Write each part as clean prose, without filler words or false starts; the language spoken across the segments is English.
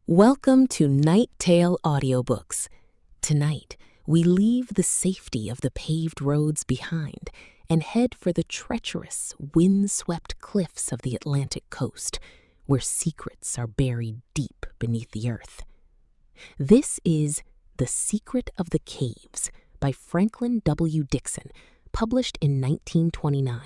Welcome to Night Tale Audiobooks. Tonight, we leave the safety of the paved roads behind and head for the treacherous, wind-swept cliffs of the Atlantic coast, where secrets are buried deep beneath the earth. This is The Secret of the Caves by Franklin W. Dixon, published in 1929.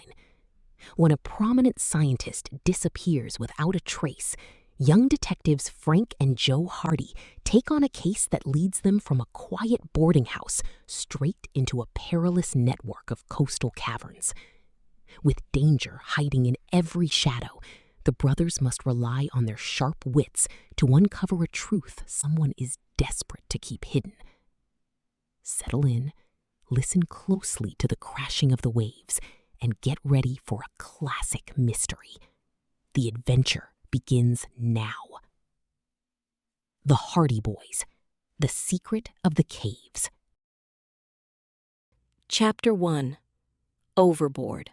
When a prominent scientist disappears without a trace, young detectives Frank and Joe Hardy take on a case that leads them from a quiet boarding house straight into a perilous network of coastal caverns. With danger hiding in every shadow, the brothers must rely on their sharp wits to uncover a truth someone is desperate to keep hidden. Settle in, listen closely to the crashing of the waves, and get ready for a classic mystery. The adventure begins now. The Hardy Boys, The Secret of the Caves. Chapter 1. Overboard.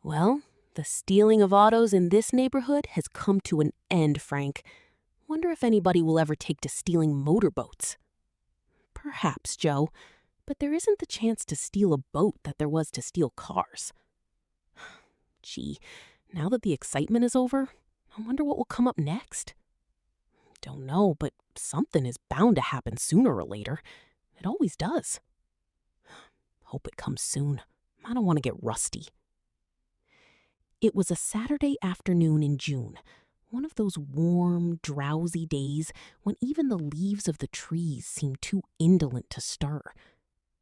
Well, the stealing of autos in this neighborhood has come to an end, Frank. Wonder if anybody will ever take to stealing motorboats. Perhaps, Joe, but there isn't the chance to steal a boat that there was to steal cars. Gee, now that the excitement is over, I wonder what will come up next. Don't know, but something is bound to happen sooner or later. It always does. Hope it comes soon. I don't want to get rusty. It was a Saturday afternoon in June, one of those warm, drowsy days when even the leaves of the trees seemed too indolent to stir.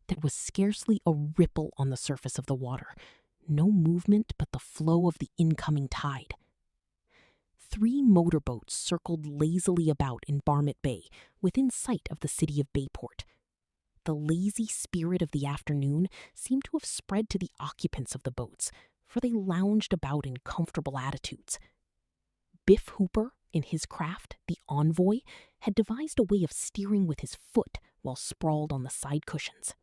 There was scarcely a ripple on the surface of the water. No movement but the flow of the incoming tide. 3 motorboats circled lazily about in Barmet Bay, within sight of the city of Bayport. The lazy spirit of the afternoon seemed to have spread to the occupants of the boats, for they lounged about in comfortable attitudes. Biff Hooper, in his craft, the Envoy, had devised a way of steering with his foot while sprawled on the side cushions.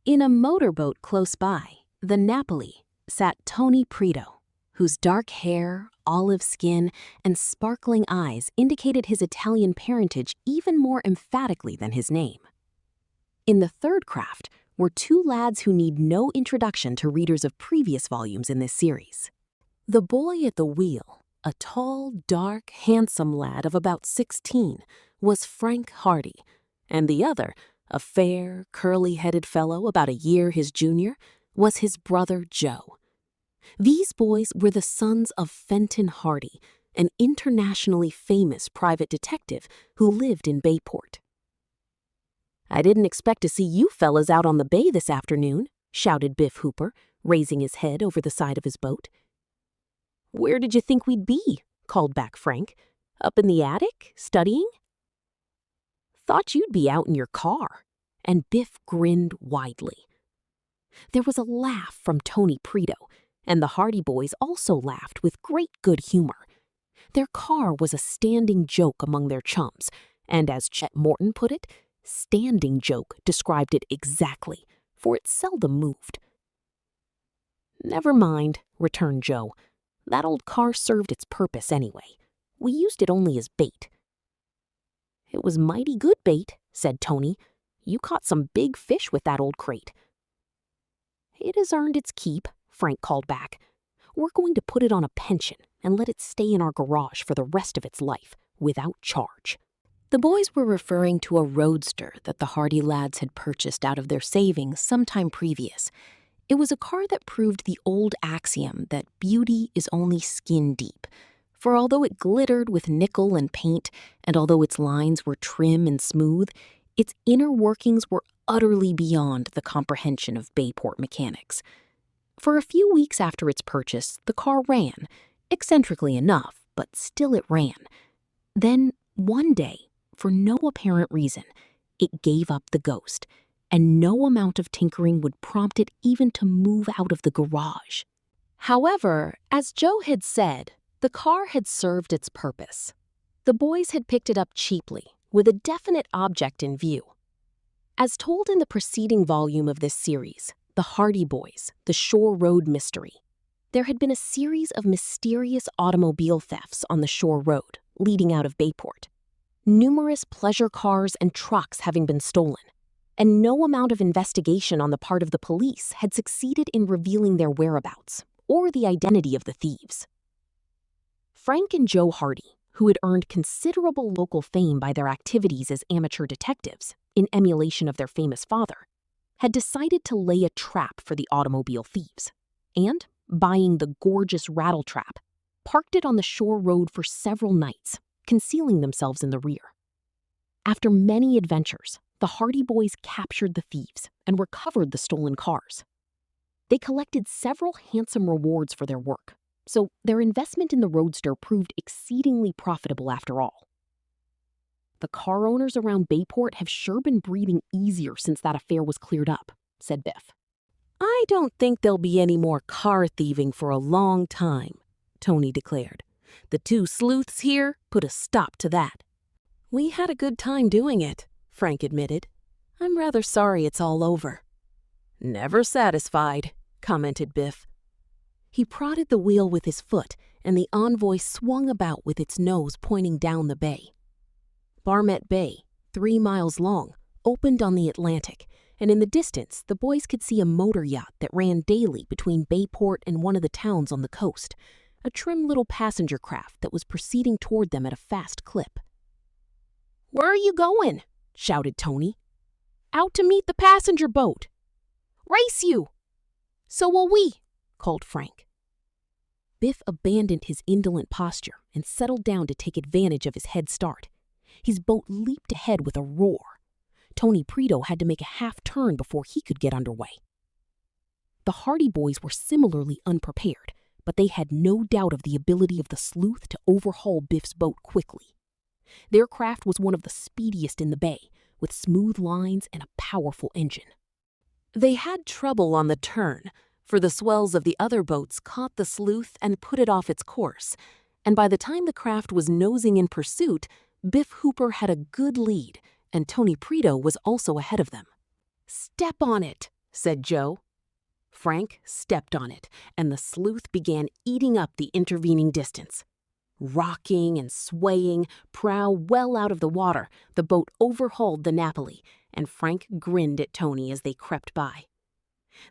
In a motorboat close by, the Napoli, sat Tony Preto, whose dark hair, olive skin, and sparkling eyes indicated his Italian parentage even more emphatically than his name. In the third craft were 2 lads who need no introduction to readers of previous volumes in this series. The boy at the wheel, a tall, dark, handsome lad of about 16, was Frank Hardy, and the other, a fair, curly-headed fellow about a year his junior, was his brother Joe. These boys were the sons of Fenton Hardy, an internationally famous private detective who lived in Bayport. "I didn't expect to see you fellas out on the bay this afternoon," shouted Biff Hooper, raising his head over the side of his boat. "Where did you think we'd be?" called back Frank. "Up in the attic, studying?" "Thought you'd be out in your car," and Biff grinned widely. There was a laugh from Tony Preto, and the Hardy Boys also laughed with great good humor. Their car was a standing joke among their chums, and as Chet Morton put it, standing joke described it exactly, for it seldom moved. "Never mind," returned Joe. "That old car served its purpose anyway. We used it only as bait." "It was mighty good bait," said Tony. "You caught some big fish with that old crate." "It has earned its keep," Frank called back. "We're going to put it on a pension and let it stay in our garage for the rest of its life, without charge." The boys were referring to a roadster that the Hardy lads had purchased out of their savings sometime previous. It was a car that proved the old axiom that beauty is only skin deep, for although it glittered with nickel and paint, and although its lines were trim and smooth, its inner workings were utterly beyond the comprehension of Bayport mechanics. For a few weeks after its purchase, the car ran, eccentrically enough, but still it ran. Then, one day, for no apparent reason, it gave up the ghost, and no amount of tinkering would prompt it even to move out of the garage. However, as Joe had said, the car had served its purpose. The boys had picked it up cheaply, with a definite object in view. As told in the preceding volume of this series, The Hardy Boys, The Shore Road Mystery, there had been a series of mysterious automobile thefts on the Shore Road, leading out of Bayport. Numerous pleasure cars and trucks having been stolen, and no amount of investigation on the part of the police had succeeded in revealing their whereabouts or the identity of the thieves. Frank and Joe Hardy, who had earned considerable local fame by their activities as amateur detectives in emulation of their famous father, had decided to lay a trap for the automobile thieves, and, buying the gorgeous rattle trap, parked it on the shore road for several nights, concealing themselves in the rear. After many adventures, the Hardy boys captured the thieves and recovered the stolen cars. They collected several handsome rewards for their work, so their investment in the roadster proved exceedingly profitable after all. "The car owners around Bayport have sure been breathing easier since that affair was cleared up," said Biff. "I don't think there'll be any more car thieving for a long time," Tony declared. "The two sleuths here put a stop to that." "We had a good time doing it," Frank admitted. "I'm rather sorry it's all over." "Never satisfied," commented Biff. He prodded the wheel with his foot, and the envoy swung about with its nose pointing down the bay. Barmet Bay, 3 miles long, opened on the Atlantic, and in the distance the boys could see a motor yacht that ran daily between Bayport and one of the towns on the coast, a trim little passenger craft that was proceeding toward them at a fast clip. "Where are you going?" shouted Tony. "Out to meet the passenger boat." "Race you!" "So will we," called Frank. Biff abandoned his indolent posture and settled down to take advantage of his head start. His boat leaped ahead with a roar. Tony Preto had to make a half-turn before he could get underway. The Hardy boys were similarly unprepared, but they had no doubt of the ability of the sleuth to overhaul Biff's boat quickly. Their craft was one of the speediest in the bay, with smooth lines and a powerful engine. They had trouble on the turn, for the swells of the other boats caught the sleuth and put it off its course, and by the time the craft was nosing in pursuit, Biff Hooper had a good lead, and Tony Preto was also ahead of them. "Step on it," said Joe. Frank stepped on it, and the sleuth began eating up the intervening distance. Rocking and swaying, prow well out of the water, the boat overhauled the Napoli, and Frank grinned at Tony as they crept by.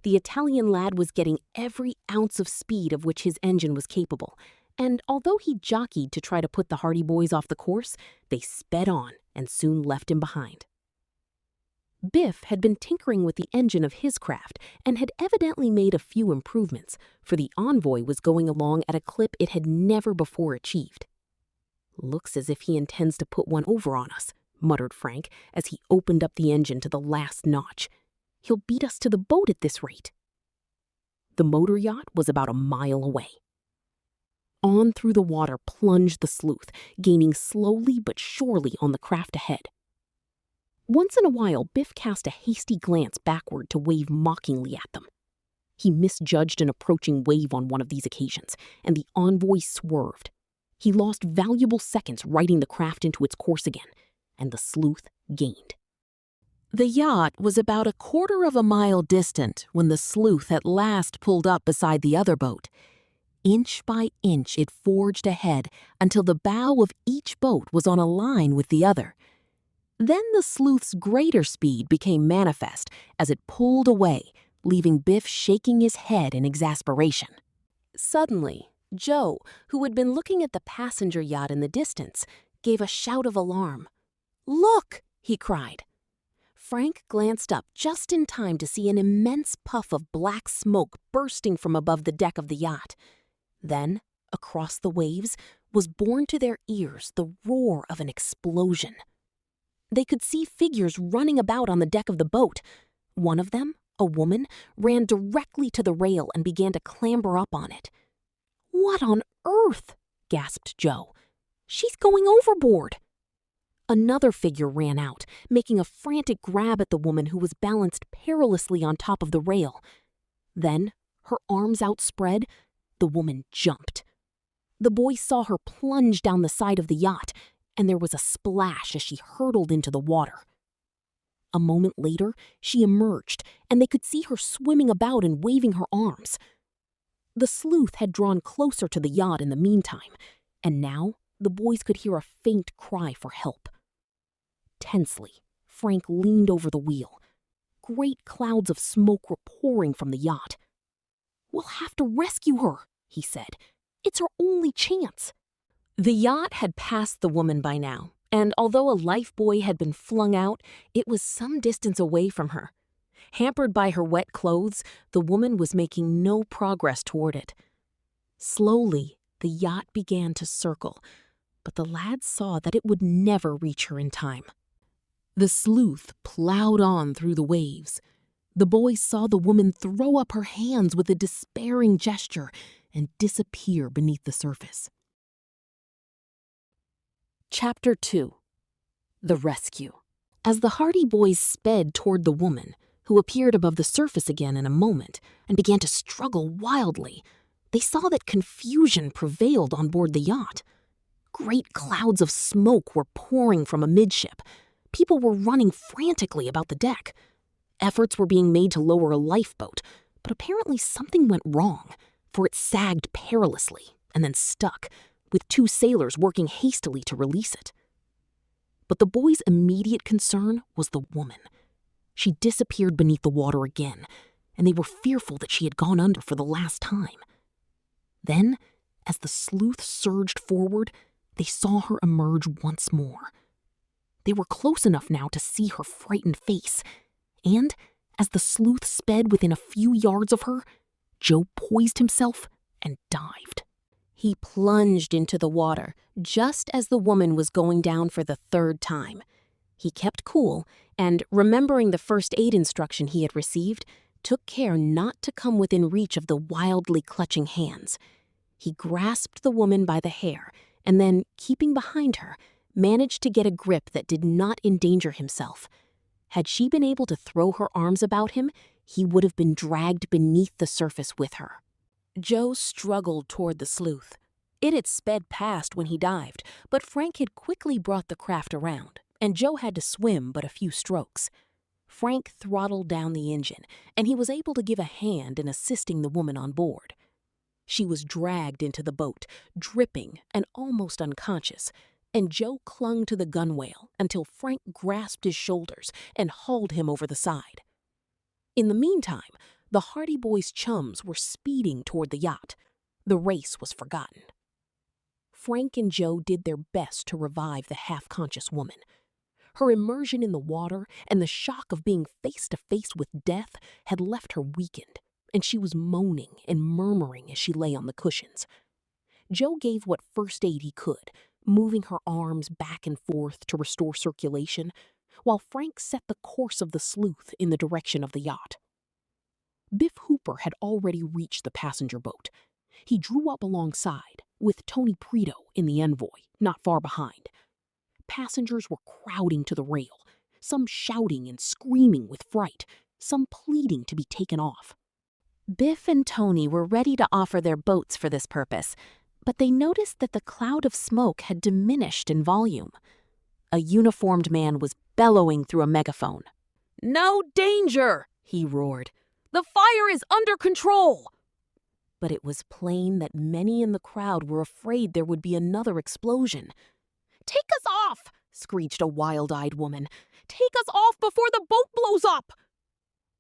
The Italian lad was getting every ounce of speed of which his engine was capable, and although he jockeyed to try to put the Hardy boys off the course, they sped on and soon left him behind. Biff had been tinkering with the engine of his craft and had evidently made a few improvements, for the envoy was going along at a clip it had never before achieved. "Looks as if he intends to put one over on us," muttered Frank as he opened up the engine to the last notch. "He'll beat us to the boat at this rate." The motor yacht was about a mile away. On through the water plunged the sleuth, gaining slowly but surely on the craft ahead. Once in a while, Biff cast a hasty glance backward to wave mockingly at them. He misjudged an approaching wave on one of these occasions, and the envoy swerved. He lost valuable seconds righting the craft into its course again, and the sleuth gained. The yacht was about 1/4 of a mile distant when the sleuth at last pulled up beside the other boat. Inch by inch it forged ahead until the bow of each boat was on a line with the other. Then the sleuth's greater speed became manifest as it pulled away, leaving Biff shaking his head in exasperation. Suddenly, Joe, who had been looking at the passenger yacht in the distance, gave a shout of alarm. "Look!" he cried. Frank glanced up just in time to see an immense puff of black smoke bursting from above the deck of the yacht. Then, across the waves, was borne to their ears the roar of an explosion. They could see figures running about on the deck of the boat. One of them, a woman, ran directly to the rail and began to clamber up on it. "What on earth?" gasped Joe. "She's going overboard." Another figure ran out, making a frantic grab at the woman who was balanced perilously on top of the rail. Then, her arms outspread, the woman jumped. The boys saw her plunge down the side of the yacht, and there was a splash as she hurtled into the water. A moment later, she emerged, and they could see her swimming about and waving her arms. The sleuth had drawn closer to the yacht in the meantime, and now the boys could hear a faint cry for help. Tensely, Frank leaned over the wheel. Great clouds of smoke were pouring from the yacht. "We'll have to rescue her," he said. "It's our only chance." The yacht had passed the woman by now, and although a lifebuoy had been flung out, it was some distance away from her. Hampered by her wet clothes, the woman was making no progress toward it. Slowly, the yacht began to circle, but the lads saw that it would never reach her in time. The sleuth plowed on through the waves. The boys saw the woman throw up her hands with a despairing gesture and disappear beneath the surface. Chapter 2. The Rescue. As the Hardy boys sped toward the woman, who appeared above the surface again in a moment and began to struggle wildly, they saw that confusion prevailed on board the yacht. Great clouds of smoke were pouring from amidship. People were running frantically about the deck. Efforts were being made to lower a lifeboat, but apparently something went wrong, for it sagged perilously and then stuck, with 2 sailors working hastily to release it. But the boys' immediate concern was the woman. She disappeared beneath the water again, and they were fearful that she had gone under for the last time. Then, as the sleuth surged forward, they saw her emerge once more. They were close enough now to see her frightened face, and as the sleuth sped within a few yards of her, Joe poised himself and dived. He plunged into the water just as the woman was going down for the 3rd time. He kept cool and, remembering the first aid instruction he had received, took care not to come within reach of the wildly clutching hands. He grasped the woman by the hair and then, keeping behind her, managed to get a grip that did not endanger himself. Had she been able to throw her arms about him, he would have been dragged beneath the surface with her. Joe struggled toward the sleuth. It had sped past when he dived, but Frank had quickly brought the craft around, and Joe had to swim but a few strokes. Frank throttled down the engine, and he was able to give a hand in assisting the woman on board. She was dragged into the boat, dripping and almost unconscious, and Joe clung to the gunwale until Frank grasped his shoulders and hauled him over the side. In the meantime, the Hardy boys' chums were speeding toward the yacht. The race was forgotten. Frank and Joe did their best to revive the half-conscious woman. Her immersion in the water and the shock of being face to face with death had left her weakened, and she was moaning and murmuring as she lay on the cushions. Joe gave what first aid he could, moving her arms back and forth to restore circulation, while Frank set the course of the sleuth in the direction of the yacht. Biff Hooper had already reached the passenger boat. He drew up alongside, with Tony Preto in the envoy, not far behind. Passengers were crowding to the rail, some shouting and screaming with fright, some pleading to be taken off. Biff and Tony were ready to offer their boats for this purpose, but they noticed that the cloud of smoke had diminished in volume. A uniformed man was bellowing through a megaphone. "No danger!" he roared. "The fire is under control!" But it was plain that many in the crowd were afraid there would be another explosion. "Take us off!" screeched a wild-eyed woman. "Take us off before the boat blows up!"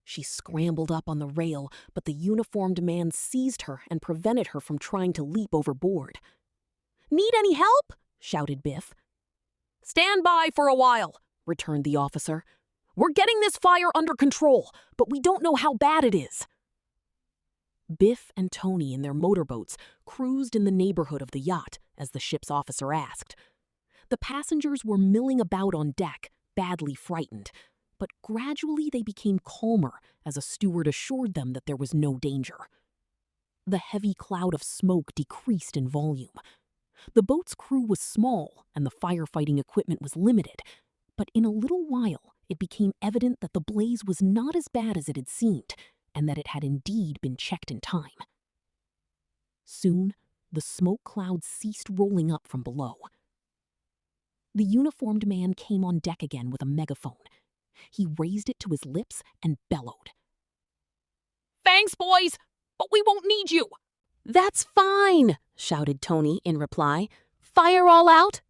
She scrambled up on the rail, but the uniformed man seized her and prevented her from trying to leap overboard. "Need any help?" shouted Biff. "Stand by for a while," returned the officer. "We're getting this fire under control, but we don't know how bad it is." Biff and Tony in their motorboats cruised in the neighborhood of the yacht, as the ship's officer asked. The passengers were milling about on deck, badly frightened, but gradually they became calmer as a steward assured them that there was no danger. The heavy cloud of smoke decreased in volume. The boat's crew was small and the firefighting equipment was limited, but in a little while it became evident that the blaze was not as bad as it had seemed, and that it had indeed been checked in time. Soon, the smoke cloud ceased rolling up from below. The uniformed man came on deck again with a megaphone. He raised it to his lips and bellowed. "Thanks, boys, but we won't need you." "That's fine," shouted Tony in reply. fire all out?"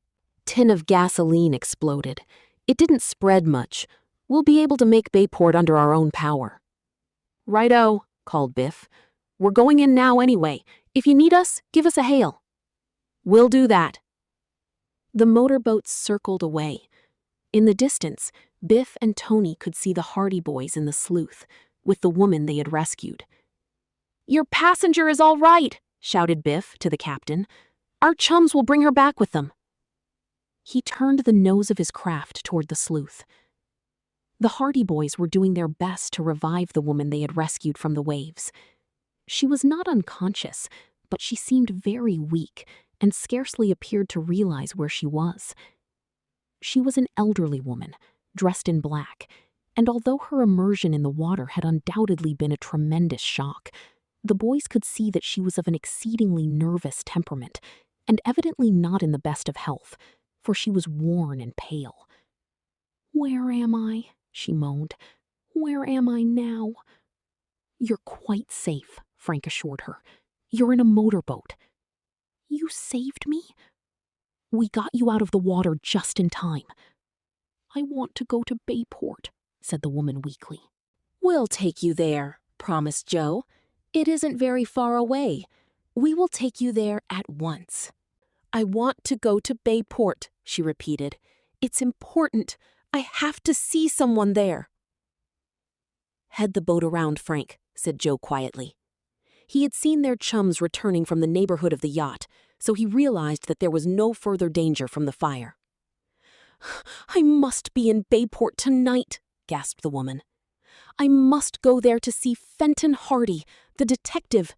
Tin of gasoline exploded. It didn't spread much. We'll be able to make Bayport under our own power. "Righto," called Biff. "We're going in now anyway. If you need us, give us a hail." "We'll do that." The motorboats circled away. In the distance, Biff and Tony could see the Hardy Boys in the sleuth, with the woman they had rescued. "Your passenger is all right," shouted Biff to the captain. "Our chums will bring her back with them." He turned the nose of his craft toward the sleuth. The Hardy Boys were doing their best to revive the woman they had rescued from the waves. She was not unconscious, but she seemed very weak and scarcely appeared to realize where she was. She was an elderly woman, dressed in black, and although her immersion in the water had undoubtedly been a tremendous shock, the boys could see that she was of an exceedingly nervous temperament and evidently not in the best of health, for she was worn and pale. "Where am I?" she moaned. "Where am I now?" "You're quite safe," Frank assured her. "You're in a motorboat." "You saved me?" "We got you out of the water just in time." "I want to go to Bayport," said the woman weakly. "We'll take you there," promised Joe. "It isn't very far away. We will take you there at once." "I want to go to Bayport," she repeated. "It's important. I have to see someone there." "Head the boat around, Frank," said Joe quietly. He had seen their chums returning from the neighborhood of the yacht, so he realized that there was no further danger from the fire. "I must be in Bayport tonight," gasped the woman. "I must go there to see Fenton Hardy, the detective."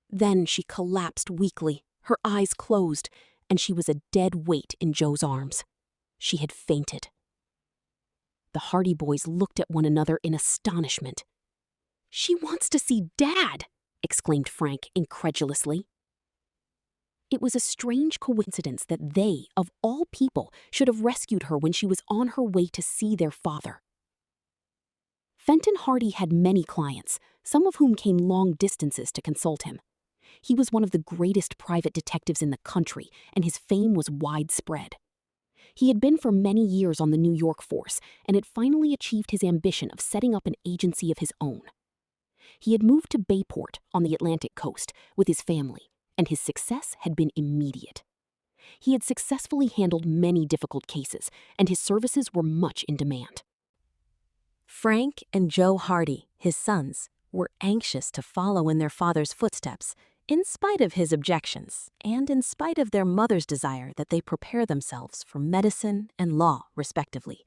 Then she collapsed weakly, her eyes closed, and she was a dead weight in Joe's arms. She had fainted. The Hardy Boys looked at one another in astonishment. "She wants to see Dad!" exclaimed Frank incredulously. It was a strange coincidence that they, of all people, should have rescued her when she was on her way to see their father. Fenton Hardy had many clients, some of whom came long distances to consult him. He was one of the greatest private detectives in the country, and his fame was widespread. He had been for many years on the New York force and had finally achieved his ambition of setting up an agency of his own. He had moved to Bayport on the Atlantic coast with his family, and his success had been immediate. He had successfully handled many difficult cases, and his services were much in demand. Frank and Joe Hardy, his sons, were anxious to follow in their father's footsteps, in spite of his objections, and in spite of their mother's desire that they prepare themselves for medicine and law, respectively.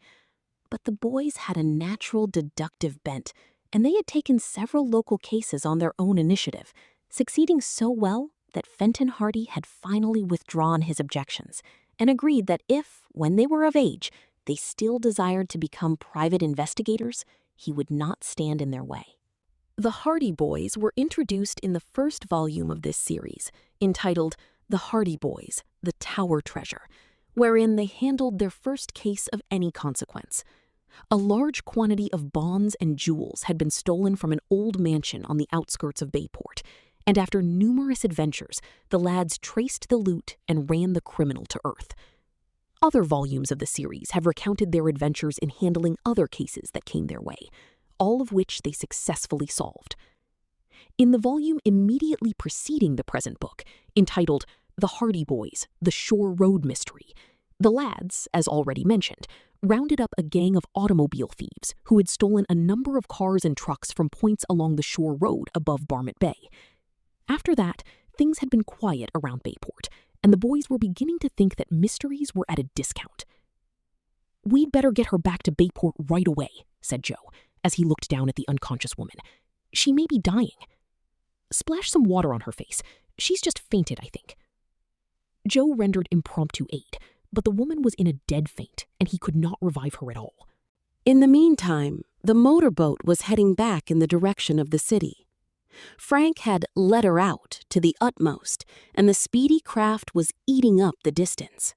But the boys had a natural deductive bent, and they had taken several local cases on their own initiative, succeeding so well that Fenton Hardy had finally withdrawn his objections and agreed that if, when they were of age, they still desired to become private investigators, he would not stand in their way. The Hardy Boys were introduced in the first volume of this series, entitled The Hardy Boys, The Tower Treasure, wherein they handled their first case of any consequence. A large quantity of bonds and jewels had been stolen from an old mansion on the outskirts of Bayport, and after numerous adventures, the lads traced the loot and ran the criminal to earth. Other volumes of the series have recounted their adventures in handling other cases that came their way, all of which they successfully solved. In the volume immediately preceding the present book, entitled The Hardy Boys, The Shore Road Mystery, the lads, as already mentioned, rounded up a gang of automobile thieves who had stolen a number of cars and trucks from points along the shore road above Barmet Bay. After that, things had been quiet around Bayport, and the boys were beginning to think that mysteries were at a discount. "We'd better get her back to Bayport right away," said Joe, as he looked down at the unconscious woman. "She may be dying. Splash some water on her face. She's just fainted, I think." Joe rendered impromptu aid, but the woman was in a dead faint, and he could not revive her at all. In the meantime, the motorboat was heading back in the direction of the city. Frank had let her out to the utmost, and the speedy craft was eating up the distance.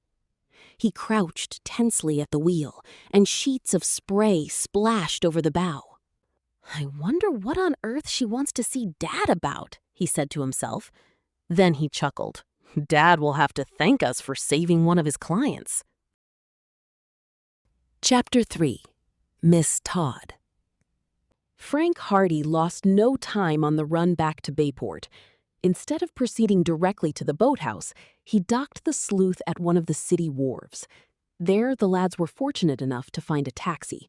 He crouched tensely at the wheel, and sheets of spray splashed over the bow. "I wonder what on earth she wants to see Dad about," he said to himself. Then he chuckled. Dad will have to thank us for saving one of his clients. Chapter 3. Miss Todd. Frank Hardy lost no time on the run back to Bayport. Instead of proceeding directly to the boathouse, he docked the sleuth at one of the city wharves. There, the lads were fortunate enough to find a taxi.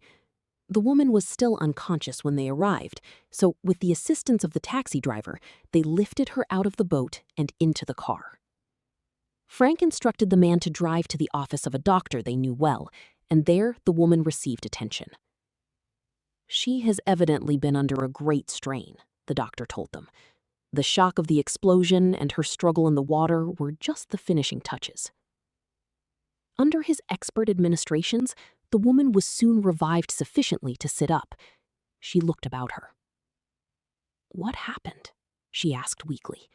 The woman was still unconscious when they arrived, so with the assistance of the taxi driver, they lifted her out of the boat and into the car. Frank instructed the man to drive to the office of a doctor they knew well, and there the woman received attention. She has evidently been under a great strain, the doctor told them. The shock of the explosion and her struggle in the water were just the finishing touches. Under his expert administrations, the woman was soon revived sufficiently to sit up. She looked about her. "What happened?" she asked weakly.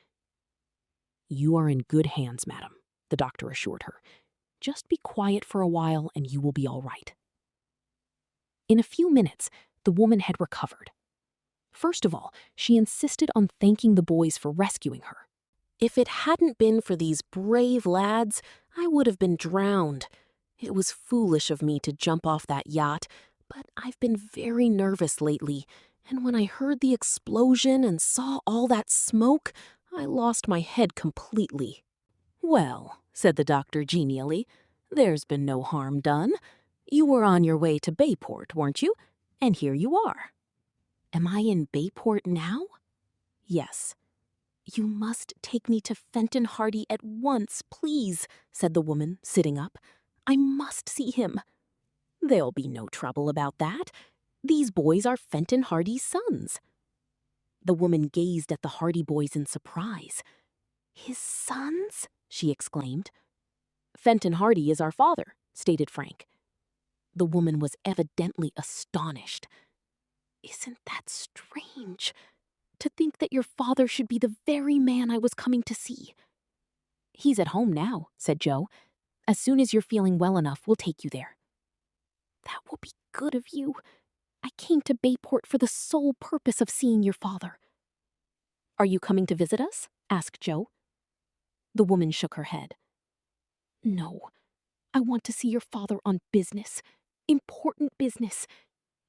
"You are in good hands, madam," the doctor assured her. "Just be quiet for a while and you will be all right." In a few minutes, the woman had recovered. First of all, she insisted on thanking the boys for rescuing her. "If it hadn't been for these brave lads, I would have been drowned. It was foolish of me to jump off that yacht, but I've been very nervous lately, and when I heard the explosion and saw all that smoke, I lost my head completely." "Well," said the doctor genially, "there's been no harm done. You were on your way to Bayport, weren't you? And here you are." "Am I in Bayport now?" "Yes." "You must take me to Fenton Hardy at once, please," said the woman, sitting up. "I must see him." "There'll be no trouble about that. These boys are Fenton Hardy's sons." The woman gazed at the Hardy boys in surprise. "His sons?" she exclaimed. "Fenton Hardy is our father," stated Frank. The woman was evidently astonished. "Isn't that strange? To think that your father should be the very man I was coming to see." "He's at home now," said Joe. "As soon as you're feeling well enough, we'll take you there." "That will be good of you. I came to Bayport for the sole purpose of seeing your father." "Are you coming to visit us?" asked Joe. The woman shook her head. "No, I want to see your father on business. Important business.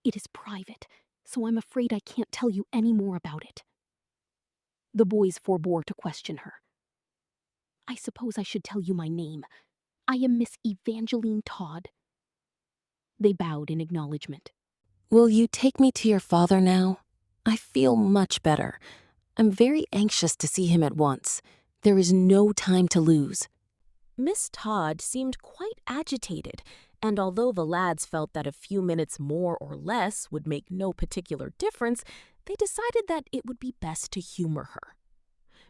It is private, so I'm afraid I can't tell you any more about it." The boys forbore to question her. "I suppose I should tell you my name. I am Miss Evangeline Todd." They bowed in acknowledgement. "Will you take me to your father now? I feel much better. I'm very anxious to see him at once. There is no time to lose." Miss Todd seemed quite agitated, and although the lads felt that a few minutes more or less would make no particular difference, they decided that it would be best to humor her.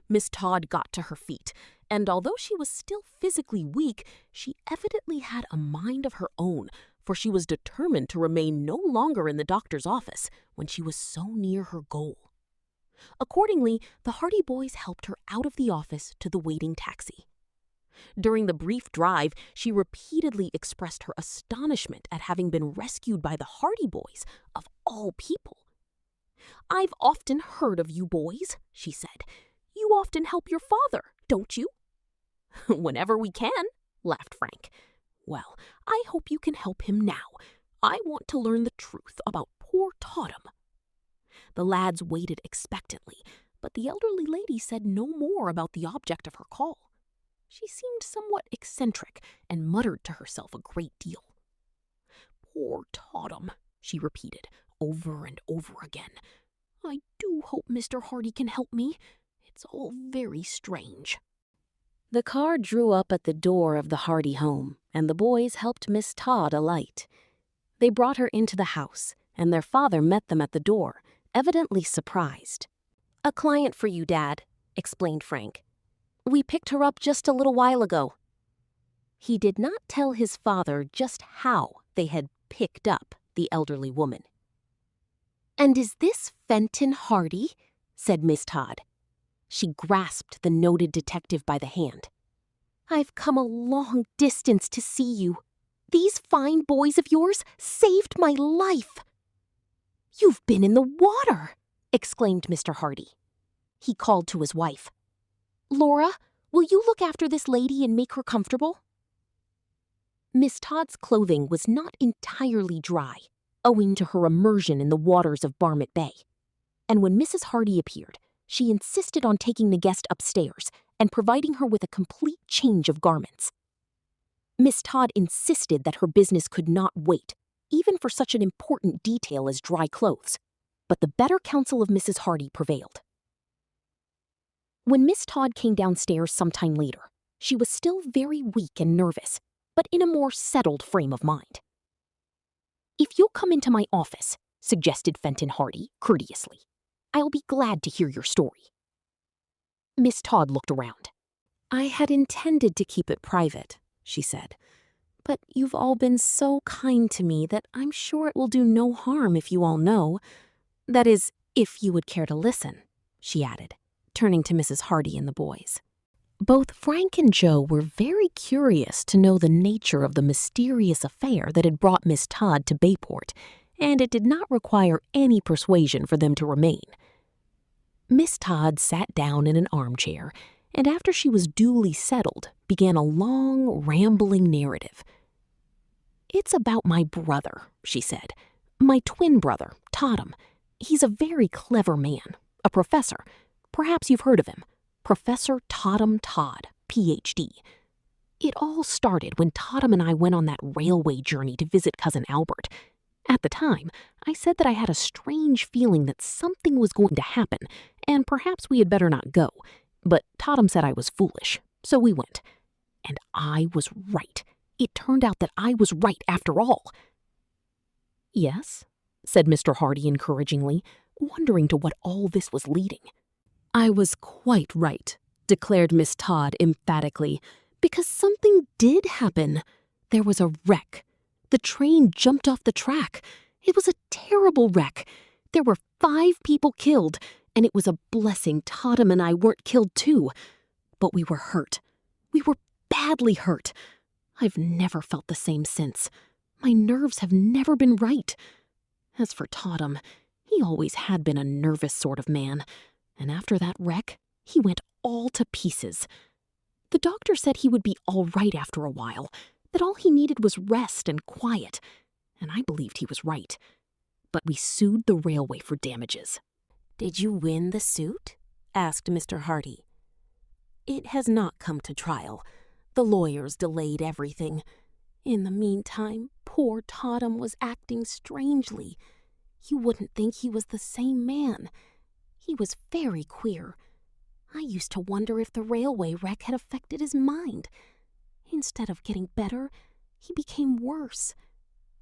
Miss Todd got to her feet, and although she was still physically weak, she evidently had a mind of her own, for she was determined to remain no longer in the doctor's office when she was so near her goal. Accordingly, the Hardy boys helped her out of the office to the waiting taxi. During the brief drive, she repeatedly expressed her astonishment at having been rescued by the Hardy boys, of all people. "I've often heard of you boys," she said. "You often help your father, don't you?" "Whenever we can," laughed Frank. "Well, I hope you can help him now. I want to learn the truth about poor TODHAM." The lads waited expectantly, but the elderly lady said no more about the object of her call. She seemed somewhat eccentric and muttered to herself a great deal. "Poor TODHAM," she repeated over and over again. "I do hope Mr. Hardy can help me. It's all very strange." The car drew up at the door of the Hardy home, and the boys helped Miss Todd alight. They brought her into the house, and their father met them at the door, evidently surprised. "A client for you, Dad," explained Frank. "We picked her up just a little while ago." He did not tell his father just how they had picked up the elderly woman. "And is this Fenton Hardy?" said Miss Todd. She grasped the noted detective by the hand. "I've come a long distance to see you. These fine boys of yours saved my life." "You've been in the water!" exclaimed Mr. Hardy. He called to his wife. "Laura, Will you look after this lady and make her comfortable?" Miss Todd's clothing was not entirely dry, owing to her immersion in the waters of Barmet Bay. And when Mrs. Hardy appeared, she insisted on taking the guest upstairs and providing her with a complete change of garments. Miss Todd insisted that her business could not wait, even for such an important detail as dry clothes, but the better counsel of Mrs. Hardy prevailed. When Miss Todd came downstairs sometime later, she was still very weak and nervous, but in a more settled frame of mind. "If you'll come into my office," suggested Fenton Hardy courteously, "I'll be glad to hear your story." Miss Todd looked around. "I had intended to keep it private," she said, "but you've all been so kind to me that I'm sure it will do no harm if you all know. That is, if you would care to listen," she added, turning to Mrs. Hardy and the boys. Both Frank and Joe were very curious to know the nature of the mysterious affair that had brought Miss Todd to Bayport, and it did not require any persuasion for them to remain. Miss Todd sat down in an armchair, and after she was duly settled, began a long, rambling narrative. "It's about my brother," she said. "My twin brother, TODHAM. He's a very clever man, a professor. Perhaps you've heard of him. Professor TODHAM Todd, Ph.D. It all started when TODHAM and I went on that railway journey to visit Cousin Albert. At the time, I said that I had a strange feeling that something was going to happen, and perhaps we had better not go. But TODHAM said I was foolish, so we went. And I was right. It turned out that I was right after all." "Yes?" said Mr. Hardy encouragingly, wondering to what all this was leading. "I was quite right," declared Miss Todd emphatically, "because something did happen. There was a wreck. The train jumped off the track. It was a terrible wreck. There were 5 people killed, and it was a blessing TODHAM and I weren't killed too. But we were hurt. We were badly hurt. I've never felt the same since. My nerves have never been right. As for TODHAM, he always had been a nervous sort of man, and after that wreck, he went all to pieces. The doctor said he would be all right after a while, that all he needed was rest and quiet, and I believed he was right. But we sued the railway for damages." "Did you win the suit?" asked Mr. Hardy. "It has not come to trial. The lawyers delayed everything. In the meantime, poor TODHAM was acting strangely. You wouldn't think he was the same man. He was very queer. I used to wonder if the railway wreck had affected his mind. Instead of getting better, he became worse.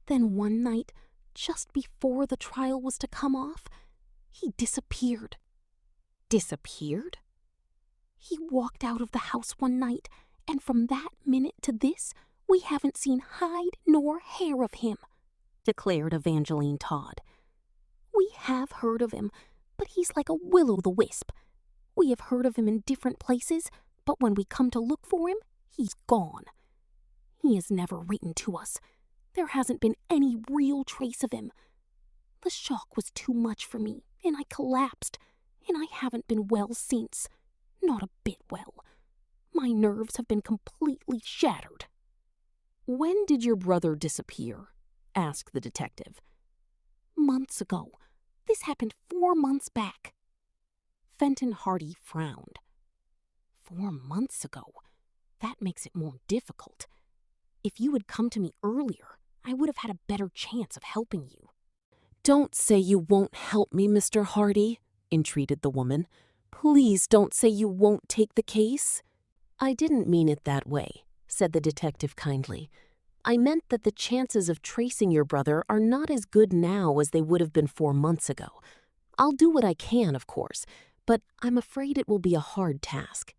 Then one night, just before the trial was to come off, he disappeared." "Disappeared?" "He walked out of the house one night, and from that minute to this, we haven't seen hide nor hair of him," declared Evangeline Todd. "We have heard of him, but he's like a will-o'-the-wisp. We have heard of him in different places, but when we come to look for him, he's gone. He has never written to us. There hasn't been any real trace of him. The shock was too much for me, and I collapsed, and I haven't been well since. Not a bit well. My nerves have been completely shattered." "When did your brother disappear?" asked the detective. "Months ago. This happened 4 months back." Fenton Hardy frowned. 4 months ago? That makes it more difficult. If you had come to me earlier, I would have had a better chance of helping you." "Don't say you won't help me, Mr. Hardy," entreated the woman. "Please don't say you won't take the case." "I didn't mean it that way," said the detective kindly. "I meant that the chances of tracing your brother are not as good now as they would have been 4 months ago. I'll do what I can, of course, but I'm afraid it will be a hard task."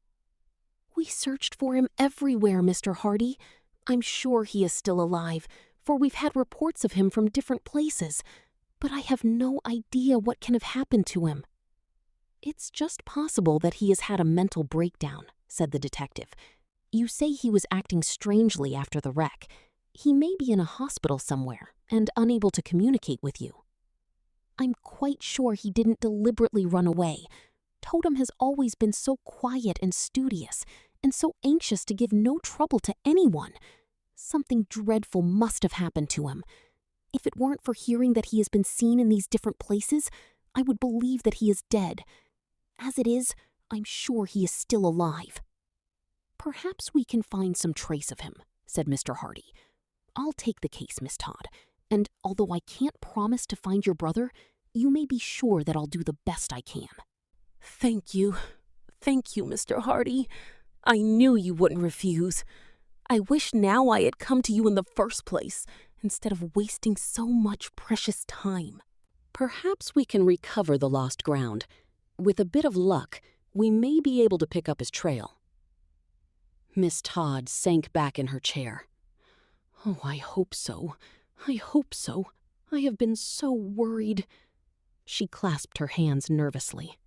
"We searched for him everywhere, Mr. Hardy. I'm sure he is still alive, for we've had reports of him from different places, but I have no idea what can have happened to him." "It's just possible that he has had a mental breakdown," said the detective. "You say he was acting strangely after the wreck. He may be in a hospital somewhere and unable to communicate with you." "I'm quite sure he didn't deliberately run away. TODHAM has always been so quiet and studious, and so anxious to give no trouble to anyone. Something dreadful must have happened to him. If it weren't for hearing that he has been seen in these different places, I would believe that he is dead. As it is, I'm sure he is still alive." "Perhaps we can find some trace of him," said Mr. Hardy. "I'll take the case, Miss Todd, and although I can't promise to find your brother, you may be sure that I'll do the best I can." Thank you, Mr. Hardy. I knew you wouldn't refuse. I wish now I had come to you in the first place, instead of wasting so much precious time." "Perhaps we can recover the lost ground. With a bit of luck, we may be able to pick up his trail." Miss Todd sank back in her chair. "Oh, I hope so. I hope so. I have been so worried." She clasped her hands nervously.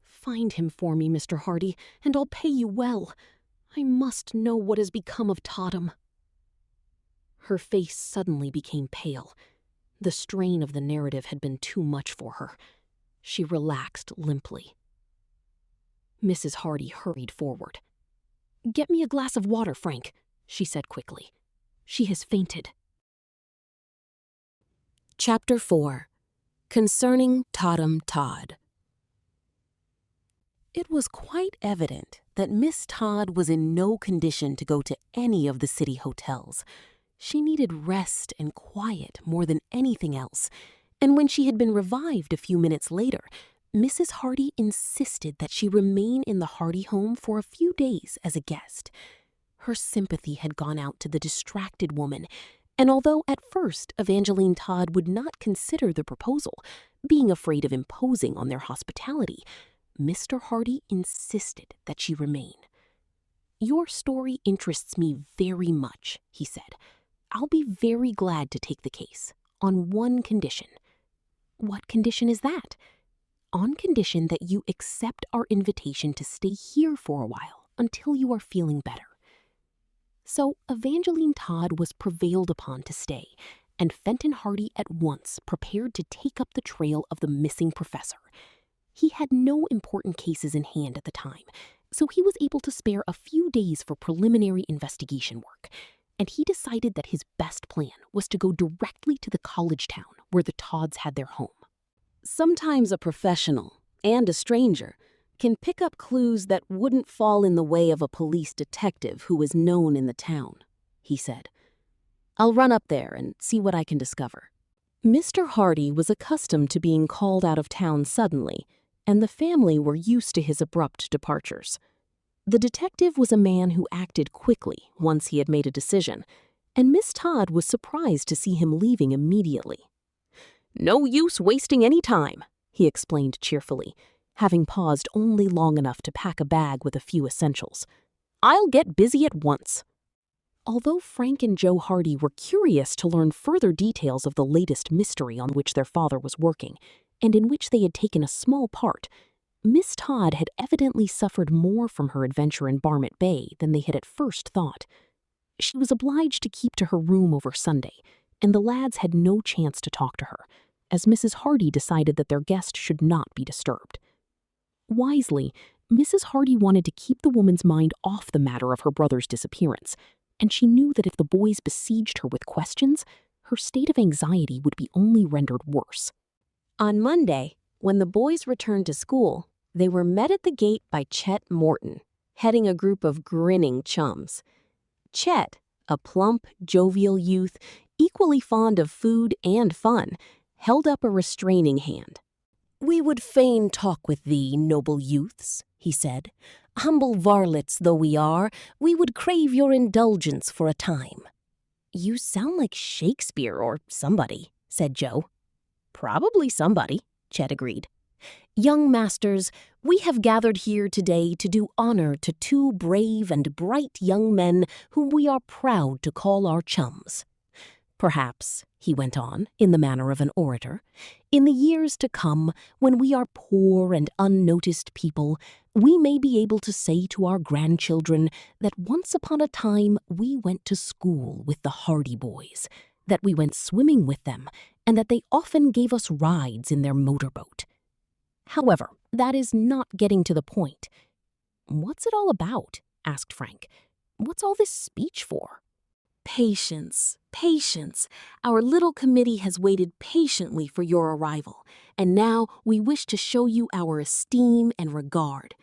"Find him for me, Mr. Hardy, and I'll pay you well. I must know what has become of TODHAM." Her face suddenly became pale. The strain of the narrative had been too much for her. She relaxed limply. Mrs. Hardy hurried forward. "Get me a glass of water, Frank," she said quickly. "She has fainted." Chapter 4. Concerning TODHAM Todd. It was quite evident that Miss Todd was in no condition to go to any of the city hotels. She needed rest and quiet more than anything else, and when she had been revived a few minutes later, Mrs. Hardy insisted that she remain in the Hardy home for a few days as a guest. Her sympathy had gone out to the distracted woman, and although at first Evangeline Todd would not consider the proposal, being afraid of imposing on their hospitality, Mr. Hardy insisted that she remain. "Your story interests me very much," he said. "I'll be very glad to take the case, on one condition." "What condition is that?" "On condition that you accept our invitation to stay here for a while until you are feeling better." So Evangeline Todd was prevailed upon to stay, and Fenton Hardy at once prepared to take up the trail of the missing professor. He had no important cases in hand at the time, so he was able to spare a few days for preliminary investigation work, and he decided that his best plan was to go directly to the college town where the Todds had their home. "Sometimes a professional and a stranger can pick up clues that wouldn't fall in the way of a police detective who is known in the town," he said. "I'll run up there and see what I can discover." Mr. Hardy was accustomed to being called out of town suddenly, and the family were used to his abrupt departures. The detective was a man who acted quickly once he had made a decision, and Miss Todd was surprised to see him leaving immediately. "No use wasting any time," he explained cheerfully, having paused only long enough to pack a bag with a few essentials. "I'll get busy at once." Although Frank and Joe Hardy were curious to learn further details of the latest mystery on which their father was working, and in which they had taken a small part, Miss Todd had evidently suffered more from her adventure in Barnet Bay than they had at first thought. She was obliged to keep to her room over Sunday, and the lads had no chance to talk to her, as Mrs. Hardy decided that their guest should not be disturbed. Wisely, Mrs. Hardy wanted to keep the woman's mind off the matter of her brother's disappearance, and she knew that if the boys besieged her with questions, her state of anxiety would be only rendered worse. On Monday, when the boys returned to school, they were met at the gate by Chet Morton, heading a group of grinning chums. Chet, a plump, jovial youth, equally fond of food and fun, held up a restraining hand. "We would fain talk with thee, noble youths," he said. "Humble varlets though we are, we would crave your indulgence for a time." "You sound like Shakespeare or somebody," said Joe. "Probably somebody," Chet agreed. "Young masters, we have gathered here today to do honor to two brave and bright young men whom we are proud to call our chums. Perhaps," he went on, in the manner of an orator, "in the years to come, when we are poor and unnoticed people, we may be able to say to our grandchildren that once upon a time we went to school with the Hardy boys, that we went swimming with them, and that they often gave us rides in their motorboat. However, that is not getting to the point." "What's it all about?" asked Frank. "What's all this speech for?" "Patience, patience. Our little committee has waited patiently for your arrival, and now we wish to show you our esteem and regard.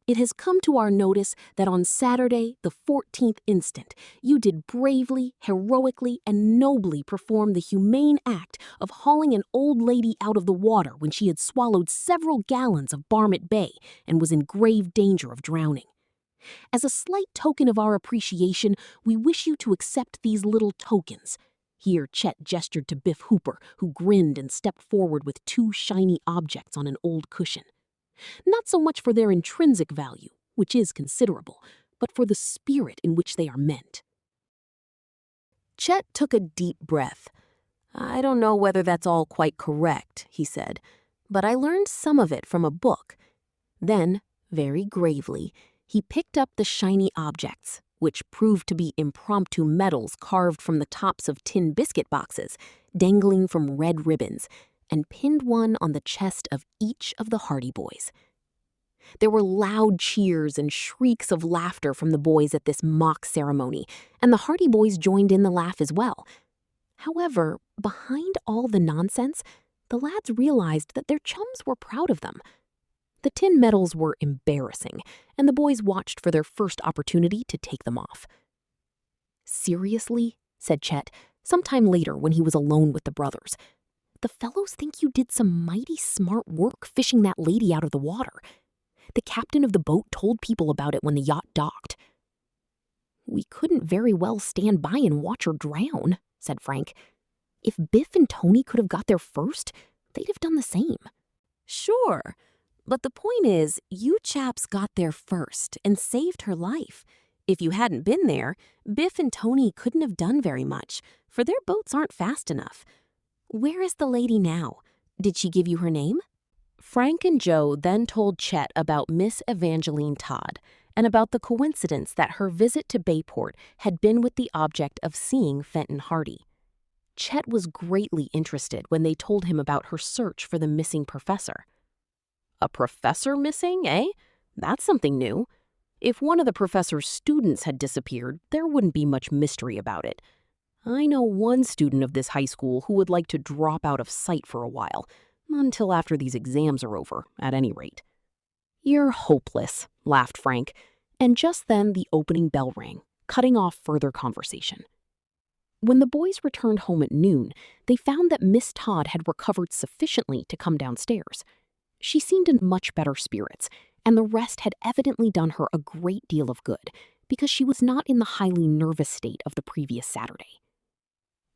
It has come to our notice that on Saturday, the 14th instant, you did bravely, heroically, and nobly perform the humane act of hauling an old lady out of the water when she had swallowed several gallons of Barmet Bay and was in grave danger of drowning. As a slight token of our appreciation, we wish you to accept these little tokens." Here Chet gestured to Biff Hooper, who grinned and stepped forward with 2 shiny objects on an old cushion. "Not so much for their intrinsic value, which is considerable, but for the spirit in which they are meant." Chet took a deep breath. "I don't know whether that's all quite correct," he said, "but I learned some of it from a book." Then, very gravely, he picked up the shiny objects, which proved to be impromptu medals carved from the tops of tin biscuit boxes, dangling from red ribbons, and pinned one on the chest of each of the Hardy boys. There were loud cheers and shrieks of laughter from the boys at this mock ceremony, and the Hardy boys joined in the laugh as well. However, behind all the nonsense, the lads realized that their chums were proud of them. The tin medals were embarrassing, and the boys watched for their first opportunity to take them off. "Seriously?" said Chet, sometime later when he was alone with the brothers. "The fellows think you did some mighty smart work fishing that lady out of the water. The captain of the boat told people about it when the yacht docked." "We couldn't very well stand by and watch her drown," said Frank. "If Biff and Tony could have got there first, they'd have done the same." "Sure, but the point is, you chaps got there first and saved her life. If you hadn't been there, Biff and Tony couldn't have done very much, for their boats aren't fast enough. Where is the lady now? Did she give you her name?" Frank and Joe then told Chet about Miss Evangeline Todd and about the coincidence that her visit to Bayport had been with the object of seeing Fenton Hardy. Chet was greatly interested when they told him about her search for the missing professor. "A professor missing, eh? That's something new. If one of the professor's students had disappeared, there wouldn't be much mystery about it. I know one student of this high school who would like to drop out of sight for a while, until after these exams are over, at any rate." "You're hopeless," laughed Frank, and just then the opening bell rang, cutting off further conversation. When the boys returned home at noon, they found that Miss Todd had recovered sufficiently to come downstairs. She seemed in much better spirits, and the rest had evidently done her a great deal of good, because she was not in the highly nervous state of the previous Saturday.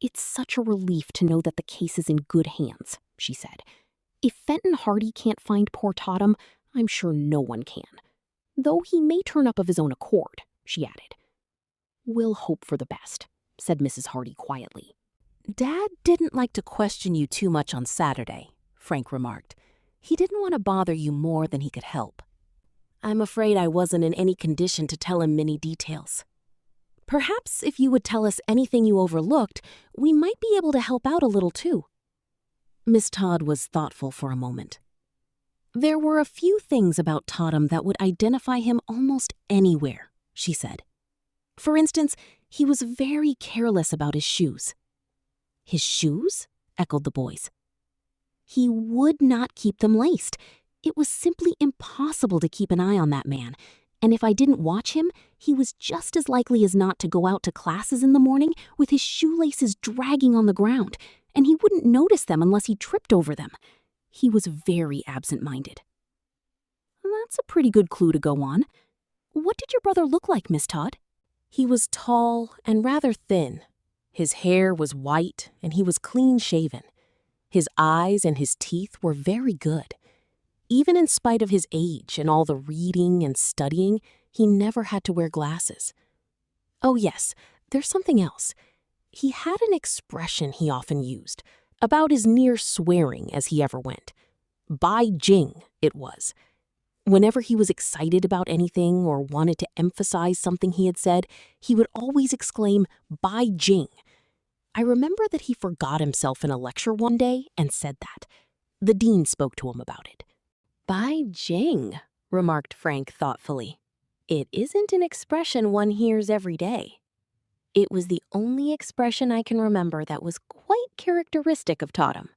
"It's such a relief to know that the case is in good hands," she said. "If Fenton Hardy can't find poor TODHAM, I'm sure no one can. Though he may turn up of his own accord," she added. "We'll hope for the best," said Mrs. Hardy quietly. "Dad didn't like to question you too much on Saturday," Frank remarked. "He didn't want to bother you more than he could help." "I'm afraid I wasn't in any condition to tell him many details." "Perhaps if you would tell us anything you overlooked, we might be able to help out a little too." Miss Todd was thoughtful for a moment. "There were a few things about TODHAM that would identify him almost anywhere," she said. "For instance, he was very careless about his shoes." "His shoes?" echoed the boys. "He would not keep them laced. It was simply impossible to keep an eye on that man, and if I didn't watch him, he was just as likely as not to go out to classes in the morning with his shoelaces dragging on the ground, and he wouldn't notice them unless he tripped over them. He was very absent-minded." "That's a pretty good clue to go on. What did your brother look like, Miss Todd?" "He was tall and rather thin. His hair was white, and he was clean-shaven. His eyes and his teeth were very good. Even in spite of his age and all the reading and studying, he never had to wear glasses. Oh yes, there's something else. He had an expression he often used, about as near swearing as he ever went. By jing, it was. Whenever he was excited about anything or wanted to emphasize something he had said, he would always exclaim, 'By jing.' I remember that he forgot himself in a lecture one day and said that. The dean spoke to him about it." "By jing," remarked Frank thoughtfully. It isn't an expression one hears every day. It was the only expression I can remember that was quite characteristic of TODHAM.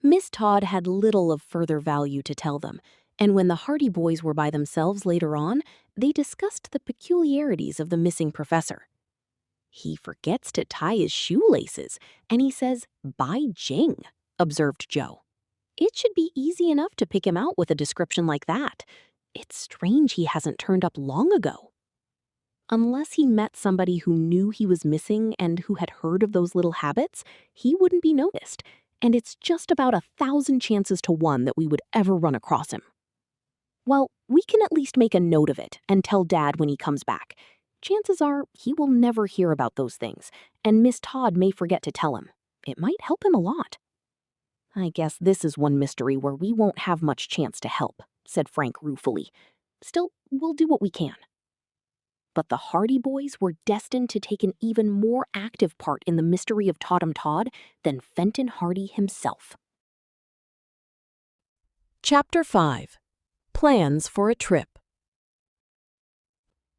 Miss Todd had little of further value to tell them, and when the Hardy boys were by themselves later on, they discussed the peculiarities of the missing professor. "He forgets to tie his shoelaces, and he says, 'By Jing,'" observed Joe. "It should be easy enough to pick him out with a description like that. It's strange he hasn't turned up long ago." Unless he met somebody who knew he was missing and who had heard of those little habits, he wouldn't be noticed, and it's just about 1,000 chances to 1 that we would ever run across him. Well, we can at least make a note of it and tell Dad when he comes back. Chances are he will never hear about those things, and Miss Todd may forget to tell him. It might help him a lot. "I guess this is one mystery where we won't have much chance to help," said Frank ruefully. "Still, we'll do what we can." But the Hardy boys were destined to take an even more active part in the mystery of Todd'em Todd than Fenton Hardy himself. Chapter 5. Plans for a Trip.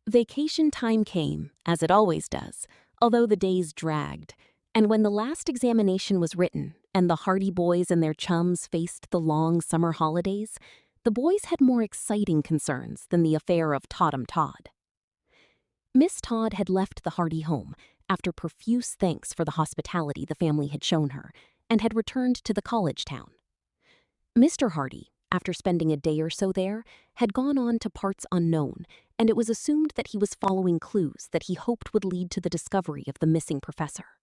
Vacation time came, as it always does, although the days dragged, and when the last examination was written and the Hardy boys and their chums faced the long summer holidays, the boys had more exciting concerns than the affair of Todd'em Todd. Miss Todd had left the Hardy home after profuse thanks for the hospitality the family had shown her, and had returned to the college town. Mr. Hardy, after spending a day or so there, had gone on to parts unknown, and it was assumed that he was following clues that he hoped would lead to the discovery of the missing professor.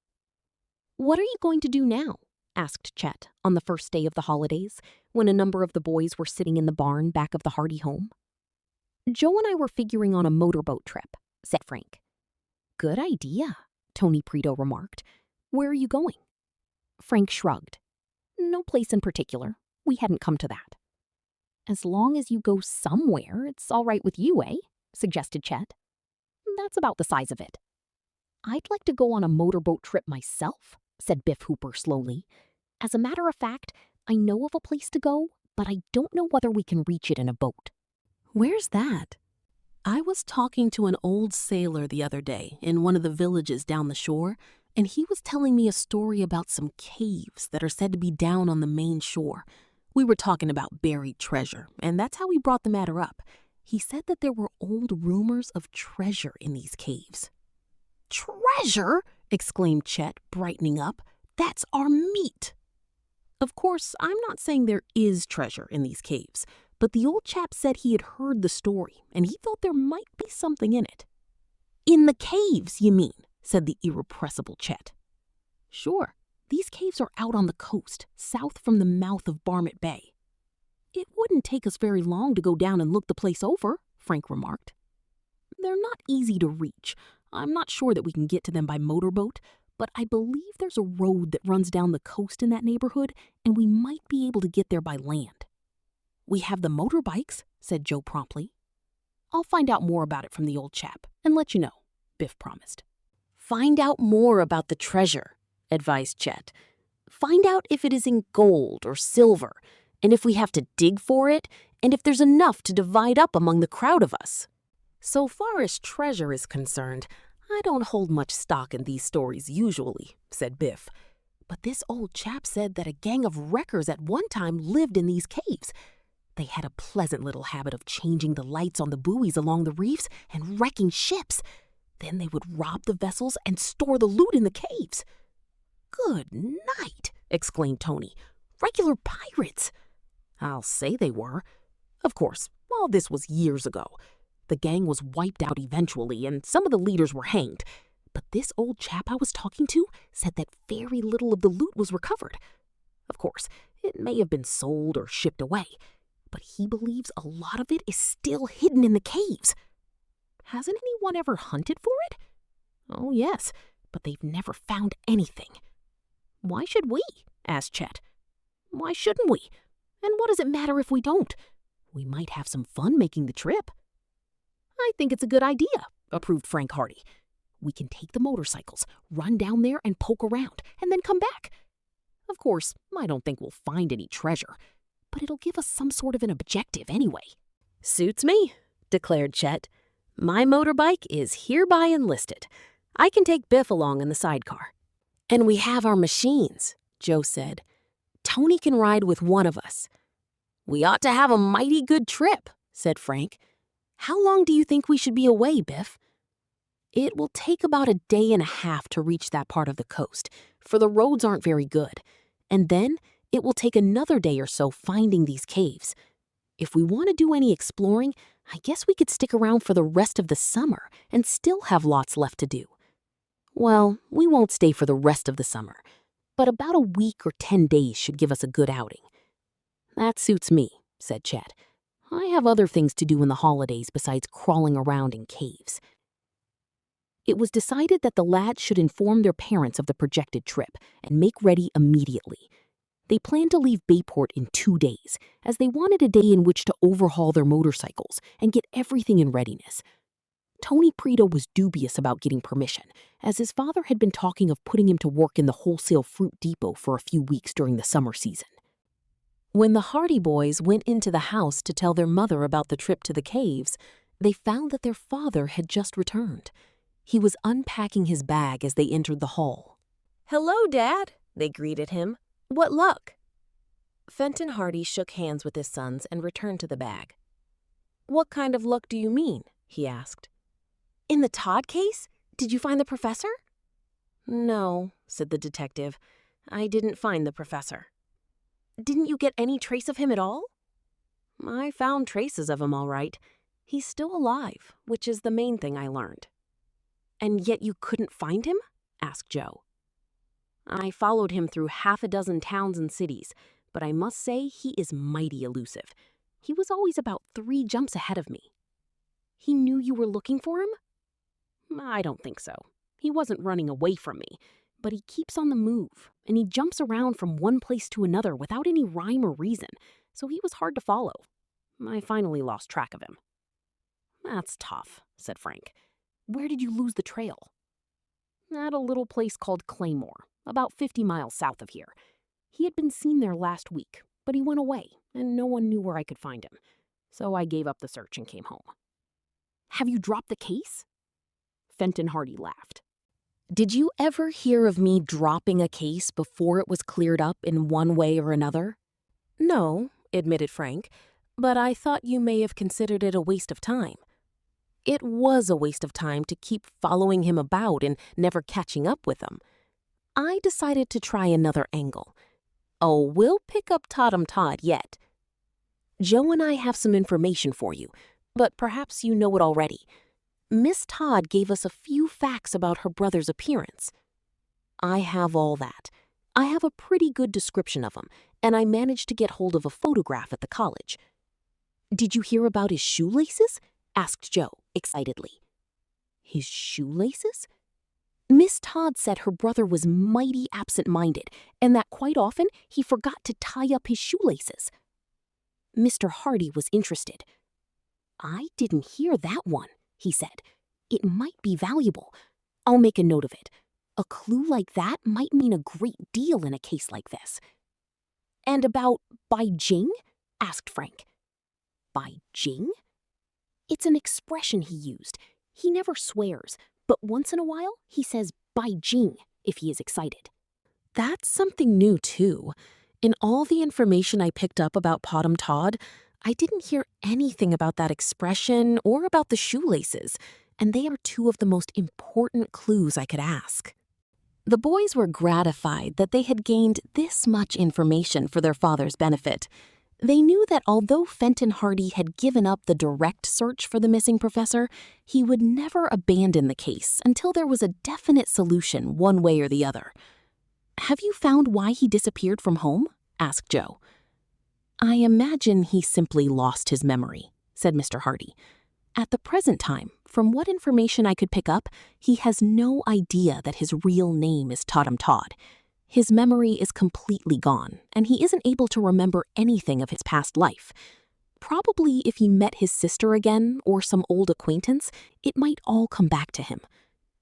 "What are you going to do now?" asked Chet on the first day of the holidays, when a number of the boys were sitting in the barn back of the Hardy home. "Joe and I were figuring on a motorboat trip," said Frank. "Good idea," Tony Preto remarked. "Where are you going?" Frank shrugged. "No place in particular. We hadn't come to that." "As long as you go somewhere, it's all right with you, eh?" suggested Chet. "That's about the size of it." "I'd like to go on a motorboat trip myself," said Biff Hooper slowly. "As a matter of fact, I know of a place to go, but I don't know whether we can reach it in a boat." "Where's that?" "I was talking to an old sailor the other day in one of the villages down the shore, and he was telling me a story about some caves that are said to be down on the Maine shore. We were talking about buried treasure, and that's how we brought the matter up. He said that there were old rumors of treasure in these caves." "Treasure?" exclaimed Chet, brightening up. "That's our meat." "Of course, I'm not saying there is treasure in these caves, but the old chap said he had heard the story, and he thought there might be something in it." "In the caves, you mean?" said the irrepressible Chet. "Sure. These caves are out on the coast, south from the mouth of Barmet Bay." "It wouldn't take us very long to go down and look the place over," Frank remarked. "They're not easy to reach. I'm not sure that we can get to them by motorboat, but I believe there's a road that runs down the coast in that neighborhood, and we might be able to get there by land." "We have the motorbikes," said Joe promptly. "I'll find out more about it from the old chap and let you know," Biff promised. "Find out more about the treasure," advised Chet. "Find out if it is in gold or silver, and if we have to dig for it, and if there's enough to divide up among the crowd of us." "So far as treasure is concerned, I don't hold much stock in these stories usually," said Biff. "But this old chap said that a gang of wreckers at one time lived in these caves. They had a pleasant little habit of changing the lights on the buoys along the reefs and wrecking ships. Then they would rob the vessels and store the loot in the caves." "Good night," exclaimed Tony. "Regular pirates." "I'll say they were. Of course, all this was years ago. The gang was wiped out eventually, and some of the leaders were hanged. But this old chap I was talking to said that very little of the loot was recovered. Of course, it may have been sold or shipped away, but he believes a lot of it is still hidden in the caves." "Hasn't anyone ever hunted for it?" "Oh, yes, but they've never found anything." "Why should we?" asked Chet. "Why shouldn't we? And what does it matter if we don't? We might have some fun making the trip." "I think it's a good idea," approved Frank Hardy. "We can take the motorcycles, run down there and poke around, and then come back. Of course, I don't think we'll find any treasure, but it'll give us some sort of an objective anyway." "Suits me," declared Chet. My motorbike is hereby enlisted. I can take Biff along in the sidecar. And we have our machines, Joe said. Tony can ride with one of us. We ought to have a mighty good trip, said Frank. How long do you think we should be away, Biff? It will take about a day and a half to reach that part of the coast, for the roads aren't very good. And then it will take another day or so finding these caves. If we want to do any exploring, I guess we could stick around for the rest of the summer and still have lots left to do. Well, we won't stay for the rest of the summer, but about a week or 10 days should give us a good outing. That suits me, said Chet. I have other things to do in the holidays besides crawling around in caves. It was decided that the lads should inform their parents of the projected trip and make ready immediately. They planned to leave Bayport in 2 days, as they wanted a day in which to overhaul their motorcycles and get everything in readiness. Tony Preto was dubious about getting permission, as his father had been talking of putting him to work in the wholesale fruit depot for a few weeks during the summer season. When the Hardy boys went into the house to tell their mother about the trip to the caves, they found that their father had just returned. He was unpacking his bag as they entered the hall. "Hello, Dad," they greeted him. "What luck?" Fenton Hardy shook hands with his sons and returned to the bag. "What kind of luck do you mean?" he asked. "In the Todd case? Did you find the professor?" "No," said the detective. "I didn't find the professor." "Didn't you get any trace of him at all?" "I found traces of him all right. He's still alive, which is the main thing I learned." "And yet you couldn't find him?" asked Joe. "I followed him through half a dozen towns and cities, but I must say he is mighty elusive. He was always about 3 jumps ahead of me." "He knew you were looking for him?" "I don't think so. He wasn't running away from me, but he keeps on the move, and he jumps around from one place to another without any rhyme or reason, so he was hard to follow. I finally lost track of him." "That's tough," said Frank. "Where did you lose the trail?" "At a little place called Claymore, about 50 miles south of here. He had been seen there last week, but he went away, and no one knew where I could find him. So I gave up the search and came home." "Have you dropped the case?" Fenton Hardy laughed. "Did you ever hear of me dropping a case before it was cleared up in one way or another?" "No," admitted Frank, "but I thought you may have considered it a waste of time." "It was a waste of time to keep following him about and never catching up with him. I decided to try another angle. Oh, we'll pick up TODD yet. Joe and I have some information for you, but perhaps you know it already. Miss Todd gave us a few facts about her brother's appearance." "I have all that. I have a pretty good description of him, and I managed to get hold of a photograph at the college." "Did you hear about his shoelaces?" asked Joe excitedly. "His shoelaces?" "Miss Todd said her brother was mighty absent-minded, and that quite often he forgot to tie up his shoelaces." Mr. Hardy was interested. "I didn't hear that one," he said. "It might be valuable. I'll make a note of it. A clue like that might mean a great deal in a case like this." "And about Bai Jing?" asked Frank. "Bai Jing?" "It's an expression he used. He never swears, but once in a while he says Bai Jing if he is excited." "That's something new, too. In all the information I picked up about TODD, I didn't hear anything about that expression or about the shoelaces, and they are 2 of the most important clues I could ask." The boys were gratified that they had gained this much information for their father's benefit. They knew that although Fenton Hardy had given up the direct search for the missing professor, he would never abandon the case until there was a definite solution one way or the other. "Have you found why he disappeared from home?" asked Joe. "I imagine he simply lost his memory," said Mr. Hardy. "At the present time, from what information I could pick up, he has no idea that his real name is Todd. His memory is completely gone, and he isn't able to remember anything of his past life. Probably if he met his sister again or some old acquaintance, it might all come back to him.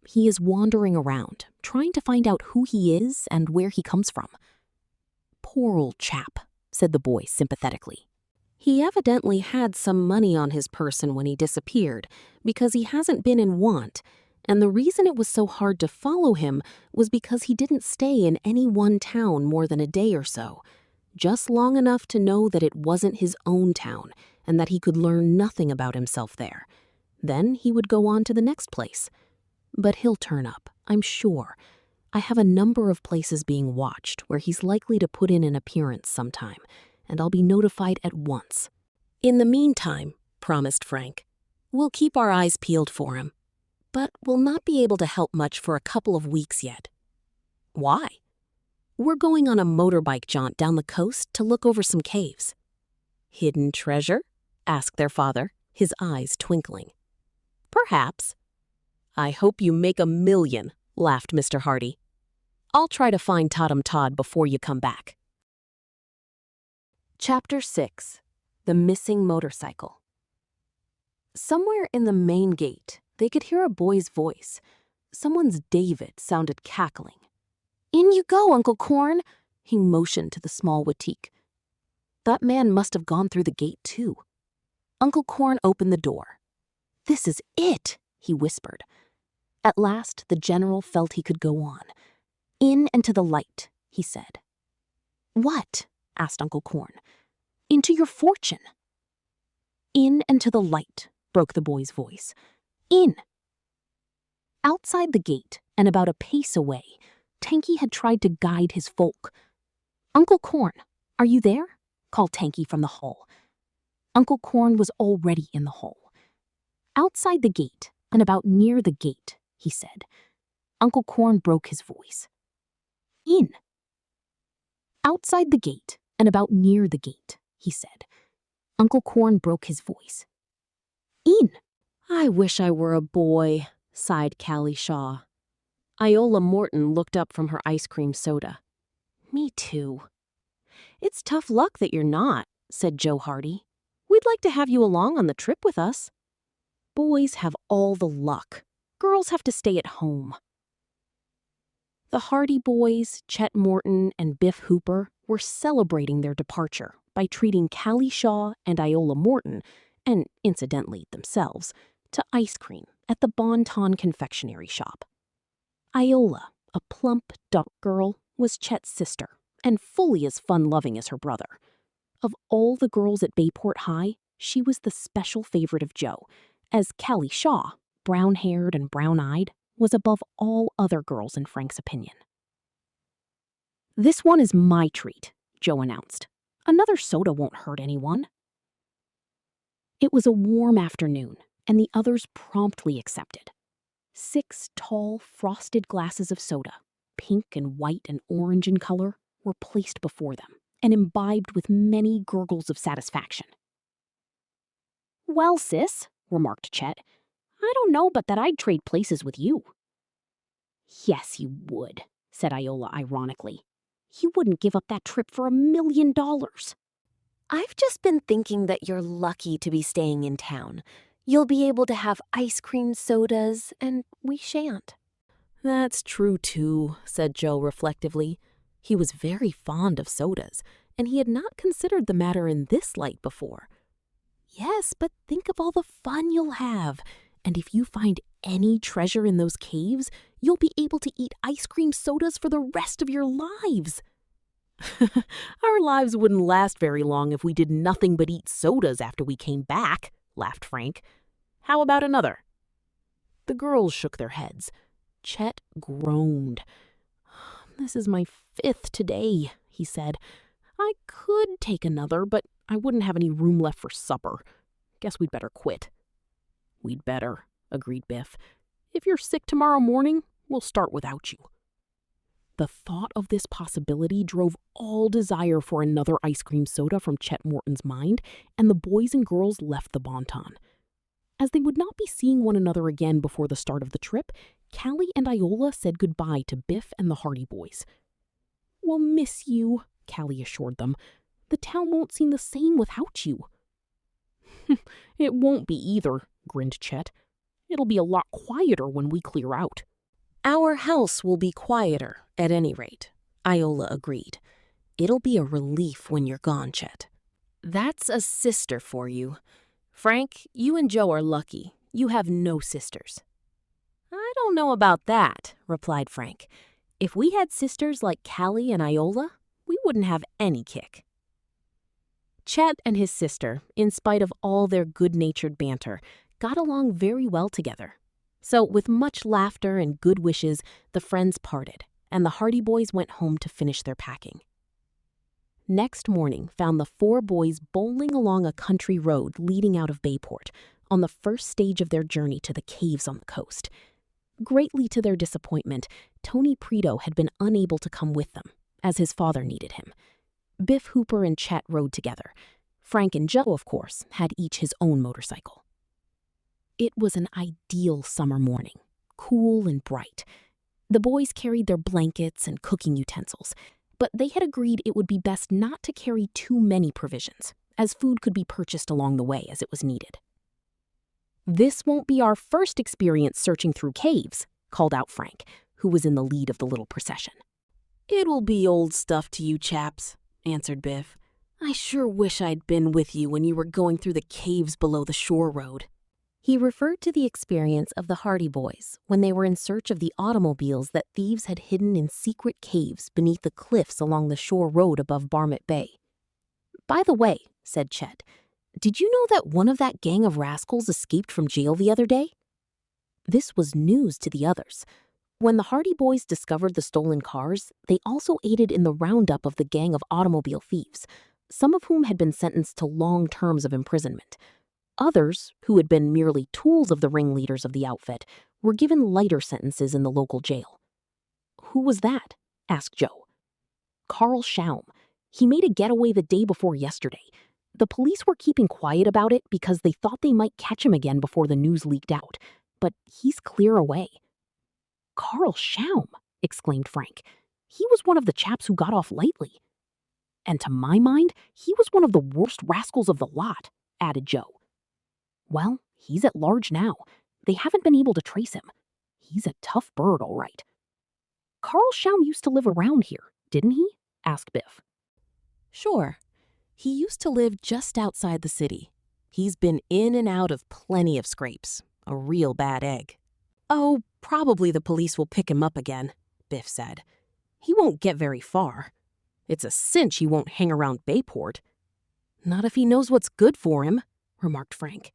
He is wandering around, trying to find out who he is and where he comes from." "Poor old chap," said the boy sympathetically. He evidently had some money on his person when he disappeared, because he hasn't been in want, and the reason it was so hard to follow him was because he didn't stay in any one town more than a day or so, just long enough to know that it wasn't his own town and that he could learn nothing about himself there. Then he would go on to the next place. But he'll turn up, I'm sure. I have a number of places being watched where he's likely to put in an appearance sometime, and I'll be notified at once. In the meantime, promised Frank, we'll keep our eyes peeled for him, but we'll not be able to help much for a couple of weeks yet. Why? We're going on a motorbike jaunt down the coast to look over some caves. Hidden treasure? Asked their father, his eyes twinkling. Perhaps. I hope you make $1 million, laughed Mr. Hardy. I'll try to find Todd before you come back. Chapter 6. The Missing Motorcycle. Somewhere in the main gate, they could hear a boy's voice. Someone's David sounded cackling. In you go, Uncle Corn, he motioned to the small Watique. That man must have gone through the gate too. Uncle Corn opened the door. This is it, he whispered. At last, the general felt he could go on. In and to the light, he said. What? Asked Uncle Corn. Into your fortune. In and to the light, broke the boy's voice. In. Outside the gate, and about a pace away, Tanky had tried to guide his folk. Uncle Corn, are you there? Called Tanky from the hall. Uncle Corn was already in the hall. Outside the gate, and about near the gate, he said. Uncle Corn broke his voice. In. Outside the gate, and about near the gate, he said. Uncle Corn broke his voice. In. I wish I were a boy, sighed Callie Shaw. Iola Morton looked up from her ice cream soda. Me too. It's tough luck that you're not, said Joe Hardy. We'd like to have you along on the trip with us. Boys have all the luck. Girls have to stay at home. The Hardy boys, Chet Morton and Biff Hooper, were celebrating their departure by treating Callie Shaw and Iola Morton, and incidentally themselves, to ice cream at the Bon Ton confectionery shop. Iola, a plump, dark girl, was Chet's sister, and fully as fun-loving as her brother. Of all the girls at Bayport High, she was the special favorite of Joe, as Callie Shaw, brown-haired and brown-eyed, was above all other girls in Frank's opinion. This one is my treat, Joe announced. Another soda won't hurt anyone. It was a warm afternoon, and the others promptly accepted. 6 tall, frosted glasses of soda, pink and white and orange in color, were placed before them and imbibed with many gurgles of satisfaction. Well, sis, remarked Chet, I don't know but that I'd trade places with you. Yes, you would, said Iola ironically. You wouldn't give up that trip for $1 million. I've just been thinking that you're lucky to be staying in town. You'll be able to have ice cream sodas, and we shan't. That's true, too, said Joe reflectively. He was very fond of sodas, and he had not considered the matter in this light before. Yes, but think of all the fun you'll have. And if you find any treasure in those caves, you'll be able to eat ice cream sodas for the rest of your lives. Our lives wouldn't last very long if we did nothing but eat sodas after we came back, laughed Frank. How about another? The girls shook their heads. Chet groaned. This is my 5th today, he said. I could take another, but I wouldn't have any room left for supper. Guess we'd better quit. We'd better, agreed Biff. If you're sick tomorrow morning, we'll start without you. The thought of this possibility drove all desire for another ice cream soda from Chet Morton's mind, and the boys and girls left the Bon Ton. As they would not be seeing one another again before the start of the trip, Callie and Iola said goodbye to Biff and the Hardy boys. We'll miss you, Callie assured them. The town won't seem the same without you. It won't be either, grinned Chet. It'll be a lot quieter when we clear out. Our house will be quieter, at any rate, Iola agreed. It'll be a relief when you're gone, Chet. That's a sister for you. Frank, you and Joe are lucky. You have no sisters. I don't know about that, replied Frank. If we had sisters like Callie and Iola, we wouldn't have any kick. Chet and his sister, in spite of all their good-natured banter, got along very well together. So, with much laughter and good wishes, the friends parted, and the Hardy boys went home to finish their packing. Next morning found the four boys bowling along a country road leading out of Bayport, on the first stage of their journey to the caves on the coast. Greatly to their disappointment, Tony Preto had been unable to come with them, as his father needed him. Biff Hooper and Chet rode together. Frank and Joe, of course, had each his own motorcycle. It was an ideal summer morning, cool and bright. The boys carried their blankets and cooking utensils, but they had agreed it would be best not to carry too many provisions, as food could be purchased along the way as it was needed. "This won't be our first experience searching through caves," called out Frank, who was in the lead of the little procession. "It will be old stuff to you chaps," answered Biff. "I sure wish I'd been with you when you were going through the caves below the shore road." He referred to the experience of the Hardy boys when they were in search of the automobiles that thieves had hidden in secret caves beneath the cliffs along the shore road above Barmet Bay. "By the way," said Chet, "did you know that one of that gang of rascals escaped from jail the other day?" This was news to the others. When the Hardy boys discovered the stolen cars, they also aided in the roundup of the gang of automobile thieves, some of whom had been sentenced to long terms of imprisonment. Others, who had been merely tools of the ringleaders of the outfit, were given lighter sentences in the local jail. "Who was that?" asked Joe. "Carl SCHAUM. He made a getaway the day before yesterday. The police were keeping quiet about it because they thought they might catch him again before the news leaked out, but he's clear away." "Carl SCHAUM!" exclaimed Frank. "He was one of the chaps who got off lightly." "And to my mind, he was one of the worst rascals of the lot," added Joe. "Well, he's at large now. They haven't been able to trace him. He's a tough bird, all right." "Carl SCHAUM used to live around here, didn't he?" asked Biff. "Sure. He used to live just outside the city. He's been in and out of plenty of scrapes. A real bad egg." "Oh, probably the police will pick him up again," Biff said. "He won't get very far. It's a cinch he won't hang around Bayport." "Not if he knows what's good for him," remarked Frank.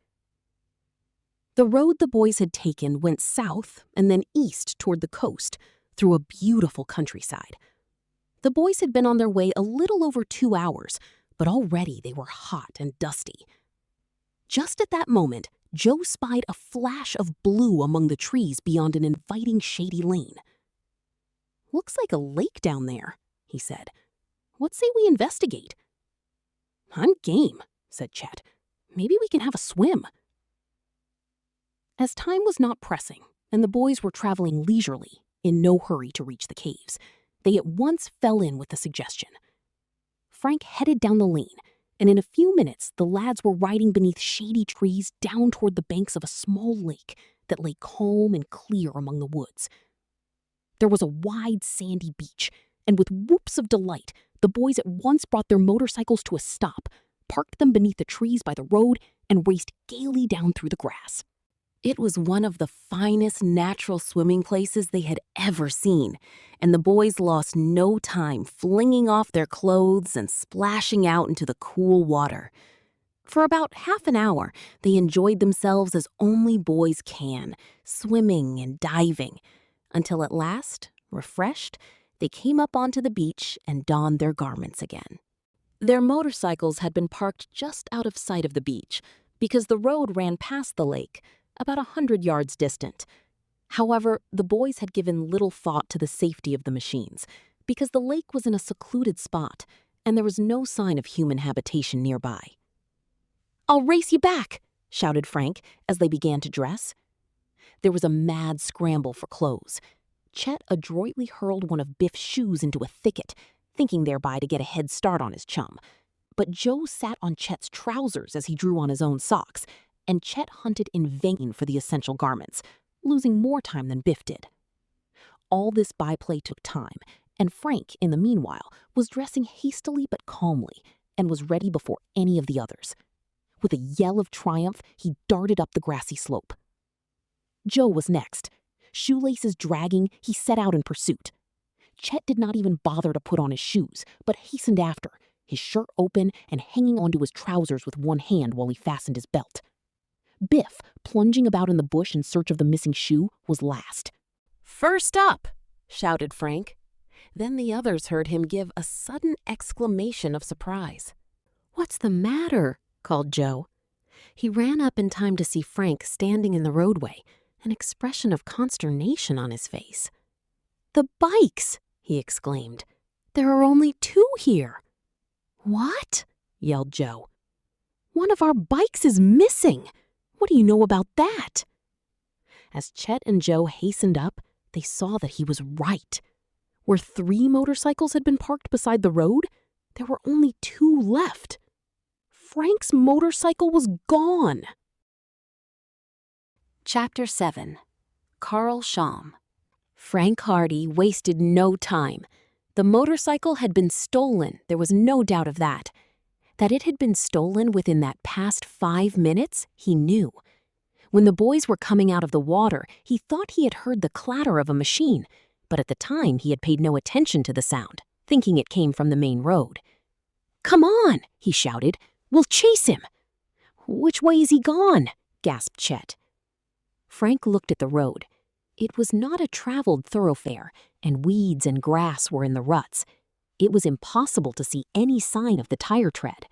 The road the boys had taken went south and then east toward the coast, through a beautiful countryside. The boys had been on their way a little over 2 hours, but already they were hot and dusty. Just at that moment, Joe spied a flash of blue among the trees beyond an inviting shady lane. "Looks like a lake down there," he said. "What say we investigate?" "I'm game," said Chet. "Maybe we can have a swim." As time was not pressing, and the boys were traveling leisurely, in no hurry to reach the caves, they at once fell in with the suggestion. Frank headed down the lane, and in a few minutes the lads were riding beneath shady trees down toward the banks of a small lake that lay calm and clear among the woods. There was a wide sandy beach, and with whoops of delight, the boys at once brought their motorcycles to a stop, parked them beneath the trees by the road, and raced gaily down through the grass. It was one of the finest natural swimming places they had ever seen, and the boys lost no time flinging off their clothes and splashing out into the cool water. For about half an hour, they enjoyed themselves as only boys can, swimming and diving, until at last, refreshed, they came up onto the beach and donned their garments again. Their motorcycles had been parked just out of sight of the beach, because the road ran past the lake, about 100 yards distant. However, the boys had given little thought to the safety of the machines, because the lake was in a secluded spot, and there was no sign of human habitation nearby. "I'll race you back," shouted Frank as they began to dress. There was a mad scramble for clothes. Chet adroitly hurled one of Biff's shoes into a thicket, thinking thereby to get a head start on his chum. But Joe sat on Chet's trousers as he drew on his own socks, and Chet hunted in vain for the essential garments, losing more time than Biff did. All this byplay took time, and Frank, in the meanwhile, was dressing hastily but calmly, and was ready before any of the others. With a yell of triumph, he darted up the grassy slope. Joe was next. Shoelaces dragging, he set out in pursuit. Chet did not even bother to put on his shoes, but hastened after, his shirt open and hanging onto his trousers with one hand while he fastened his belt. Biff, plunging about in the bush in search of the missing shoe, was last. "First up!" shouted Frank. Then the others heard him give a sudden exclamation of surprise. "What's the matter?" called Joe. He ran up in time to see Frank standing in the roadway, an expression of consternation on his face. "The bikes!" he exclaimed. "There are only 2 here." "What?" yelled Joe. "One of our bikes is missing. What do you know about that?" As Chet and Joe hastened up, they saw that he was right. Where 3 motorcycles had been parked beside the road, there were only 2 left. Frank's motorcycle was gone. Chapter 7. Carl SCHAUM. Frank Hardy wasted no time. The motorcycle had been stolen, there was no doubt of that. That it had been stolen within that past 5 minutes, he knew. When the boys were coming out of the water, he thought he had heard the clatter of a machine, but at the time he had paid no attention to the sound, thinking it came from the main road. "Come on," he shouted. "We'll chase him." "Which way is he gone?" gasped Chet. Frank looked at the road. It was not a traveled thoroughfare, and weeds and grass were in the ruts. It was impossible to see any sign of the tire tread.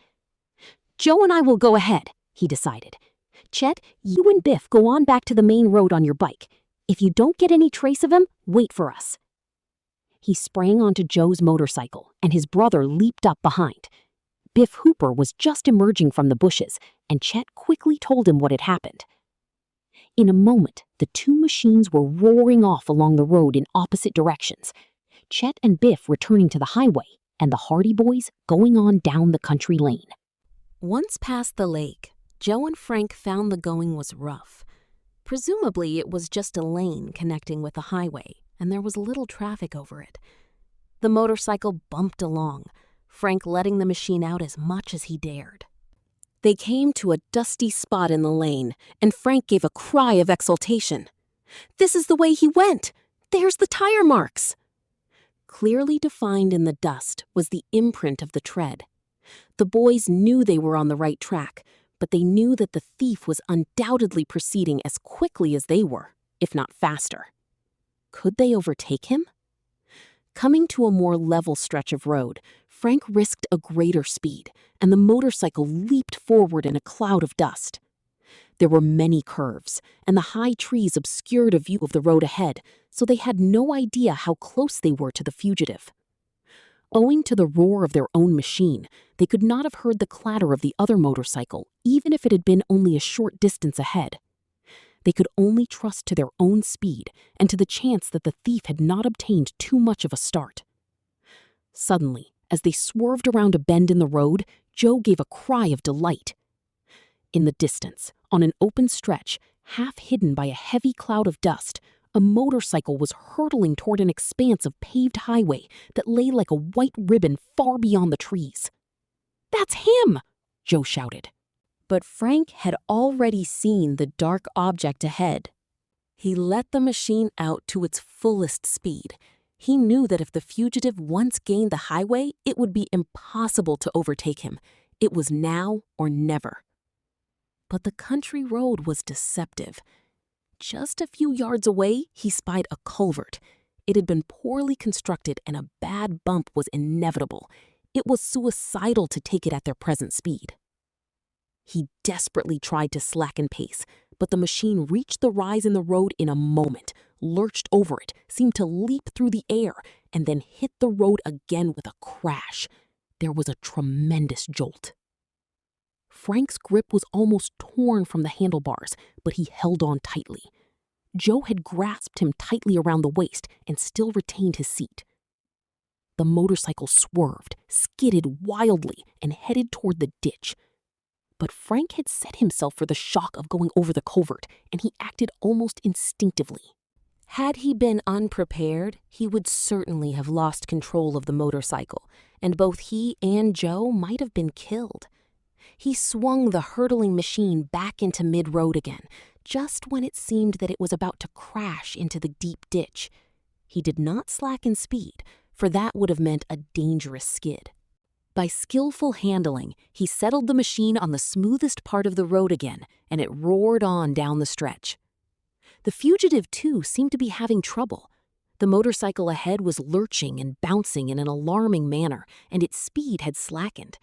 "Joe and I will go ahead," he decided. "Chet, you and Biff go on back to the main road on your bike. If you don't get any trace of him, wait for us." He sprang onto Joe's motorcycle, and his brother leaped up behind. Biff Hooper was just emerging from the bushes, and Chet quickly told him what had happened. In a moment, the 2 machines were roaring off along the road in opposite directions. Chet and Biff returning to the highway, and the Hardy boys going on down the country lane. Once past the lake, Joe and Frank found the going was rough. Presumably, it was just a lane connecting with the highway, and there was little traffic over it. The motorcycle bumped along, Frank letting the machine out as much as he dared. They came to a dusty spot in the lane, and Frank gave a cry of exultation. "This is the way he went! There's the tire marks!" Clearly defined in the dust was the imprint of the tread. The boys knew they were on the right track, but they knew that the thief was undoubtedly proceeding as quickly as they were, if not faster. Could they overtake him? Coming to a more level stretch of road, Frank risked a greater speed, and the motorcycle leaped forward in a cloud of dust. There were many curves, and the high trees obscured a view of the road ahead, so they had no idea how close they were to the fugitive. Owing to the roar of their own machine, they could not have heard the clatter of the other motorcycle, even if it had been only a short distance ahead. They could only trust to their own speed and to the chance that the thief had not obtained too much of a start. Suddenly, as they swerved around a bend in the road, Joe gave a cry of delight. In the distance, on an open stretch, half hidden by a heavy cloud of dust, a motorcycle was hurtling toward an expanse of paved highway that lay like a white ribbon far beyond the trees. "That's him!" Joe shouted. But Frank had already seen the dark object ahead. He let the machine out to its fullest speed. He knew that if the fugitive once gained the highway, it would be impossible to overtake him. It was now or never. But the country road was deceptive. Just a few yards away, he spied a culvert. It had been poorly constructed, and a bad bump was inevitable. It was suicidal to take it at their present speed. He desperately tried to slacken pace, but the machine reached the rise in the road in a moment, lurched over it, seemed to leap through the air, and then hit the road again with a crash. There was a tremendous jolt. Frank's grip was almost torn from the handlebars, but he held on tightly. Joe had grasped him tightly around the waist and still retained his seat. The motorcycle swerved, skidded wildly, and headed toward the ditch. But Frank had set himself for the shock of going over the culvert, and he acted almost instinctively. Had he been unprepared, he would certainly have lost control of the motorcycle, and both he and Joe might have been killed. He swung the hurtling machine back into mid-road again, just when it seemed that it was about to crash into the deep ditch. He did not slacken speed, for that would have meant a dangerous skid. By skillful handling, he settled the machine on the smoothest part of the road again, and it roared on down the stretch. The fugitive, too, seemed to be having trouble. The motorcycle ahead was lurching and bouncing in an alarming manner, and its speed had slackened.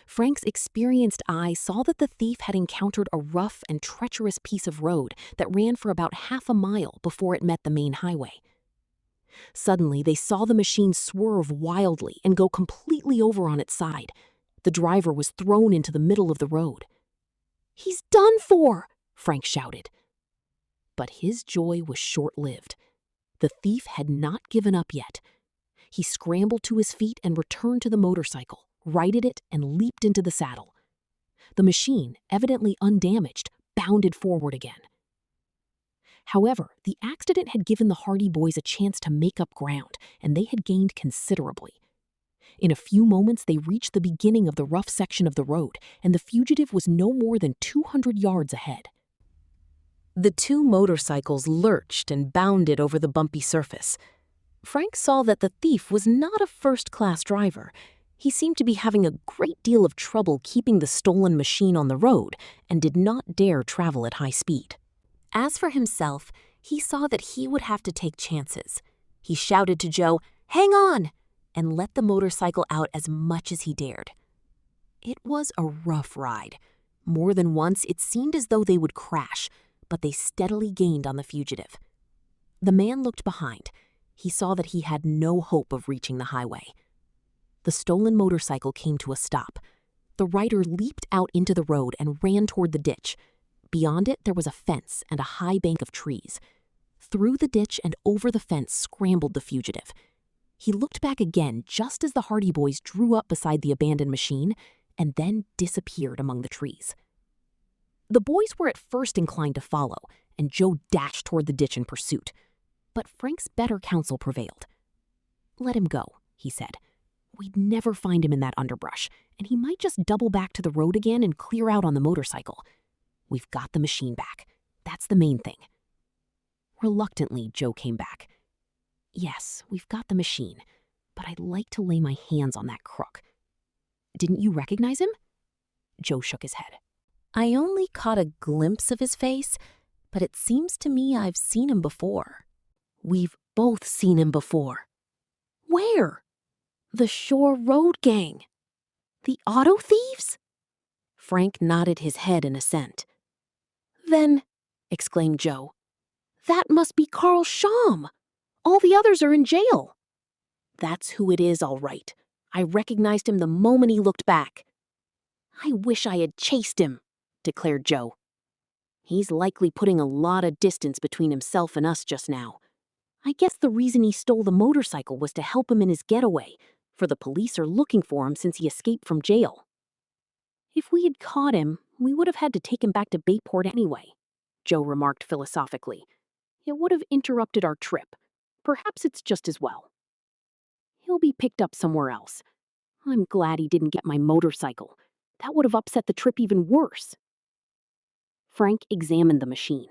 Frank's experienced eye saw that the thief had encountered a rough and treacherous piece of road that ran for about half a mile before it met the main highway. Suddenly, they saw the machine swerve wildly and go completely over on its side. The driver was thrown into the middle of the road. "He's done for!" Frank shouted. But his joy was short-lived. The thief had not given up yet. He scrambled to his feet and returned to the motorcycle, righted it, and leaped into the saddle. The machine, evidently undamaged, bounded forward again. However, the accident had given the Hardy boys a chance to make up ground, and they had gained considerably. In a few moments, they reached the beginning of the rough section of the road, and the fugitive was no more than 200 yards ahead. The two motorcycles lurched and bounded over the bumpy surface. Frank saw that the thief was not a first-class driver. He seemed to be having a great deal of trouble keeping the stolen machine on the road and did not dare travel at high speed. As for himself, he saw that he would have to take chances. He shouted to Joe, "Hang on!" and let the motorcycle out as much as he dared. It was a rough ride. More than once, it seemed as though they would crash, but they steadily gained on the fugitive. The man looked behind. He saw that he had no hope of reaching the highway. The stolen motorcycle came to a stop. The rider leaped out into the road and ran toward the ditch. Beyond it, there was a fence and a high bank of trees. Through the ditch and over the fence scrambled the fugitive. He looked back again just as the Hardy boys drew up beside the abandoned machine and then disappeared among the trees. The boys were at first inclined to follow, and Joe dashed toward the ditch in pursuit. But Frank's better counsel prevailed. "Let him go," he said. "We'd never find him in that underbrush, and he might just double back to the road again and clear out on the motorcycle. We've got the machine back. That's the main thing." Reluctantly, Joe came back. "Yes, we've got the machine, but I'd like to lay my hands on that crook." "Didn't you recognize him?" Joe shook his head. "I only caught a glimpse of his face, but it seems to me I've seen him before." "We've both seen him before." "Where?" "The Shore Road Gang." "The auto thieves?" Frank nodded his head in assent. "Then," exclaimed Joe, "that must be Carl SCHAUM. All the others are in jail." "That's who it is, all right. I recognized him the moment he looked back." "I wish I had chased him," declared Joe. "He's likely putting a lot of distance between himself and us just now. I guess the reason he stole the motorcycle was to help him in his getaway, for the police are looking for him since he escaped from jail." "If we had caught him, we would have had to take him back to Bayport anyway," Joe remarked philosophically. "It would have interrupted our trip. Perhaps it's just as well. He'll be picked up somewhere else. I'm glad he didn't get my motorcycle. That would have upset the trip even worse." Frank examined the machine.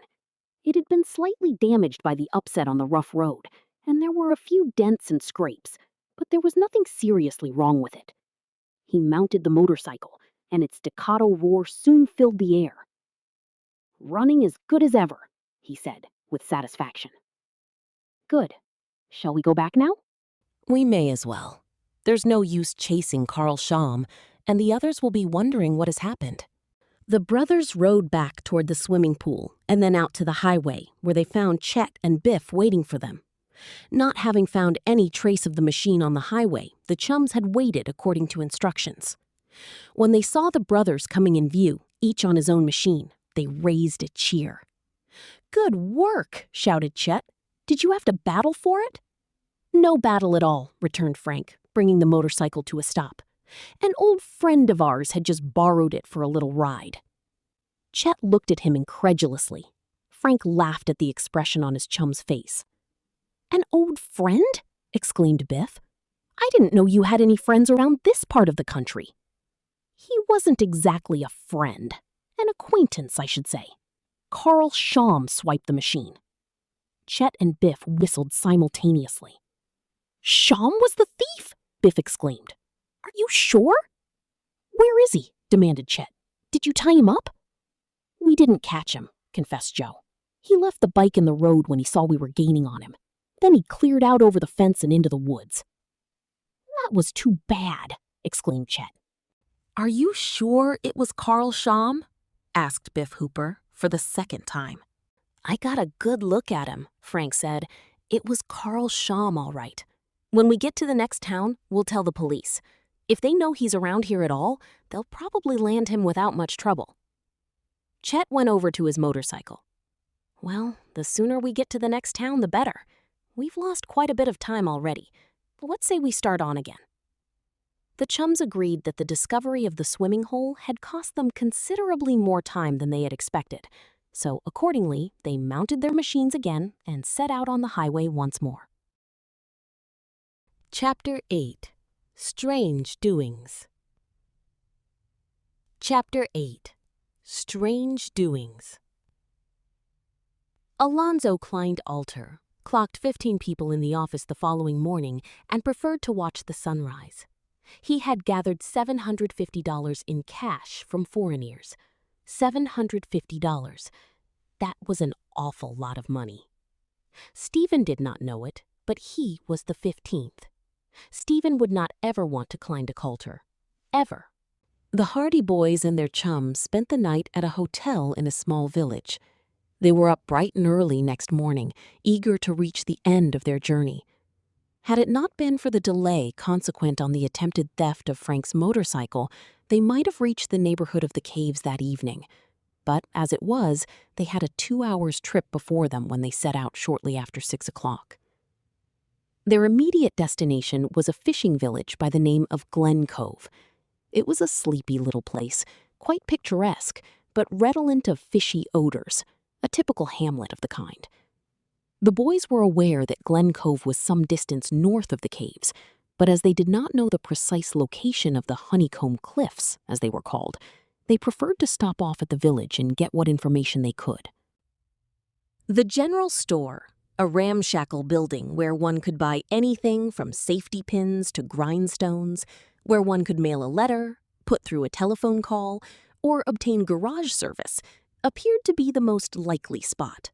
It had been slightly damaged by the upset on the rough road, and there were a few dents and scrapes, but there was nothing seriously wrong with it. He mounted the motorcycle, and its staccato roar soon filled the air. "Running as good as ever," he said, with satisfaction. "Good. Shall we go back now?" "We may as well. There's no use chasing Carl SCHAUM, and the others will be wondering what has happened." The brothers rode back toward the swimming pool and then out to the highway, where they found Chet and Biff waiting for them. Not having found any trace of the machine on the highway, the chums had waited according to instructions. When they saw the brothers coming in view, each on his own machine, they raised a cheer. "Good work!" shouted Chet. "Did you have to battle for it?" "No battle at all," returned Frank, bringing the motorcycle to a stop. "An old friend of ours had just borrowed it for a little ride." Chet looked at him incredulously. Frank laughed at the expression on his chum's face. "An old friend?" exclaimed Biff. "I didn't know you had any friends around this part of the country." "He wasn't exactly a friend. An acquaintance, I should say. Carl SCHAUM swiped the machine." Chet and Biff whistled simultaneously. "SCHAUM was the thief!" Biff exclaimed. "Are you sure?" "Where is he?" demanded Chet. "Did you tie him up?" "We didn't catch him," confessed Joe. "He left the bike in the road when he saw we were gaining on him. Then he cleared out over the fence and into the woods." "That was too bad," exclaimed Chet. "Are you sure it was Carl SCHAUM?" asked Biff Hooper for the second time. "I got a good look at him," Frank said. "It was Carl SCHAUM, all right. When we get to the next town, we'll tell the police. If they know he's around here at all, they'll probably land him without much trouble." Chet went over to his motorcycle. "Well, the sooner we get to the next town, the better. We've lost quite a bit of time already. Let's say we start on again." The chums agreed that the discovery of the swimming hole had cost them considerably more time than they had expected. So accordingly, they mounted their machines again and set out on the highway once more. Chapter 8. Strange Doings. Chapter 8. Strange Doings. Alonzo climbed altar, clocked 15 people in the office the following morning, and preferred to watch the sunrise. He had gathered $750 in cash from foreigners. $750. That was an awful lot of money. Stephen did not know it, but he was the 15th. Stephen would not ever want to climb to Coulter. Ever. The Hardy boys and their chums spent the night at a hotel in a small village. They were up bright and early next morning, eager to reach the end of their journey. Had it not been for the delay consequent on the attempted theft of Frank's motorcycle, they might have reached the neighborhood of the caves that evening. But as it was, they had a 2 hours trip before them when they set out shortly after 6 o'clock. Their immediate destination was a fishing village by the name of Glen Cove. It was a sleepy little place, quite picturesque, but redolent of fishy odors, a typical hamlet of the kind. The boys were aware that Glen Cove was some distance north of the caves, but as they did not know the precise location of the Honeycomb Cliffs, as they were called, they preferred to stop off at the village and get what information they could. The general store, a ramshackle building where one could buy anything from safety pins to grindstones, where one could mail a letter, put through a telephone call, or obtain garage service, appeared to be the most likely spot.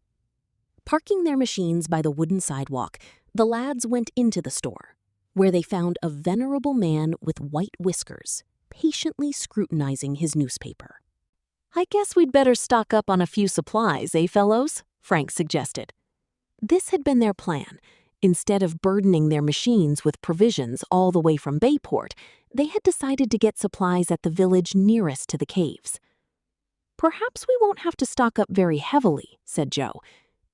Parking their machines by the wooden sidewalk, the lads went into the store, where they found a venerable man with white whiskers, patiently scrutinizing his newspaper. "I guess we'd better stock up on a few supplies, eh, fellows?" Frank suggested. This had been their plan. Instead of burdening their machines with provisions all the way from Bayport, they had decided to get supplies at the village nearest to the caves. "Perhaps we won't have to stock up very heavily," said Joe.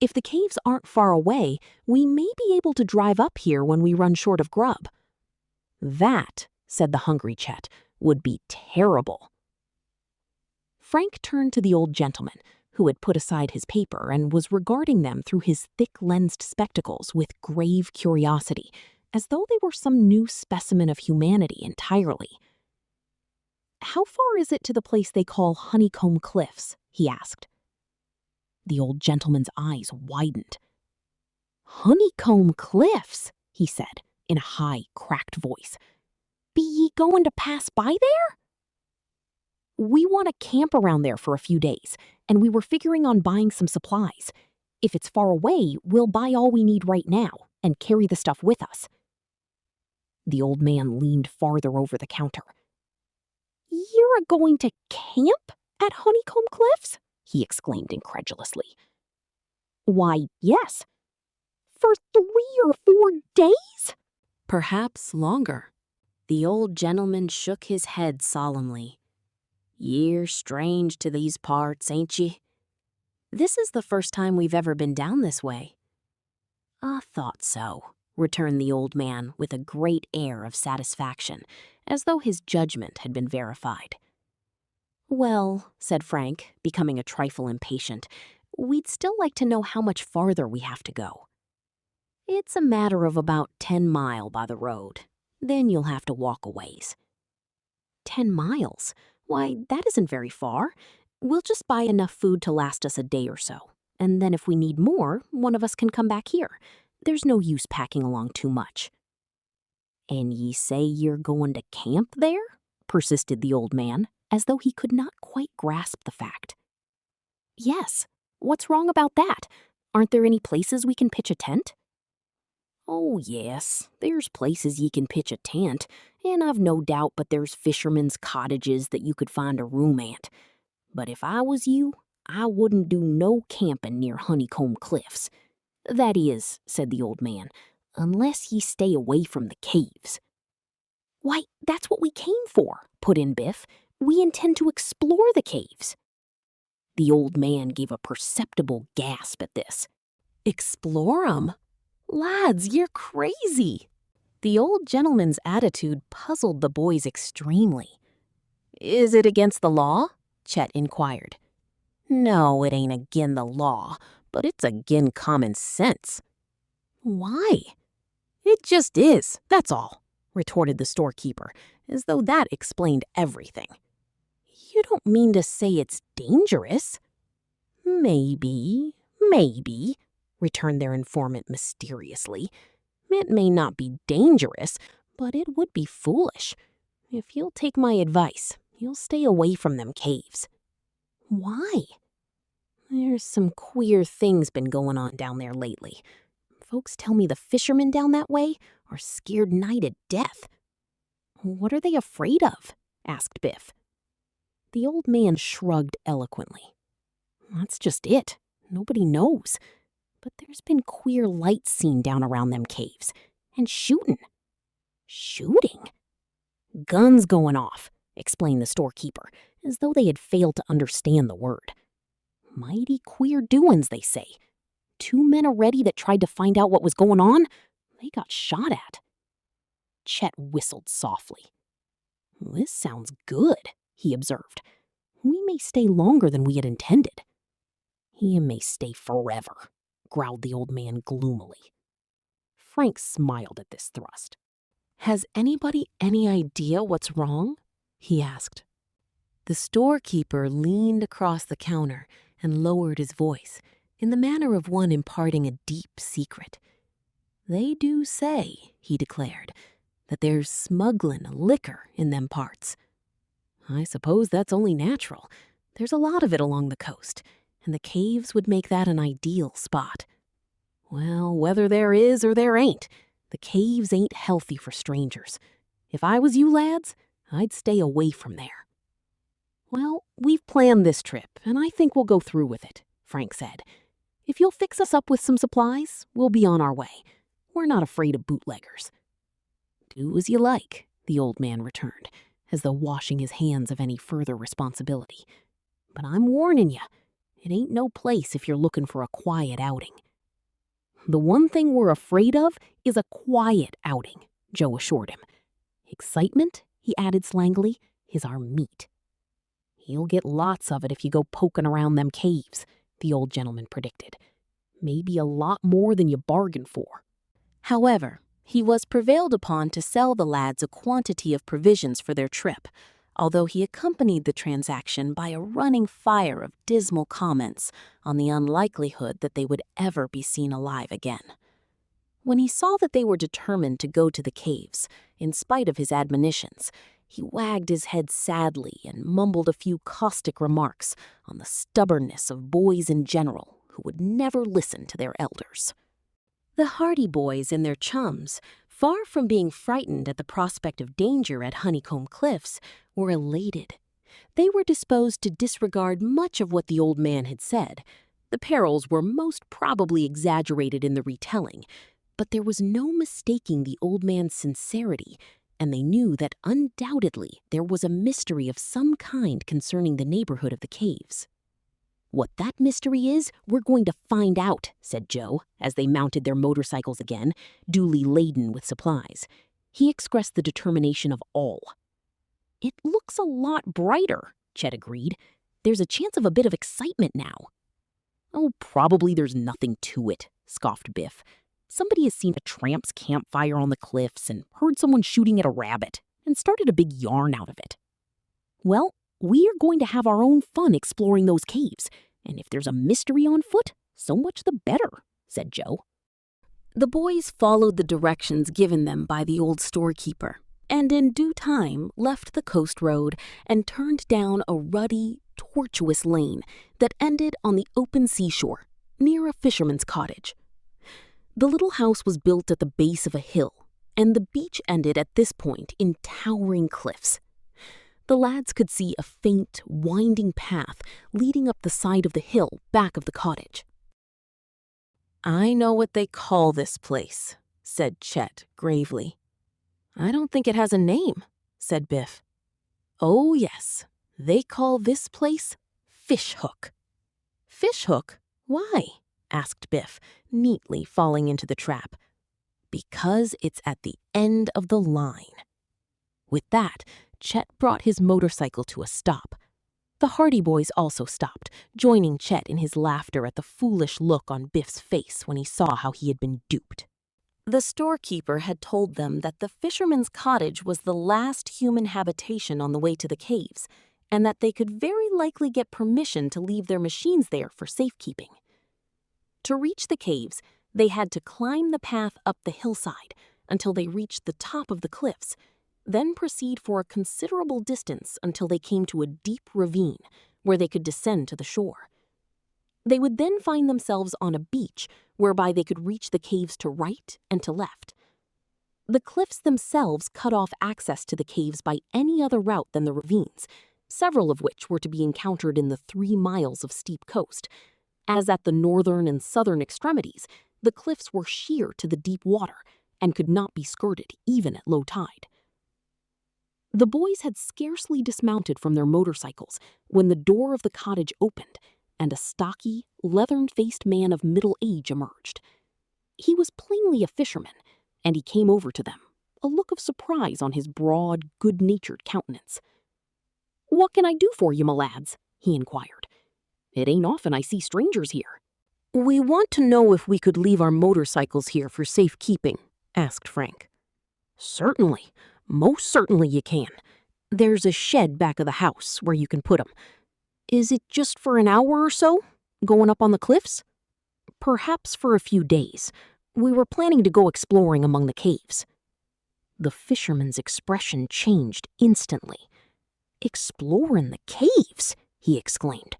"If the caves aren't far away, we may be able to drive up here when we run short of grub." "That," said the hungry Chet, "would be terrible." Frank turned to the old gentleman, who had put aside his paper and was regarding them through his thick-lensed spectacles with grave curiosity, as though they were some new specimen of humanity entirely. "How far is it to the place they call Honeycomb Cliffs?" he asked. The old gentleman's eyes widened. "Honeycomb Cliffs," he said, in a high, cracked voice. "Be ye going to pass by there?" "We want to camp around there for a few days, and we were figuring on buying some supplies. If it's far away, we'll buy all we need right now and carry the stuff with us." The old man leaned farther over the counter. "You're a-going to camp at Honeycomb Cliffs?" he exclaimed incredulously. "Why, yes." "For 3 or 4 days?" "Perhaps longer." The old gentleman shook his head solemnly. "Ye're strange to these parts, ain't ye? This is the first time we've ever been down this way." "I thought so," returned the old man with a great air of satisfaction, as though his judgment had been verified. "Well," said Frank, becoming a trifle impatient, we'd still like to know how much farther we have to go. It's a matter of about 10 miles by the road. Then you'll have to walk a ways. 10 miles? Why, that isn't very far. We'll just buy enough food to last us a day or so. And then if we need more, one of us can come back here. There's no use packing along too much. And ye say you're going to camp there? Persisted the old man, as though he could not quite grasp the fact. Yes. What's wrong about that? Aren't there any places we can pitch a tent? Oh, yes, there's places ye can pitch a tent, and I've no doubt but there's fishermen's cottages that you could find a room at. But if I was you, I wouldn't do no camping near Honeycomb Cliffs. That is, said the old man, unless ye stay away from the caves. Why, that's what we came for, put in Biff. We intend to explore the caves. The old man gave a perceptible gasp at this. Explore 'em? Lads, you're crazy. The old gentleman's attitude puzzled the boys extremely. Is it against the law? Chet inquired. No, it ain't agin the law, but it's agin common sense. Why? It just is, that's all, retorted the storekeeper, as though that explained everything. You don't mean to say it's dangerous? Maybe, returned their informant mysteriously. It may not be dangerous, but it would be foolish. If you'll take my advice, you'll stay away from them caves. Why? There's some queer things been going on down there lately. Folks tell me the fishermen down that way are scared nigh to death. What are they afraid of? Asked Biff. The old man shrugged eloquently. That's just it. Nobody knows. But there's been queer lights seen down around them caves. And shooting. Shooting? Guns going off, explained the storekeeper, as though they had failed to understand the word. Mighty queer doin's, they say. 2 men already that tried to find out what was going on, they got shot at. Chet whistled softly. This sounds good, he observed. We may stay longer than we had intended. He may stay forever, growled the old man gloomily. Frank smiled at this thrust. Has anybody any idea what's wrong? He asked. The storekeeper leaned across the counter and lowered his voice in the manner of one imparting a deep secret. They do say, he declared, that there's smuggling liquor in them parts. I suppose that's only natural. There's a lot of it along the coast, and the caves would make that an ideal spot. Well, whether there is or there ain't, the caves ain't healthy for strangers. If I was you lads, I'd stay away from there. Well, we've planned this trip, and I think we'll go through with it, Frank said. If you'll fix us up with some supplies, we'll be on our way. We're not afraid of bootleggers. Do as you like, the old man returned, as though washing his hands of any further responsibility. But I'm warning you, it ain't no place if you're looking for a quiet outing. The one thing we're afraid of is a quiet outing, Joe assured him. Excitement, he added slangily, is our meat. You'll get lots of it if you go poking around them caves, the old gentleman predicted. Maybe a lot more than you bargained for. However, he was prevailed upon to sell the lads a quantity of provisions for their trip, although he accompanied the transaction by a running fire of dismal comments on the unlikelihood that they would ever be seen alive again. When he saw that they were determined to go to the caves, in spite of his admonitions, he wagged his head sadly and mumbled a few caustic remarks on the stubbornness of boys in general who would never listen to their elders. The Hardy boys and their chums, far from being frightened at the prospect of danger at Honeycomb Cliffs, were elated. They were disposed to disregard much of what the old man had said. The perils were most probably exaggerated in the retelling, but there was no mistaking the old man's sincerity, and they knew that undoubtedly there was a mystery of some kind concerning the neighborhood of the caves. What that mystery is, we're going to find out, said Joe, as they mounted their motorcycles again, duly laden with supplies. He expressed the determination of all. It looks a lot brighter, Chet agreed. There's a chance of a bit of excitement now. "Oh, probably there's nothing to it," scoffed Biff. "Somebody has seen a tramp's campfire on the cliffs and heard someone shooting at a rabbit and started a big yarn out of it." "Well, we are going to have our own fun exploring those caves, and if there's a mystery on foot, so much the better," said Joe. The boys followed the directions given them by the old storekeeper, and in due time left the coast road and turned down a ruddy, tortuous lane that ended on the open seashore, near a fisherman's cottage. The little house was built at the base of a hill, and the beach ended at this point in towering cliffs. The lads could see a faint, winding path leading up the side of the hill back of the cottage. "I know what they call this place," said Chet gravely. "I don't think it has a name," said Biff. "Oh, yes, they call this place Fish Hook." "Fish Hook? Why?" asked Biff, neatly falling into the trap. "Because it's at the end of the line." With that, Chet brought his motorcycle to a stop. The Hardy boys also stopped, joining Chet in his laughter at the foolish look on Biff's face when he saw how he had been duped. The storekeeper had told them that the fisherman's cottage was the last human habitation on the way to the caves, and that they could very likely get permission to leave their machines there for safekeeping. To reach the caves, they had to climb the path up the hillside until they reached the top of the cliffs, then proceed for a considerable distance until they came to a deep ravine where they could descend to the shore. They would then find themselves on a beach whereby they could reach the caves to right and to left. The cliffs themselves cut off access to the caves by any other route than the ravines, several of which were to be encountered in the 3 miles of steep coast, as at the northern and southern extremities, the cliffs were sheer to the deep water and could not be skirted even at low tide. The boys had scarcely dismounted from their motorcycles when the door of the cottage opened and a stocky, leathern-faced man of middle age emerged. He was plainly a fisherman, and he came over to them, a look of surprise on his broad, good-natured countenance. "What can I do for you, my lads?" he inquired. "It ain't often I see strangers here." "We want to know if we could leave our motorcycles here for safekeeping," asked Frank. "Certainly. Most certainly you can. There's a shed back of the house where you can put 'em. Is it just for an hour or so, going up on the cliffs?" "Perhaps for a few days. We were planning to go exploring among the caves." The fisherman's expression changed instantly. "Exploring the caves?" he exclaimed.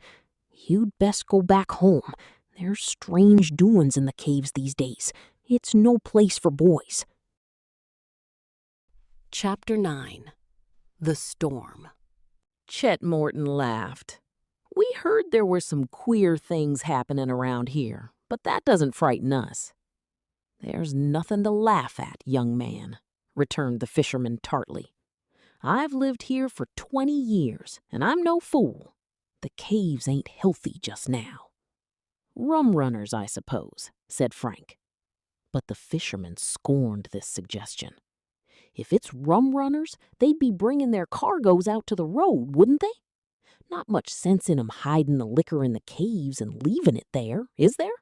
"You'd best go back home. There's strange doings in the caves these days. It's no place for boys." Chapter 9. The Storm. Chet Morton laughed. "We heard there were some queer things happening around here, but that doesn't frighten us." "There's nothing to laugh at, young man," returned the fisherman tartly. "I've lived here for 20 years, and I'm no fool. The caves ain't healthy just now." "Rum runners, I suppose," said Frank. But the fisherman scorned this suggestion. "If it's rum runners, they'd be bringing their cargoes out to the road, wouldn't they? Not much sense in 'em hiding the liquor in the caves and leaving it there, is there?"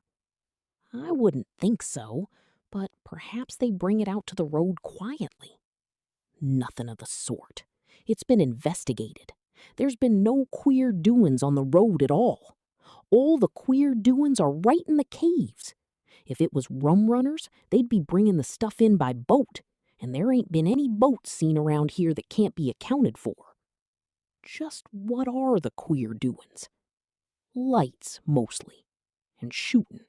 "I wouldn't think so, but perhaps they bring it out to the road quietly." "Nothing of the sort. It's been investigated. There's been no queer doings on the road at all. All the queer doings are right in the caves. If it was rum runners, they'd be bringing the stuff in by boat, and there ain't been any boats seen around here that can't be accounted for. Just what are the queer doings? Lights, mostly, and shooting.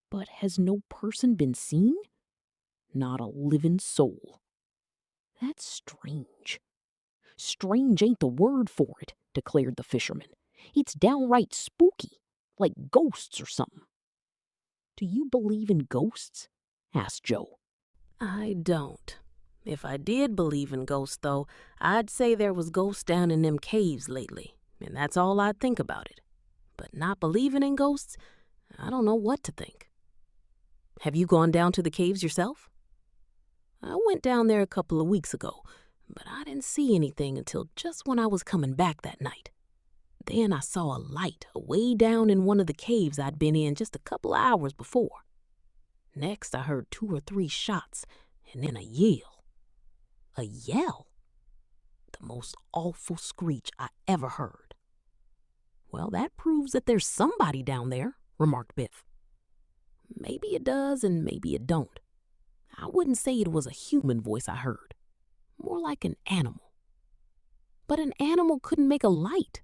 But has no person been seen? Not a living soul. That's strange." "Strange ain't the word for it," declared the fisherman. "It's downright spooky, like ghosts or something." "Do you believe in ghosts?" asked Joe. I don't. If I did believe in ghosts, though, I'd say there was ghosts down in them caves lately, and that's all I'd think about it. But not believing in ghosts, I don't know what to think." "Have you gone down to the caves yourself?" "I went down there a couple of weeks ago, but I didn't see anything until just when I was coming back that night." Then I saw a light way down in one of the caves I'd been in just a couple of hours before. Next, I heard 2 or 3 shots, and then a yell. A yell? The most awful screech I ever heard. Well, that proves that there's somebody down there, remarked Biff. Maybe it does and maybe it don't. I wouldn't say it was a human voice I heard. More like an animal. But an animal couldn't make a light.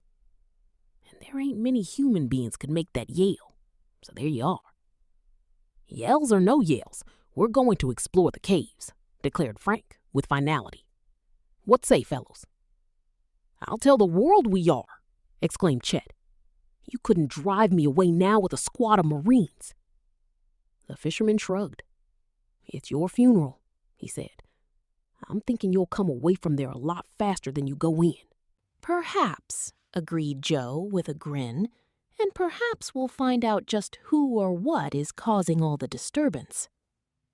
And there ain't many human beings could make that yell. So there you are. Yells or no yells, we're going to explore the caves, declared Frank with finality. What say, fellows? I'll tell the world we are, exclaimed Chet. You couldn't drive me away now with a squad of Marines. The fisherman shrugged. It's your funeral, he said. I'm thinking you'll come away from there a lot faster than you go in. Perhaps, agreed Joe with a grin, and perhaps we'll find out just who or what is causing all the disturbance.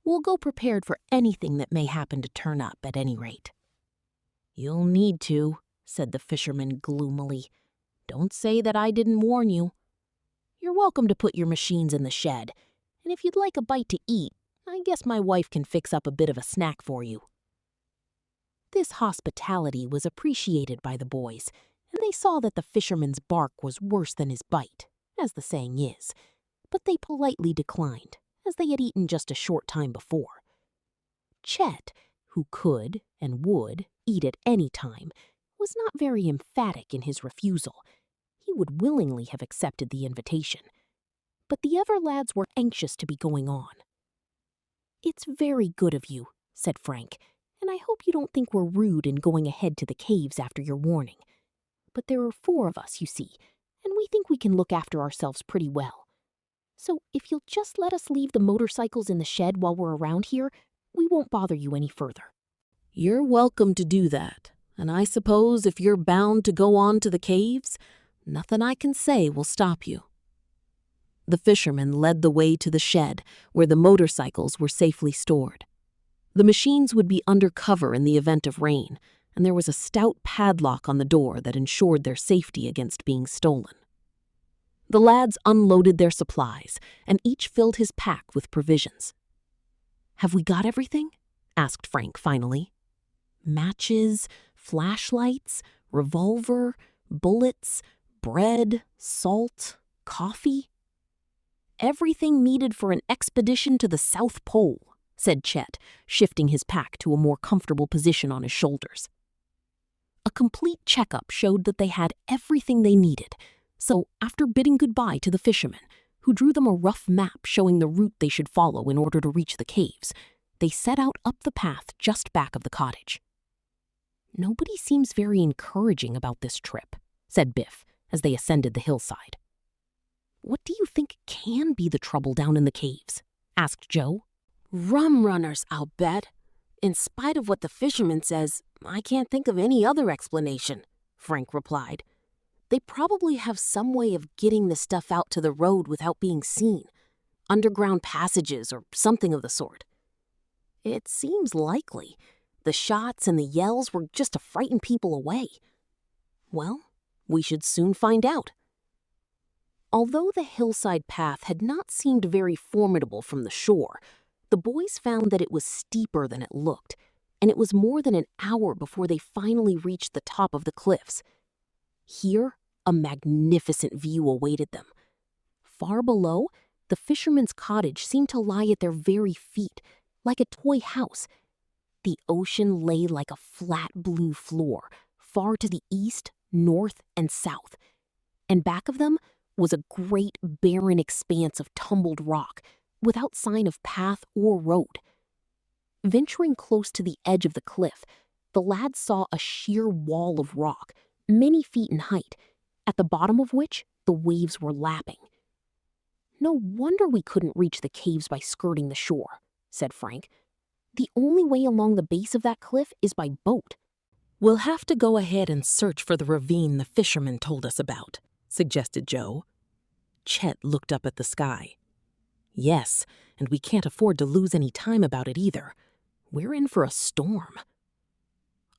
We'll go prepared for anything that may happen to turn up at any rate. You'll need to, said the fisherman gloomily. Don't say that I didn't warn you. You're welcome to put your machines in the shed, and if you'd like a bite to eat, I guess my wife can fix up a bit of a snack for you. This hospitality was appreciated by the boys, and they saw that the fisherman's bark was worse than his bite, as the saying is, but they politely declined, as they had eaten just a short time before. Chet, who could and would eat at any time, was not very emphatic in his refusal. He would willingly have accepted the invitation. But the other lads were anxious to be going on. It's very good of you, said Frank, and I hope you don't think we're rude in going ahead to the caves after your warning. But there are 4 of us, you see, and we think we can look after ourselves pretty well. So if you'll just let us leave the motorcycles in the shed while we're around here, we won't bother you any further. You're welcome to do that, and I suppose if you're bound to go on to the caves, nothing I can say will stop you. The fisherman led the way to the shed where the motorcycles were safely stored. The machines would be under cover in the event of rain, and there was a stout padlock on the door that ensured their safety against being stolen. The lads unloaded their supplies, and each filled his pack with provisions. Have we got everything? Asked Frank finally. Matches, flashlights, revolver, bullets, bread, salt, coffee. Everything needed for an expedition to the South Pole, said Chet, shifting his pack to a more comfortable position on his shoulders. A complete checkup showed that they had everything they needed, so after bidding goodbye to the fisherman, who drew them a rough map showing the route they should follow in order to reach the caves, they set out up the path just back of the cottage. Nobody seems very encouraging about this trip, said Biff as they ascended the hillside. What do you think can be the trouble down in the caves? Asked Joe. Rum runners, I'll bet. In spite of what the fisherman says, I can't think of any other explanation, Frank replied. They probably have some way of getting the stuff out to the road without being seen. Underground passages or something of the sort. It seems likely. The shots and the yells were just to frighten people away. Well, we should soon find out. Although the hillside path had not seemed very formidable from the shore, the boys found that it was steeper than it looked, and it was more than an hour before they finally reached the top of the cliffs. Here, a magnificent view awaited them. Far below, the fisherman's cottage seemed to lie at their very feet, like a toy house. The ocean lay like a flat blue floor, far to the east, north, and south, and back of them was a great barren expanse of tumbled rock, without sign of path or road. Venturing close to the edge of the cliff, the lads saw a sheer wall of rock, many feet in height, at the bottom of which the waves were lapping. No wonder we couldn't reach the caves by skirting the shore, said Frank. The only way along the base of that cliff is by boat. We'll have to go ahead and search for the ravine the fisherman told us about, suggested Joe. Chet looked up at the sky. Yes, and we can't afford to lose any time about it either. We're in for a storm.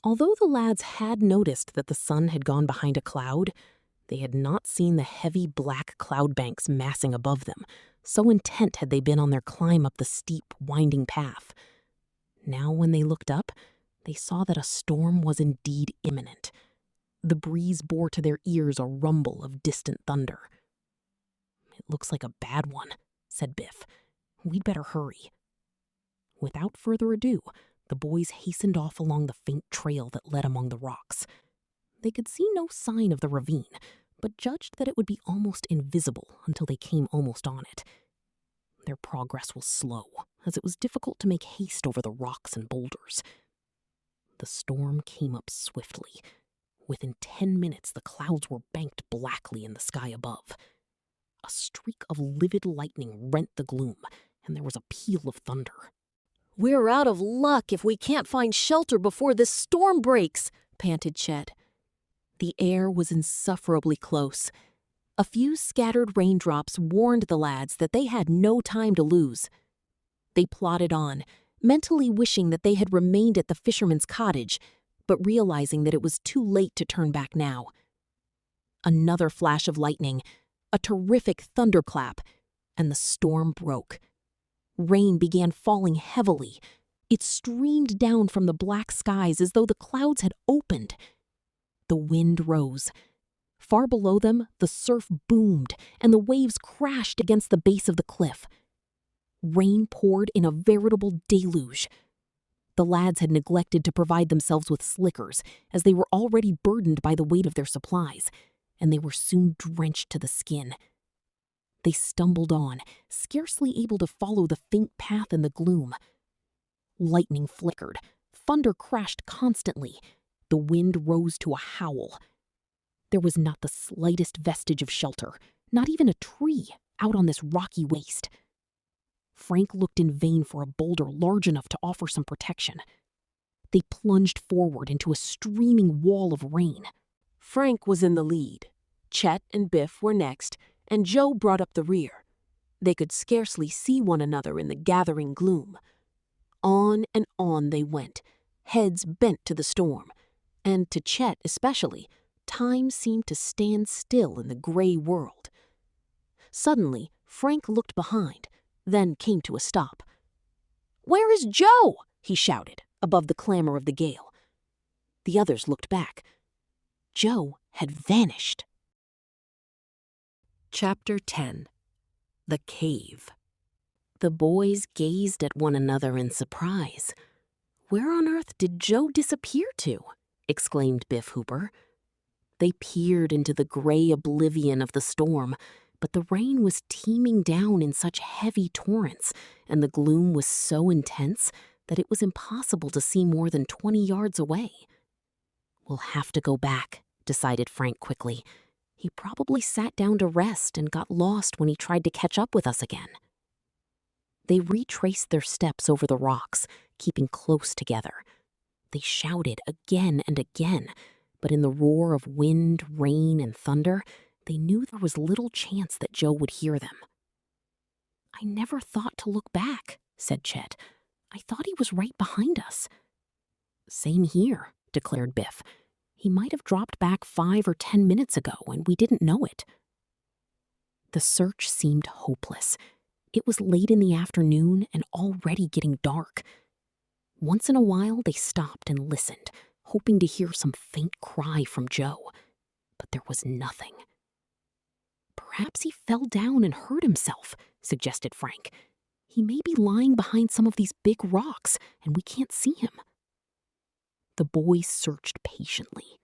Although the lads had noticed that the sun had gone behind a cloud, They had not seen the heavy black cloud banks massing above them, so intent had they been on their climb up the steep, winding path. Now when they looked up, they saw that a storm was indeed imminent. The breeze bore to their ears a rumble of distant thunder. "It looks like a bad one," said Biff. "We'd better hurry." Without further ado, the boys hastened off along the faint trail that led among the rocks. They could see no sign of the ravine, but judged that it would be almost invisible until they came almost on it. Their progress was slow, as it was difficult to make haste over the rocks and boulders. The storm came up swiftly. Within 10 minutes, the clouds were banked blackly in the sky above. A streak of livid lightning rent the gloom, and there was a peal of thunder. "We're out of luck if we can't find shelter before this storm breaks," panted Chet. The air was insufferably close. A few scattered raindrops warned the lads that they had no time to lose. They plodded on, mentally wishing that they had remained at the fisherman's cottage, but realizing that it was too late to turn back now. Another flash of lightning, a terrific thunderclap, and the storm broke. Rain began falling heavily. It streamed down from the black skies as though the clouds had opened. The wind rose. Far below them, the surf boomed, and the waves crashed against the base of the cliff. Rain poured in a veritable deluge. The lads had neglected to provide themselves with slickers, as they were already burdened by the weight of their supplies, and they were soon drenched to the skin. They stumbled on, scarcely able to follow the faint path in the gloom. Lightning flickered, thunder crashed constantly, the wind rose to a howl. There was not the slightest vestige of shelter, not even a tree, out on this rocky waste. Frank looked in vain for a boulder large enough to offer some protection. They plunged forward into a streaming wall of rain. Frank was in the lead. Chet and Biff were next, and Joe brought up the rear. They could scarcely see one another in the gathering gloom. On and on they went, heads bent to the storm, and to Chet especially, time seemed to stand still in the gray world. Suddenly, Frank looked behind, then came to a stop. "Where is Joe?" he shouted, above the clamor of the gale. The others looked back. Joe had vanished. Chapter 10. The Cave. The boys gazed at one another in surprise. "Where on earth did Joe disappear to?" exclaimed Biff Hooper. They peered into the gray oblivion of the storm, but the rain was teeming down in such heavy torrents, and the gloom was so intense that it was impossible to see more than 20 yards away. "We'll have to go back," decided Frank quickly. "He probably sat down to rest and got lost when he tried to catch up with us again." They retraced their steps over the rocks, keeping close together. They shouted again and again, but in the roar of wind, rain, and thunder, they knew there was little chance that Joe would hear them. "I never thought to look back," said Chet. "I thought he was right behind us." "Same here," declared Biff. "He might have dropped back 5 or 10 minutes ago, and we didn't know it." The search seemed hopeless. It was late in the afternoon and already getting dark. Once in a while, they stopped and listened, hoping to hear some faint cry from Joe. But there was nothing. "Perhaps he fell down and hurt himself," suggested Frank. "He may be lying behind some of these big rocks, and we can't see him." The boys searched patiently.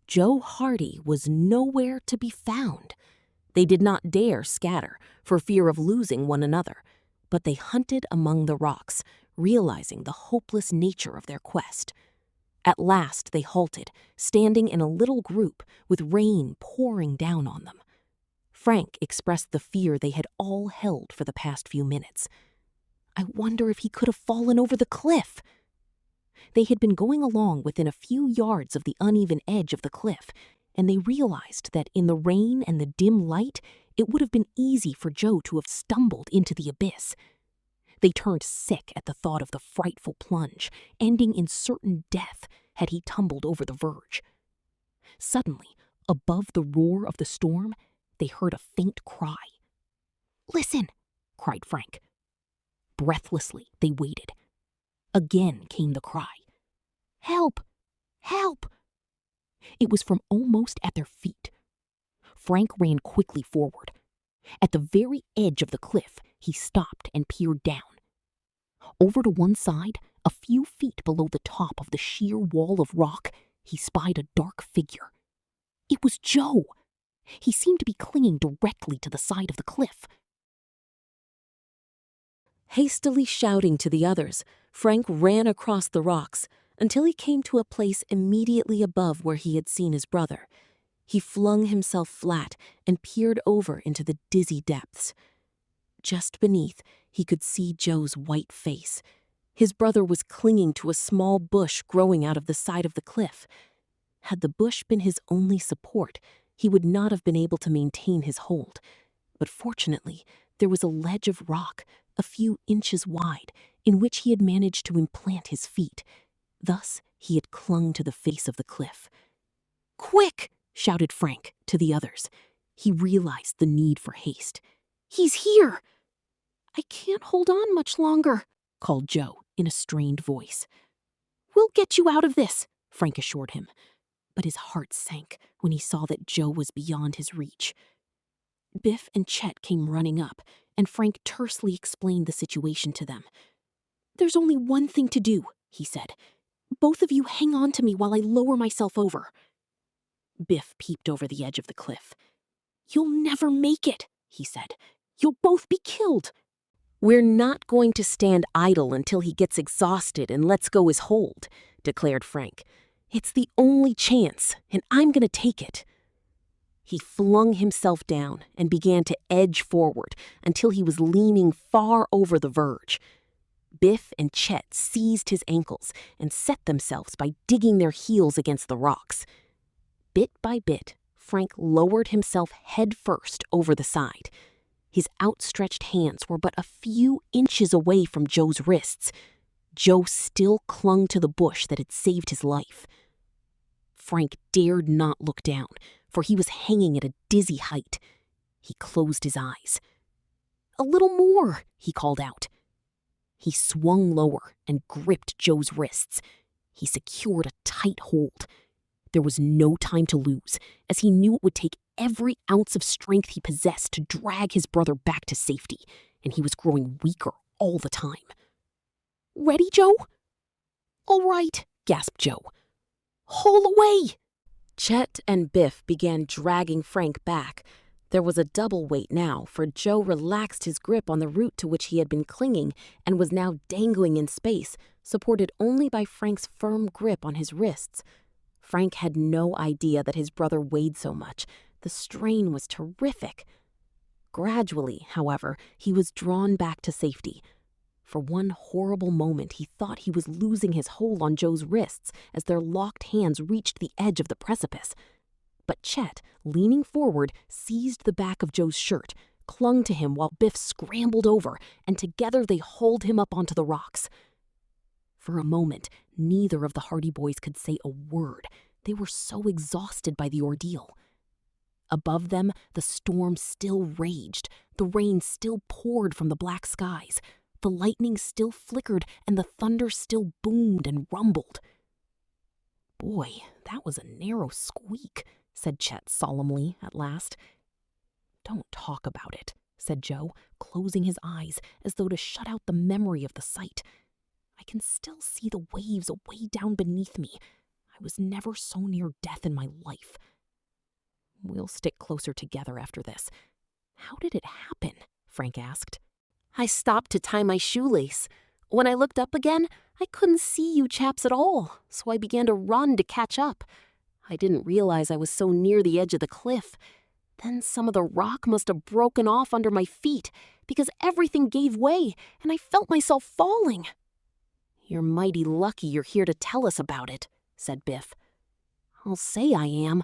Joe Hardy was nowhere to be found. They did not dare scatter for fear of losing one another, but they hunted among the rocks, realizing the hopeless nature of their quest. At last they halted, standing in a little group with rain pouring down on them. Frank expressed the fear they had all held for the past few minutes. "I wonder if he could have fallen over the cliff." They had been going along within a few yards of the uneven edge of the cliff, and they realized that in the rain and the dim light, it would have been easy for Joe to have stumbled into the abyss. They turned sick at the thought of the frightful plunge, ending in certain death had he tumbled over the verge. Suddenly, Above the roar of the storm, they heard a faint cry. "Listen!" cried Frank. Breathlessly, they waited. Again came the cry. "Help! Help!" It was from almost at their feet. Frank ran quickly forward. At the very edge of the cliff, he stopped and peered down. Over to one side, a few feet below the top of the sheer wall of rock, he spied a dark figure. It was Joe. He seemed to be clinging directly to the side of the cliff. Hastily shouting to the others, Frank ran across the rocks until he came to a place immediately above where he had seen his brother. He flung himself flat and peered over into the dizzy depths. Just beneath, he could see Joe's white face. His brother was clinging to a small bush growing out of the side of the cliff. Had the bush been his only support, he would not have been able to maintain his hold. But fortunately, there was a ledge of rock, a few inches wide, in which he had managed to implant his feet. Thus, he had clung to the face of the cliff. "Quick!" shouted Frank to the others. He realized the need for haste. "He's here!" "I can't hold on much longer," called Joe in a strained voice. "We'll get you out of this," Frank assured him. But his heart sank when he saw that Joe was beyond his reach. Biff and Chet came running up, and Frank tersely explained the situation to them. "There's only one thing to do," he said. "Both of you hang on to me while I lower myself over." Biff peeped over the edge of the cliff. "You'll never make it," he said. "You'll both be killed." "We're not going to stand idle until he gets exhausted and lets go his hold," declared Frank. "It's the only chance, and I'm going to take it." He flung himself down and began to edge forward until he was leaning far over the verge. Biff and Chet seized his ankles and set themselves by digging their heels against the rocks. Bit by bit, Frank lowered himself head first over the side. His outstretched hands were but a few inches away from Joe's wrists. Joe still clung to the bush that had saved his life. Frank dared not look down, for he was hanging at a dizzy height. He closed his eyes. "A little more," he called out. He swung lower and gripped Joe's wrists. He secured a tight hold. There was no time to lose, as he knew it would take every ounce of strength he possessed to drag his brother back to safety, and he was growing weaker all the time. "Ready, Joe?" "All right," gasped Joe. "Haul away!" Chet and Biff began dragging Frank back. There was a double weight now, for Joe relaxed his grip on the root to which he had been clinging and was now dangling in space, supported only by Frank's firm grip on his wrists. Frank had no idea that his brother weighed so much. The strain was terrific. Gradually, however, he was drawn back to safety. For one horrible moment, he thought he was losing his hold on Joe's wrists as their locked hands reached the edge of the precipice. But Chet, leaning forward, seized the back of Joe's shirt, clung to him while Biff scrambled over, and together they hauled him up onto the rocks. For a moment, neither of the Hardy Boys could say a word. They were so exhausted by the ordeal. Above them, the storm still raged. The rain still poured from the black skies. The lightning still flickered, and the thunder still boomed and rumbled. "Boy, that was a narrow squeak," said Chet solemnly at last. "Don't talk about it," said Joe, closing his eyes as though to shut out the memory of the sight. "I can still see the waves way down beneath me. I was never so near death in my life. We'll stick closer together after this." "How did it happen?" Frank asked. "I stopped to tie my shoelace. When I looked up again, I couldn't see you chaps at all, so I began to run to catch up. I didn't realize I was so near the edge of the cliff. Then some of the rock must have broken off under my feet, because everything gave way, and I felt myself falling." "You're mighty lucky you're here to tell us about it," said Biff. "I'll say I am.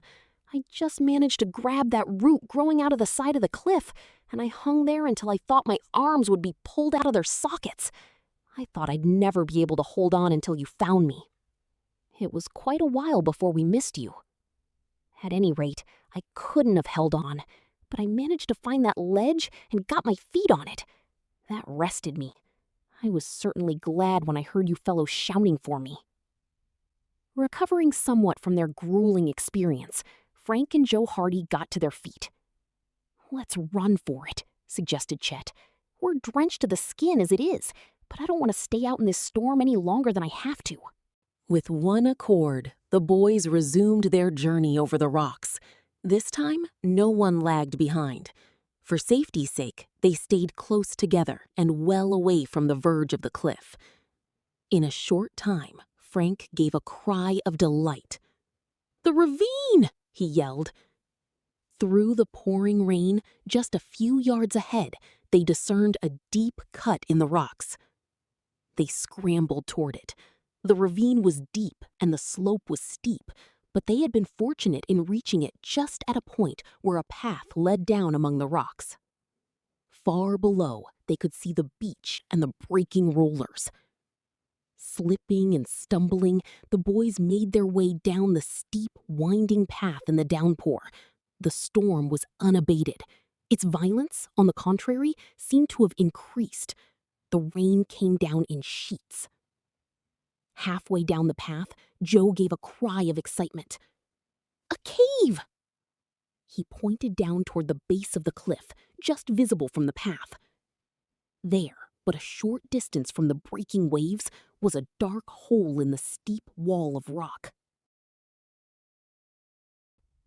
I just managed to grab that root growing out of the side of the cliff, and I hung there until I thought my arms would be pulled out of their sockets. I thought I'd never be able to hold on until you found me. It was quite a while before we missed you." At any rate, I couldn't have held on, but I managed to find that ledge and got my feet on it. That rested me. I was certainly glad when I heard you fellows shouting for me. Recovering somewhat from their grueling experience, Frank and Joe Hardy got to their feet. "Let's run for it," suggested Chet. "We're drenched to the skin as it is, but I don't want to stay out in this storm any longer than I have to." With one accord, the boys resumed their journey over the rocks. This time, no one lagged behind. For safety's sake, they stayed close together and well away from the verge of the cliff. In a short time, Frank gave a cry of delight. "The ravine!" he yelled. Through the pouring rain, just a few yards ahead, they discerned a deep cut in the rocks. They scrambled toward it. The ravine was deep and the slope was steep, but they had been fortunate in reaching it just at a point where a path led down among the rocks. Far below, they could see the beach and the breaking rollers. Slipping and stumbling, the boys made their way down the steep, winding path in the downpour. The storm was unabated. Its violence, on the contrary, seemed to have increased. The rain came down in sheets. Halfway down the path, Joe gave a cry of excitement. "A cave!" He pointed down toward the base of the cliff, just visible from the path. There, but a short distance from the breaking waves, was a dark hole in the steep wall of rock.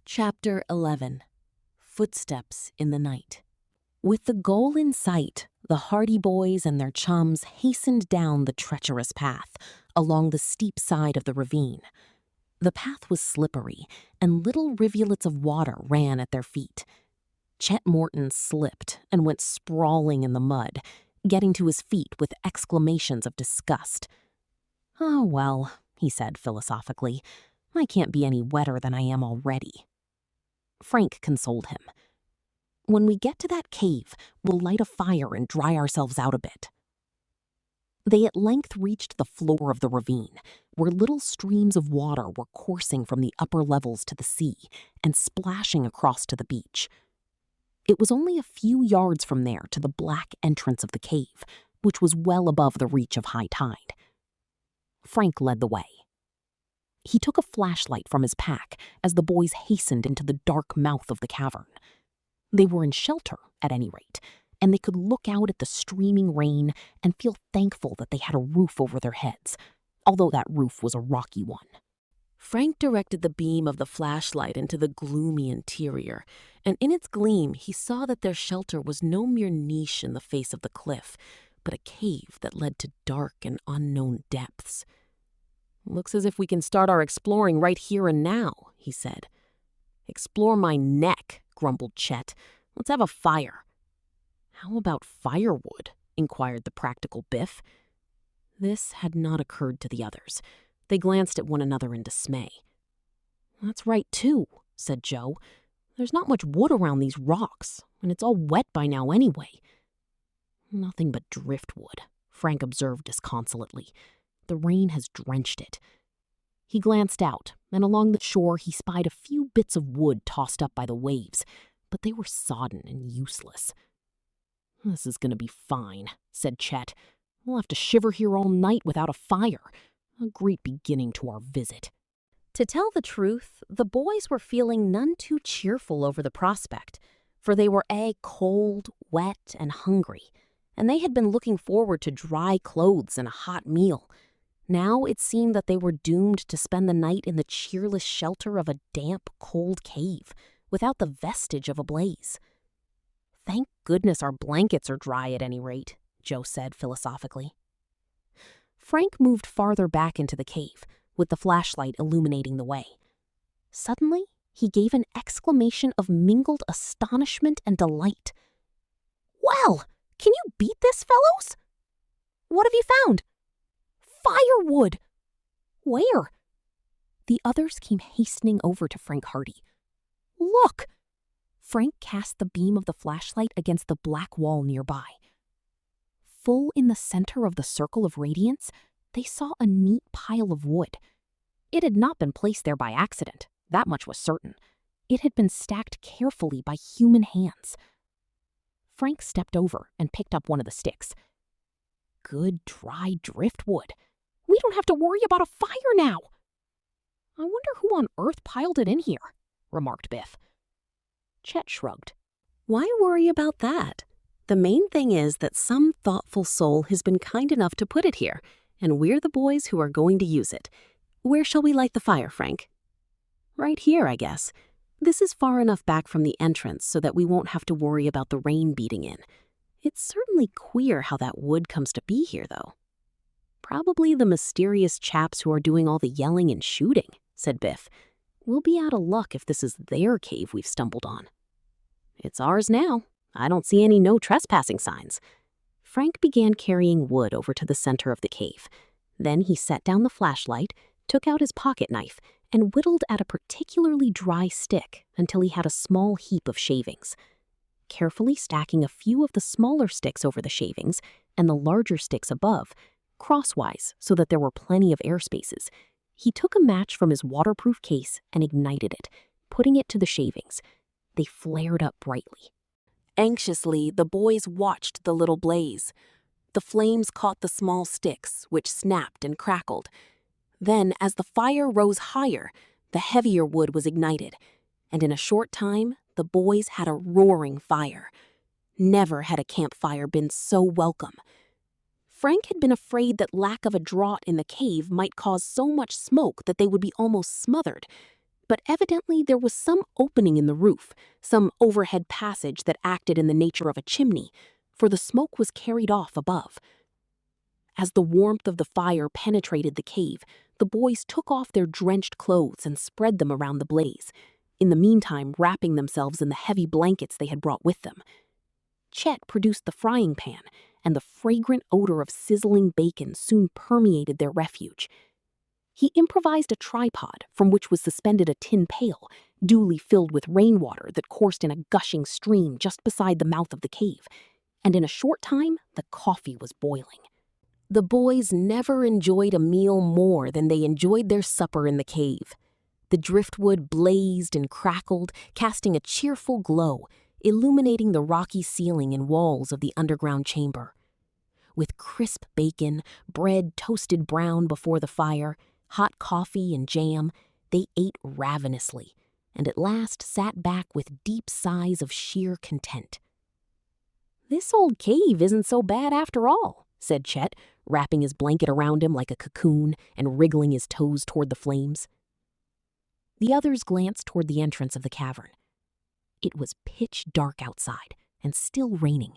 Chapter 11. Footsteps in the Night. With the goal in sight, the Hardy boys and their chums hastened down the treacherous path along the steep side of the ravine. The path was slippery, and little rivulets of water ran at their feet. Chet Morton slipped and went sprawling in the mud, getting to his feet with exclamations of disgust. "Oh, well," he said philosophically, "I can't be any wetter than I am already." Frank consoled him. "When we get to that cave, we'll light a fire and dry ourselves out a bit." They at length reached the floor of the ravine, where little streams of water were coursing from the upper levels to the sea and splashing across to the beach. It was only a few yards from there to the black entrance of the cave, which was well above the reach of high tide. Frank led the way. He took a flashlight from his pack as the boys hastened into the dark mouth of the cavern. They were in shelter, at any rate, and they could look out at the streaming rain and feel thankful that they had a roof over their heads, although that roof was a rocky one. Frank directed the beam of the flashlight into the gloomy interior, and in its gleam he saw that their shelter was no mere niche in the face of the cliff, but a cave that led to dark and unknown depths. "Looks as if we can start our exploring right here and now," he said. "Explore my neck," grumbled Chet. "Let's have a fire." "How about firewood?" inquired the practical Biff. This had not occurred to the others. They glanced at one another in dismay. "That's right, too," said Joe. "There's not much wood around these rocks, and it's all wet by now anyway." "Nothing but driftwood," Frank observed disconsolately. "The rain has drenched it." He glanced out, and along the shore he spied a few bits of wood tossed up by the waves, but they were sodden and useless. "This is going to be fine," said Chet. "We'll have to shiver here all night without a fire. A great beginning to our visit." To tell the truth, the boys were feeling none too cheerful over the prospect, for they were cold, wet, and hungry, and they had been looking forward to dry clothes and a hot meal. Now it seemed that they were doomed to spend the night in the cheerless shelter of a damp, cold cave, without the vestige of a blaze. "Thank goodness our blankets are dry at any rate," Joe said philosophically. Frank moved farther back into the cave, with the flashlight illuminating the way. Suddenly, he gave an exclamation of mingled astonishment and delight. "Well, can you beat this, fellows? What have you found?" "Firewood!" "Where?" The others came hastening over to Frank Hardy. "Look!" Frank cast the beam of the flashlight against the black wall nearby. Full in the center of the circle of radiance, they saw a neat pile of wood. It had not been placed there by accident, that much was certain. It had been stacked carefully by human hands. Frank stepped over and picked up one of the sticks. Good dry driftwood. We don't have to worry about a fire now. I wonder who on earth piled it in here, remarked Biff. Chet shrugged. Why worry about that? The main thing is that some thoughtful soul has been kind enough to put it here, and we're the boys who are going to use it. Where shall we light the fire, Frank? Right here, I guess. This is far enough back from the entrance so that we won't have to worry about the rain beating in. It's certainly queer how that wood comes to be here, though. Probably the mysterious chaps who are doing all the yelling and shooting, said Biff. We'll be out of luck if this is their cave we've stumbled on. It's ours now. I don't see any no trespassing signs. Frank began carrying wood over to the center of the cave. Then he set down the flashlight, took out his pocket knife, and whittled at a particularly dry stick until he had a small heap of shavings. Carefully stacking a few of the smaller sticks over the shavings and the larger sticks above, crosswise so that there were plenty of air spaces, he took a match from his waterproof case and ignited it, putting it to the shavings. They flared up brightly. Anxiously, the boys watched the little blaze. The flames caught the small sticks, which snapped and crackled. Then, as the fire rose higher, the heavier wood was ignited, and in a short time, the boys had a roaring fire. Never had a campfire been so welcome. Frank had been afraid that lack of a draught in the cave might cause so much smoke that they would be almost smothered. But evidently there was some opening in the roof, some overhead passage that acted in the nature of a chimney, for the smoke was carried off above. As the warmth of the fire penetrated the cave, the boys took off their drenched clothes and spread them around the blaze, in the meantime wrapping themselves in the heavy blankets they had brought with them. Chet produced the frying pan, and the fragrant odor of sizzling bacon soon permeated their refuge. He improvised a tripod from which was suspended a tin pail, duly filled with rainwater that coursed in a gushing stream just beside the mouth of the cave, and in a short time the coffee was boiling. The boys never enjoyed a meal more than they enjoyed their supper in the cave. The driftwood blazed and crackled, casting a cheerful glow, illuminating the rocky ceiling and walls of the underground chamber. With crisp bacon, bread toasted brown before the fire, hot coffee and jam, they ate ravenously, and at last sat back with deep sighs of sheer content. "This old cave isn't so bad after all," said Chet, wrapping his blanket around him like a cocoon and wriggling his toes toward the flames. The others glanced toward the entrance of the cavern. It was pitch dark outside and still raining.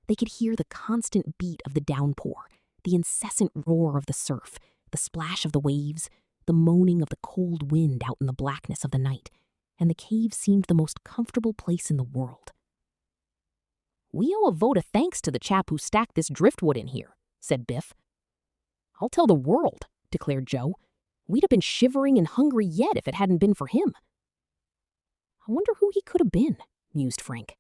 They could hear the constant beat of the downpour, the incessant roar of the surf, the splash of the waves, the moaning of the cold wind out in the blackness of the night, and the cave seemed the most comfortable place in the world. "We owe a vote of thanks to the chap who stacked this driftwood in here," said Biff. "I'll tell the world," declared Joe. "We'd have been shivering and hungry yet if it hadn't been for him." "I wonder who he could have been," mused Frank.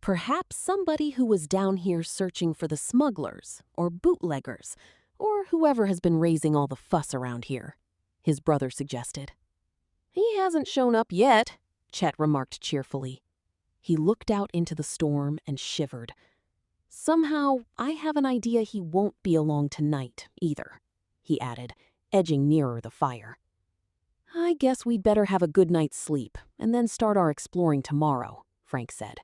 "Perhaps somebody who was down here searching for the smugglers or bootleggers or whoever has been raising all the fuss around here," his brother suggested. "He hasn't shown up yet," Chet remarked cheerfully. He looked out into the storm and shivered. "Somehow, I have an idea he won't be along tonight, either," he added, edging nearer the fire. "I guess we'd better have a good night's sleep and then start our exploring tomorrow," Frank said.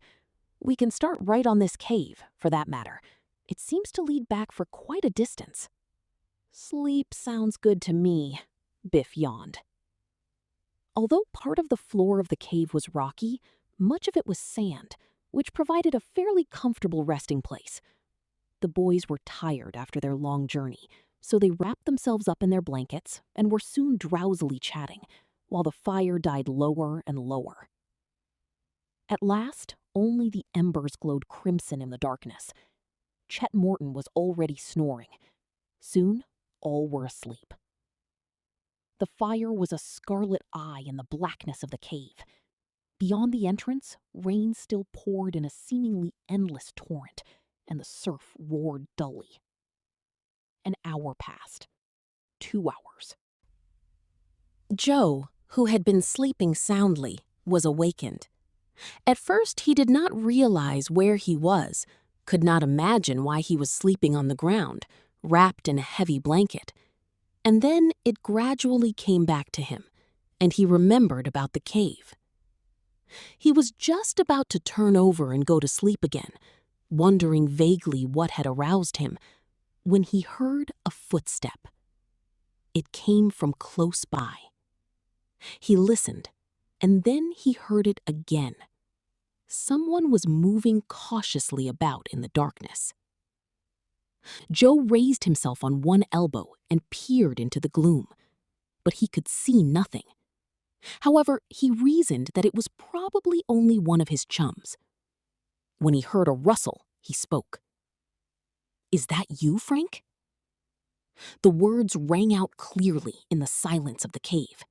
"We can start right on this cave, for that matter. It seems to lead back for quite a distance." "Sleep sounds good to me," Biff yawned. Although part of the floor of the cave was rocky, much of it was sand, which provided a fairly comfortable resting place. The boys were tired after their long journey, so they wrapped themselves up in their blankets and were soon drowsily chatting, while the fire died lower and lower. At last, only the embers glowed crimson in the darkness. Chet Morton was already snoring. Soon, all were asleep. The fire was a scarlet eye in the blackness of the cave. Beyond the entrance, rain still poured in a seemingly endless torrent, and the surf roared dully. An hour passed. 2 hours. Joe, who had been sleeping soundly, was awakened. At first, he did not realize where he was, could not imagine why he was sleeping on the ground, wrapped in a heavy blanket. And then it gradually came back to him, and he remembered about the cave. He was just about to turn over and go to sleep again, wondering vaguely what had aroused him, when he heard a footstep. It came from close by. He listened, and then he heard it again. Someone was moving cautiously about in the darkness. Joe raised himself on one elbow and peered into the gloom, but he could see nothing. However, he reasoned that it was probably only one of his chums. When he heard a rustle, he spoke. "Is that you, Frank?" The words rang out clearly in the silence of the cave.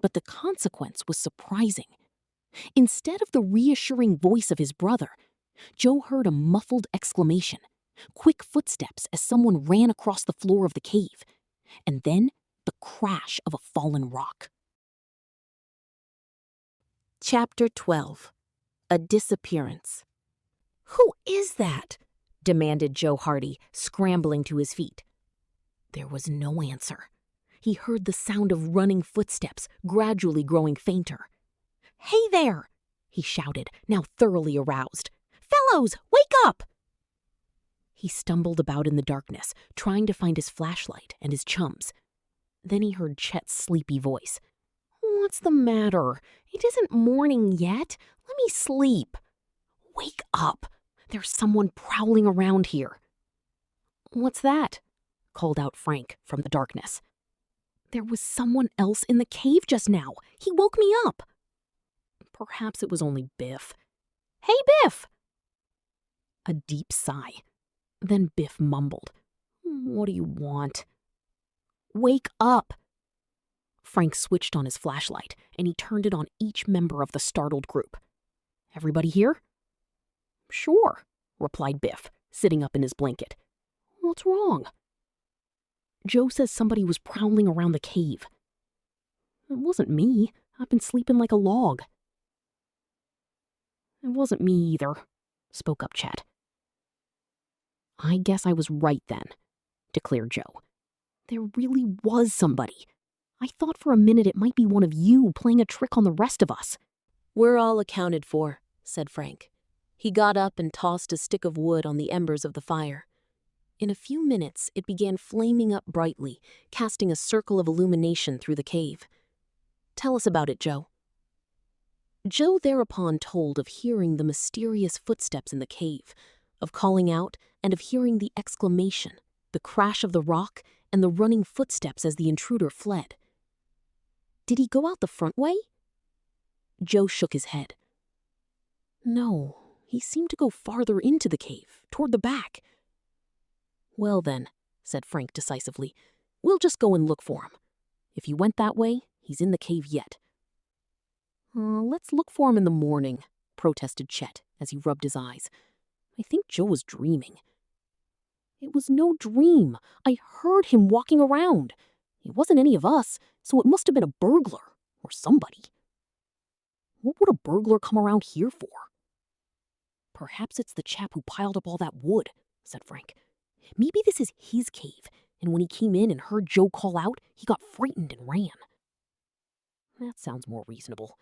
But the consequence was surprising. Instead of the reassuring voice of his brother, Joe heard a muffled exclamation, quick footsteps as someone ran across the floor of the cave, and then the crash of a fallen rock. Chapter 12. A Disappearance. "Who is that?" demanded Joe Hardy, scrambling to his feet. There was no answer. He heard the sound of running footsteps, gradually growing fainter. "Hey there!" he shouted, now thoroughly aroused. "Fellows, wake up!" He stumbled about in the darkness, trying to find his flashlight and his chums. Then he heard Chet's sleepy voice. "What's the matter? It isn't morning yet. Let me sleep." "Wake up! There's someone prowling around here." "What's that?" called out Frank from the darkness. "There was someone else in the cave just now. He woke me up." Perhaps it was only Biff. "Hey, Biff!" A deep sigh. Then Biff mumbled, "What do you want?" "Wake up!" Frank switched on his flashlight, and he turned it on each member of the startled group. "Everybody here?" "Sure," replied Biff, sitting up in his blanket. "What's wrong?" "Joe says somebody was prowling around the cave." "It wasn't me. I've been sleeping like a log." "It wasn't me either," spoke up Chet. "I guess I was right then," declared Joe. "There really was somebody. I thought for a minute it might be one of you playing a trick on the rest of us." "We're all accounted for," said Frank. He got up and tossed a stick of wood on the embers of the fire. In a few minutes, it began flaming up brightly, casting a circle of illumination through the cave. "Tell us about it, Joe." Joe thereupon told of hearing the mysterious footsteps in the cave, of calling out and of hearing the exclamation, the crash of the rock, and the running footsteps as the intruder fled. "Did he go out the front way?" Joe shook his head. "No, he seemed to go farther into the cave, toward the back." "Well then," said Frank decisively, "we'll just go and look for him. If he went that way, he's in the cave yet." Let's look for him in the morning," protested Chet as he rubbed his eyes. "I think Joe was dreaming." "It was no dream. I heard him walking around. It wasn't any of us, so it must have been a burglar or somebody." "What would a burglar come around here for?" "Perhaps it's the chap who piled up all that wood," said Frank. "Maybe this is his cave, and when he came in and heard Joe call out, he got frightened and ran." "That sounds more reasonable.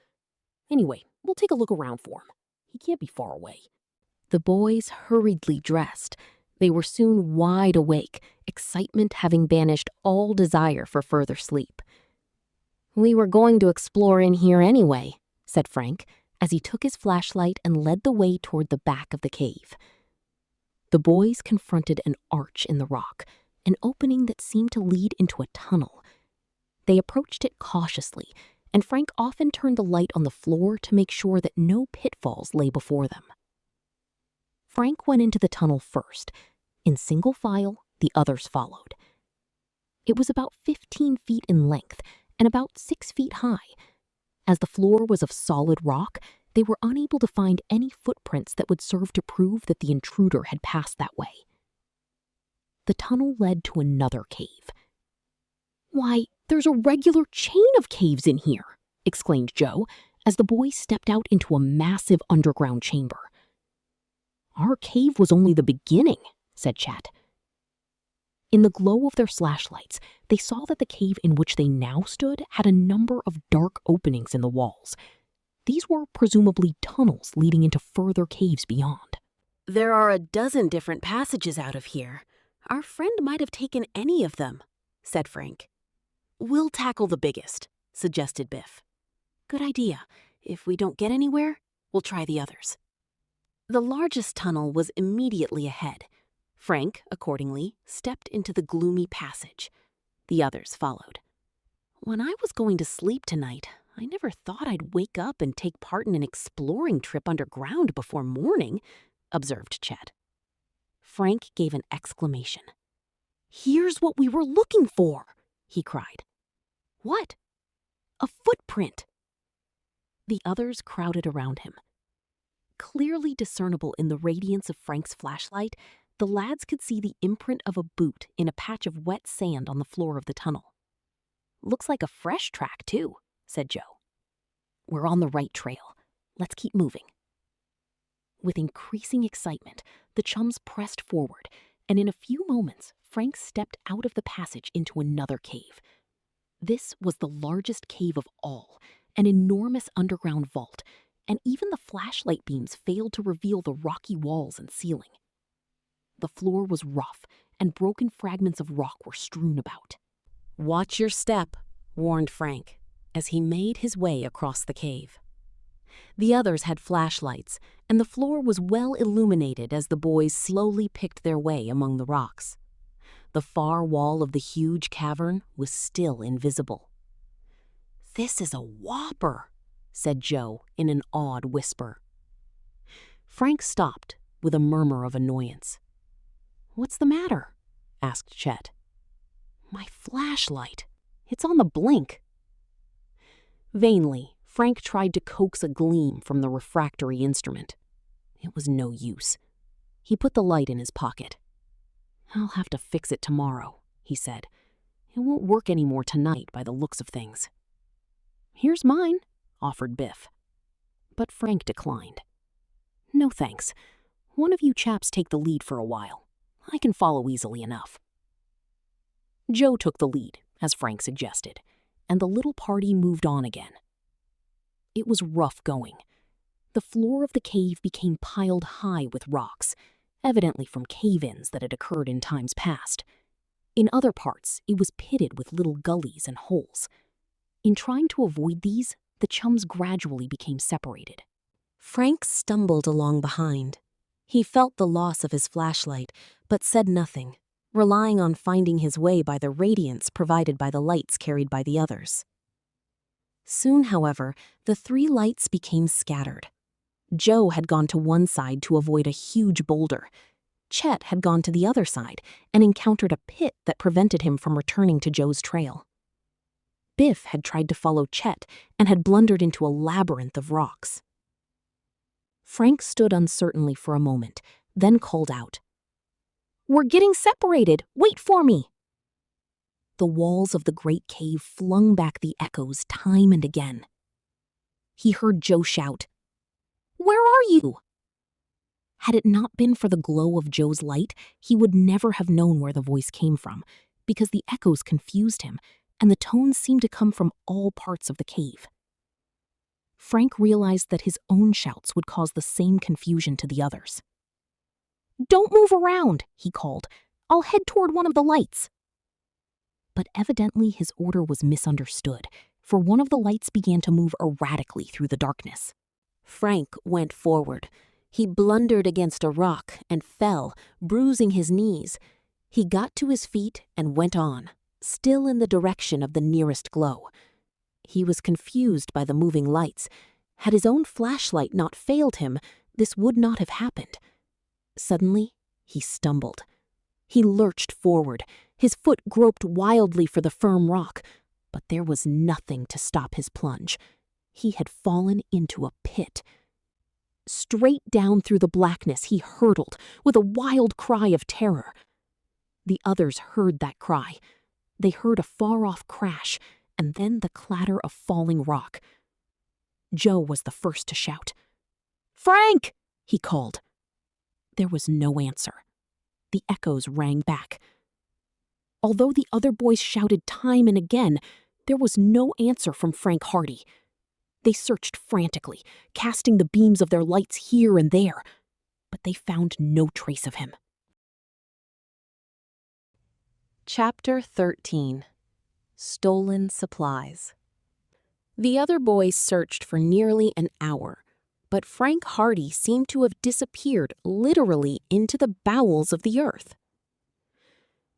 Anyway, we'll take a look around for him. He can't be far away." The boys hurriedly dressed. They were soon wide awake, excitement having banished all desire for further sleep. "We were going to explore in here anyway," said Frank, as he took his flashlight and led the way toward the back of the cave. The boys confronted an arch in the rock, an opening that seemed to lead into a tunnel. They approached it cautiously, and Frank often turned the light on the floor to make sure that no pitfalls lay before them. Frank went into the tunnel first. In single file, the others followed. It was about 15 feet in length and about 6 feet high. As the floor was of solid rock, they were unable to find any footprints that would serve to prove that the intruder had passed that way. The tunnel led to another cave. "Why, there's a regular chain of caves in here," exclaimed Joe, as the boys stepped out into a massive underground chamber. "Our cave was only the beginning," said Chet. In the glow of their flashlights, they saw that the cave in which they now stood had a number of dark openings in the walls. These were presumably tunnels leading into further caves beyond. "There are a dozen different passages out of here. Our friend might have taken any of them," said Frank. "We'll tackle the biggest," suggested Biff. "Good idea. If we don't get anywhere, we'll try the others." The largest tunnel was immediately ahead. Frank, accordingly, stepped into the gloomy passage. The others followed. "When I was going to sleep tonight, I never thought I'd wake up and take part in an exploring trip underground before morning," observed Chet. Frank gave an exclamation. "Here's what we were looking for," he cried. "What?" "A footprint." The others crowded around him. Clearly discernible in the radiance of Frank's flashlight, the lads could see the imprint of a boot in a patch of wet sand on the floor of the tunnel. "Looks like a fresh track, too," said Joe. "We're on the right trail. Let's keep moving." With increasing excitement, the chums pressed forward, and in a few moments, Frank stepped out of the passage into another cave. This was the largest cave of all, an enormous underground vault, and even the flashlight beams failed to reveal the rocky walls and ceiling. The floor was rough, and broken fragments of rock were strewn about. "Watch your step," warned Frank, as he made his way across the cave. The others had flashlights, and the floor was well illuminated as the boys slowly picked their way among the rocks. The far wall of the huge cavern was still invisible. "This is a whopper," said Joe in an awed whisper. Frank stopped with a murmur of annoyance. "What's the matter?" asked Chet. "My flashlight. It's on the blink." Vainly, Frank tried to coax a gleam from the refractory instrument. It was no use. He put the light in his pocket. "I'll have to fix it tomorrow," he said. "It won't work anymore tonight by the looks of things." "Here's mine," offered Biff. But Frank declined. "No thanks. One of you chaps take the lead for a while. I can follow easily enough." Joe took the lead, as Frank suggested, and the little party moved on again. It was rough going. The floor of the cave became piled high with rocks, evidently from cave-ins that had occurred in times past. In other parts, it was pitted with little gullies and holes. In trying to avoid these, the chums gradually became separated. Frank stumbled along behind. He felt the loss of his flashlight, but said nothing, relying on finding his way by the radiance provided by the lights carried by the others. Soon, however, the three lights became scattered. Joe had gone to one side to avoid a huge boulder. Chet had gone to the other side and encountered a pit that prevented him from returning to Joe's trail. Biff had tried to follow Chet and had blundered into a labyrinth of rocks. Frank stood uncertainly for a moment, then called out, "We're getting separated! Wait for me!" The walls of the great cave flung back the echoes time and again. He heard Joe shout, "Where are you?" Had it not been for the glow of Joe's light, he would never have known where the voice came from, because the echoes confused him, and the tones seemed to come from all parts of the cave. Frank realized that his own shouts would cause the same confusion to the others. "Don't move around," he called. "I'll head toward one of the lights." But evidently his order was misunderstood, for one of the lights began to move erratically through the darkness. Frank went forward. He blundered against a rock and fell, bruising his knees. He got to his feet and went on, still in the direction of the nearest glow. He was confused by the moving lights. Had his own flashlight not failed him, this would not have happened. Suddenly, he stumbled. He lurched forward. His foot groped wildly for the firm rock, but there was nothing to stop his plunge. He had fallen into a pit. Straight down through the blackness he hurtled with a wild cry of terror. The others heard that cry. They heard a far-off crash, and then the clatter of falling rock. Joe was the first to shout. "Frank!" he called. There was no answer. The echoes rang back. Although the other boys shouted time and again, there was no answer from Frank Hardy. They searched frantically, casting the beams of their lights here and there, but they found no trace of him. Chapter 13. Stolen Supplies. The other boys searched for nearly an hour, but Frank Hardy seemed to have disappeared literally into the bowels of the earth.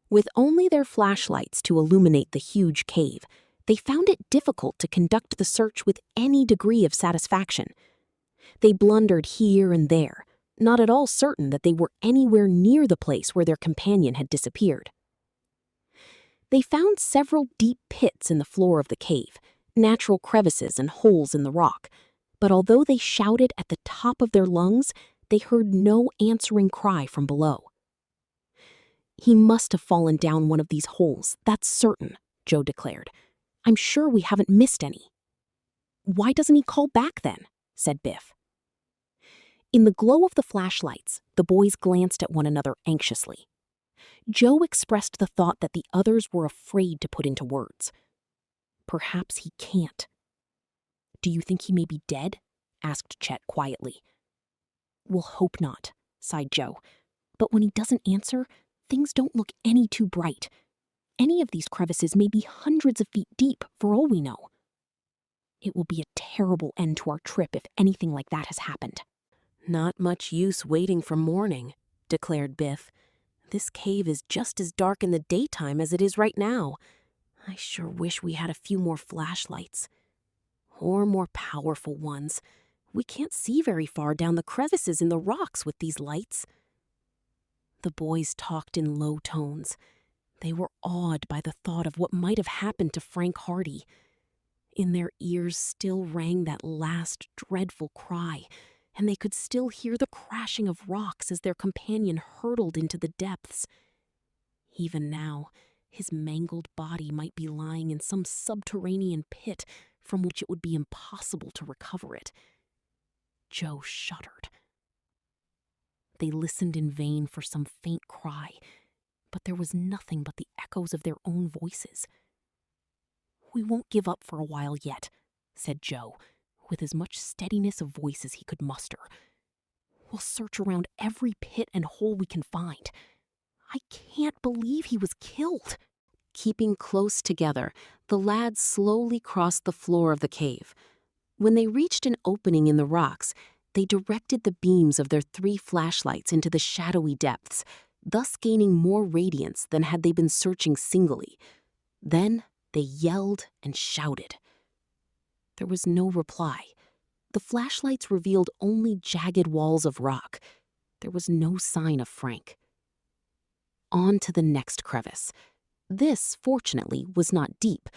With only their flashlights to illuminate the huge cave, they found it difficult to conduct the search with any degree of satisfaction. They blundered here and there, not at all certain that they were anywhere near the place where their companion had disappeared. They found several deep pits in the floor of the cave, natural crevices and holes in the rock, but although they shouted at the top of their lungs, they heard no answering cry from below. "He must have fallen down one of these holes, that's certain," Joe declared. "I'm sure we haven't missed any." "Why doesn't he call back then?" said Biff. In the glow of the flashlights, the boys glanced at one another anxiously. Joe expressed the thought that the others were afraid to put into words. "Perhaps he can't." "Do you think he may be dead?" asked Chet quietly. "We'll hope not," sighed Joe. "But when he doesn't answer, things don't look any too bright. Any of these crevices may be hundreds of feet deep, for all we know. It will be a terrible end to our trip if anything like that has happened." "Not much use waiting for morning," declared Biff. "This cave is just as dark in the daytime as it is right now. I sure wish we had a few more flashlights. Or more powerful ones. We can't see very far down the crevices in the rocks with these lights." The boys talked in low tones. They were awed by the thought of what might have happened to Frank Hardy. In their ears still rang that last dreadful cry, and they could still hear the crashing of rocks as their companion hurtled into the depths. Even now, his mangled body might be lying in some subterranean pit from which it would be impossible to recover it. Joe shuddered. They listened in vain for some faint cry, but there was nothing but the echoes of their own voices. "We won't give up for a while yet," said Joe, with as much steadiness of voice as he could muster. "We'll search around every pit and hole we can find. I can't believe he was killed." Keeping close together, the lads slowly crossed the floor of the cave. When they reached an opening in the rocks, they directed the beams of their 3 flashlights into the shadowy depths, thus gaining more radiance than had they been searching singly. Then they yelled and shouted. There was no reply. The flashlights revealed only jagged walls of rock. There was no sign of Frank. On to the next crevice. This, fortunately, was not deep,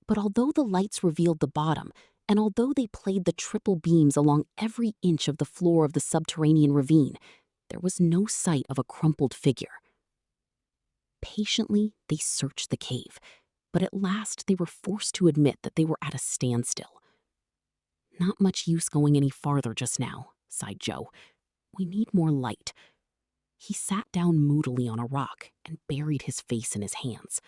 but although the lights revealed the bottom, and although they played the triple beams along every inch of the floor of the subterranean ravine, there was no sight of a crumpled figure. Patiently, they searched the cave, but at last they were forced to admit that they were at a standstill. "Not much use going any farther just now," sighed Joe. "We need more light." He sat down moodily on a rock and buried his face in his hands.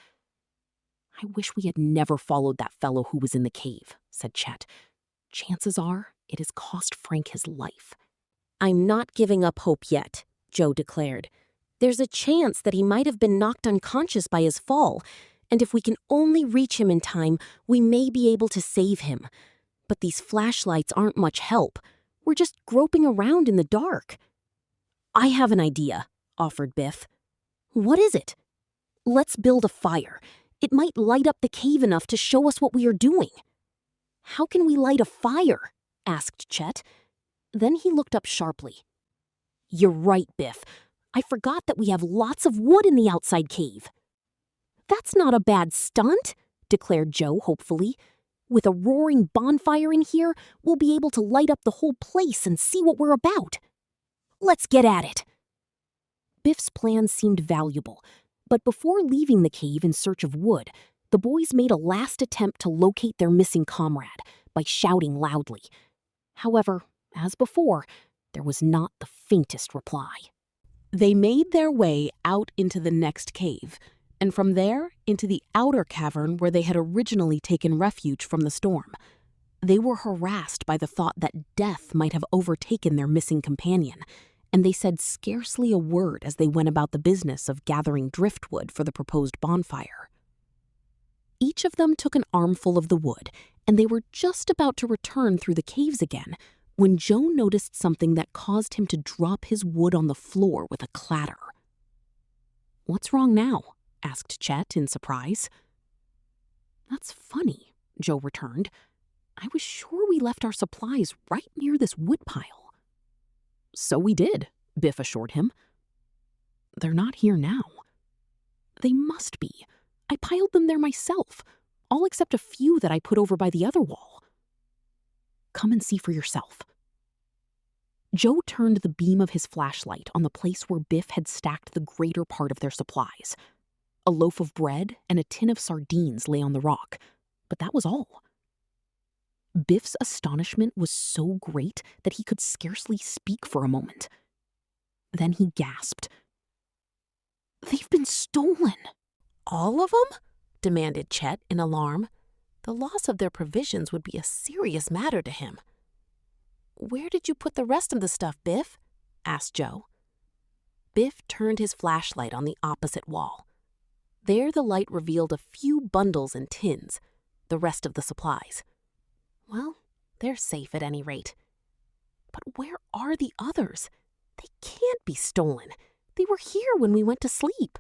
"I wish we had never followed that fellow who was in the cave," said Chet. "Chances are it has cost Frank his life." "I'm not giving up hope yet," Joe declared. "There's a chance that he might have been knocked unconscious by his fall, and if we can only reach him in time, we may be able to save him. But these flashlights aren't much help. We're just groping around in the dark." "I have an idea," offered Biff. "What is it?" "Let's build a fire. It might light up the cave enough to show us what we are doing." "How can we light a fire?" asked Chet. Then he looked up sharply. "You're right, Biff. I forgot that we have lots of wood in the outside cave." "That's not a bad stunt," declared Joe hopefully. "With a roaring bonfire in here, we'll be able to light up the whole place and see what we're about. Let's get at it." Biff's plan seemed valuable, but before leaving the cave in search of wood, the boys made a last attempt to locate their missing comrade by shouting loudly. However, as before, there was not the faintest reply. They made their way out into the next cave, and from there into the outer cavern where they had originally taken refuge from the storm. They were harassed by the thought that death might have overtaken their missing companion, and they said scarcely a word as they went about the business of gathering driftwood for the proposed bonfire. Each of them took an armful of the wood, and they were just about to return through the caves again when Joe noticed something that caused him to drop his wood on the floor with a clatter. "What's wrong now?" asked Chet in surprise. "That's funny," Joe returned. "I was sure we left our supplies right near this wood pile." "So we did," Biff assured him. "They're not here now." "They must be. I piled them there myself, all except a few that I put over by the other wall." "Come and see for yourself." Joe turned the beam of his flashlight on the place where Biff had stacked the greater part of their supplies. A loaf of bread and a tin of sardines lay on the rock, but that was all. Biff's astonishment was so great that he could scarcely speak for a moment. Then he gasped. "They've been stolen!" "All of them?" demanded Chet in alarm. The loss of their provisions would be a serious matter to him. "Where did you put the rest of the stuff, Biff?" asked Joe. Biff turned his flashlight on the opposite wall. There the light revealed a few bundles and tins, the rest of the supplies. "Well, they're safe at any rate. But where are the others? They can't be stolen. They were here when we went to sleep."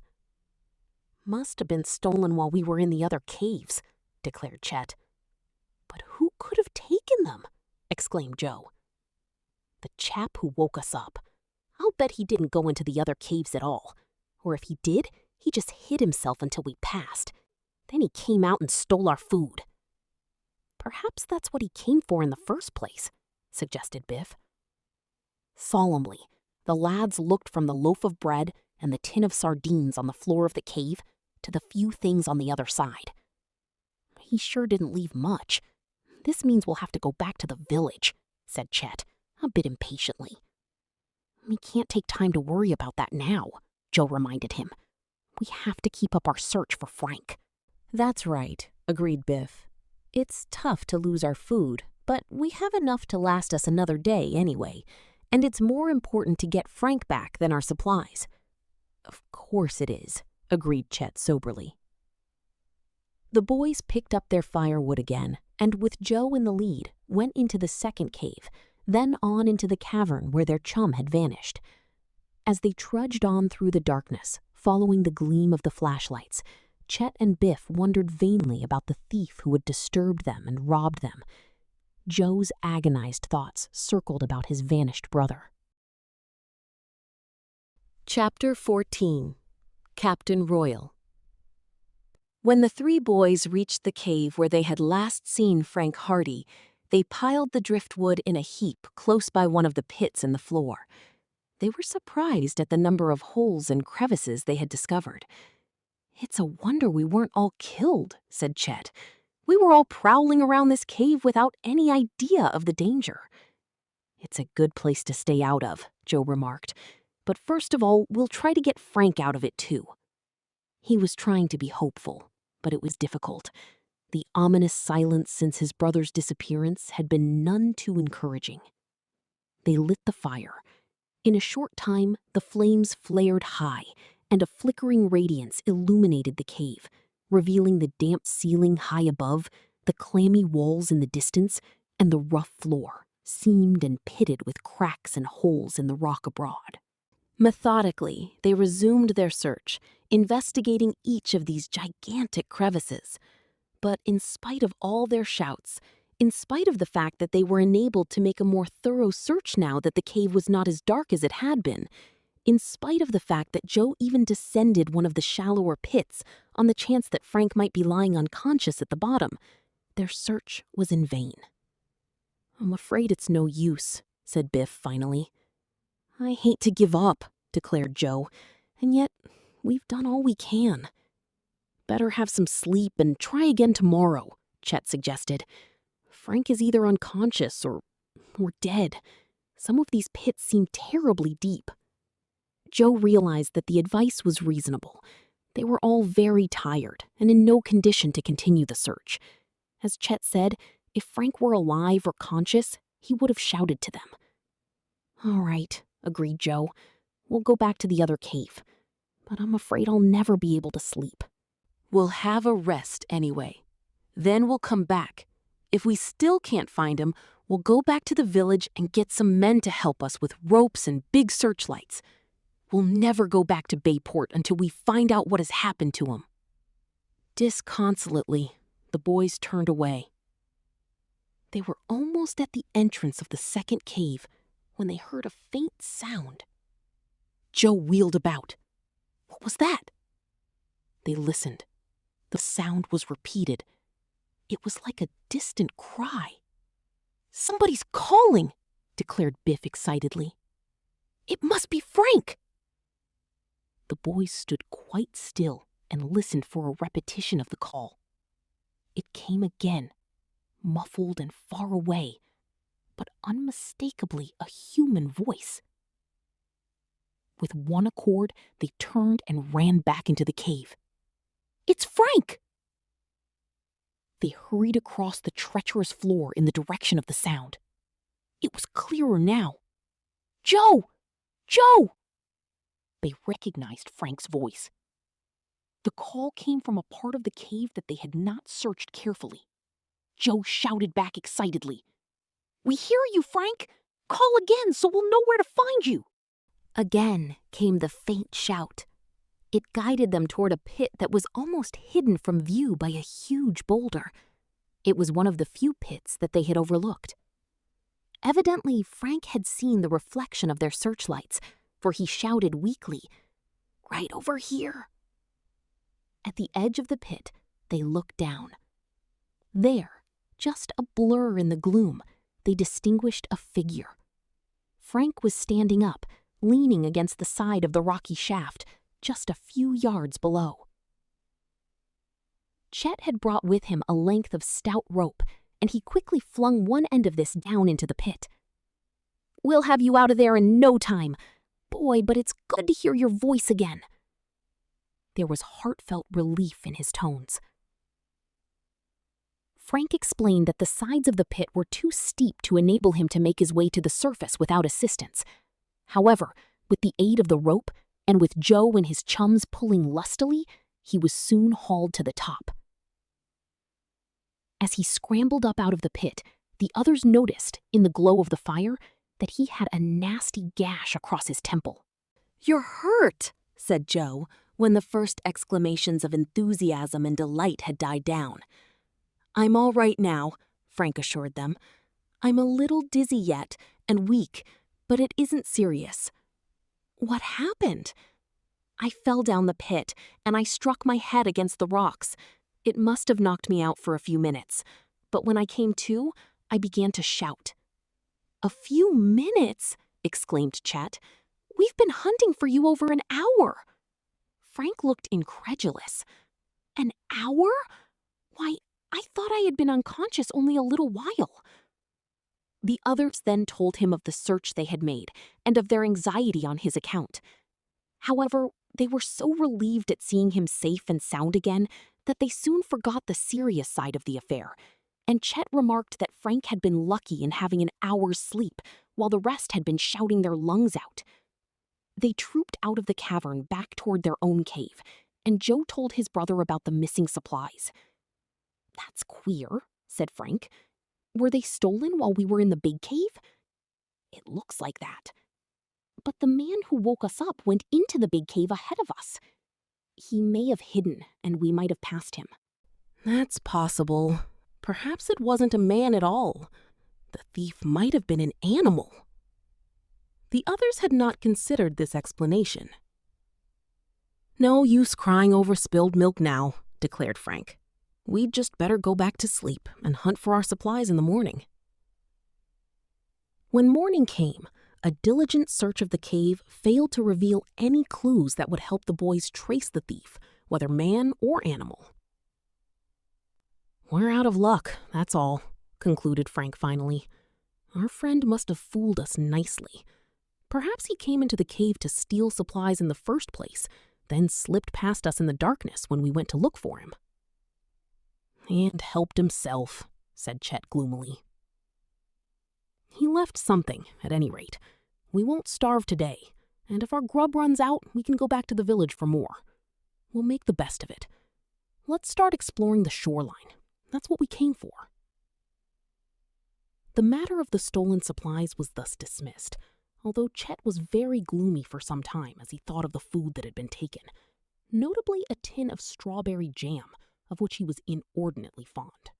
"Must have been stolen while we were in the other caves," declared Chet. "But who could have taken them?" exclaimed Joe. "The chap who woke us up. I'll bet he didn't go into the other caves at all. Or if he did, he just hid himself until we passed. Then he came out and stole our food." "Perhaps that's what he came for in the first place," suggested Biff. Solemnly, the lads looked from the loaf of bread and the tin of sardines on the floor of the cave to the few things on the other side. "He sure didn't leave much. This means we'll have to go back to the village," said Chet, a bit impatiently. "We can't take time to worry about that now," Joe reminded him. "We have to keep up our search for Frank." "That's right," agreed Biff. "It's tough to lose our food, but we have enough to last us another day anyway, and it's more important to get Frank back than our supplies." "Of course it is," agreed Chet soberly. The boys picked up their firewood again, and with Joe in the lead, went into the second cave, then on into the cavern where their chum had vanished. As they trudged on through the darkness, following the gleam of the flashlights, Chet and Biff wondered vainly about the thief who had disturbed them and robbed them. Joe's agonized thoughts circled about his vanished brother. Chapter 14. Captain Royal. When the three boys reached the cave where they had last seen Frank Hardy, they piled the driftwood in a heap close by one of the pits in the floor. They were surprised at the number of holes and crevices they had discovered. "It's a wonder we weren't all killed," said Chet. "We were all prowling around this cave without any idea of the danger." "It's a good place to stay out of," Joe remarked. "But first of all, we'll try to get Frank out of it too." He was trying to be hopeful, but it was difficult. The ominous silence since his brother's disappearance had been none too encouraging. They lit the fire. In a short time, the flames flared high, and a flickering radiance illuminated the cave, revealing the damp ceiling high above, the clammy walls in the distance, and the rough floor, seamed and pitted with cracks and holes in the rock abroad. Methodically, they resumed their search, investigating each of these gigantic crevices. But in spite of all their shouts, in spite of the fact that they were enabled to make a more thorough search now that the cave was not as dark as it had been, in spite of the fact that Joe even descended one of the shallower pits on the chance that Frank might be lying unconscious at the bottom, their search was in vain. "I'm afraid it's no use," said Biff finally. "I hate to give up," declared Joe, "and yet we've done all we can." "Better have some sleep and try again tomorrow," Chet suggested. "Frank is either unconscious or were dead. Some of these pits seemed terribly deep. Joe realized that the advice was reasonable. They were all very tired and in no condition to continue the search. As Chet said, if Frank were alive or conscious, he would have shouted to them. "All right," agreed Joe. "We'll go back to the other cave. But I'm afraid I'll never be able to sleep." "We'll have a rest anyway. Then we'll come back. If we still can't find him, we'll go back to the village and get some men to help us with ropes and big searchlights. We'll never go back to Bayport until we find out what has happened to him." Disconsolately, the boys turned away. They were almost at the entrance of the second cave when they heard a faint sound. Joe wheeled about. What was that? They listened. The sound was repeated. It was like a distant cry. "Somebody's calling," declared Biff excitedly. "It must be Frank." The boys stood quite still and listened for a repetition of the call. It came again, muffled and far away, but unmistakably a human voice. With one accord, they turned and ran back into the cave. "It's Frank!" They hurried across the treacherous floor in the direction of the sound. It was clearer now. "Joe! Joe!" They recognized Frank's voice. The call came from a part of the cave that they had not searched carefully. Joe shouted back excitedly, "We hear you, Frank! Call again so we'll know where to find you!" Again came the faint shout. It guided them toward a pit that was almost hidden from view by a huge boulder. It was one of the few pits that they had overlooked. Evidently, Frank had seen the reflection of their searchlights, for he shouted weakly, "Right over here." At the edge of the pit, they looked down. There, just a blur in the gloom, they distinguished a figure. Frank was standing up, leaning against the side of the rocky shaft, just a few yards below. Chet had brought with him a length of stout rope, and he quickly flung one end of this down into the pit. "We'll have you out of there in no time. Boy, but it's good to hear your voice again." There was heartfelt relief in his tones. Frank explained that the sides of the pit were too steep to enable him to make his way to the surface without assistance. However, with the aid of the rope, and with Joe and his chums pulling lustily, he was soon hauled to the top. As he scrambled up out of the pit, the others noticed, in the glow of the fire, that he had a nasty gash across his temple. "You're hurt," said Joe, when the first exclamations of enthusiasm and delight had died down. "I'm all right now," Frank assured them. "I'm a little dizzy yet, and weak, but it isn't serious." "What happened?" "I fell down the pit, and I struck my head against the rocks. It must have knocked me out for a few minutes, but when I came to, I began to shout." "A few minutes?" exclaimed Chet. "We've been hunting for you over an hour." Frank looked incredulous. "An hour? Why, I thought I had been unconscious only a little while." The others then told him of the search they had made and of their anxiety on his account. However, they were so relieved at seeing him safe and sound again that they soon forgot the serious side of the affair, and Chet remarked that Frank had been lucky in having an hour's sleep while the rest had been shouting their lungs out. They trooped out of the cavern back toward their own cave, and Joe told his brother about the missing supplies. "That's queer," said Frank. "Were they stolen while we were in the big cave?" "It looks like that. But the man who woke us up went into the big cave ahead of us. He may have hidden, and we might have passed him." "That's possible. Perhaps it wasn't a man at all. The thief might have been an animal." The others had not considered this explanation. "No use crying over spilled milk now," declared Frank. "We'd just better go back to sleep and hunt for our supplies in the morning." When morning came, a diligent search of the cave failed to reveal any clues that would help the boys trace the thief, whether man or animal. "We're out of luck, that's all," concluded Frank finally. Our friend must have fooled us nicely. Perhaps he came into the cave to steal supplies in the first place, then slipped past us in the darkness when we went to look for him. And helped himself, said Chet gloomily. He left something, at any rate. We won't starve today, and if our grub runs out, we can go back to the village for more. We'll make the best of it. Let's start exploring the shoreline. That's what we came for. The matter of the stolen supplies was thus dismissed, although Chet was very gloomy for some time as he thought of the food that had been taken, notably a tin of strawberry jam, of which he was inordinately fond.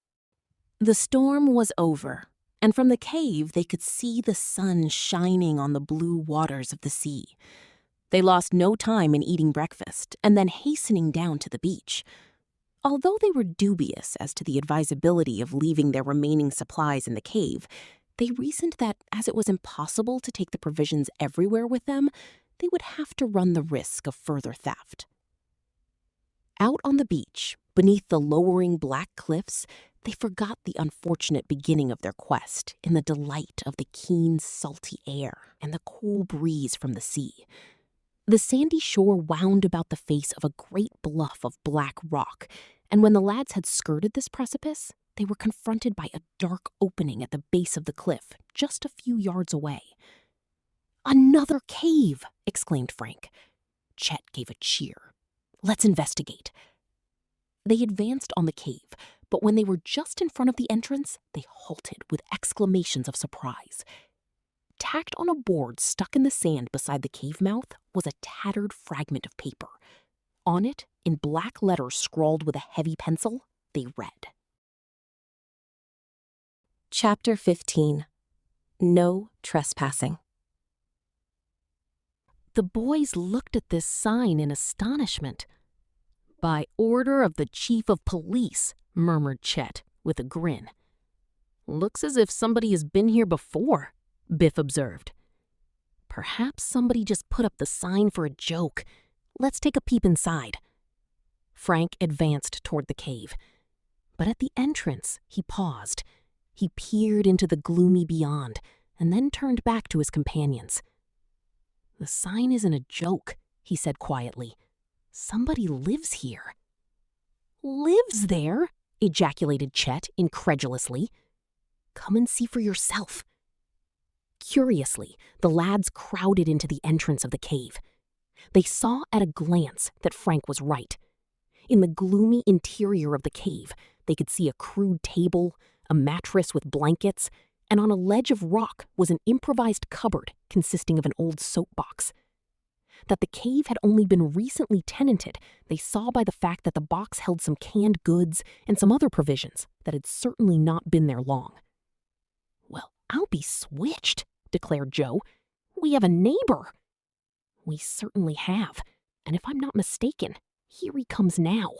The storm was over, and from the cave they could see the sun shining on the blue waters of the sea. They lost no time in eating breakfast and then hastening down to the beach. Although they were dubious as to the advisability of leaving their remaining supplies in the cave, they reasoned that as it was impossible to take the provisions everywhere with them, they would have to run the risk of further theft. Out on the beach, beneath the lowering black cliffs, they forgot the unfortunate beginning of their quest in the delight of the keen, salty air and the cool breeze from the sea. The sandy shore wound about the face of a great bluff of black rock, and when the lads had skirted this precipice, they were confronted by a dark opening at the base of the cliff, just a few yards away. "Another cave!" exclaimed Frank. Chet gave a cheer. "Let's investigate." They advanced on the cave, but when they were just in front of the entrance, they halted with exclamations of surprise. Tacked on a board stuck in the sand beside the cave mouth was a tattered fragment of paper. On it, in black letters scrawled with a heavy pencil, they read. Chapter 15. No Trespassing. The boys looked at this sign in astonishment. "By order of the Chief of Police," murmured Chet, with a grin. "Looks as if somebody has been here before," Biff observed. "Perhaps somebody just put up the sign for a joke. Let's take a peep inside." Frank advanced toward the cave. But at the entrance, he paused. He peered into the gloomy beyond, and then turned back to his companions. "The sign isn't a joke," he said quietly. "Somebody lives here." "Lives there?" ejaculated Chet incredulously. "Come and see for yourself." Curiously, the lads crowded into the entrance of the cave. They saw at a glance that Frank was right. In the gloomy interior of the cave, they could see a crude table, a mattress with blankets, and on a ledge of rock was an improvised cupboard consisting of an old soapbox. That the cave had only been recently tenanted, they saw by the fact that the box held some canned goods and some other provisions that had certainly not been there long. "Well, I'll be switched," declared Joe. "We have a neighbor." "We certainly have, and if I'm not mistaken, here he comes now."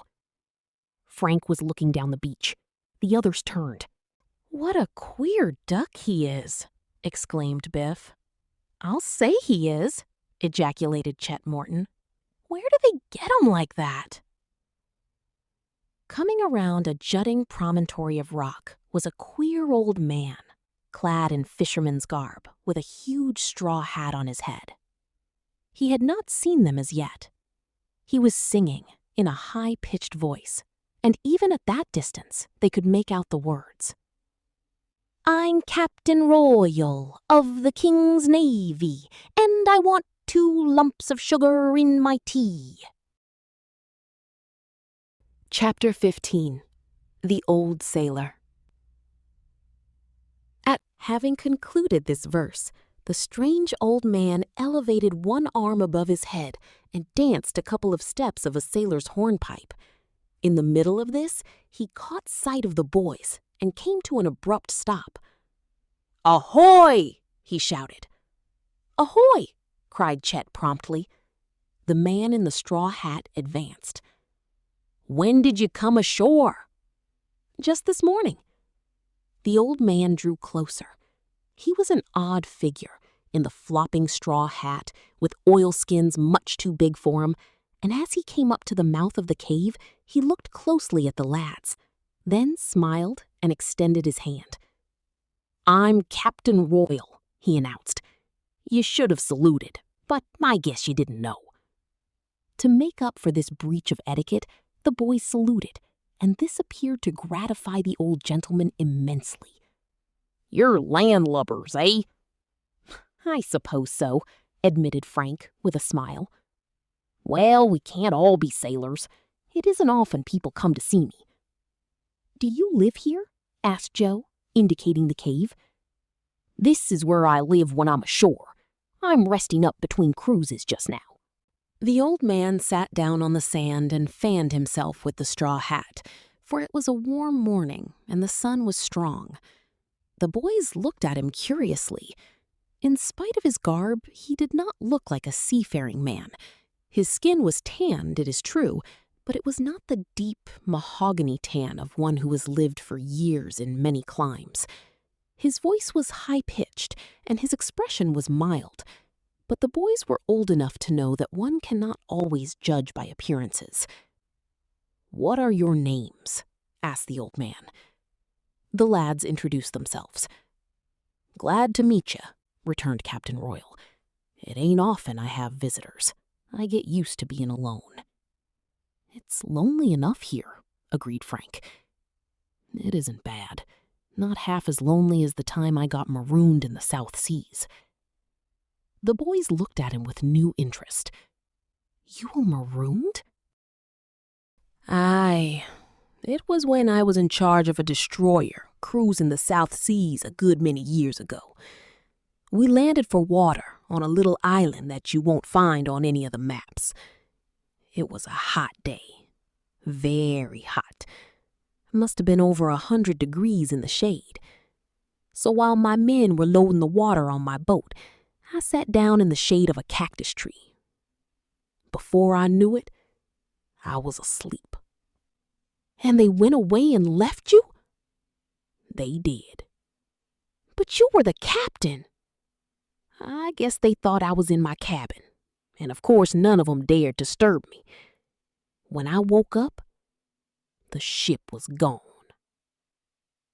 Frank was looking down the beach. The others turned. "What a queer duck he is," exclaimed Biff. "I'll say he is," ejaculated Chet Morton. "Where do they get 'em like that?" Coming around a jutting promontory of rock was a queer old man, clad in fisherman's garb, with a huge straw hat on his head. He had not seen them as yet. He was singing in a high-pitched voice, and even at that distance they could make out the words. "I'm Captain Royal of the King's Navy, and I want 2 lumps of sugar in my tea." Chapter 15. The Old Sailor. At having concluded this verse, the strange old man elevated one arm above his head and danced a couple of steps of a sailor's hornpipe. In the middle of this, he caught sight of the boys and came to an abrupt stop. "Ahoy!" he shouted. "Ahoy!" cried Chet promptly. The man in the straw hat advanced. "When did you come ashore?" "Just this morning." The old man drew closer. He was an odd figure, in the flopping straw hat, with oilskins much too big for him, and as he came up to the mouth of the cave, he looked closely at the lads, then smiled and extended his hand. "I'm Captain Royal," he announced. "You should have saluted, but I guess you didn't know." To make up for this breach of etiquette, the boys saluted, and this appeared to gratify the old gentleman immensely. "You're landlubbers, eh?" "I suppose so," admitted Frank with a smile. "Well, we can't all be sailors. It isn't often people come to see me." "Do you live here?" asked Joe, indicating the cave. "This is where I live when I'm ashore. I'm resting up between cruises just now." The old man sat down on the sand and fanned himself with the straw hat, for it was a warm morning and the sun was strong. The boys looked at him curiously. In spite of his garb, he did not look like a seafaring man. His skin was tanned, it is true, but it was not the deep mahogany tan of one who has lived for years in many climes. His voice was high-pitched, and his expression was mild. But the boys were old enough to know that one cannot always judge by appearances. "What are your names?" asked the old man. The lads introduced themselves. "Glad to meet you," returned Captain Royal. "It ain't often I have visitors. I get used to being alone." "It's lonely enough here," agreed Frank. "It isn't bad. Not half as lonely as the time I got marooned in the South Seas." The boys looked at him with new interest. "You were marooned?" "Aye. It was when I was in charge of a destroyer cruising the South Seas a good many years ago. We landed for water on a little island that you won't find on any of the maps. It was a hot day. Very hot. Must have been over 100 degrees in the shade. So while my men were loading the water on my boat, I sat down in the shade of a cactus tree. Before I knew it, I was asleep." "And they went away and left you?" "They did." "But you were the captain." "I guess they thought I was in my cabin, and of course none of them dared disturb me. When I woke up, the ship was gone."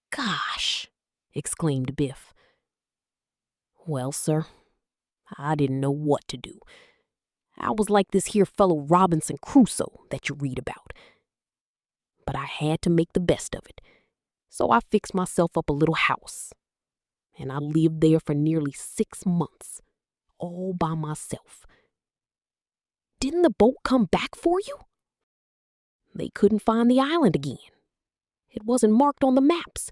"Gosh!" exclaimed Biff. "Well, sir, I didn't know what to do. I was like this here fellow Robinson Crusoe that you read about. But I had to make the best of it, so I fixed myself up a little house, and I lived there for nearly 6 months, all by myself." "Didn't the boat come back for you?" "They couldn't find the island again. It wasn't marked on the maps.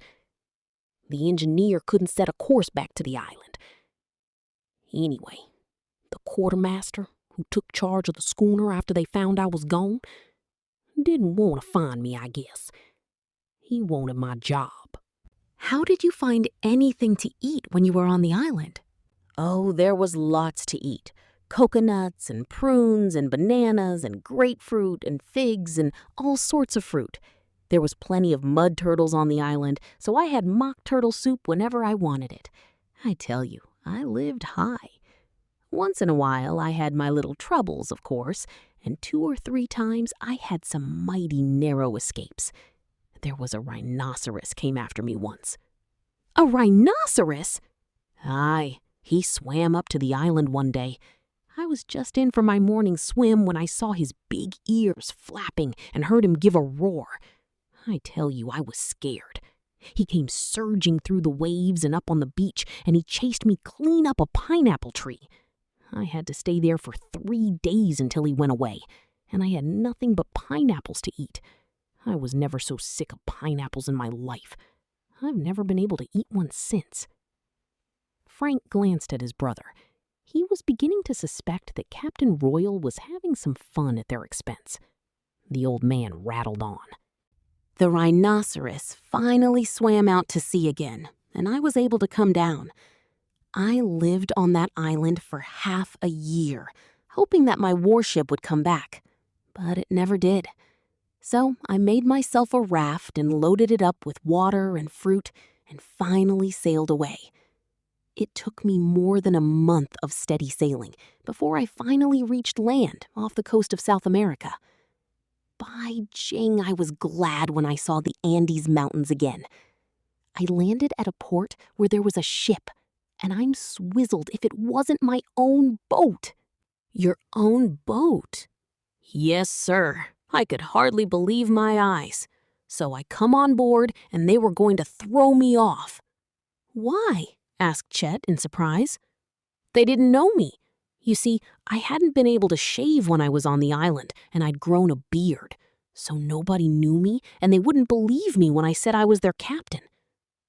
The engineer couldn't set a course back to the island. Anyway, the quartermaster, who took charge of the schooner after they found I was gone, didn't want to find me, I guess. He wanted my job." "How did you find anything to eat when you were on the island?" "Oh, there was lots to eat. Coconuts and prunes and bananas and grapefruit and figs and all sorts of fruit. There was plenty of mud turtles on the island, so I had mock turtle soup whenever I wanted it. I tell you, I lived high. Once in a while, I had my little troubles, of course, and 2 or 3 times I had some mighty narrow escapes. There was a rhinoceros came after me once." "A rhinoceros?" "Aye, he swam up to the island one day. I was just in for my morning swim when I saw his big ears flapping and heard him give a roar. I tell you, I was scared. He came surging through the waves and up on the beach, and he chased me clean up a pineapple tree. I had to stay there for 3 days until he went away, and I had nothing but pineapples to eat. I was never so sick of pineapples in my life. I've never been able to eat one since." Frank glanced at his brother. He was beginning to suspect that Captain Royal was having some fun at their expense. The old man rattled on. "The rhinoceros finally swam out to sea again, and I was able to come down. I lived on that island for half a year, hoping that my warship would come back, but it never did. So I made myself a raft and loaded it up with water and fruit and finally sailed away. It took me more than a month of steady sailing before I finally reached land off the coast of South America. By jing, I was glad when I saw the Andes Mountains again. I landed at a port where there was a ship, and I'm swizzled if it wasn't my own boat." "Your own boat?" "Yes, sir. I could hardly believe my eyes. So I come on board, and they were going to throw me off." "Why?" asked Chet in surprise. "They didn't know me. You see, I hadn't been able to shave when I was on the island, and I'd grown a beard. So nobody knew me, and they wouldn't believe me when I said I was their captain.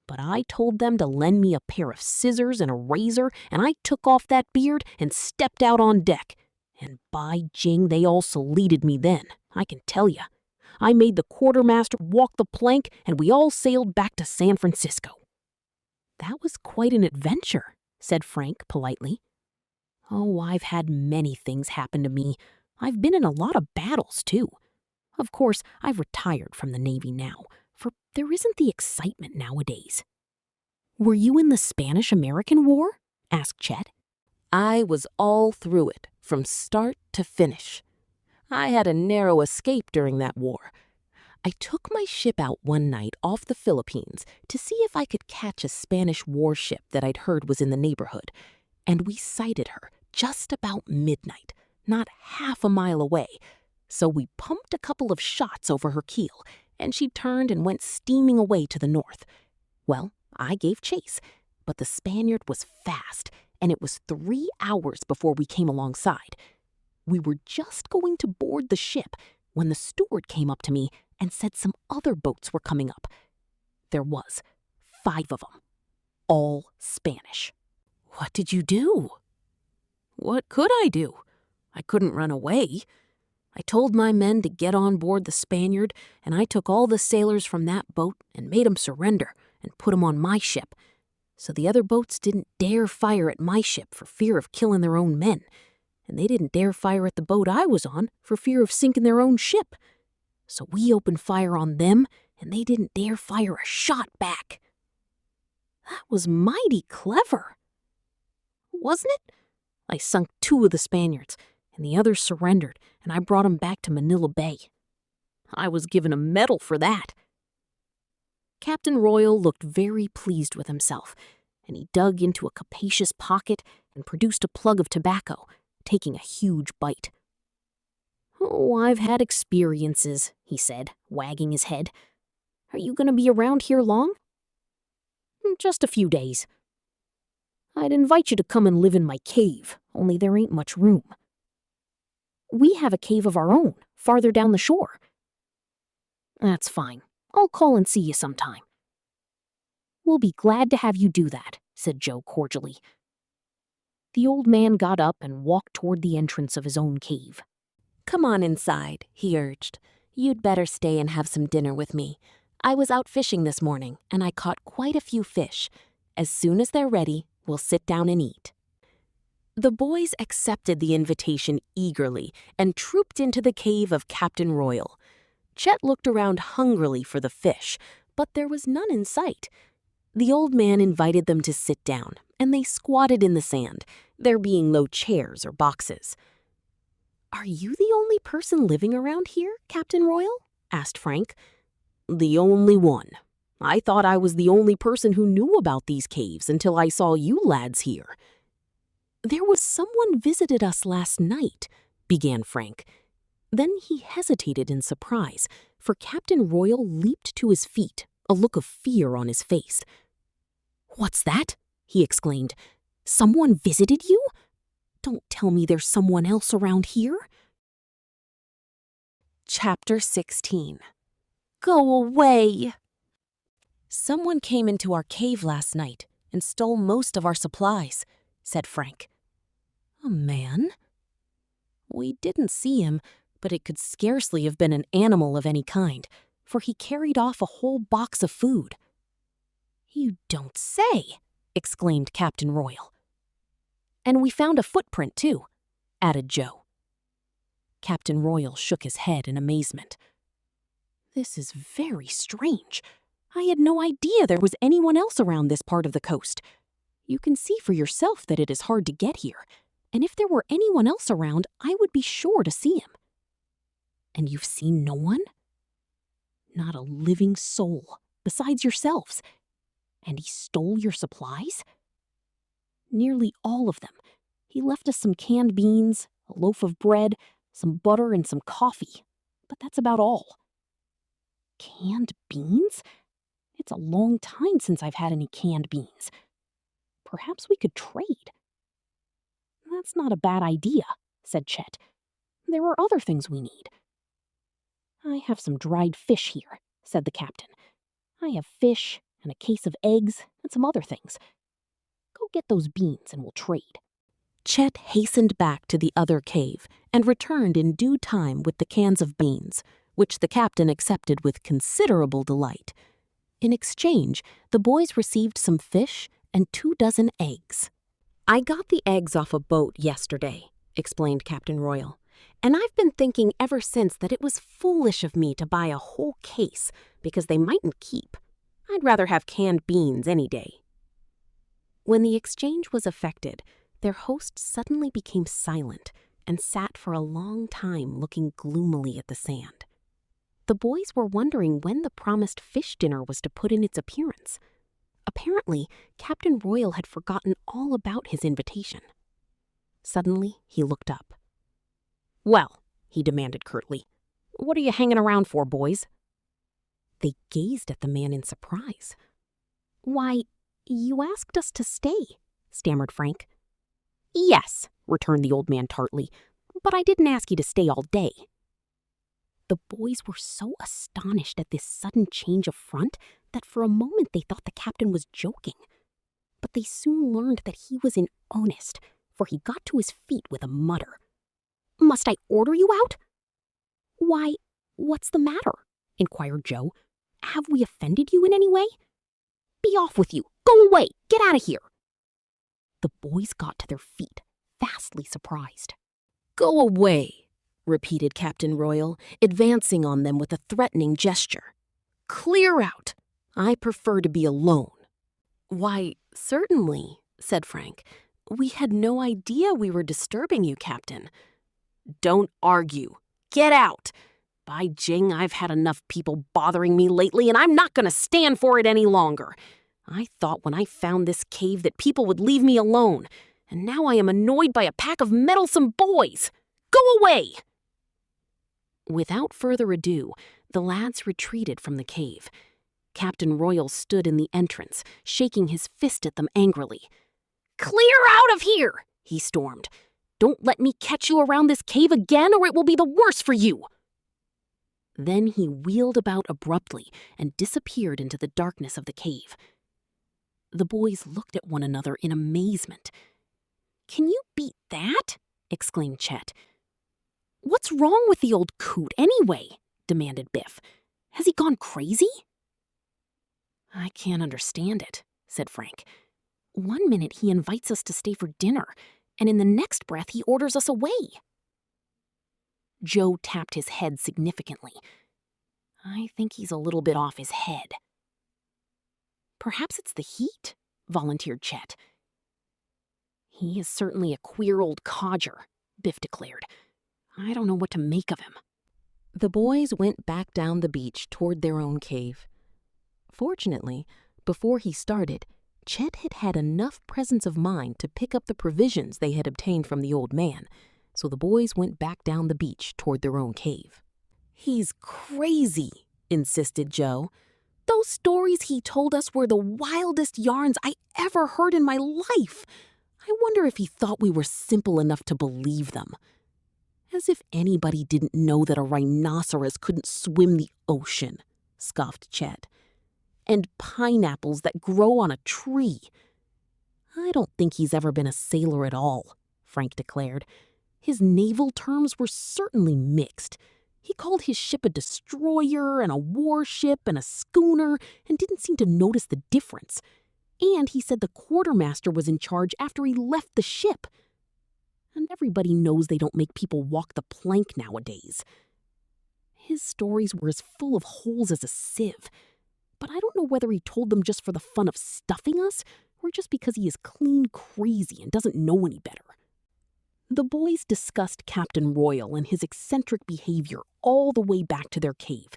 But I told them to lend me a pair of scissors and a razor, and I took off that beard and stepped out on deck. And by jing, they all saluted me then, I can tell you. I made the quartermaster walk the plank, and we all sailed back to San Francisco." "That was quite an adventure," said Frank politely. "Oh, I've had many things happen to me. I've been in a lot of battles, too. Of course, I've retired from the Navy now, for there isn't the excitement nowadays." "Were you in the Spanish-American War?" asked Chet. "I was all through it, from start to finish. I had a narrow escape during that war. I took my ship out one night off the Philippines to see if I could catch a Spanish warship that I'd heard was in the neighborhood, and we sighted her just about midnight, not half a mile away. So we pumped a couple of shots over her keel, and she turned and went steaming away to the north. Well, I gave chase, but the Spaniard was fast, and it was 3 hours before we came alongside. We were just going to board the ship when the steward came up to me and said some other boats were coming up. There was 5 of them, all Spanish." "What did you do?" "What could I do? I couldn't run away. I told my men to get on board the Spaniard, and I took all the sailors from that boat and made 'em surrender and put 'em on my ship. So the other boats didn't dare fire at my ship for fear of killing their own men, and they didn't dare fire at the boat I was on for fear of sinking their own ship. So we opened fire on them, and they didn't dare fire a shot back." "That was mighty clever." "Wasn't it? I sunk 2 of the Spaniards, and the others surrendered, and I brought 'em back to Manila Bay. I was given a medal for that." Captain Royal looked very pleased with himself, and he dug into a capacious pocket and produced a plug of tobacco, taking a huge bite. "Oh, I've had experiences," he said, wagging his head. "Are you going to be around here long?" "Just a few days. I'd invite you to come and live in my cave, only there ain't much room." "We have a cave of our own, farther down the shore." "That's fine. I'll call and see you sometime." "We'll be glad to have you do that," said Joe cordially. The old man got up and walked toward the entrance of his own cave. "Come on inside," he urged. "You'd better stay and have some dinner with me. I was out fishing this morning, and I caught quite a few fish. As soon as they're ready, we'll sit down and eat." The boys accepted the invitation eagerly and trooped into the cave of Captain Royal. Chet looked around hungrily for the fish, but there was none in sight. The old man invited them to sit down, and they squatted in the sand, there being no chairs or boxes. "Are you the only person living around here, Captain Royal?" asked Frank. "The only one. I thought I was the only person who knew about these caves until I saw you lads here." "There was someone visited us last night," began Frank. Then he hesitated in surprise, for Captain Royal leaped to his feet, a look of fear on his face. "What's that?" he exclaimed. "Someone visited you? Don't tell me there's someone else around here." Chapter 16. "Go away!" "Someone came into our cave last night and stole most of our supplies," said Frank. "A man?" "We didn't see him, but it could scarcely have been an animal of any kind, for he carried off a whole box of food." "You don't say!" exclaimed Captain Royal. "And we found a footprint, too," added Joe. Captain Royal shook his head in amazement. "This is very strange. I had no idea there was anyone else around this part of the coast. You can see for yourself that it is hard to get here, and if there were anyone else around, I would be sure to see him." "And you've seen no one?" "Not a living soul, besides yourselves. And he stole your supplies? Nearly all of them. He left us some canned beans, a loaf of bread, some butter, and some coffee. But that's about all. Canned beans? It's a long time since I've had any canned beans. Perhaps we could trade. That's not a bad idea, said Chet. There are other things we need. I have some dried fish here, said the captain. I have fish and a case of eggs and some other things. Go get those beans and we'll trade. Chet hastened back to the other cave and returned in due time with the cans of beans, which the captain accepted with considerable delight. In exchange, the boys received some fish and 24 eggs. I got the eggs off a boat yesterday, explained Captain Royal, and I've been thinking ever since that it was foolish of me to buy a whole case because they mightn't keep. I'd rather have canned beans any day. When the exchange was effected, their host suddenly became silent and sat for a long time looking gloomily at the sand. The boys were wondering when the promised fish dinner was to put in its appearance. Apparently, Captain Royal had forgotten all about his invitation. Suddenly, he looked up. "Well," he demanded curtly, "what are you hanging around for, boys?" They gazed at the man in surprise. "Why, you asked us to stay," stammered Frank. "Yes," returned the old man tartly, "but I didn't ask you to stay all day." The boys were so astonished at this sudden change of front that for a moment they thought the captain was joking. But they soon learned that he was in earnest, for he got to his feet with a mutter. "Must I order you out?" "Why, what's the matter?" inquired Joe. "Have we offended you in any way?" "Be off with you! Go away! Get out of here!" The boys got to their feet, vastly surprised. "Go away!" repeated Captain Royal, advancing on them with a threatening gesture. "Clear out! I prefer to be alone." "Why, certainly," said Frank. "We had no idea we were disturbing you, Captain." "Don't argue. Get out! By jing, I've had enough people bothering me lately, and I'm not going to stand for it any longer. I thought when I found this cave that people would leave me alone, and now I am annoyed by a pack of meddlesome boys. Go away!" Without further ado, the lads retreated from the cave. Captain Royal stood in the entrance, shaking his fist at them angrily. "Clear out of here!" he stormed. "Don't let me catch you around this cave again, or it will be the worse for you." Then he wheeled about abruptly and disappeared into the darkness of the cave. The boys looked at one another in amazement. "Can you beat that?" exclaimed Chet. "What's wrong with the old coot, anyway?" demanded Biff. "Has he gone crazy?" "I can't understand it," said Frank. "One minute he invites us to stay for dinner, and in the next breath he orders us away." Joe tapped his head significantly. "I think he's a little bit off his head." "Perhaps it's the heat," volunteered Chet. "He is certainly a queer old codger," Biff declared. "I don't know what to make of him." The boys went back down the beach toward their own cave. Fortunately, before he started, Chet had had enough presence of mind to pick up the provisions they had obtained from the old man, so the boys went back down the beach toward their own cave. "He's crazy," insisted Joe. "Those stories he told us were the wildest yarns I ever heard in my life. I wonder if he thought we were simple enough to believe them." "As if anybody didn't know that a rhinoceros couldn't swim the ocean," scoffed Chet. "And pineapples that grow on a tree." "I don't think he's ever been a sailor at all," Frank declared. "His naval terms were certainly mixed. He called his ship a destroyer and a warship and a schooner and didn't seem to notice the difference. And he said the quartermaster was in charge after he left the ship. And everybody knows they don't make people walk the plank nowadays. His stories were as full of holes as a sieve, but I don't know whether he told them just for the fun of stuffing us or just because he is clean crazy and doesn't know any better." The boys discussed Captain Royal and his eccentric behavior all the way back to their cave,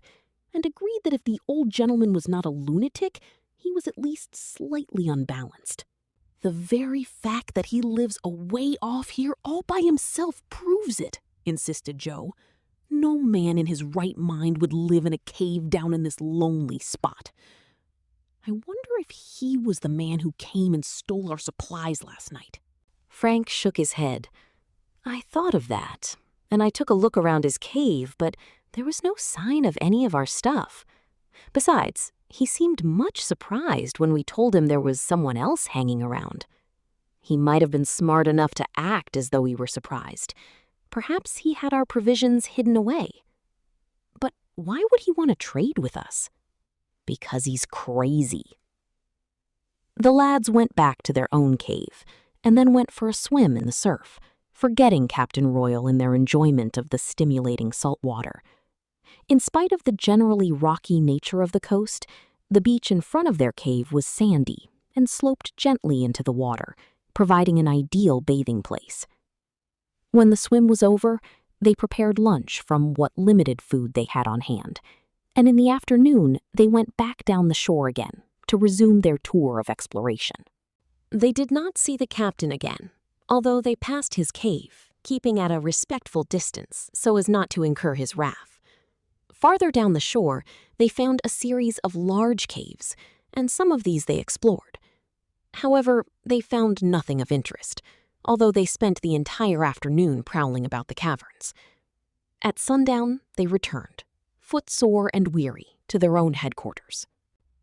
and agreed that if the old gentleman was not a lunatic, he was at least slightly unbalanced. The very fact that he lives away off here all by himself proves it, insisted Joe. No man in his right mind would live in a cave down in this lonely spot. I wonder if he was the man who came and stole our supplies last night. Frank shook his head. I thought of that, and I took a look around his cave, but there was no sign of any of our stuff. Besides, he seemed much surprised when we told him there was someone else hanging around. He might have been smart enough to act as though we were surprised. Perhaps he had our provisions hidden away. But why would he want to trade with us? Because he's crazy. The lads went back to their own cave, and then went for a swim in the surf, forgetting Captain Royal in their enjoyment of the stimulating salt water. In spite of the generally rocky nature of the coast, the beach in front of their cave was sandy and sloped gently into the water, providing an ideal bathing place. When the swim was over, they prepared lunch from what limited food they had on hand, and in the afternoon they went back down the shore again to resume their tour of exploration. They did not see the captain again, although they passed his cave, keeping at a respectful distance so as not to incur his wrath. Farther down the shore, they found a series of large caves, and some of these they explored. However, they found nothing of interest, although they spent the entire afternoon prowling about the caverns. At sundown, they returned, footsore and weary, to their own headquarters.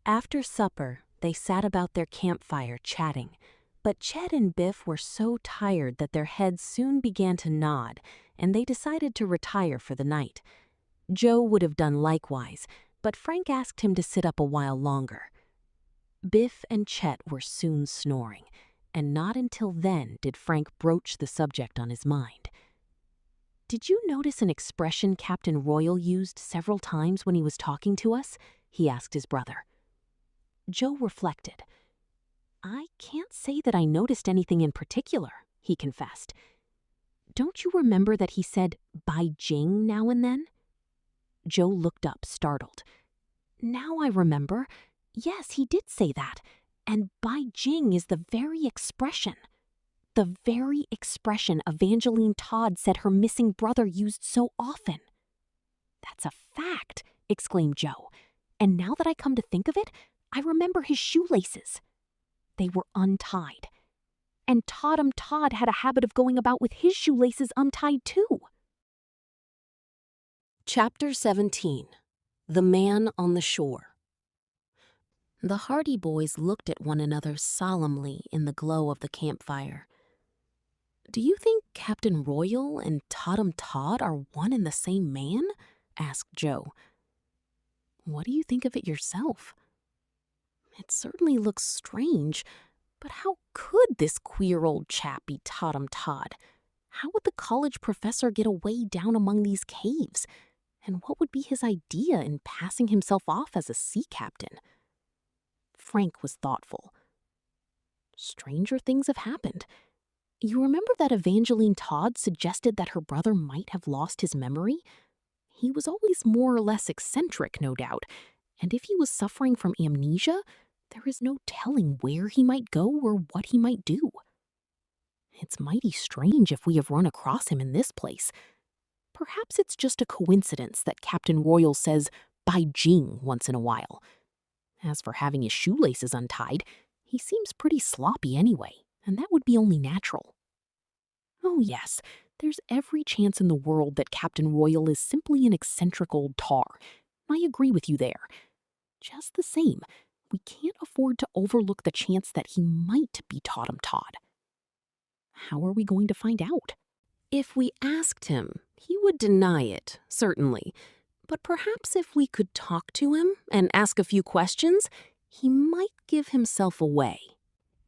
After supper, they sat about their campfire chatting, but Chet and Biff were so tired that their heads soon began to nod, and they decided to retire for the night. Joe would have done likewise, but Frank asked him to sit up a while longer. Biff and Chet were soon snoring, and not until then did Frank broach the subject on his mind. "Did you notice an expression Captain Royal used several times when he was talking to us?" he asked his brother. Joe reflected. "I can't say that I noticed anything in particular," he confessed. "Don't you remember that he said, 'by Jing,' now and then?" Joe looked up, startled. "Now I remember. Yes, he did say that. And 'by Jing' is the very expression Evangeline Todd said her missing brother used so often." "That's a fact," exclaimed Joe. "And now that I come to think of it, I remember his shoelaces. They were untied. And TODHAM Todd had a habit of going about with his shoelaces untied too." Chapter 17. The Man on the Shore. The Hardy boys looked at one another solemnly in the glow of the campfire. "Do you think Captain Royal and TODHAM Todd are one and the same man?" asked Joe. "What do you think of it yourself?" "It certainly looks strange, but how could this queer old chap be TODHAM Todd? How would the college professor get away down among these caves? And what would be his idea in passing himself off as a sea captain?" Frank was thoughtful. "Stranger things have happened. You remember that Evangeline Todd suggested that her brother might have lost his memory? He was always more or less eccentric, no doubt, and if he was suffering from amnesia, there is no telling where he might go or what he might do. It's mighty strange if we have run across him in this place. Perhaps it's just a coincidence that Captain Royal says 'by Jing' once in a while. As for having his shoelaces untied, he seems pretty sloppy anyway, and that would be only natural. Oh yes, there's every chance in the world that Captain Royal is simply an eccentric old tar. I agree with you there. Just the same, we can't afford to overlook the chance that he might be TODHAM Todd. How are we going to find out? If we asked him, he would deny it, certainly. But perhaps if we could talk to him and ask a few questions, he might give himself away.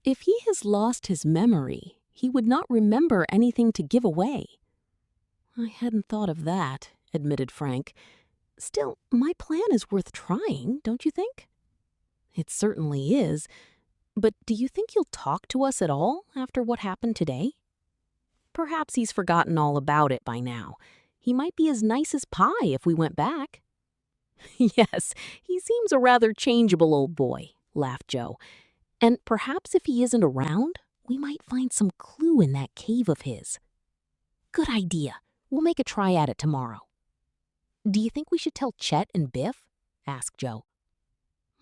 If he has lost his memory, he would not remember anything to give away." "I hadn't thought of that," admitted Frank. "Still, my plan is worth trying, don't you think?" "It certainly is. But do you think he'll talk to us at all after what happened today? Perhaps he's forgotten all about it by now. He might be as nice as pie if we went back." "Yes, he seems a rather changeable old boy. laughed Joe. "And perhaps if he isn't around, we might find some clue in that cave of his." "Good idea. We'll make a try at it tomorrow." "Do you think we should tell Chet and Biff?" asked Joe.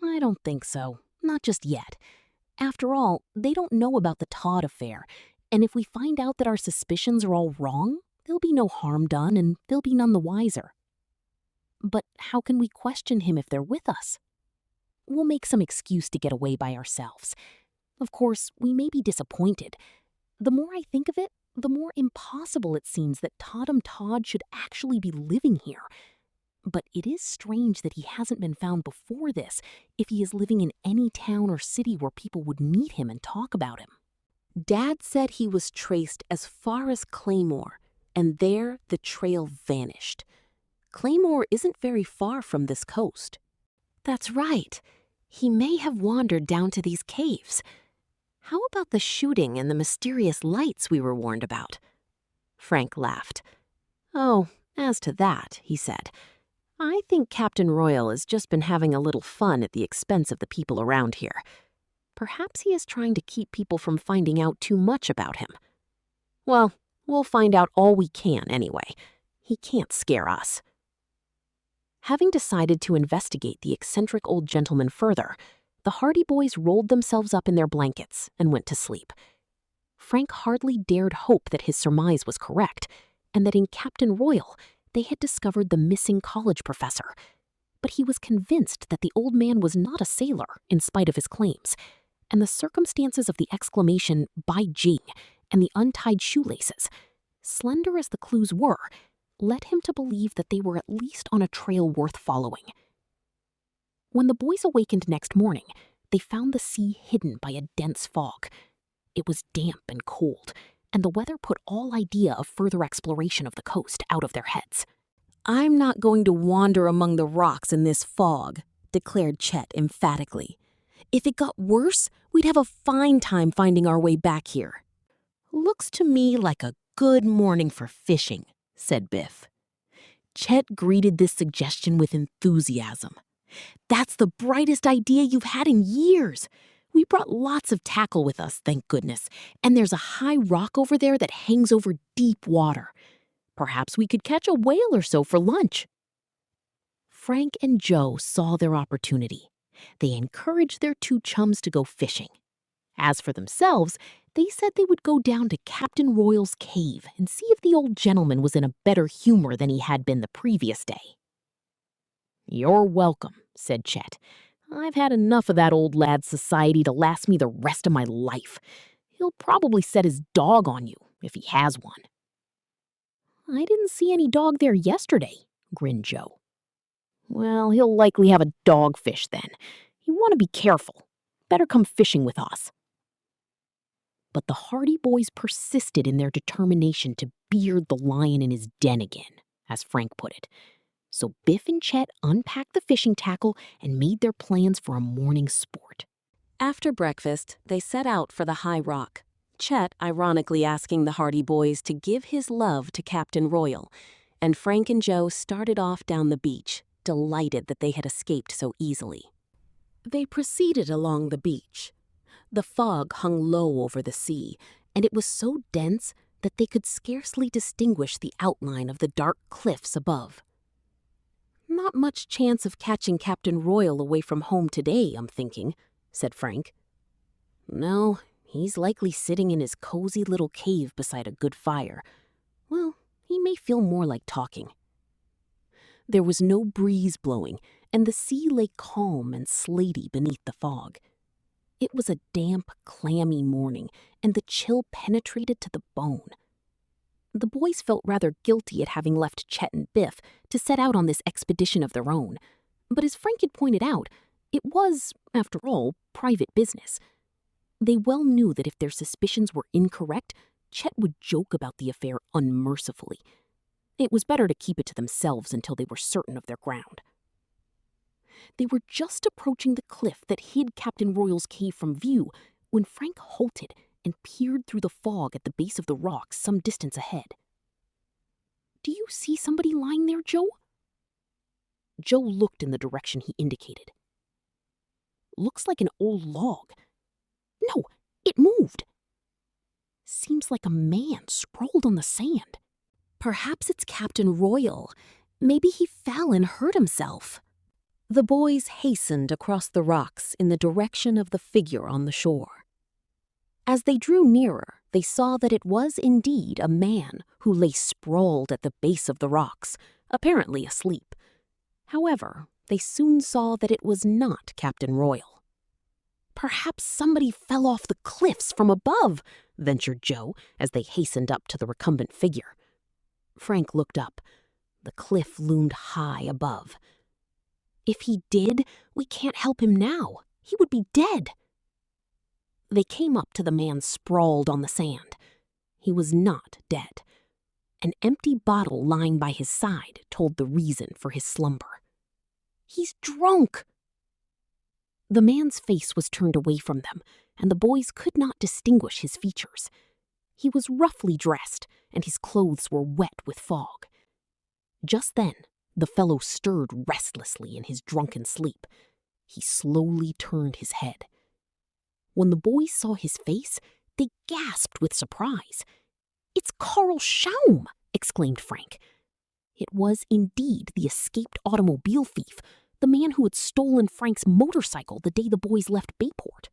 "I don't think so. Not just yet. After all, they don't know about the Todd affair, and if we find out that our suspicions are all wrong, there'll be no harm done and they'll be none the wiser." "But how can we question him if they're with us?" "We'll make some excuse to get away by ourselves. Of course, we may be disappointed. The more I think of it, the more impossible it seems that Todd'em Todd should actually be living here. But it is strange that he hasn't been found before this, if he is living in any town or city where people would meet him and talk about him." "Dad said he was traced as far as Claymore, and there the trail vanished. Claymore isn't very far from this coast." "That's right. He may have wandered down to these caves. How about the shooting and the mysterious lights we were warned about?" Frank laughed. "Oh, as to that," he said, "I think Captain Royal has just been having a little fun at the expense of the people around here. Perhaps he is trying to keep people from finding out too much about him. Well, we'll find out all we can anyway. He can't scare us." Having decided to investigate the eccentric old gentleman further, the Hardy boys rolled themselves up in their blankets and went to sleep. Frank hardly dared hope that his surmise was correct, and that in Captain Royal they had discovered the missing college professor. But he was convinced that the old man was not a sailor, in spite of his claims, and the circumstances of the exclamation, "By Jing," and the untied shoelaces, slender as the clues were, led him to believe that they were at least on a trail worth following. When the boys awakened next morning, they found the sea hidden by a dense fog. It was damp and cold, and the weather put all idea of further exploration of the coast out of their heads. "I'm not going to wander among the rocks in this fog," declared Chet emphatically. "If it got worse, we'd have a fine time finding our way back here." "Looks to me like a good morning for fishing," said Biff. Chet greeted this suggestion with enthusiasm. "That's the brightest idea you've had in years. We brought lots of tackle with us, thank goodness, and there's a high rock over there that hangs over deep water. Perhaps we could catch a whale or so for lunch." Frank and Joe saw their opportunity. They encouraged their two chums to go fishing. As for themselves, they said they would go down to Captain Royal's cave and see if the old gentleman was in a better humor than he had been the previous day. "You're welcome," said Chet. "I've had enough of that old lad's society to last me the rest of my life. He'll probably set his dog on you, if he has one." "I didn't see any dog there yesterday," grinned Joe. "Well, he'll likely have a dogfish then. You want to be careful. Better come fishing with us." But the Hardy boys persisted in their determination to beard the lion in his den again, as Frank put it. So Biff and Chet unpacked the fishing tackle and made their plans for a morning sport. After breakfast, they set out for the high rock, Chet ironically asking the Hardy boys to give his love to Captain Royal, and Frank and Joe started off down the beach, delighted that they had escaped so easily. They proceeded along the beach. The fog hung low over the sea, and it was so dense that they could scarcely distinguish the outline of the dark cliffs above. "Not much chance of catching Captain Royal away from home today, I'm thinking," said Frank. "No, he's likely sitting in his cozy little cave beside a good fire. Well, he may feel more like talking." There was no breeze blowing, and the sea lay calm and slaty beneath the fog. It was a damp, clammy morning, and the chill penetrated to the bone. The boys felt rather guilty at having left Chet and Biff to set out on this expedition of their own, but as Frank had pointed out, it was, after all, private business. They well knew that if their suspicions were incorrect, Chet would joke about the affair unmercifully. It was better to keep it to themselves until they were certain of their ground. They were just approaching the cliff that hid Captain Royal's cave from view when Frank halted and peered through the fog at the base of the rocks some distance ahead. "Do you see somebody lying there, Joe?" Joe looked in the direction he indicated. looks like an old log. No, it moved. Seems like a man sprawled on the sand. Perhaps it's Captain Royal. Maybe he fell and hurt himself. The boys hastened across the rocks in the direction of the figure on the shore. As they drew nearer, they saw that it was indeed a man who lay sprawled at the base of the rocks, apparently asleep. However, they soon saw that it was not Captain Royal. Perhaps somebody fell off the cliffs from above, ventured Joe as they hastened up to the recumbent figure. Frank looked up. The cliff loomed high above. If he did, we can't help him now. He would be dead. They came up to the man sprawled on the sand. He was not dead. An empty bottle lying by his side told the reason for his slumber. He's drunk! The man's face was turned away from them, and the boys could not distinguish his features. He was roughly dressed, and his clothes were wet with fog. Just then, the fellow stirred restlessly in his drunken sleep. He slowly turned his head. When the boys saw his face, they gasped with surprise. "It's Carl SCHAUM!" exclaimed Frank. It was indeed the escaped automobile thief, the man who had stolen Frank's motorcycle the day the boys left Bayport.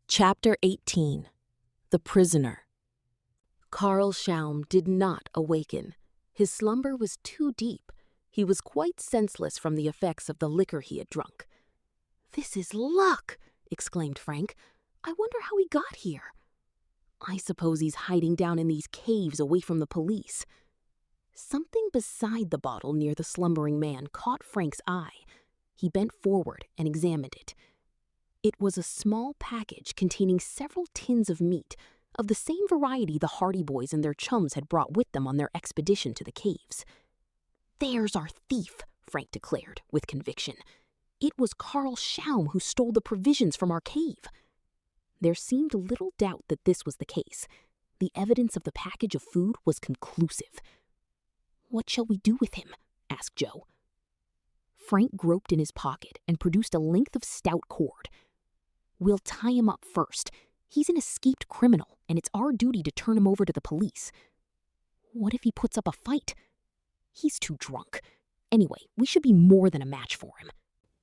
Chapter 18. The Prisoner. Carl SCHAUM did not awaken. His slumber was too deep. He was quite senseless from the effects of the liquor he had drunk. "This is luck!" exclaimed Frank. "I wonder how he got here. I suppose he's hiding down in these caves away from the police." Something beside the bottle near the slumbering man caught Frank's eye. He bent forward and examined it. It was a small package containing several tins of meat, of the same variety the Hardy boys and their chums had brought with them on their expedition to the caves. "There's our thief," Frank declared with conviction. "It was Carl SCHAUM who stole the provisions from our cave." There seemed little doubt that this was the case. The evidence of the package of food was conclusive. "What shall we do with him?" asked Joe. Frank groped in his pocket and produced a length of stout cord. "We'll tie him up first. He's an escaped criminal, and it's our duty to turn him over to the police." "What if he puts up a fight?" "He's too drunk. Anyway, we should be more than a match for him."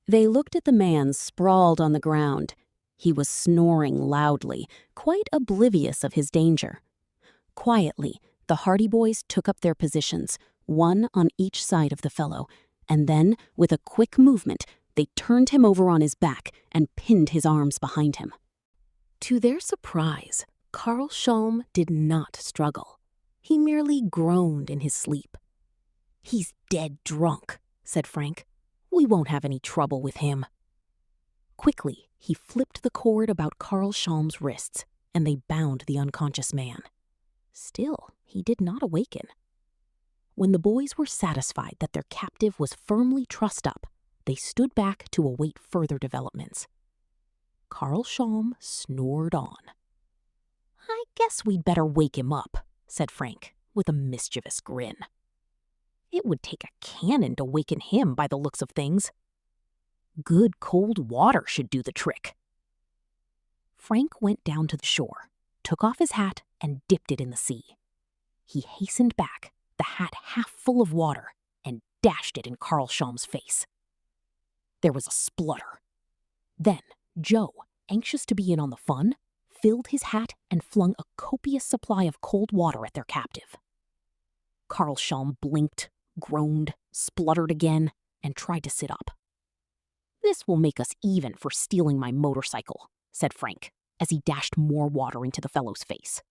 They looked at the man sprawled on the ground. He was snoring loudly, quite oblivious of his danger. Quietly, the Hardy boys took up their positions, one on each side of the fellow, and then, with a quick movement, they turned him over on his back and pinned his arms behind him. To their surprise, Carl SCHAUM did not struggle. He merely groaned in his sleep. "He's dead drunk," said Frank. "We won't have any trouble with him." Quickly, he flipped the cord about Carl SCHAUM's wrists, and they bound the unconscious man. Still, he did not awaken. When the boys were satisfied that their captive was firmly trussed up, they stood back to await further developments. Carl SCHAUM snored on. "I guess we'd better wake him up," said Frank, with a mischievous grin. "It would take a cannon to waken him by the looks of things. Good cold water should do the trick." Frank went down to the shore, took off his hat, and dipped it in the sea. He hastened back, the hat half full of water, and dashed it in Carl SCHAUM's face. There was a splutter. Then Joe, anxious to be in on the fun, filled his hat and flung a copious supply of cold water at their captive. Carl SCHAUM blinked, groaned, spluttered again, and tried to sit up. "This will make us even for stealing my motorcycle," said Frank, as he dashed more water into the fellow's face.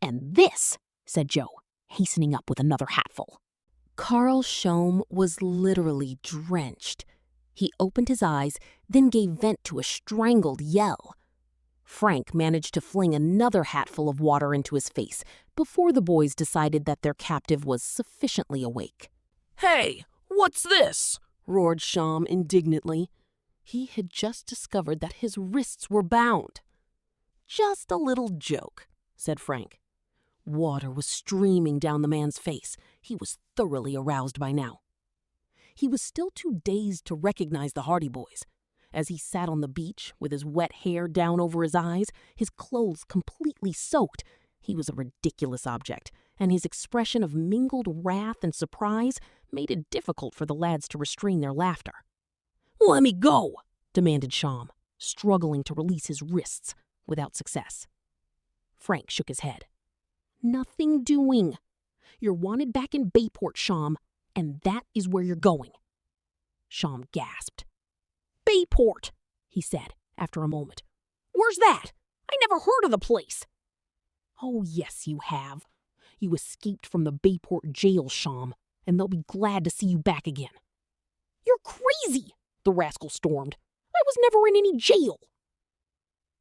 "And this," said Joe, hastening up with another hatful. Carl SCHAUM was literally drenched. He opened his eyes, then gave vent to a strangled yell. Frank managed to fling another hatful of water into his face before the boys decided that their captive was sufficiently awake. "Hey, what's this?" roared SCHAUM indignantly. He had just discovered that his wrists were bound. "Just a little joke," said Frank. Water was streaming down the man's face. He was thoroughly aroused by now. He was still too dazed to recognize the Hardy Boys. As he sat on the beach, with his wet hair down over his eyes, his clothes completely soaked, he was a ridiculous object, and his expression of mingled wrath and surprise made it difficult for the lads to restrain their laughter. "Let me go," demanded SCHAUM, struggling to release his wrists, without success. Frank shook his head. "Nothing doing. You're wanted back in Bayport, SCHAUM, and that is where you're going." SCHAUM gasped. "Bayport," he said after a moment. "Where's that? I never heard of the place." "Oh, yes, you have. You escaped from the Bayport jail, SCHAUM, and they'll be glad to see you back again." "You're crazy," the rascal stormed. "I was never in any jail."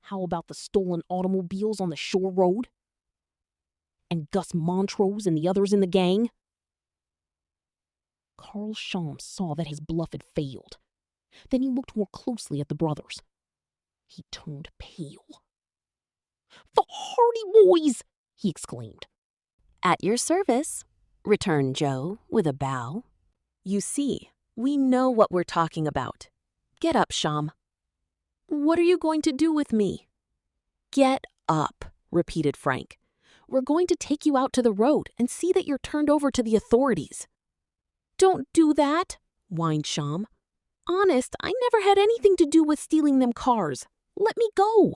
"How about the stolen automobiles on the shore road? And Gus Montrose and the others in the gang?" Carl SCHAUM saw that his bluff had failed. Then he looked more closely at the brothers. He turned pale. "The Hardy Boys!" he exclaimed. "At your service," returned Joe with a bow. "You see, we know what we're talking about. Get up, SCHAUM." "What are you going to do with me?" "Get up," repeated Frank. "We're going to take you out to the road and see that you're turned over to the authorities." "Don't do that," whined SCHAUM. "Honest, I never had anything to do with stealing them cars. Let me go."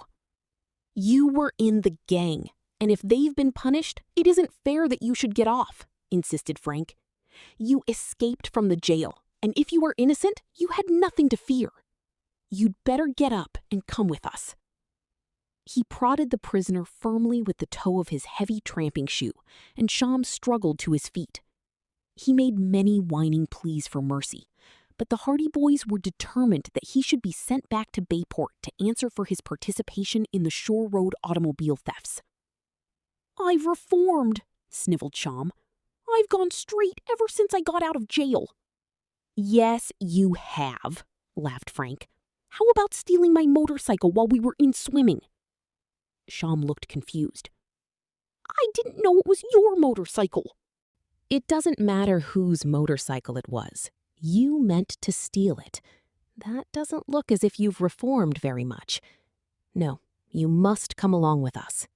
"You were in the gang, and if they've been punished, it isn't fair that you should get off," insisted Frank. "You escaped from the jail, and if you are innocent, you had nothing to fear. You'd better get up and come with us." He prodded the prisoner firmly with the toe of his heavy tramping shoe, and SCHAUM struggled to his feet. He made many whining pleas for mercy, but the Hardy Boys were determined that he should be sent back to Bayport to answer for his participation in the shore road automobile thefts. "I've reformed," sniveled SCHAUM. "I've gone straight ever since I got out of jail." "Yes, you have," laughed Frank. "How about stealing my motorcycle while we were in swimming?" SCHAUM looked confused. "I didn't know it was your motorcycle." "It doesn't matter whose motorcycle it was. You meant to steal it. That doesn't look as if you've reformed very much. No, you must come along with us."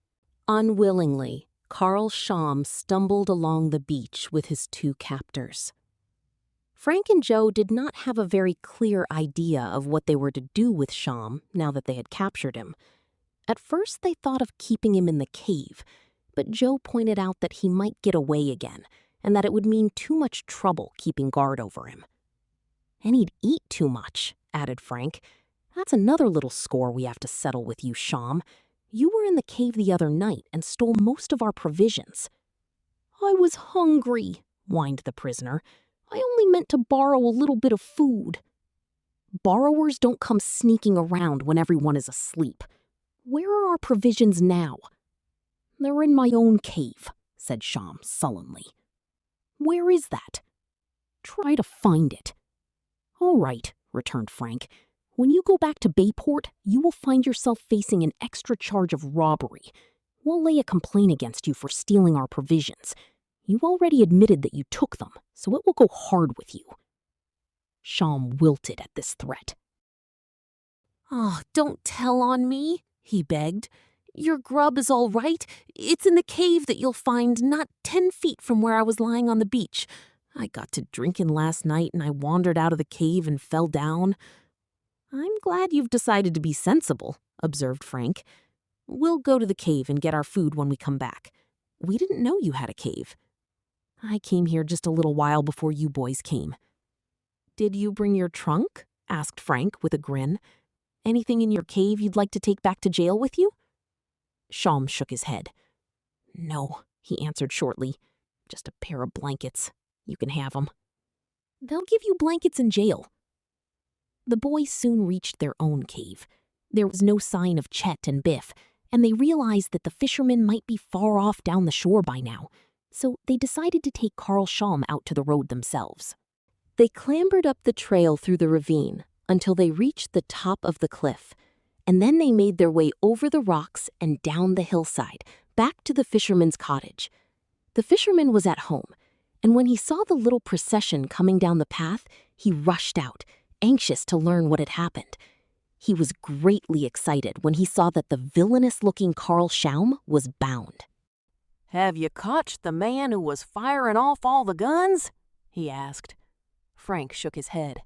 Unwillingly, Carl SCHAUM stumbled along the beach with his two captors. Frank and Joe did not have a very clear idea of what they were to do with SCHAUM now that they had captured him. At first, they thought of keeping him in the cave, but Joe pointed out that he might get away again, and that it would mean too much trouble keeping guard over him. "And he'd eat too much," added Frank. "That's another little score we have to settle with you, SCHAUM. You were in the cave the other night and stole most of our provisions." "I was hungry," whined the prisoner. "I only meant to borrow a little bit of food." "Borrowers don't come sneaking around when everyone is asleep. Where are our provisions now?" "They're in my own cave," said SCHAUM sullenly. "Where is that?" "Try to find it." "All right," returned Frank. "When you go back to Bayport, you will find yourself facing an extra charge of robbery. We'll lay a complaint against you for stealing our provisions. You already admitted that you took them, so it will go hard with you." SCHAUM wilted at this threat. "Oh, don't tell on me," he begged. "Your grub is all right. It's in the cave that you'll find, not 10 feet from where I was lying on the beach. I got to drinking last night and I wandered out of the cave and fell down." "I'm glad you've decided to be sensible," observed Frank. "We'll go to the cave and get our food when we come back. We didn't know you had a cave. I came here just a little while before you boys came." "Did you bring your trunk?" asked Frank with a grin. "Anything in your cave you'd like to take back to jail with you?" SCHAUM shook his head. "No," he answered shortly. "Just a pair of blankets. You can have them." "They'll give you blankets in jail." The boys soon reached their own cave. There was no sign of Chet and Biff, and they realized that the fishermen might be far off down the shore by now, so they decided to take Carl SCHAUM out to the road themselves. They clambered up the trail through the ravine until they reached the top of the cliff, and then they made their way over the rocks and down the hillside, back to the fisherman's cottage. The fisherman was at home, and when he saw the little procession coming down the path, He rushed out, anxious to learn what had happened. He was greatly excited when he saw that the villainous-looking Carl SCHAUM was bound. "Have you cotched the man who was firing off all the guns?" he asked. Frank shook his head.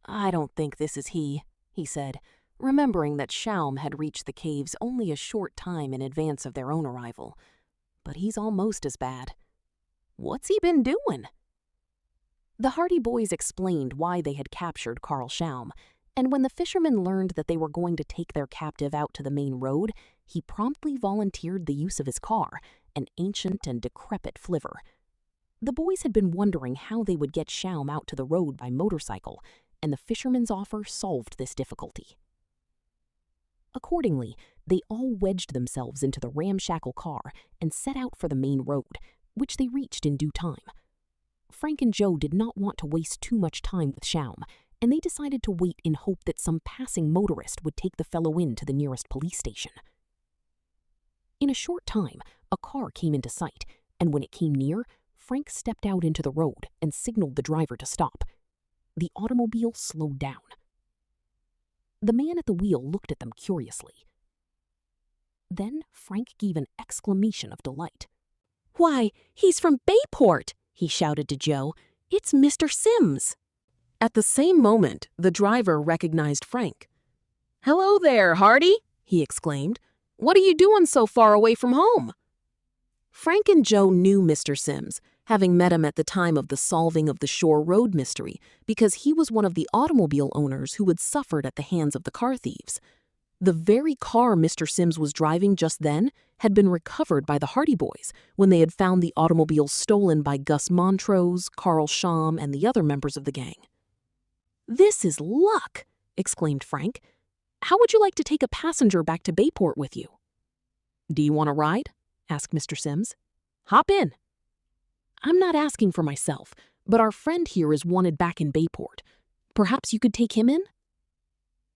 "I don't think this is he," he said, remembering that SCHAUM had reached the caves only a short time in advance of their own arrival. "But he's almost as bad. What's he been doing?" The Hardy Boys explained why they had captured Carl SCHAUM, and when the fishermen learned that they were going to take their captive out to the main road, he promptly volunteered the use of his car, an ancient and decrepit flivver. The boys had been wondering how they would get SCHAUM out to the road by motorcycle, and the fisherman's offer solved this difficulty. Accordingly, they all wedged themselves into the ramshackle car and set out for the main road, which they reached in due time. Frank and Joe did not want to waste too much time with SCHAUM, and they decided to wait in hope that some passing motorist would take the fellow in to the nearest police station. In a short time, a car came into sight, and when it came near, Frank stepped out into the road and signaled the driver to stop. The automobile slowed down. The man at the wheel looked at them curiously. Then Frank gave an exclamation of delight. "Why, he's from Bayport!" he shouted to Joe. "It's Mr. Sims." At the same moment, the driver recognized Frank. "Hello there, Hardy," he exclaimed. "What are you doing so far away from home?" Frank and Joe knew Mr. Sims, having met him at the time of the solving of the Shore Road mystery, because he was one of the automobile owners who had suffered at the hands of the car thieves. The very car Mr. Sims was driving just then had been recovered by the Hardy Boys when they had found the automobile stolen by Gus Montrose, Carl SCHAUM, and the other members of the gang. "This is luck!" exclaimed Frank. "How would you like to take a passenger back to Bayport with you?" "Do you want a ride?" asked Mr. Sims. "Hop in." "I'm not asking for myself, but our friend here is wanted back in Bayport. Perhaps you could take him in?"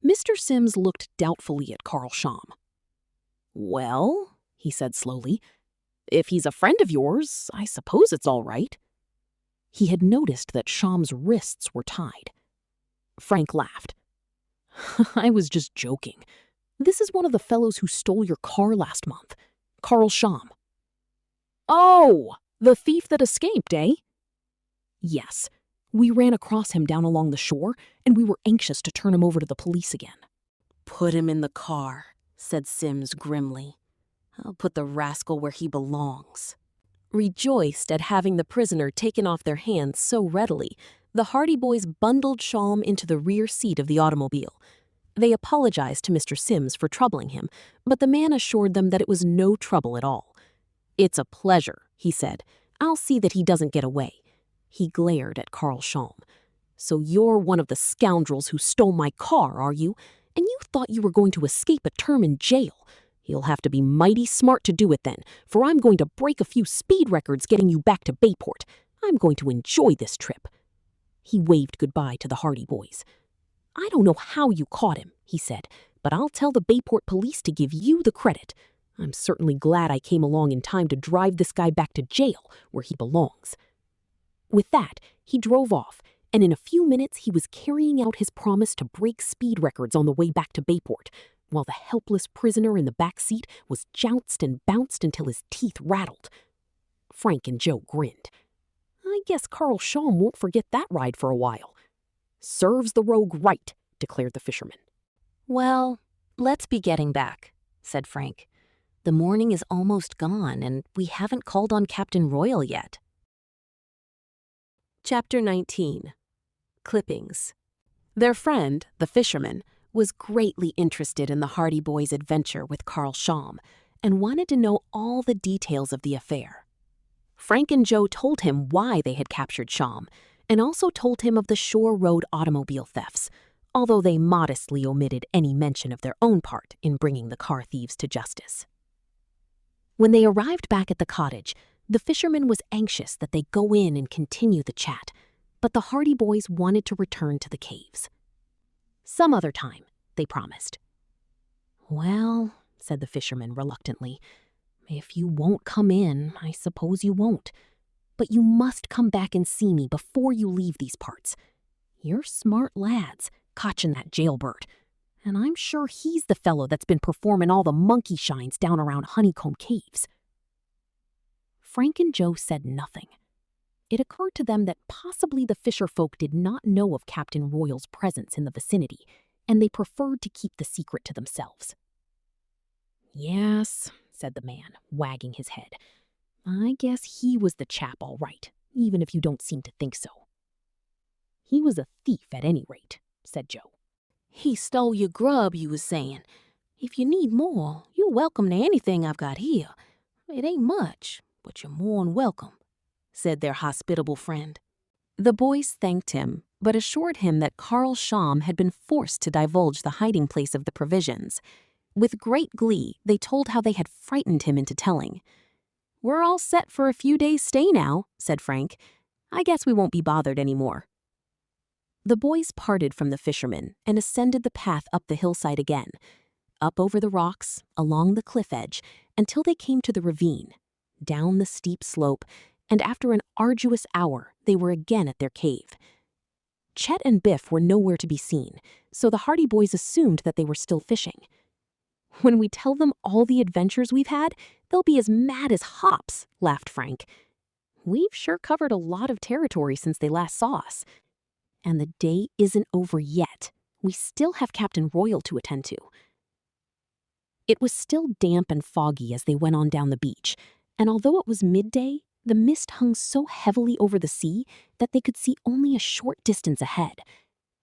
Mr. Sims looked doubtfully at Carl SCHAUM. "Well," he said slowly, "if he's a friend of yours, I suppose it's all right." He had noticed that SCHAUM's wrists were tied. Frank laughed. "I was just joking. This is one of the fellows who stole your car last month, Carl SCHAUM." "Oh, the thief that escaped, eh?" "Yes. We ran across him down along the shore, and we were anxious to turn him over to the police again." "Put him in the car," said Sims grimly. "I'll put the rascal where he belongs." Rejoiced at having the prisoner taken off their hands so readily, the Hardy Boys bundled SCHAUM into the rear seat of the automobile. They apologized to Mr. Sims for troubling him, but the man assured them that it was no trouble at all. "It's a pleasure," he said. "I'll see that he doesn't get away." He glared at Carl SCHAUM. "So you're one of the scoundrels who stole my car, are you? And you thought you were going to escape a term in jail? You'll have to be mighty smart to do it then, for I'm going to break a few speed records getting you back to Bayport. I'm going to enjoy this trip." He waved goodbye to the Hardy Boys. "I don't know how you caught him," he said, "but I'll tell the Bayport police to give you the credit. I'm certainly glad I came along in time to drive this guy back to jail, where he belongs." With that, he drove off, and in a few minutes he was carrying out his promise to break speed records on the way back to Bayport, while the helpless prisoner in the back seat was jounced and bounced until his teeth rattled. Frank and Joe grinned. "I guess Carl SCHAUM won't forget that ride for a while." "Serves the rogue right," declared the fisherman. "Well, let's be getting back," said Frank. "The morning is almost gone, and we haven't called on Captain Royal yet." Chapter 19. Clippings. Their friend, the fisherman, was greatly interested in the Hardy Boys' adventure with Carl SCHAUM and wanted to know all the details of the affair. Frank and Joe told him why they had captured SCHAUM, and also told him of the Shore Road automobile thefts, although they modestly omitted any mention of their own part in bringing the car thieves to justice. When they arrived back at the cottage, the fisherman was anxious that they go in and continue the chat, but the Hardy Boys wanted to return to the caves. "Some other time," they promised. "Well," said the fisherman reluctantly, "if you won't come in, I suppose you won't. But you must come back and see me before you leave these parts. You're smart lads, catching that jailbird. And I'm sure he's the fellow that's been performing all the monkey shines down around Honeycomb Caves. Frank and Joe said nothing. It occurred to them that possibly the fisher folk did not know of Captain Royal's presence in the vicinity, and they preferred to keep the secret to themselves. "Yes," said the man, wagging his head. "I guess he was the chap all right, even if you don't seem to think so." "He was a thief at any rate," said Joe. He stole your grub, you was saying. If you need more, you're welcome to anything I've got here. It ain't much, but you're more than welcome," said their hospitable friend. The boys thanked him, but assured him that Carl SCHAUM had been forced to divulge the hiding place of the provisions. With great glee, they told how they had frightened him into telling. "We're all set for a few days' stay now," said Frank. "I guess we won't be bothered anymore." The boys parted from the fishermen and ascended the path up the hillside again, up over the rocks, along the cliff edge, until they came to the ravine, down the steep slope, and after an arduous hour, they were again at their cave. Chet and Biff were nowhere to be seen, so the Hardy boys assumed that they were still fishing. "When we tell them all the adventures we've had, they'll be as mad as hops," laughed Frank. "We've sure covered a lot of territory since they last saw us. And the day isn't over yet. We still have Captain Royal to attend to." It was still damp and foggy as they went on down the beach, and although it was midday, the mist hung so heavily over the sea that they could see only a short distance ahead.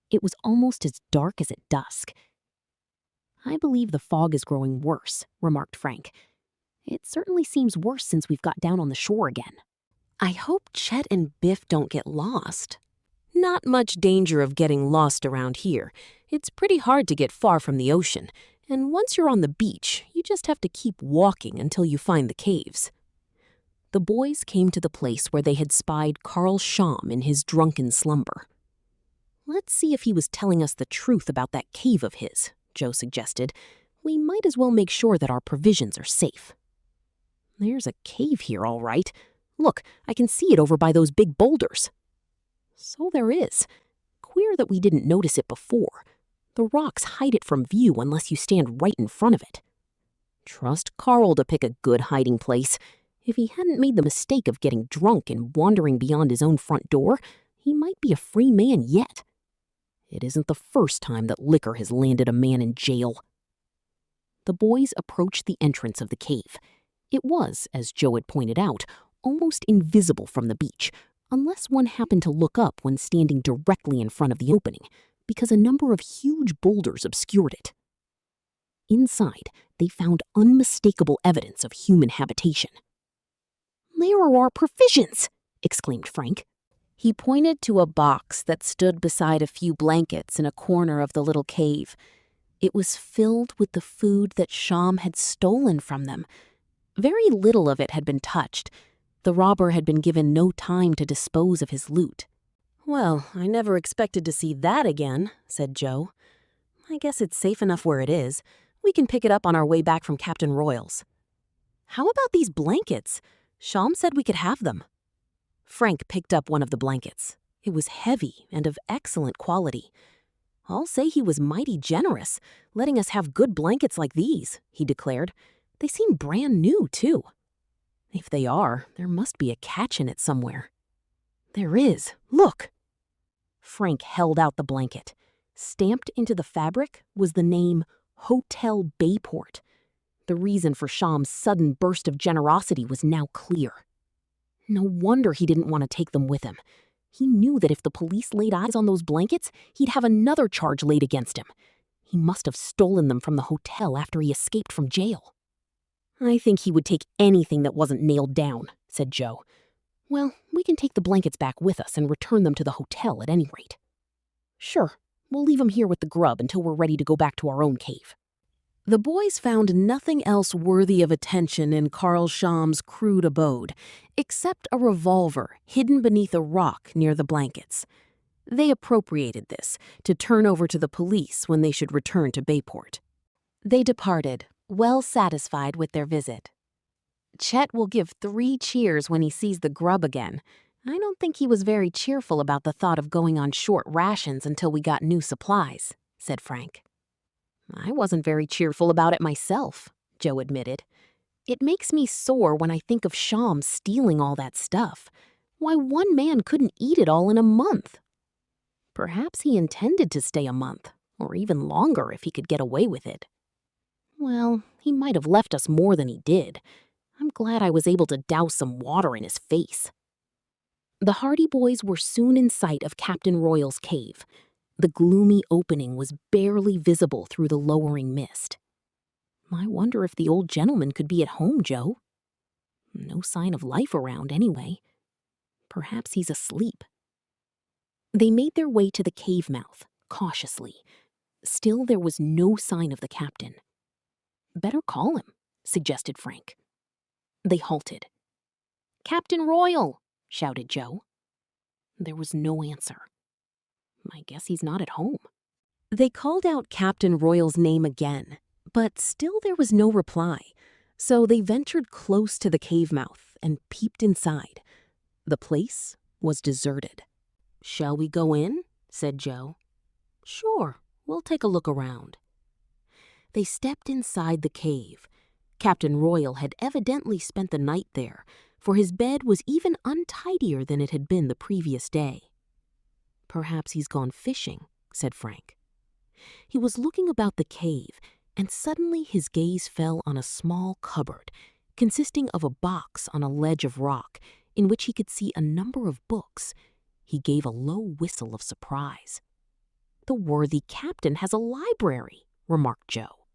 It was almost as dark as at dusk. "I believe the fog is growing worse," remarked Frank. "It certainly seems worse since we've got down on the shore again." "I hope Chet and Biff don't get lost." "Not much danger of getting lost around here. It's pretty hard to get far from the ocean, and once you're on the beach, you just have to keep walking until you find the caves." The boys came to the place where they had spied Carl SCHAUM in his drunken slumber. "Let's see if he was telling us the truth about that cave of his," Joe suggested. "We might as well make sure that our provisions are safe." "There's a cave here, all right. Look, I can see it over by those big boulders." "So there is. Queer that we didn't notice it before. The rocks hide it from view unless you stand right in front of it. Trust Carl to pick a good hiding place. If he hadn't made the mistake of getting drunk and wandering beyond his own front door, he might be a free man yet. It isn't the first time that liquor has landed a man in jail." The boys approached the entrance of the cave. It was, as Joe had pointed out, almost invisible from the beach, unless one happened to look up when standing directly in front of the opening, because a number of huge boulders obscured it. Inside, they found unmistakable evidence of human habitation. "There are our provisions!" exclaimed Frank. He pointed to a box that stood beside a few blankets in a corner of the little cave. It was filled with the food that SCHAUM had stolen from them. Very little of it had been touched. The robber had been given no time to dispose of his loot. "Well, I never expected to see that again," said Joe. "I guess it's safe enough where it is. We can pick it up on our way back from Captain Royal's." "How about these blankets? SCHAUM said we could have them." Frank picked up one of the blankets. It was heavy and of excellent quality. "I'll say he was mighty generous, letting us have good blankets like these," he declared. "They seem brand new, too." "If they are, there must be a catch in it somewhere." "There is. Look." Frank held out the blanket. Stamped into the fabric was the name Hotel BAYPORT. The reason for SCHAUM's sudden burst of generosity was now clear. No wonder he didn't want to take them with him. He knew that if the police laid eyes on those blankets, he'd have another charge laid against him. He must have stolen them from the hotel after he escaped from jail. "I think he would take anything that wasn't nailed down," said Joe. "Well, we can take the blankets back with us and return them to the hotel at any rate." "Sure, we'll leave them here with the grub until we're ready to go back to our own cave." The boys found nothing else worthy of attention in Carl SCHAUM's crude abode, except a revolver hidden beneath a rock near the blankets. They appropriated this to turn over to the police when they should return to Bayport. They departed, well satisfied with their visit. "Chet will give 3 cheers when he sees the grub again," I don't think he was very cheerful about the thought of going on short rations until we got new supplies, said Frank. I wasn't very cheerful about it myself, Joe admitted. It makes me sore when I think of SCHAUM stealing all that stuff. Why, one man couldn't eat it all in a month. Perhaps he intended to stay a month, or even longer if he could get away with it. Well, he might have left us more than he did. I'm glad I was able to douse some water in his face. The Hardy boys were soon in sight of Captain Royal's cave. The gloomy opening was barely visible through the lowering mist. I wonder if the old gentleman could be at home, Joe. No sign of life around anyway. Perhaps he's asleep. They made their way to the cave mouth, cautiously. Still, there was no sign of the captain. Better call him, suggested Frank. They halted. Captain Royal, shouted Joe. There was no answer. I guess he's not at home. They called out Captain Royal's name again, but still there was no reply, so they ventured close to the cave mouth and peeped inside. The place was deserted. Shall we go in? Said Joe. Sure, we'll take a look around. They stepped inside the cave. Captain Royal had evidently spent the night there, for his bed was even untidier than it had been the previous day. Perhaps he's gone fishing, said Frank. He was looking about the cave, and suddenly his gaze fell on a small cupboard, consisting of a box on a ledge of rock, in which he could see a number of books. He gave a low whistle of surprise. The worthy captain has a library, remarked Joe.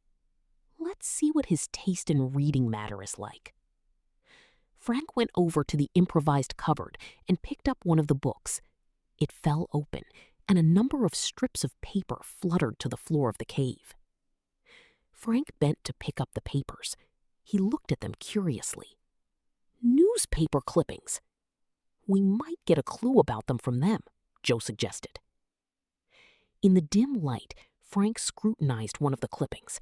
Let's see what his taste in reading matter is like. Frank went over to the improvised cupboard and picked up one of the books. It fell open, and a number of strips of paper fluttered to the floor of the cave. Frank bent to pick up the papers. He looked at them curiously. Newspaper clippings. We might get a clue about them from them, Joe suggested. In the dim light, Frank scrutinized one of the clippings.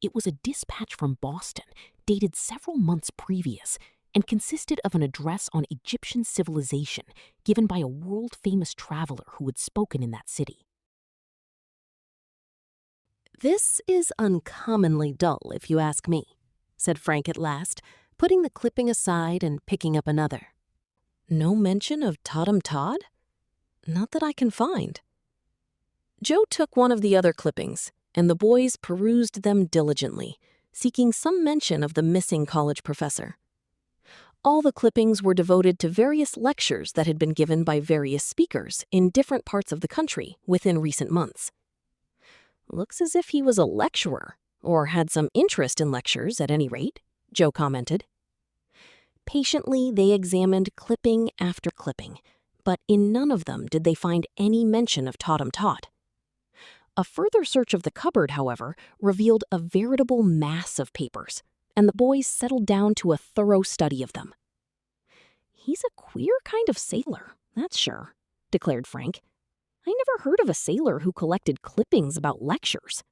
It was a dispatch from Boston, dated several months previous, and consisted of an address on Egyptian civilization given by a world-famous traveler who had spoken in that city. This is uncommonly dull, if you ask me, said Frank at last, putting the clipping aside and picking up another. No mention of TODD? Not that I can find. Joe took one of the other clippings, and the boys perused them diligently, seeking some mention of the missing college professor. All the clippings were devoted to various lectures that had been given by various speakers in different parts of the country within recent months. Looks as if he was a lecturer, or had some interest in lectures at any rate, Joe commented. Patiently, they examined clipping after clipping, but in none of them did they find any mention of TODD. A further search of the cupboard, however, revealed a veritable mass of papers, and the boys settled down to a thorough study of them. He's a queer kind of sailor, that's sure, declared Frank. I never heard of a sailor who collected clippings about lectures.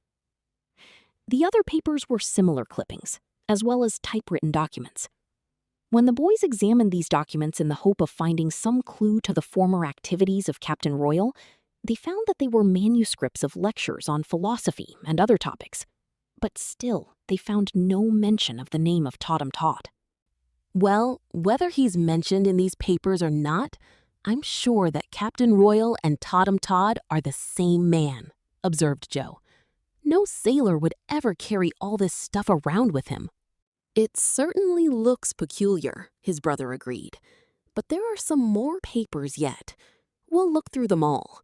The other papers were similar clippings, as well as typewritten documents. When the boys examined these documents in the hope of finding some clue to the former activities of Captain Royal, they found that they were manuscripts of lectures on philosophy and other topics. But still, they found no mention of the name of TODD. Well, whether he's mentioned in these papers or not, I'm sure that Captain Royal and TODD are the same man, observed Joe. No sailor would ever carry all this stuff around with him. It certainly looks peculiar, his brother agreed. But there are some more papers yet. We'll look through them all.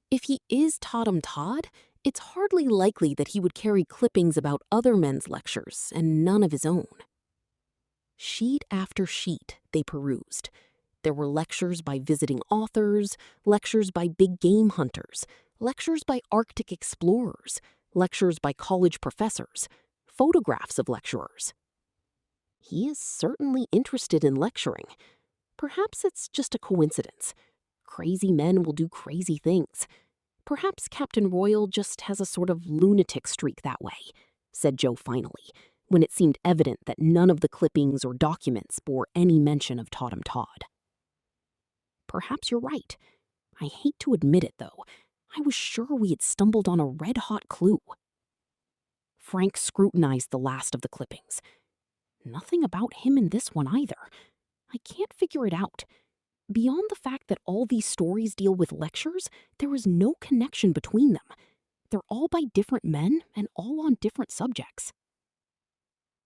If he is TODD, it's hardly likely that he would carry clippings about other men's lectures and none of his own. Sheet after sheet they perused. There were lectures by visiting authors, lectures by big game hunters, lectures by Arctic explorers, lectures by college professors, photographs of lecturers. He is certainly interested in lecturing. Perhaps it's just a coincidence. Crazy men will do crazy things. Perhaps Captain Royal just has a sort of lunatic streak that way, said Joe finally, when it seemed evident that none of the clippings or documents bore any mention of TODD. Perhaps you're right. I hate to admit it, though. I was sure we had stumbled on a red-hot clue. Frank scrutinized the last of the clippings. Nothing about him in this one either. I can't figure it out. Beyond the fact that all these stories deal with lectures, there is no connection between them. They're all by different men and all on different subjects.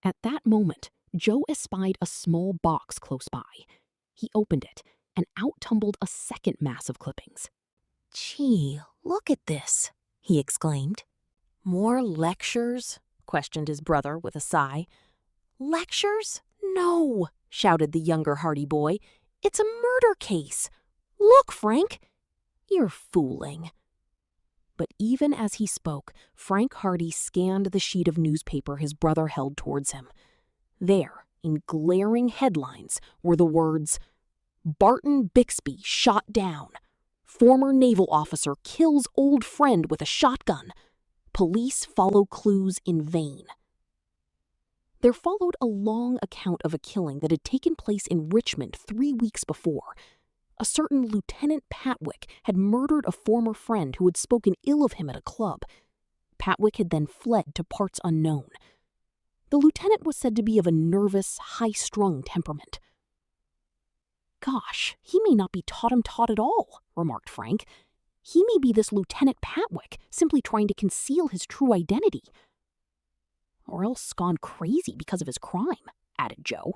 At that moment, Joe espied a small box close by. He opened it, and out tumbled a second mass of clippings. "Gee, look at this," he exclaimed. "More lectures?" questioned his brother with a sigh. "Lectures? No," shouted the younger Hardy boy. "It's a murder case. Look, Frank." "You're fooling." But even as he spoke, Frank Hardy scanned the sheet of newspaper his brother held towards him. There, in glaring headlines, were the words, "Barton Bixby shot down. Former naval officer kills old friend with a shotgun. Police follow clues in vain." There followed a long account of a killing that had taken place in Richmond 3 weeks before. A certain Lieutenant Patwick had murdered a former friend who had spoken ill of him at a club. Patwick had then fled to parts unknown. The lieutenant was said to be of a nervous, high-strung temperament. "Gosh, he may not be TODD at all," remarked Frank. "He may be this Lieutenant Patwick, simply trying to conceal his true identity. Or else gone crazy because of his crime," added Joe.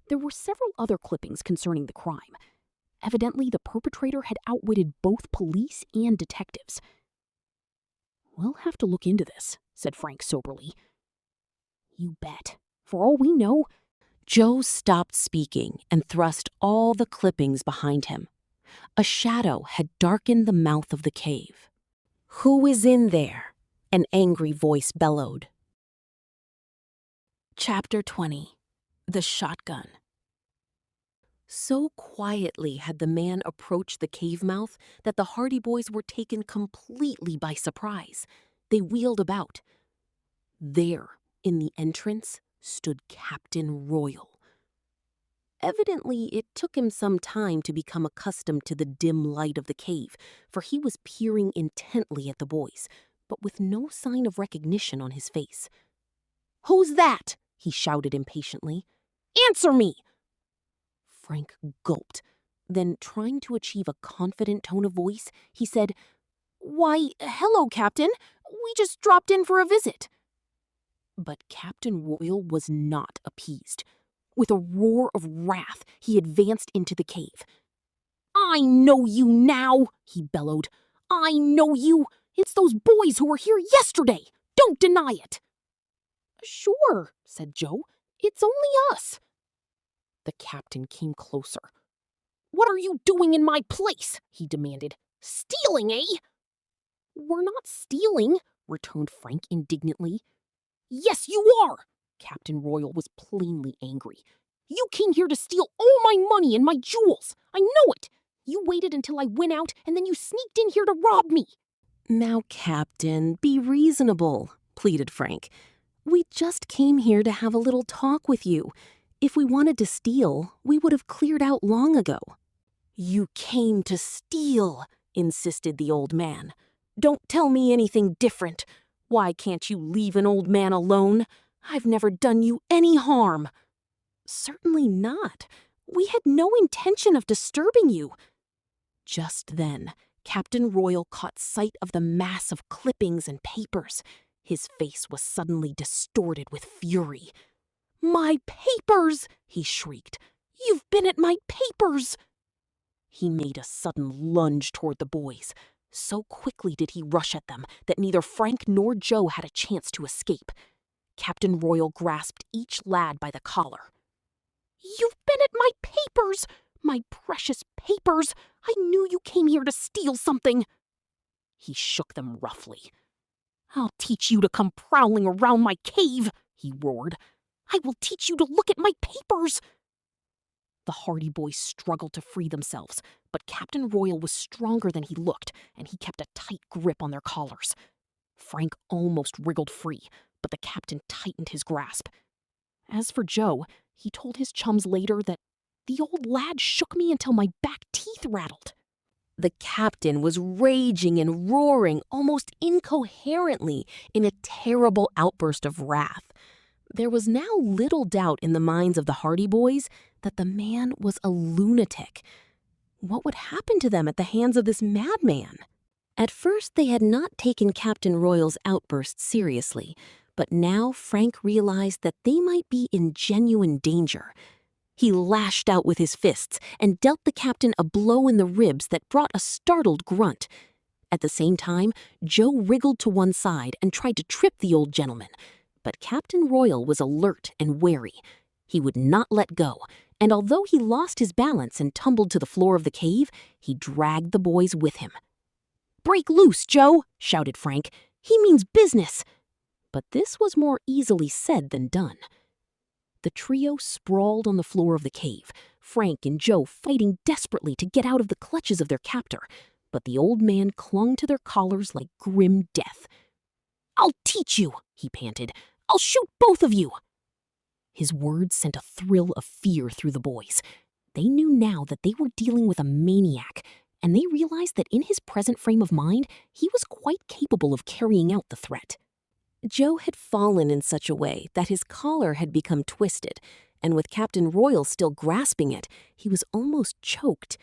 There were several other clippings concerning the crime. Evidently, the perpetrator had outwitted both police and detectives. "We'll have to look into this," said Frank soberly. "You bet. For all we know..." Joe stopped speaking and thrust all the clippings behind him. A shadow had darkened the mouth of the cave. "Who is in there?" an angry voice bellowed. Chapter 20. The Shotgun. So quietly had the man approached the cave mouth that the Hardy boys were taken completely by surprise. They wheeled about. There, in the entrance, stood Captain Royal. Evidently, it took him some time to become accustomed to the dim light of the cave, for he was peering intently at the boys, but with no sign of recognition on his face. "Who's that?" he shouted impatiently. "Answer me!" Frank gulped. Then, trying to achieve a confident tone of voice, he said, "Why, hello, Captain. We just dropped in for a visit." But Captain Royal was not appeased. With a roar of wrath, he advanced into the cave. "I know you now," he bellowed. "I know you. It's those boys who were here yesterday. Don't deny it." "Sure," said Joe. "It's only us." The captain came closer. "What are you doing in my place?" he demanded. "Stealing, eh?" "We're not stealing," returned Frank indignantly. "Yes, you are!" Captain Royal was plainly angry. "You came here to steal all my money and my jewels. I know it. You waited until I went out, and then you sneaked in here to rob me." "Now, Captain, be reasonable," pleaded Frank. "We just came here to have a little talk with you. If we wanted to steal, we would have cleared out long ago." "You came to steal," insisted the old man. "Don't tell me anything different. Why can't you leave an old man alone? I've never done you any harm." "Certainly not. We had no intention of disturbing you." Just then, Captain Royal caught sight of the mass of clippings and papers. His face was suddenly distorted with fury. "My papers!" he shrieked. "You've been at my papers!" He made a sudden lunge toward the boys. So quickly did he rush at them that neither Frank nor Joe had a chance to escape. Captain Royal grasped each lad by the collar. "You've been at my papers! My precious papers! I knew you came here to steal something!" He shook them roughly. "I'll teach you to come prowling around my cave," he roared. "I will teach you to look at my papers!" The Hardy boys struggled to free themselves, but Captain Royal was stronger than he looked, and he kept a tight grip on their collars. Frank almost wriggled free, but the captain tightened his grasp. As for Joe, he told his chums later that The old lad shook me until my back teeth rattled." The captain was raging and roaring almost incoherently in a terrible outburst of wrath. There was now little doubt in the minds of the Hardy boys that the man was a lunatic. What would happen to them at the hands of this madman? At first, they had not taken Captain Royal's outburst seriously, but now Frank realized that they might be in genuine danger. He lashed out with his fists and dealt the captain a blow in the ribs that brought a startled grunt. At the same time, Joe wriggled to one side and tried to trip the old gentleman. But Captain Royal was alert and wary. He would not let go, and although he lost his balance and tumbled to the floor of the cave, he dragged the boys with him. "Break loose, Joe!" shouted Frank. "He means business!" But this was more easily said than done. The trio sprawled on the floor of the cave, Frank and Joe fighting desperately to get out of the clutches of their captor, but the old man clung to their collars like grim death. "I'll teach you," he panted. "I'll shoot both of you." His words sent a thrill of fear through the boys. They knew now that they were dealing with a maniac, and they realized that in his present frame of mind, he was quite capable of carrying out the threat. Joe had fallen in such a way that his collar had become twisted, and with Captain Royal still grasping it, he was almost choked.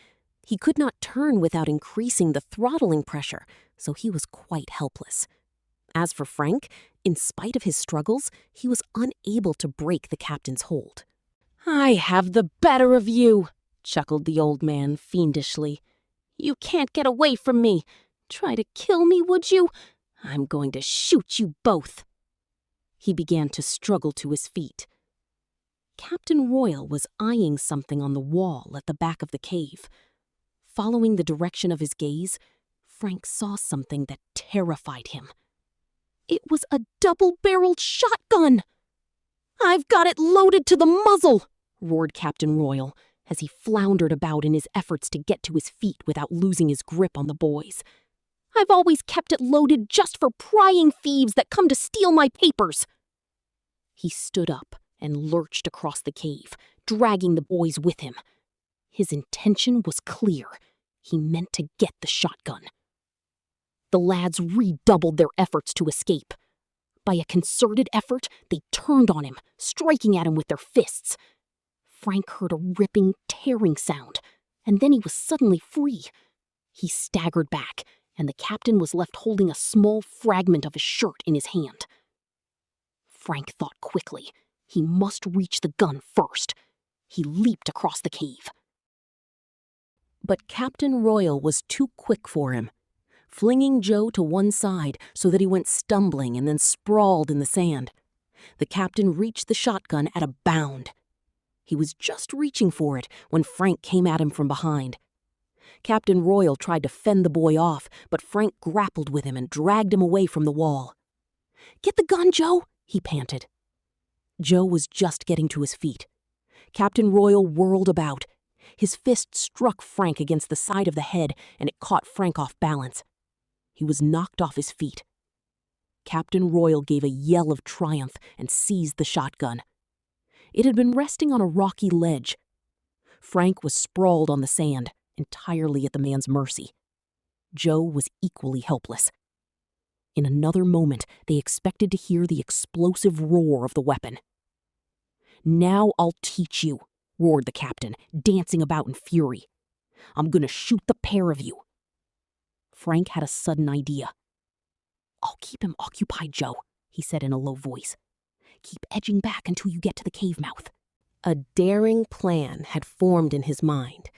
He could not turn without increasing the throttling pressure, so he was quite helpless. As for Frank, in spite of his struggles, he was unable to break the captain's hold. "I have the better of you," chuckled the old man fiendishly. "You can't get away from me. Try to kill me, would you? I'm going to shoot you both." He began to struggle to his feet. Captain Royal was eyeing something on the wall at the back of the cave. Following the direction of his gaze, Frank saw something that terrified him. It was a double-barreled shotgun! "I've got it loaded to the muzzle!" roared Captain Royal as he floundered about in his efforts to get to his feet without losing his grip on the boys. "I've always kept it loaded just for prying thieves that come to steal my papers." He stood up and lurched across the cave, dragging the boys with him. His intention was clear. He meant to get the shotgun. The lads redoubled their efforts to escape. By a concerted effort, they turned on him, striking at him with their fists. Frank heard a ripping, tearing sound, and then he was suddenly free. He staggered back, and the captain was left holding a small fragment of his shirt in his hand. Frank thought quickly. He must reach the gun first. He leaped across the cave. But Captain Royal was too quick for him, flinging Joe to one side so that he went stumbling and then sprawled in the sand. The captain reached the shotgun at a bound. He was just reaching for it when Frank came at him from behind. Captain Royal tried to fend the boy off, but Frank grappled with him and dragged him away from the wall. "Get the gun, Joe!" he panted. Joe was just getting to his feet. Captain Royal whirled about. His fist struck Frank against the side of the head, and it caught Frank off balance. He was knocked off his feet. Captain Royal gave a yell of triumph and seized the shotgun. It had been resting on a rocky ledge. Frank was sprawled on the sand, entirely at the man's mercy. Joe was equally helpless. In another moment, they expected to hear the explosive roar of the weapon. "Now I'll teach you," roared the captain, dancing about in fury. "I'm going to shoot the pair of you." Frank had a sudden idea. "I'll keep him occupied, Joe," he said in a low voice. "Keep edging back until you get to the cave mouth." A daring plan had formed in his mind.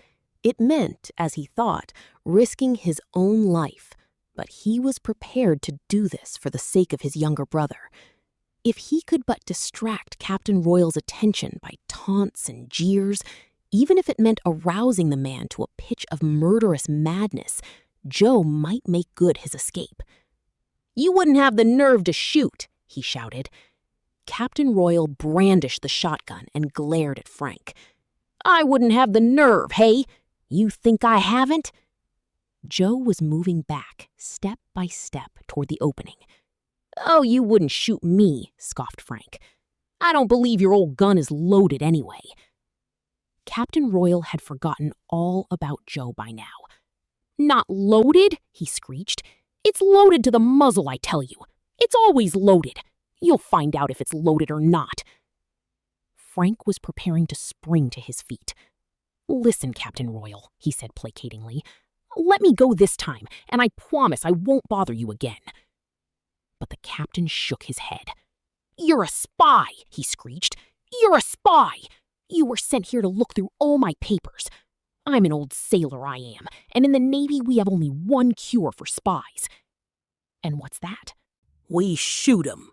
It meant, as he thought, risking his own life, but he was prepared to do this for the sake of his younger brother. If he could but distract Captain Royal's attention by taunts and jeers, even if it meant arousing the man to a pitch of murderous madness, Joe might make good his escape. "You wouldn't have the nerve to shoot," he shouted. Captain Royal brandished the shotgun and glared at Frank. "I wouldn't have the nerve, hey? You think I haven't?" Joe was moving back, step by step, toward the opening. "Oh, you wouldn't shoot me," scoffed Frank. "I don't believe your old gun is loaded anyway." Captain Royal had forgotten all about Joe by now. "Not loaded?" he screeched. "It's loaded to the muzzle, I tell you. It's always loaded. You'll find out if it's loaded or not." Frank was preparing to spring to his feet. "Listen, Captain Royal," he said placatingly. "Let me go this time, and I promise I won't bother you again." But the captain shook his head. "You're a spy," he screeched. "You're a spy! You were sent here to look through all my papers. I'm an old sailor, I am, and in the Navy we have only one cure for spies." "And what's that?" "We shoot 'em."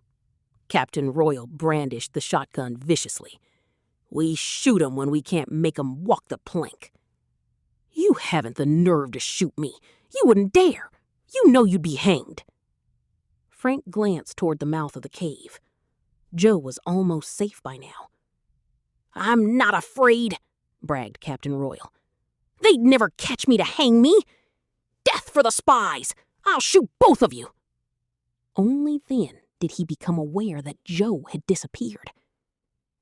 Captain Royal brandished the shotgun viciously. "We shoot 'em when we can't make 'em walk the plank." "You haven't the nerve to shoot me. You wouldn't dare. You know you'd be hanged." Frank glanced toward the mouth of the cave. Joe was almost safe by now. "I'm not afraid," bragged Captain Royal. "They'd never catch me to hang me. Death for the spies! I'll shoot both of you." Only then did he become aware that Joe had disappeared.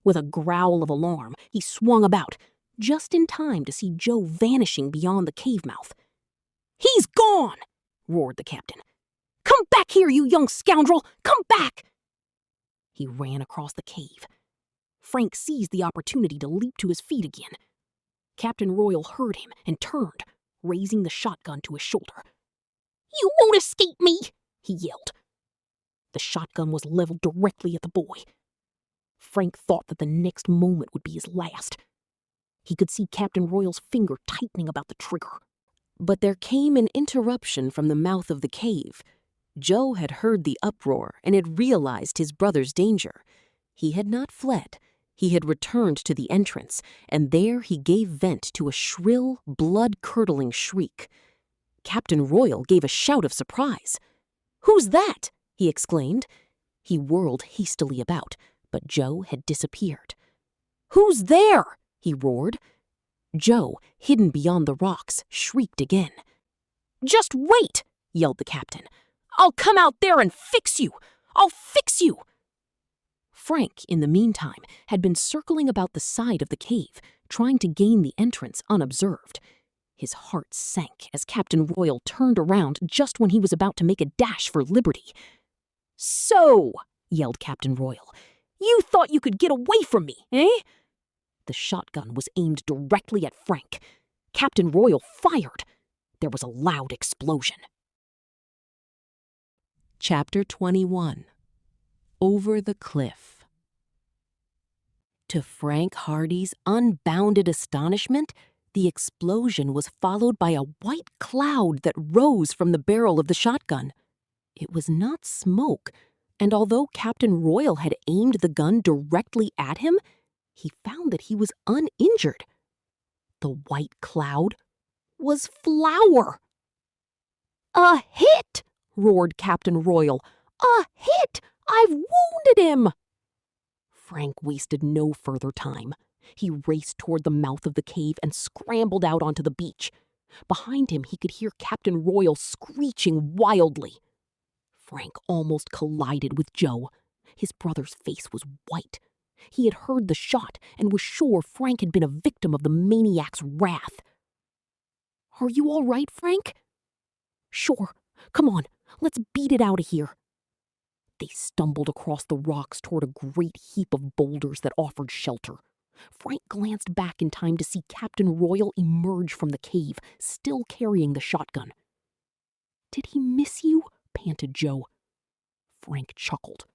With a growl of alarm, he swung about, just in time to see Joe vanishing beyond the cave mouth. "He's gone!" roared the captain. "Come back here, you young scoundrel! Come back!" He ran across the cave. Frank seized the opportunity to leap to his feet again. Captain Royal heard him and turned, raising the shotgun to his shoulder. "You won't escape me!" he yelled. The shotgun was leveled directly at the boy. Frank thought that the next moment would be his last. He could see Captain Royal's finger tightening about the trigger. But there came an interruption from the mouth of the cave. Joe had heard the uproar and had realized his brother's danger. He had not fled. He had returned to the entrance, and there he gave vent to a shrill, blood-curdling shriek. Captain Royal gave a shout of surprise. "Who's that?" he exclaimed. He whirled hastily about, but Joe had disappeared. "Who's there?" he roared. Joe, hidden beyond the rocks, shrieked again. "Just wait!" yelled the captain. "I'll come out there and fix you! I'll fix you!" Frank, in the meantime, had been circling about the side of the cave, trying to gain the entrance unobserved. His heart sank as Captain Royal turned around just when he was about to make a dash for liberty. "So," yelled Captain Royal, "you thought you could get away from me, eh?" The shotgun was aimed directly at Frank. Captain Royal fired. There was a loud explosion. Chapter 21. Over the Cliff. To Frank Hardy's unbounded astonishment, the explosion was followed by a white cloud that rose from the barrel of the shotgun. It was not smoke, and although Captain Royal had aimed the gun directly at him, he found that he was uninjured. The white cloud was flour. "A hit!" roared Captain Royal. "A hit! I've wounded him!" Frank wasted no further time. He raced toward the mouth of the cave and scrambled out onto the beach. Behind him, he could hear Captain Royal screeching wildly. Frank almost collided with Joe. His brother's face was white. He had heard the shot and was sure Frank had been a victim of the maniac's wrath. "Are you all right, Frank?" "Sure. Come on, let's beat it out of here." They stumbled across the rocks toward a great heap of boulders that offered shelter. Frank glanced back in time to see Captain Royal emerge from the cave, still carrying the shotgun. "Did he miss you?" panted Joe. Frank chuckled.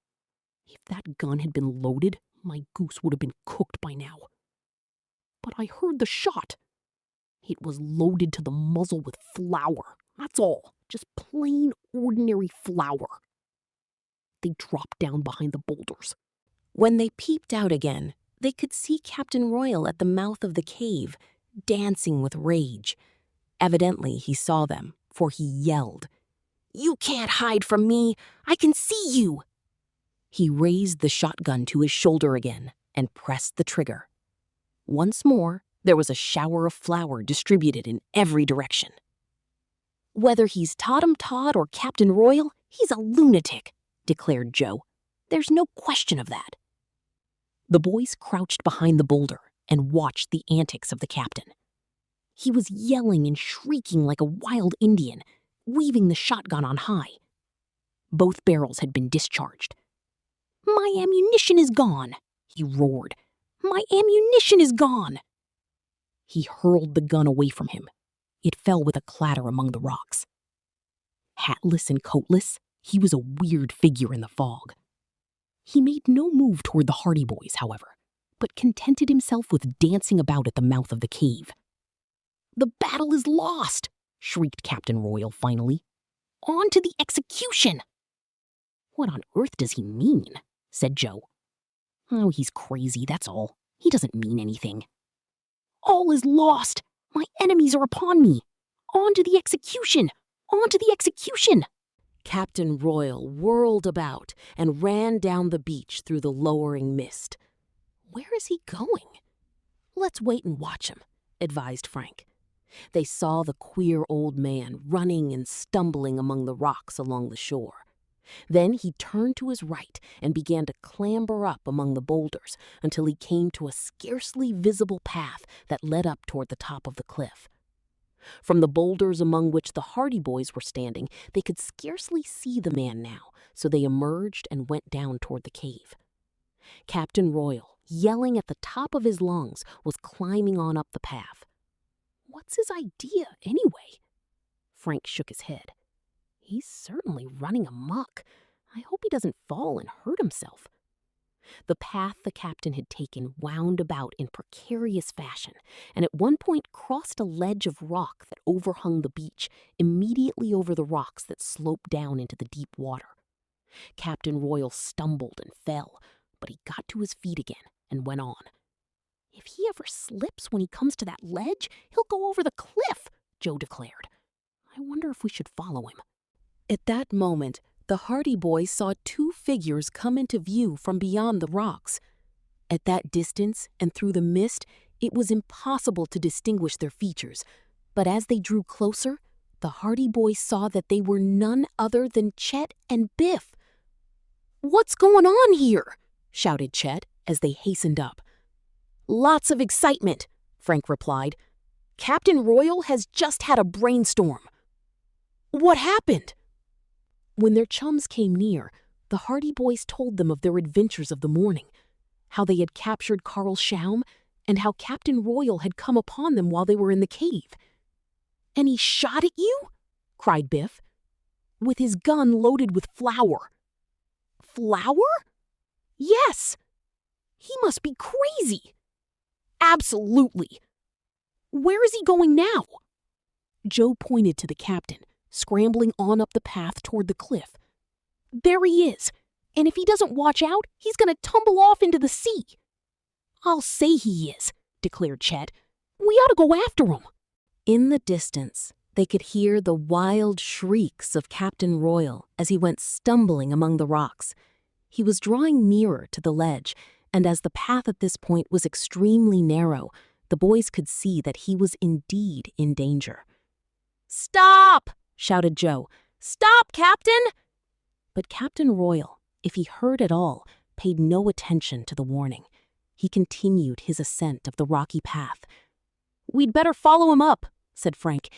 "If that gun had been loaded, my goose would have been cooked by now." "But I heard the shot." "It was loaded to the muzzle with flour. That's all. Just plain, ordinary flour." They dropped down behind the boulders. When they peeped out again, they could see Captain Royal at the mouth of the cave, dancing with rage. Evidently, he saw them, for he yelled, "You can't hide from me! I can see you!" He raised the shotgun to his shoulder again and pressed the trigger. Once more, there was a shower of flour distributed in every direction. "Whether he's TODHAM Todd or Captain Royal, he's a lunatic," declared Joe. "There's no question of that." The boys crouched behind the boulder, and watched the antics of the captain. He was yelling and shrieking like a wild Indian, waving the shotgun on high. Both barrels had been discharged. "My ammunition is gone," he roared. "My ammunition is gone." He hurled the gun away from him. It fell with a clatter among the rocks. Hatless and coatless, he was a weird figure in the fog. He made no move toward the Hardy Boys, however, but contented himself with dancing about at the mouth of the cave. "The battle is lost," shrieked Captain Royal finally. "On to the execution!" "What on earth does he mean?" said Joe. "Oh, he's crazy, that's all. He doesn't mean anything." "All is lost! My enemies are upon me! On to the execution! On to the execution!" Captain Royal whirled about and ran down the beach through the lowering mist. Where is he going? "Let's wait and watch him," advised Frank. They saw the queer old man running and stumbling among the rocks along the shore. Then he turned to his right and began to clamber up among the boulders until he came to a scarcely visible path that led up toward the top of the cliff. From the boulders among which the Hardy Boys were standing, they could scarcely see the man now, so they emerged and went down toward the cave. Captain Royal, yelling at the top of his lungs, was climbing on up the path. What's his idea, anyway? Frank shook his head. He's certainly running amok. I hope he doesn't fall and hurt himself. The path the captain had taken wound about in precarious fashion, and at one point crossed a ledge of rock that overhung the beach, immediately over the rocks that sloped down into the deep water. Captain Royal stumbled and fell, but he got to his feet again and went on. "If he ever slips when he comes to that ledge, he'll go over the cliff," Joe declared. "I wonder if we should follow him." At that moment, the Hardy Boys saw two figures come into view from beyond the rocks. At that distance and through the mist, it was impossible to distinguish their features, but as they drew closer, the Hardy Boys saw that they were none other than Chet and Biff. "What's going on here?" shouted Chet as they hastened up. "Lots of excitement," Frank replied. "Captain Royal has just had a brainstorm." "What happened?" When their chums came near, the Hardy Boys told them of their adventures of the morning, how they had captured Carl SCHAUM, and how Captain Royal had come upon them while they were in the cave. "And he shot at you?" cried Biff. "With his gun loaded with flour." "Flour?" "Yes." "He must be crazy." "Absolutely." "Where is he going now?" Joe pointed to the captain, scrambling on up the path toward the cliff. "There he is, and if he doesn't watch out, he's going to tumble off into the sea." "I'll say he is," declared Chet. "We ought to go after him." In the distance, they could hear the wild shrieks of Captain Royal as he went stumbling among the rocks. He was drawing nearer to the ledge, and as the path at this point was extremely narrow, the boys could see that he was indeed in danger. "Stop!" shouted Joe. "Stop, Captain!" But Captain Royal, if he heard at all, paid no attention to the warning. He continued his ascent of the rocky path. "We'd better follow him up," said Frank.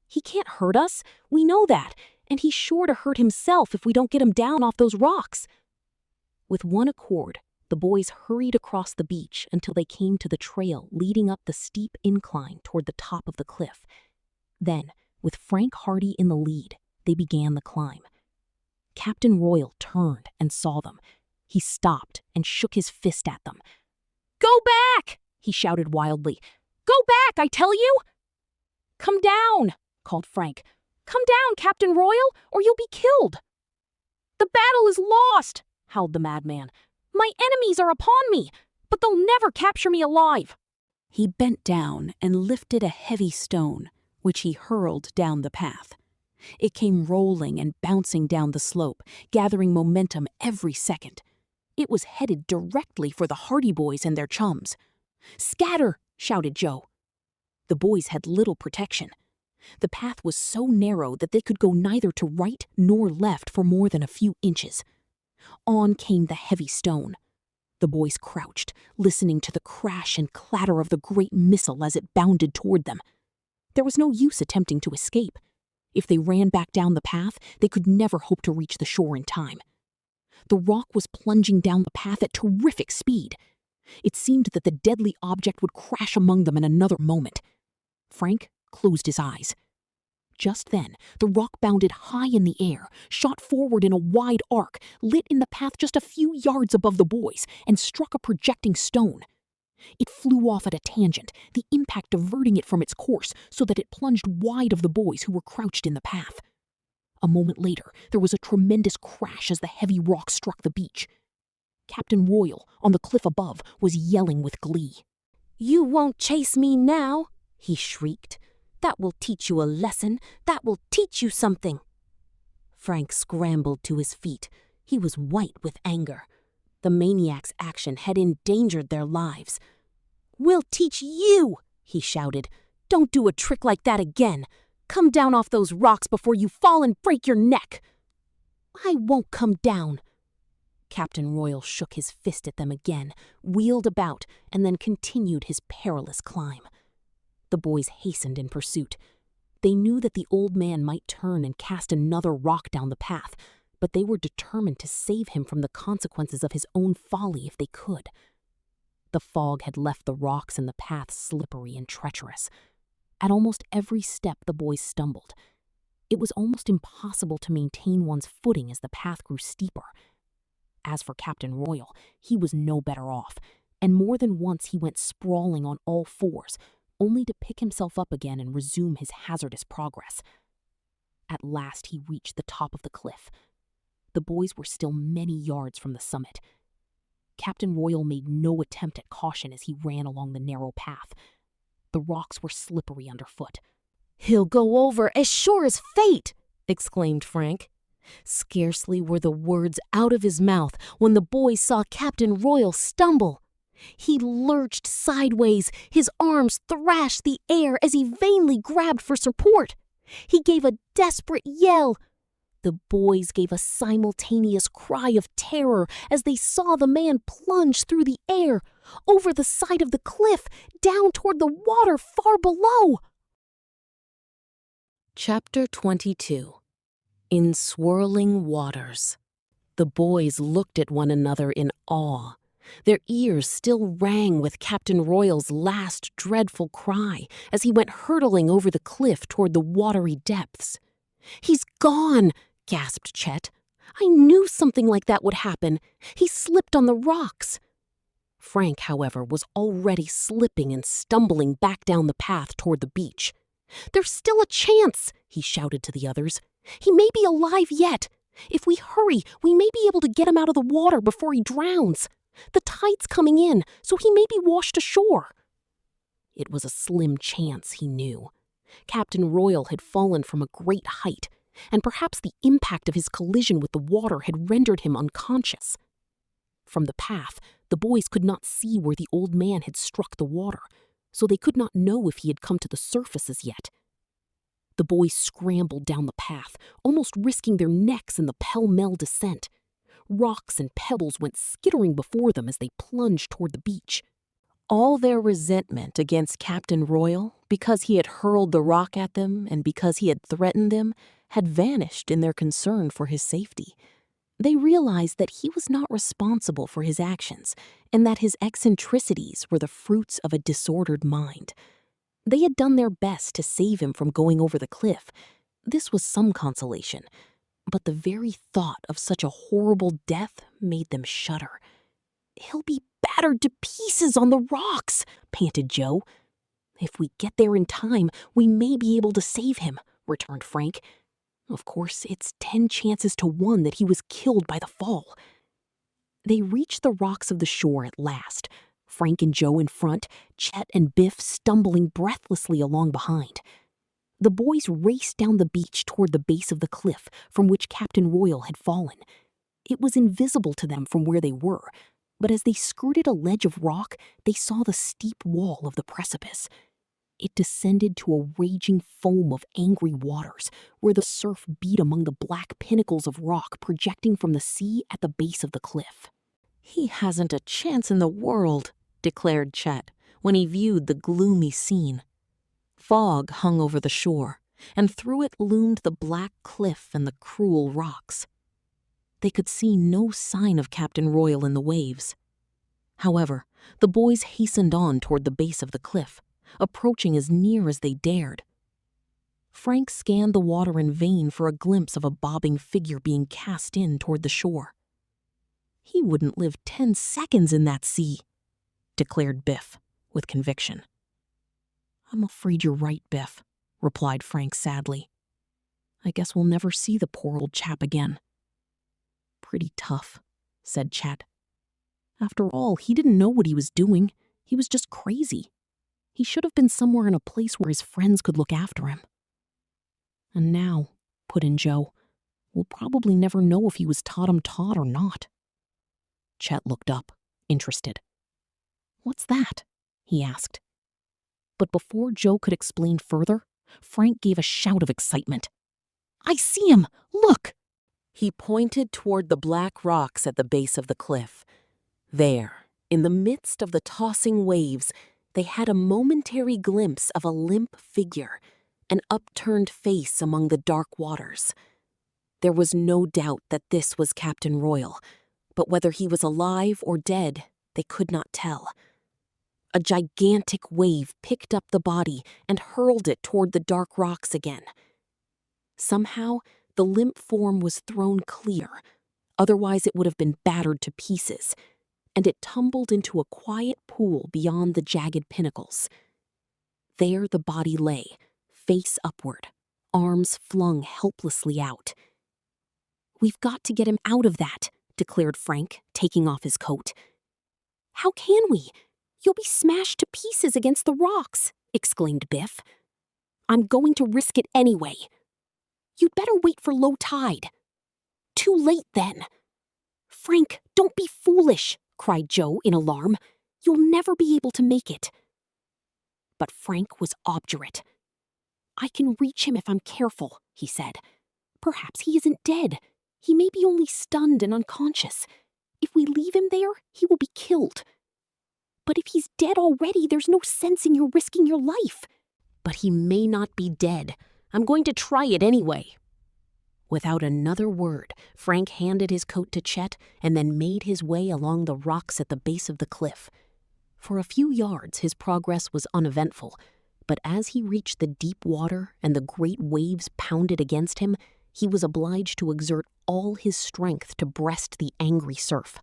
"He can't hurt us, we know that, and he's sure to hurt himself if we don't get him down off those rocks." With one accord, the boys hurried across the beach until they came to the trail leading up the steep incline toward the top of the cliff. Then, with Frank Hardy in the lead, they began the climb. Captain Royal turned and saw them. He stopped and shook his fist at them. "Go back!" he shouted wildly. "Go back, I tell you!" "Come down!" called Frank. "Come down, Captain Royal, or you'll be killed!" "The battle is lost!" howled the madman. "My enemies are upon me, but they'll never capture me alive." He bent down and lifted a heavy stone, which he hurled down the path. It came rolling and bouncing down the slope, gathering momentum every second. It was headed directly for the Hardy Boys and their chums. "Scatter!" shouted Joe. The boys had little protection. The path was so narrow that they could go neither to right nor left for more than a few inches. On came the heavy stone. The boys crouched, listening to the crash and clatter of the great missile as it bounded toward them. There was no use attempting to escape. If they ran back down the path, they could never hope to reach the shore in time. The rock was plunging down the path at terrific speed. It seemed that the deadly object would crash among them in another moment. Frank closed his eyes. Just then, the rock bounded high in the air, shot forward in a wide arc, lit in the path just a few yards above the boys, and struck a projecting stone. It flew off at a tangent, the impact diverting it from its course so that it plunged wide of the boys who were crouched in the path. A moment later, there was a tremendous crash as the heavy rock struck the beach. Captain Royal, on the cliff above, was yelling with glee. "You won't chase me now," he shrieked. "That will teach you a lesson. That will teach you something." Frank scrambled to his feet. He was white with anger. The maniac's action had endangered their lives. "We'll teach you," he shouted. "Don't do a trick like that again. Come down off those rocks before you fall and break your neck." "I won't come down." Captain Royal shook his fist at them again, wheeled about, and then continued his perilous climb. The boys hastened in pursuit. They knew that the old man might turn and cast another rock down the path, but they were determined to save him from the consequences of his own folly if they could. The fog had left the rocks and the path slippery and treacherous. At almost every step the boys stumbled. It was almost impossible to maintain one's footing as the path grew steeper. As for Captain Royal, he was no better off, and more than once he went sprawling on all fours, only to pick himself up again and resume his hazardous progress. At last he reached the top of the cliff. The boys were still many yards from the summit. Captain Royal made no attempt at caution as he ran along the narrow path. The rocks were slippery underfoot. "He'll go over as sure as fate!" exclaimed Frank. Scarcely were the words out of his mouth when the boys saw Captain Royal stumble. He lurched sideways, his arms thrashed the air as he vainly grabbed for support. He gave a desperate yell. The boys gave a simultaneous cry of terror as they saw the man plunge through the air, over the side of the cliff, down toward the water far below. Chapter 22. In Swirling Waters. The boys looked at one another in awe. Their ears still rang with Captain Royal's last dreadful cry as he went hurtling over the cliff toward the watery depths. "He's gone!" gasped Chet. "I knew something like that would happen. He slipped on the rocks." Frank, however, was already slipping and stumbling back down the path toward the beach. "There's still a chance," he shouted to the others. "He may be alive yet. If we hurry, we may be able to get him out of the water before he drowns. The tide's coming in, so he may be washed ashore." It was a slim chance, he knew. Captain Royal had fallen from a great height, and perhaps the impact of his collision with the water had rendered him unconscious. From the path, the boys could not see where the old man had struck the water, so they could not know if he had come to the surface as yet. The boys scrambled down the path, almost risking their necks in the pell-mell descent. Rocks and pebbles went skittering before them as they plunged toward the beach. All their resentment against Captain Royal, because he had hurled the rock at them and because he had threatened them, had vanished in their concern for his safety. They realized that he was not responsible for his actions and that his eccentricities were the fruits of a disordered mind. They had done their best to save him from going over the cliff. This was some consolation, but the very thought of such a horrible death made them shudder. "He'll be battered to pieces on the rocks," panted Joe. "If we get there in time, we may be able to save him," returned Frank. "Of course, it's 10 chances to 1 that he was killed by the fall." They reached the rocks of the shore at last, Frank and Joe in front, Chet and Biff stumbling breathlessly along behind. The boys raced down the beach toward the base of the cliff from which Captain Royal had fallen. It was invisible to them from where they were, but as they skirted a ledge of rock, they saw the steep wall of the precipice. It descended to a raging foam of angry waters, where the surf beat among the black pinnacles of rock projecting from the sea at the base of the cliff. "He hasn't a chance in the world," declared Chet when he viewed the gloomy scene. Fog hung over the shore, and through it loomed the black cliff and the cruel rocks. They could see no sign of Captain Royal in the waves. However, the boys hastened on toward the base of the cliff, approaching as near as they dared. Frank scanned the water in vain for a glimpse of a bobbing figure being cast in toward the shore. "He wouldn't live 10 seconds in that sea," declared Biff with conviction. "I'm afraid you're right, Biff," replied Frank sadly. "I guess we'll never see the poor old chap again." "Pretty tough," said Chet. "After all, he didn't know what he was doing. He was just crazy. He should have been somewhere in a place where his friends could look after him." "And now," put in Joe, "we'll probably never know if he was TODHAM Todd or not." Chet looked up, interested. "What's that?" he asked. But before Joe could explain further, Frank gave a shout of excitement. "I see him! Look!" He pointed toward the black rocks at the base of the cliff. There, in the midst of the tossing waves, they had a momentary glimpse of a limp figure, an upturned face among the dark waters. There was no doubt that this was Captain Royal, but whether he was alive or dead, they could not tell. A gigantic wave picked up the body and hurled it toward the dark rocks again. Somehow, the limp form was thrown clear, otherwise it would have been battered to pieces, and it tumbled into a quiet pool beyond the jagged pinnacles. There the body lay, face upward, arms flung helplessly out. "We've got to get him out of that," declared Frank, taking off his coat. "How can we? You'll be smashed to pieces against the rocks," exclaimed Biff. "I'm going to risk it anyway." "You'd better wait for low tide." "Too late then." "Frank, don't be foolish," cried Joe in alarm. "You'll never be able to make it." But Frank was obdurate. "I can reach him if I'm careful," he said. "Perhaps he isn't dead. He may be only stunned and unconscious. If we leave him there, he will be killed." "But if he's dead already, there's no sense in you risking your life." "But he may not be dead. I'm going to try it anyway." Without another word, Frank handed his coat to Chet and then made his way along the rocks at the base of the cliff. For a few yards, his progress was uneventful, but as he reached the deep water and the great waves pounded against him, he was obliged to exert all his strength to breast the angry surf.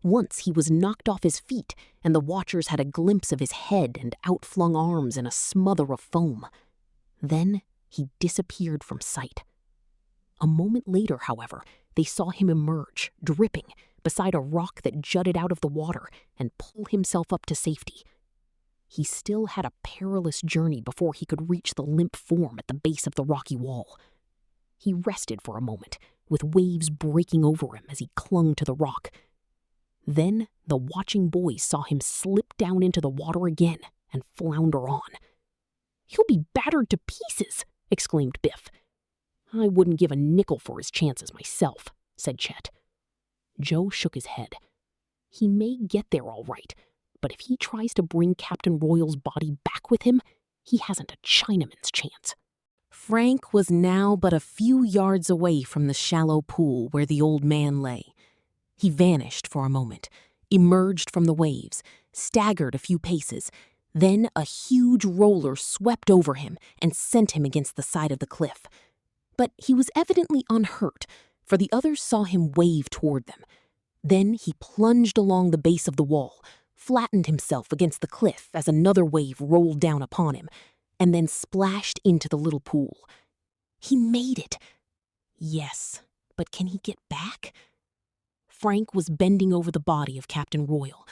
Once he was knocked off his feet, and the watchers had a glimpse of his head and outflung arms in a smother of foam. Then he disappeared from sight. A moment later, however, they saw him emerge, dripping, beside a rock that jutted out of the water and pull himself up to safety. He still had a perilous journey before he could reach the limp form at the base of the rocky wall. He rested for a moment, with waves breaking over him as he clung to the rock. Then the watching boys saw him slip down into the water again and flounder on. "He'll be battered to pieces," exclaimed Biff. "I wouldn't give a nickel for his chances myself," said Chet. Joe shook his head. "He may get there all right, but if he tries to bring Captain Royal's body back with him, he hasn't a Chinaman's chance." Frank was now but a few yards away from the shallow pool where the old man lay. He vanished for a moment, emerged from the waves, staggered a few paces. Then a huge roller swept over him and sent him against the side of the cliff. But he was evidently unhurt, for the others saw him wave toward them. Then he plunged along the base of the wall, flattened himself against the cliff as another wave rolled down upon him, and then splashed into the little pool. He made it. Yes, but can he get back? Frank was bending over the body of Captain Royal.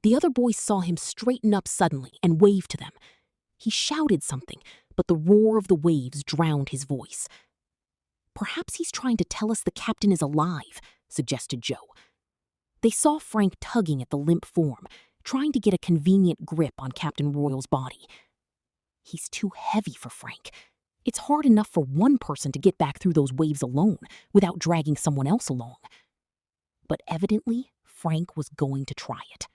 The other boys saw him straighten up suddenly and wave to them. He shouted something, but the roar of the waves drowned his voice. "Perhaps he's trying to tell us the captain is alive," suggested Joe. They saw Frank tugging at the limp form, trying to get a convenient grip on Captain Royal's body. He's too heavy for Frank. It's hard enough for one person to get back through those waves alone without dragging someone else along. But evidently, Frank was going to try it.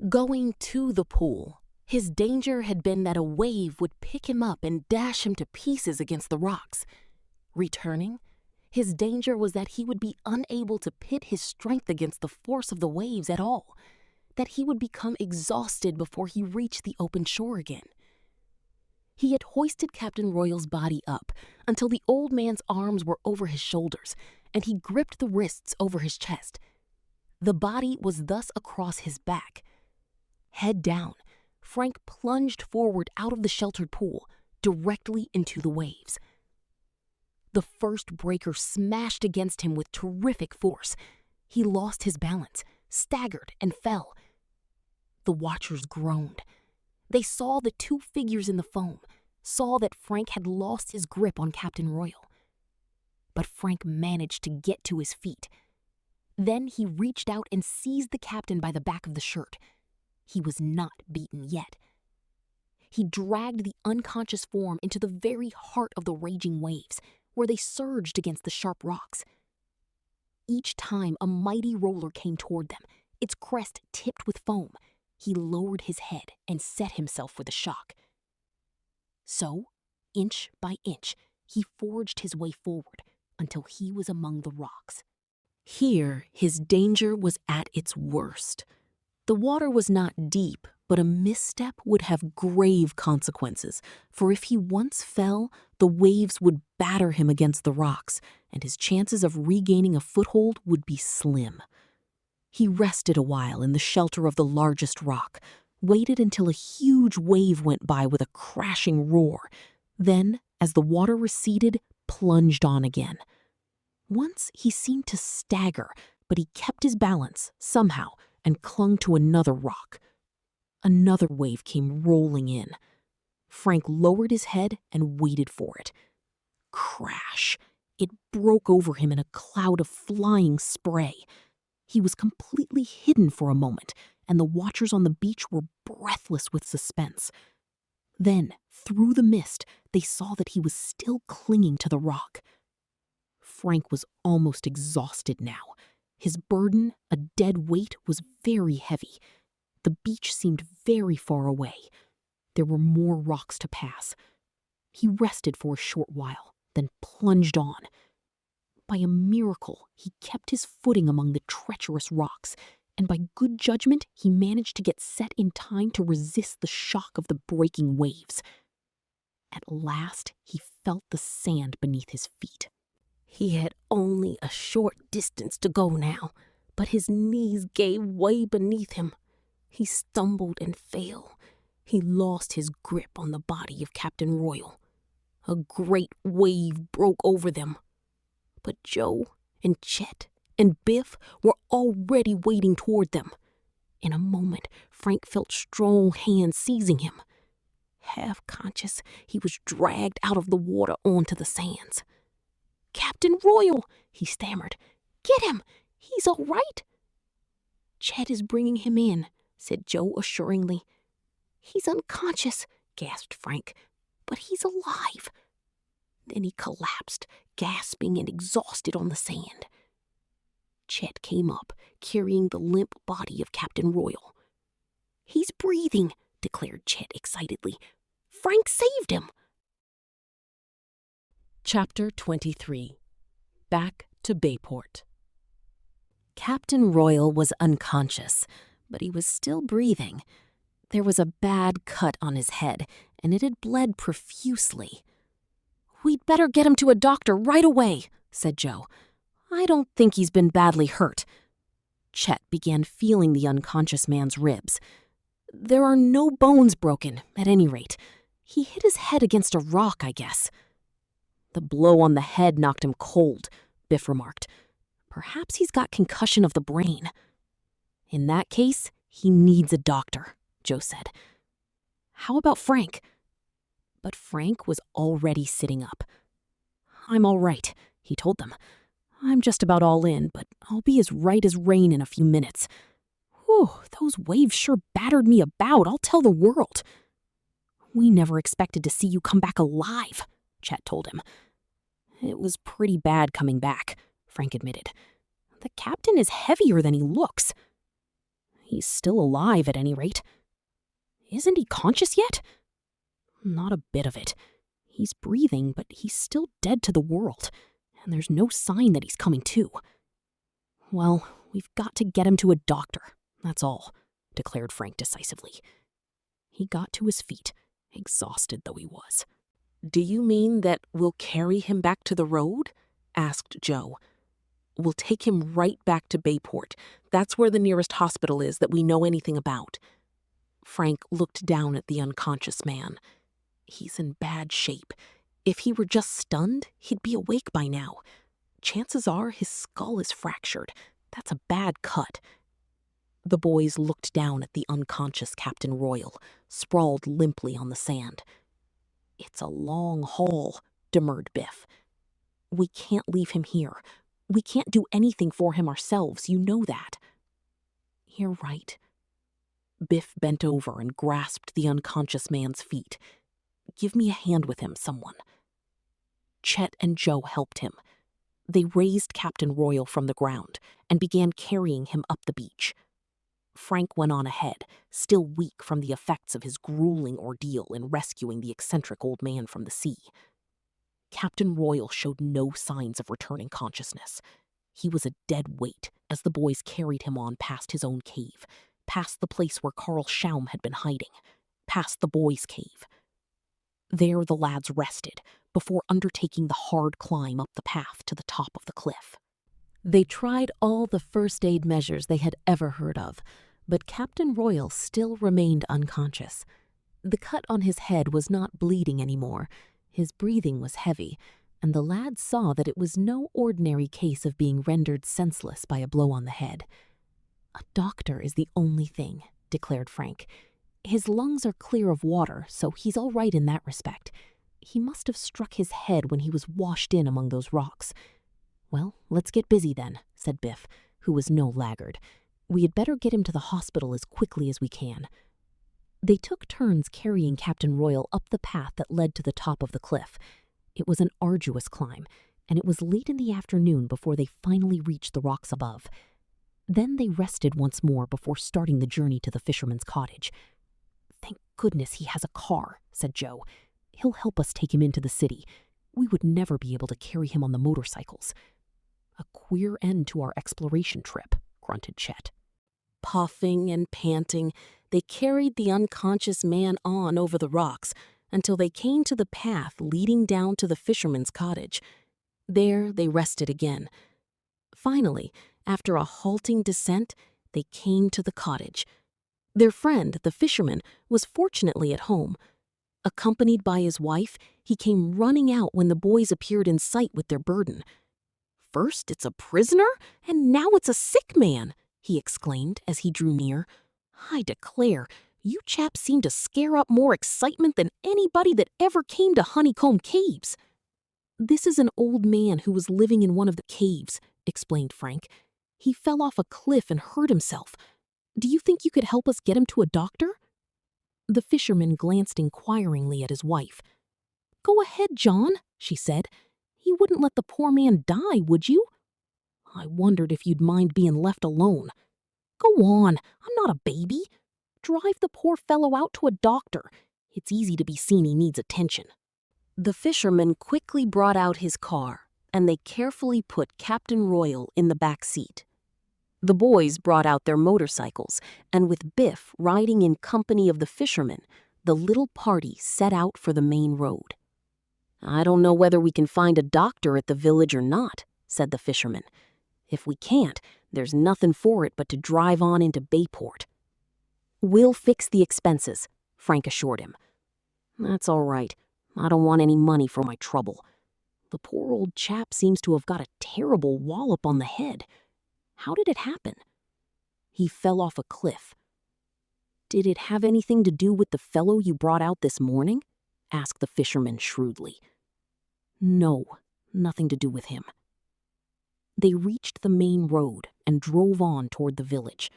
Going to the pool, his danger had been that a wave would pick him up and dash him to pieces against the rocks. Returning, his danger was that he would be unable to pit his strength against the force of the waves at all, that he would become exhausted before he reached the open shore again. He had hoisted Captain Royal's body up until the old man's arms were over his shoulders, and he gripped the wrists over his chest. The body was thus across his back. Head down, Frank plunged forward out of the sheltered pool, directly into the waves. The first breaker smashed against him with terrific force. He lost his balance, staggered, and fell. The watchers groaned. They saw the two figures in the foam, saw that Frank had lost his grip on Captain Royal. But Frank managed to get to his feet. Then he reached out and seized the captain by the back of the shirt. He was not beaten yet. He dragged the unconscious form into the very heart of the raging waves, where they surged against the sharp rocks. Each time a mighty roller came toward them, its crest tipped with foam, he lowered his head and set himself for the shock. So, inch by inch, he forged his way forward until he was among the rocks. Here, his danger was at its worst. The water was not deep, but a misstep would have grave consequences, for if he once fell, the waves would batter him against the rocks, and his chances of regaining a foothold would be slim. He rested a while in the shelter of the largest rock, waited until a huge wave went by with a crashing roar, then, as the water receded, plunged on again. Once he seemed to stagger, but he kept his balance, somehow, and clung to another rock. Another wave came rolling in. Frank lowered his head and waited for it. Crash! It broke over him in a cloud of flying spray. He was completely hidden for a moment, and the watchers on the beach were breathless with suspense. Then, through the mist, they saw that he was still clinging to the rock. Frank was almost exhausted now. His burden, a dead weight, was very heavy. The beach seemed very far away. There were more rocks to pass. He rested for a short while, then plunged on. By a miracle, he kept his footing among the treacherous rocks, and by good judgment, he managed to get set in time to resist the shock of the breaking waves. At last, he felt the sand beneath his feet. He had only a short distance to go now, but his knees gave way beneath him. He stumbled and fell. He lost his grip on the body of Captain Royal. A great wave broke over them. But Joe and Chet and Biff were already wading toward them. In a moment, Frank felt strong hands seizing him. Half conscious, he was dragged out of the water onto the sands. "Captain Royal," he stammered. "Get him! He's all right." "Chet is bringing him in," said Joe assuringly. "He's unconscious," gasped Frank, "but he's alive." Then he collapsed, gasping and exhausted on the sand. Chet came up, carrying the limp body of Captain Royal. "He's breathing," declared Chet excitedly. "Frank saved him." Chapter 23. Back to Bayport. Captain Royal was unconscious, but he was still breathing. There was a bad cut on his head, and it had bled profusely. "We'd better get him to a doctor right away," said Joe. "I don't think he's been badly hurt." Chet began feeling the unconscious man's ribs. "There are no bones broken, at any rate. He hit his head against a rock, I guess." "The blow on the head knocked him cold," Biff remarked. "Perhaps he's got concussion of the brain." "In that case, he needs a doctor," Joe said. "How about Frank?" But Frank was already sitting up. "I'm all right," he told them. "I'm just about all in, but I'll be as right as rain in a few minutes. Whew, those waves sure battered me about, I'll tell the world." "We never expected to see you come back alive," Chet told him. "It was pretty bad coming back," Frank admitted. "The captain is heavier than he looks." He's still alive at any rate. Isn't he conscious yet? Not a bit of it. He's breathing, but he's still dead to the world, and there's no sign that he's coming to. Well, we've got to get him to a doctor, that's all, declared Frank decisively. He got to his feet, exhausted though he was. Do you mean that we'll carry him back to the road? Asked Joe. We'll take him right back to Bayport. That's where the nearest hospital is that we know anything about. Frank looked down at the unconscious man. He's in bad shape. If he were just stunned, he'd be awake by now. Chances are his skull is fractured. That's a bad cut. The boys looked down at the unconscious Captain Royal, sprawled limply on the sand. It's a long haul, demurred Biff. We can't leave him here. We can't do anything for him ourselves, you know that. You're right. Biff bent over and grasped the unconscious man's feet. Give me a hand with him, someone. Chet and Joe helped him. They raised Captain Royal from the ground and began carrying him up the beach. Frank went on ahead, still weak from the effects of his grueling ordeal in rescuing the eccentric old man from the sea. Captain Royal showed no signs of returning consciousness. He was a dead weight as the boys carried him on past his own cave, past the place where Carl SCHAUM had been hiding, past the boys' cave. There the lads rested before undertaking the hard climb up the path to the top of the cliff. They tried all the first aid measures they had ever heard of, but Captain Royal still remained unconscious. The cut on his head was not bleeding anymore. His breathing was heavy, and the lads saw that it was no ordinary case of being rendered senseless by a blow on the head. A doctor is the only thing, declared Frank. His lungs are clear of water, so he's all right in that respect. He must have struck his head when he was washed in among those rocks. Well, let's get busy then, said Biff, who was no laggard. We had better get him to the hospital as quickly as we can. They took turns carrying Captain Royal up the path that led to the top of the cliff. It was an arduous climb, and it was late in the afternoon before they finally reached the rocks above. Then they rested once more before starting the journey to the fisherman's cottage. Thank goodness he has a car, said Joe. He'll help us take him into the city. We would never be able to carry him on the motorcycles. A queer end to our exploration trip, grunted Chet. Puffing and panting, they carried the unconscious man on over the rocks until they came to the path leading down to the fisherman's cottage. There they rested again. Finally, after a halting descent, they came to the cottage. Their friend, the fisherman, was fortunately at home. Accompanied by his wife, he came running out when the boys appeared in sight with their burden. First it's a prisoner, and now it's a sick man, he exclaimed as he drew near. I declare, you chaps seem to scare up more excitement than anybody that ever came to Honeycomb Caves. This is an old man who was living in one of the caves, explained Frank. He fell off a cliff and hurt himself. Do you think you could help us get him to a doctor? The fisherman glanced inquiringly at his wife. Go ahead, John, she said. You wouldn't let the poor man die, would you? I wondered if you'd mind being left alone. Go on, I'm not a baby. Drive the poor fellow out to a doctor. It's easy to be seen he needs attention. The fisherman quickly brought out his car, and they carefully put Captain Royal in the back seat. The boys brought out their motorcycles, and with Biff riding in company of the fisherman, the little party set out for the main road. I don't know whether we can find a doctor at the village or not, said the fisherman. If we can't, there's nothing for it but to drive on into Bayport. We'll fix the expenses, Frank assured him. That's all right. I don't want any money for my trouble. The poor old chap seems to have got a terrible wallop on the head. How did it happen? He fell off a cliff. Did it have anything to do with the fellow you brought out this morning? Asked the fisherman shrewdly. No, nothing to do with him. They reached the main road and drove on toward the village.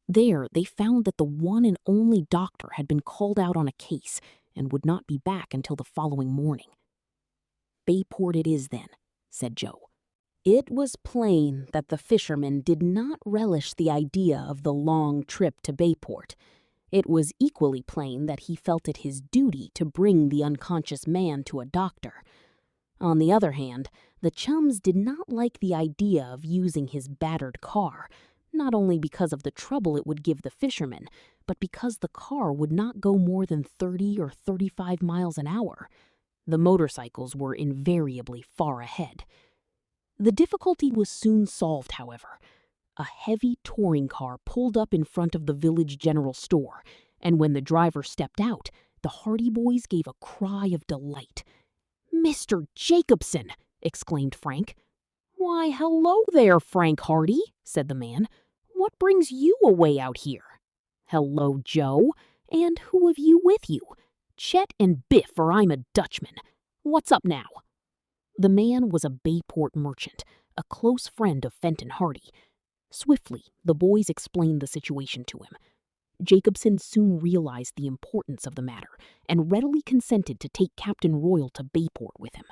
There, they found that the one and only doctor had been called out on a case and would not be back until the following morning. Bayport it is then, said Joe. It was plain that the fisherman did not relish the idea of the long trip to Bayport. It was equally plain that he felt it his duty to bring the unconscious man to a doctor. On the other hand, the chums did not like the idea of using his battered car, not only because of the trouble it would give the fisherman, but because the car would not go more than 30 or 35 miles an hour. The motorcycles were invariably far ahead. The difficulty was soon solved, however. A heavy touring car pulled up in front of the village general store, and when the driver stepped out, the Hardy boys gave a cry of delight. "Mr. Jacobson!" exclaimed Frank. "Why, hello there, Frank Hardy," said the man. "What brings you away out here?" "Hello, Joe. And who have you with you?" "Chet and Biff, or I'm a Dutchman. What's up now?" The man was a Bayport merchant, a close friend of Fenton Hardy. Swiftly, the boys explained the situation to him. Jacobson soon realized the importance of the matter and readily consented to take Captain Royal to Bayport with him.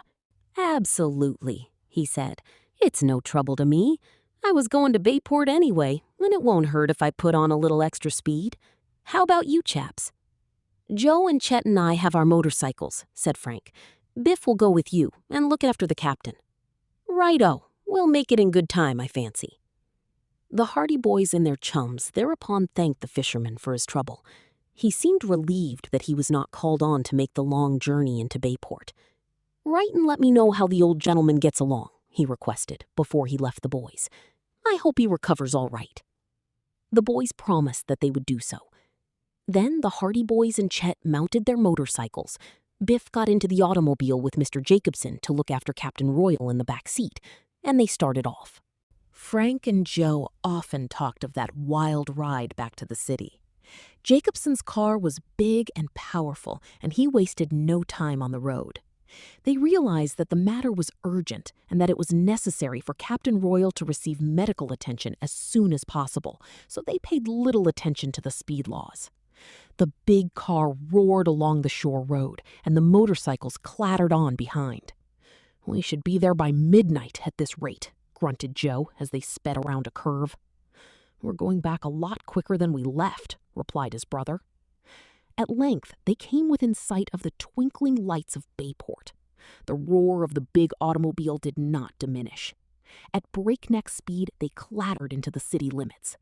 "Absolutely," he said. "It's no trouble to me. I was going to Bayport anyway, and it won't hurt if I put on a little extra speed. How about you chaps?" "Joe and Chet and I have our motorcycles," said Frank. "Biff will go with you and look after the captain." "Righto. We'll make it in good time, I fancy." The Hardy boys and their chums thereupon thanked the fisherman for his trouble. He seemed relieved that he was not called on to make the long journey into Bayport. "Write and let me know how the old gentleman gets along," he requested before he left the boys. "I hope he recovers all right." The boys promised that they would do so. Then the Hardy boys and Chet mounted their motorcycles. Biff got into the automobile with Mr. Jacobson to look after Captain Royal in the back seat, and they started off. Frank and Joe often talked of that wild ride back to the city. Jacobson's car was big and powerful, and he wasted no time on the road. They realized that the matter was urgent and that it was necessary for Captain Royal to receive medical attention as soon as possible, so they paid little attention to the speed laws. The big car roared along the shore road, and the motorcycles clattered on behind. "We should be there by midnight at this rate," grunted Joe as they sped around a curve. "We're going back a lot quicker than we left," replied his brother. At length, they came within sight of the twinkling lights of Bayport. The roar of the big automobile did not diminish. At breakneck speed, they clattered into the city limits.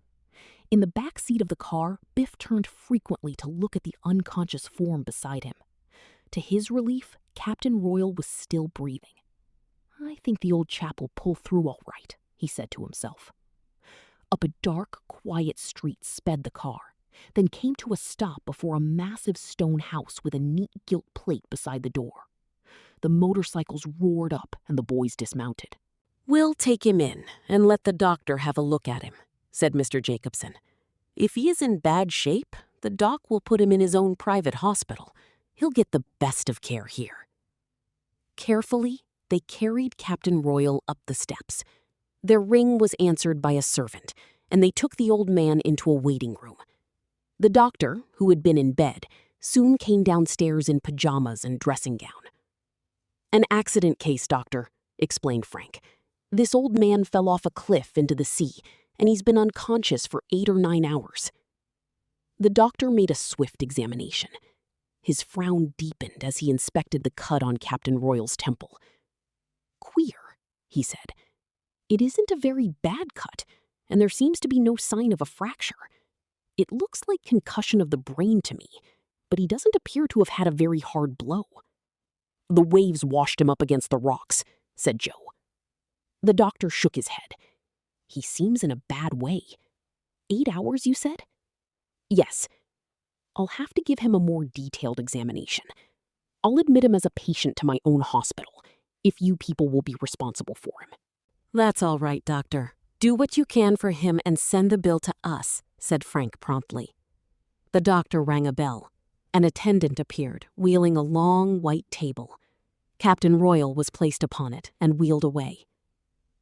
In the back seat of the car, Biff turned frequently to look at the unconscious form beside him. To his relief, Captain Royal was still breathing. "I think the old chap will pull through all right," he said to himself. Up a dark, quiet street sped the car, then came to a stop before a massive stone house with a neat gilt plate beside the door. The motorcycles roared up and the boys dismounted. "We'll take him in and let the doctor have a look at him," said Mr. Jacobson. "If he is in bad shape, the doc will put him in his own private hospital. He'll get the best of care here." Carefully, they carried Captain Royal up the steps. Their ring was answered by a servant, and they took the old man into a waiting room. The doctor, who had been in bed, soon came downstairs in pajamas and dressing gown. "An accident case, doctor," explained Frank. "This old man fell off a cliff into the sea, and he's been unconscious for 8 or 9 hours." The doctor made a swift examination. His frown deepened as he inspected the cut on Captain Royal's temple. "Queer," he said. "It isn't a very bad cut, and there seems to be no sign of a fracture. It looks like concussion of the brain to me, but he doesn't appear to have had a very hard blow." "The waves washed him up against the rocks," said Joe. The doctor shook his head. "He seems in a bad way. 8 hours, you said?" "Yes. I'll have to give him a more detailed examination. I'll admit him as a patient to my own hospital, if you people will be responsible for him." "That's all right, doctor. Do what you can for him and send the bill to us," said Frank promptly. The doctor rang a bell. An attendant appeared, wheeling a long white table. Captain Royal was placed upon it and wheeled away.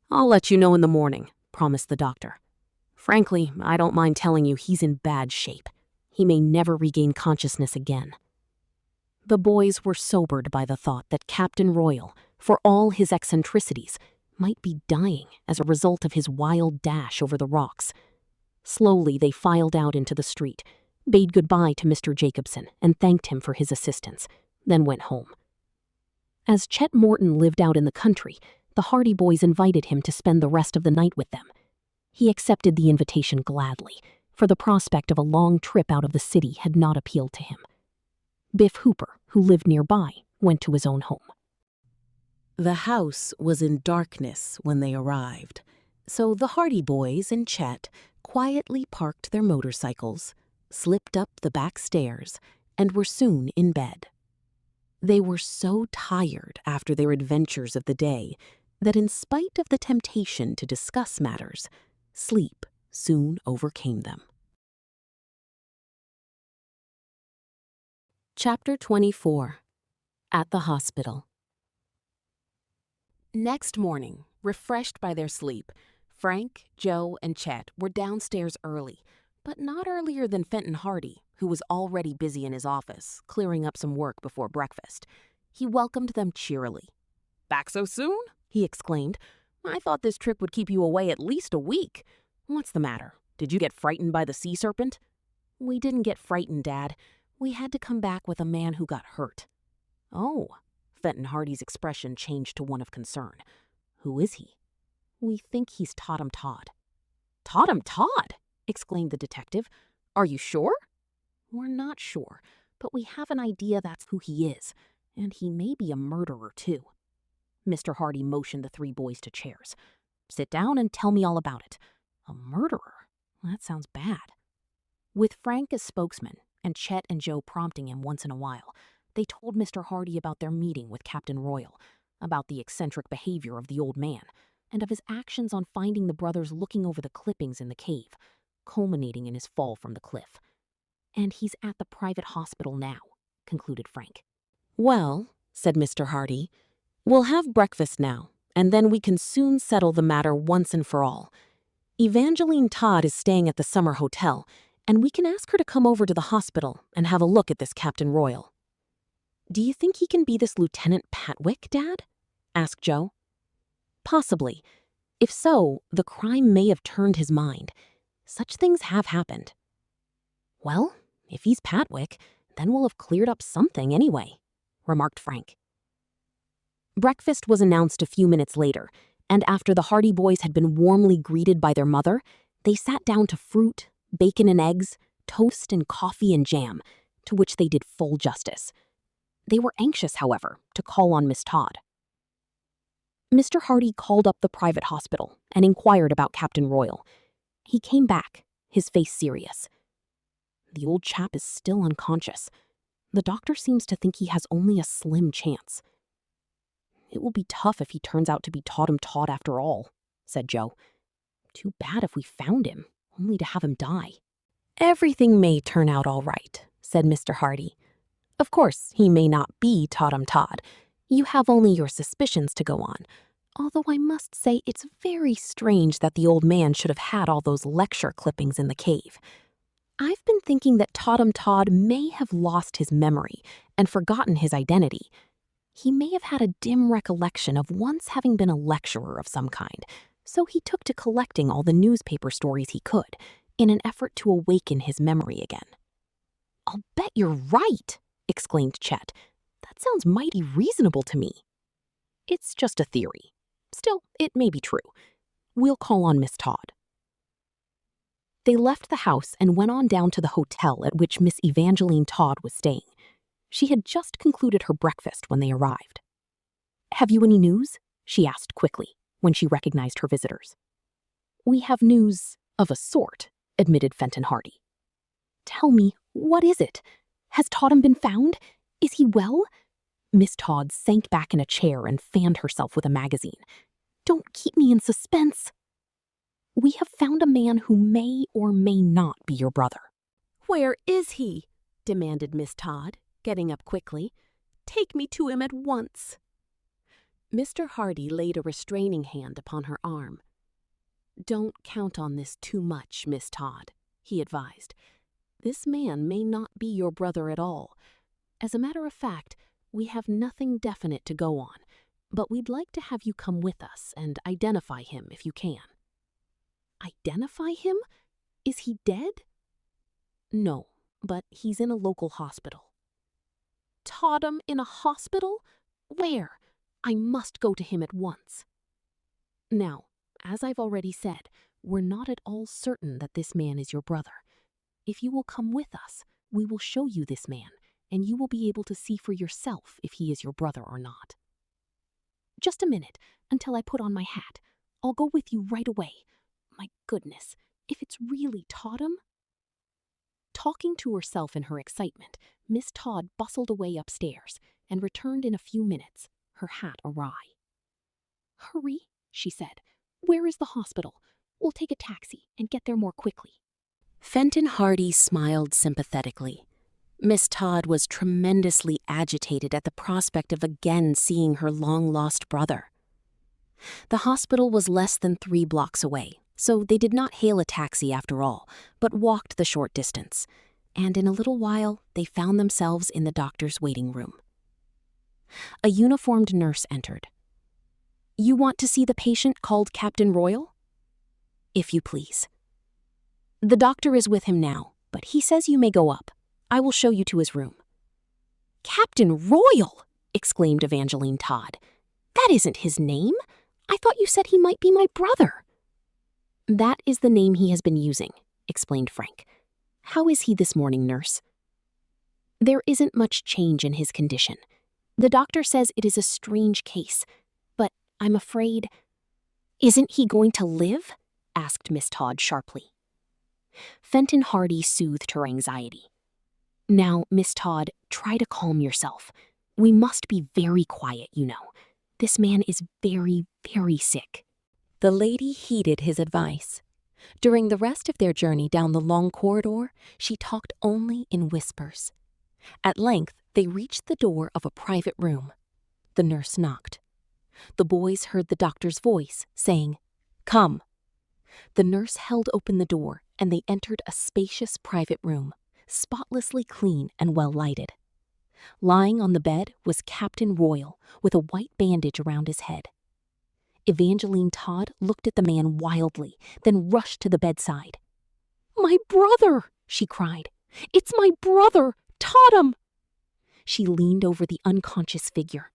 "I'll let you know in the morning," promised the doctor. "Frankly, I don't mind telling you he's in bad shape. He may never regain consciousness again." The boys were sobered by the thought that Captain Royal, for all his eccentricities, might be dying as a result of his wild dash over the rocks. Slowly, they filed out into the street, bade goodbye to Mr. Jacobson and thanked him for his assistance, then went home. As Chet Morton lived out in the country, the Hardy boys invited him to spend the rest of the night with them. He accepted the invitation gladly, for the prospect of a long trip out of the city had not appealed to him. Biff Hooper, who lived nearby, went to his own home. The house was in darkness when they arrived, so the Hardy boys and Chet quietly parked their motorcycles, slipped up the back stairs, and were soon in bed. They were so tired after their adventures of the day that in spite of the temptation to discuss matters, sleep soon overcame them. Chapter 24. At the Hospital. Next morning, refreshed by their sleep, Frank, Joe, and Chet were downstairs early, but not earlier than Fenton Hardy, who was already busy in his office, clearing up some work before breakfast. He welcomed them cheerily. Back so soon? He exclaimed. I thought this trip would keep you away at least a week. What's the matter? Did you get frightened by the sea serpent? We didn't get frightened, Dad. We had to come back with a man who got hurt. Oh, Fenton Hardy's expression changed to one of concern. Who is he? We think he's TODHAM Todd. TODHAM Todd? Exclaimed the detective. Are you sure? We're not sure, but we have an idea that's who he is, and he may be a murderer too. Mr. Hardy motioned the three boys to chairs. Sit down and tell me all about it. A murderer? That sounds bad. With Frank as spokesman, and Chet and Joe prompting him once in a while, they told Mr. Hardy about their meeting with Captain Royal, about the eccentric behavior of the old man, and of his actions on finding the brothers looking over the clippings in the cave, culminating in his fall from the cliff. And he's at the private hospital now, concluded Frank. Well, said Mr. Hardy, we'll have breakfast now, and then we can soon settle the matter once and for all. Evangeline Todd is staying at the summer hotel, and we can ask her to come over to the hospital and have a look at this Captain Royal. Do you think he can be this Lieutenant Patwick, Dad? Asked Joe. Possibly. If so, the crime may have turned his mind. Such things have happened. Well, if he's Patwick, then we'll have cleared up something anyway, remarked Frank. Breakfast was announced a few minutes later, and after the Hardy boys had been warmly greeted by their mother, they sat down to fruit, bacon and eggs, toast and coffee and jam, to which they did full justice. They were anxious, however, to call on Miss Todd. Mr. Hardy called up the private hospital and inquired about Captain Royal. He came back, his face serious. The old chap is still unconscious. The doctor seems to think he has only a slim chance. It will be tough if he turns out to be TODHAM Todd after all, said Joe. Too bad if we found him, only to have him die. Everything may turn out all right, said Mr. Hardy. Of course, he may not be TODHAM Todd. You have only your suspicions to go on, although I must say it's very strange that the old man should have had all those lecture clippings in the cave. I've been thinking that TODHAM Todd may have lost his memory and forgotten his identity. He may have had a dim recollection of once having been a lecturer of some kind, so he took to collecting all the newspaper stories he could, in an effort to awaken his memory again. I'll bet you're right, exclaimed Chet. That sounds mighty reasonable to me. It's just a theory. Still, it may be true. We'll call on Miss Todd. They left the house and went on down to the hotel at which Miss Evangeline Todd was staying. She had just concluded her breakfast when they arrived. Have you any news? She asked quickly, when she recognized her visitors. We have news of a sort, admitted Fenton Hardy. Tell me, what is it? Has TODHAM been found? Is he well? Miss Todd sank back in a chair and fanned herself with a magazine. Don't keep me in suspense. We have found a man who may or may not be your brother. Where is he? Demanded Miss Todd, getting up quickly. Take me to him at once. Mr. Hardy laid a restraining hand upon her arm. Don't count on this too much, Miss Todd, he advised. This man may not be your brother at all. As a matter of fact, we have nothing definite to go on, but we'd like to have you come with us and identify him if you can." "Identify him? Is he dead?" "No, but he's in a local hospital." "TODHAM in a hospital? Where? I must go to him at once." "Now, as I've already said, we're not at all certain that this man is your brother. If you will come with us, we will show you this man, and you will be able to see for yourself if he is your brother or not." "Just a minute, until I put on my hat. I'll go with you right away. My goodness, if it's really TODHAM?" Talking to herself in her excitement, Miss Todd bustled away upstairs and returned in a few minutes, her hat awry. "Hurry," she said. "Where is the hospital? We'll take a taxi and get there more quickly." Fenton Hardy smiled sympathetically. Miss Todd was tremendously agitated at the prospect of again seeing her long-lost brother. The hospital was less than 3 blocks away, so they did not hail a taxi after all, but walked the short distance, and in a little while they found themselves in the doctor's waiting room. A uniformed nurse entered. "You want to see the patient called Captain Royal?" "If you please." "The doctor is with him now, but he says you may go up. I will show you to his room." "Captain Royal!" exclaimed Evangeline Todd. "That isn't his name. I thought you said he might be my brother." "That is the name he has been using," explained Frank. "How is he this morning, nurse?" "There isn't much change in his condition. The doctor says it is a strange case, but I'm afraid—" "Isn't he going to live?" asked Miss Todd sharply. Fenton Hardy soothed her anxiety. "Now, Miss Todd, try to calm yourself. We must be very quiet, you know. This man is very, very sick." The lady heeded his advice. During the rest of their journey down the long corridor, she talked only in whispers. At length, they reached the door of a private room. The nurse knocked. The boys heard the doctor's voice, saying, "Come." The nurse held open the door, and they entered a spacious private room, spotlessly clean and well-lighted. Lying on the bed was Captain Royal, with a white bandage around his head. Evangeline Todd looked at the man wildly, then rushed to the bedside. "My brother!" she cried. "It's my brother, TODHAM!" She leaned over the unconscious figure.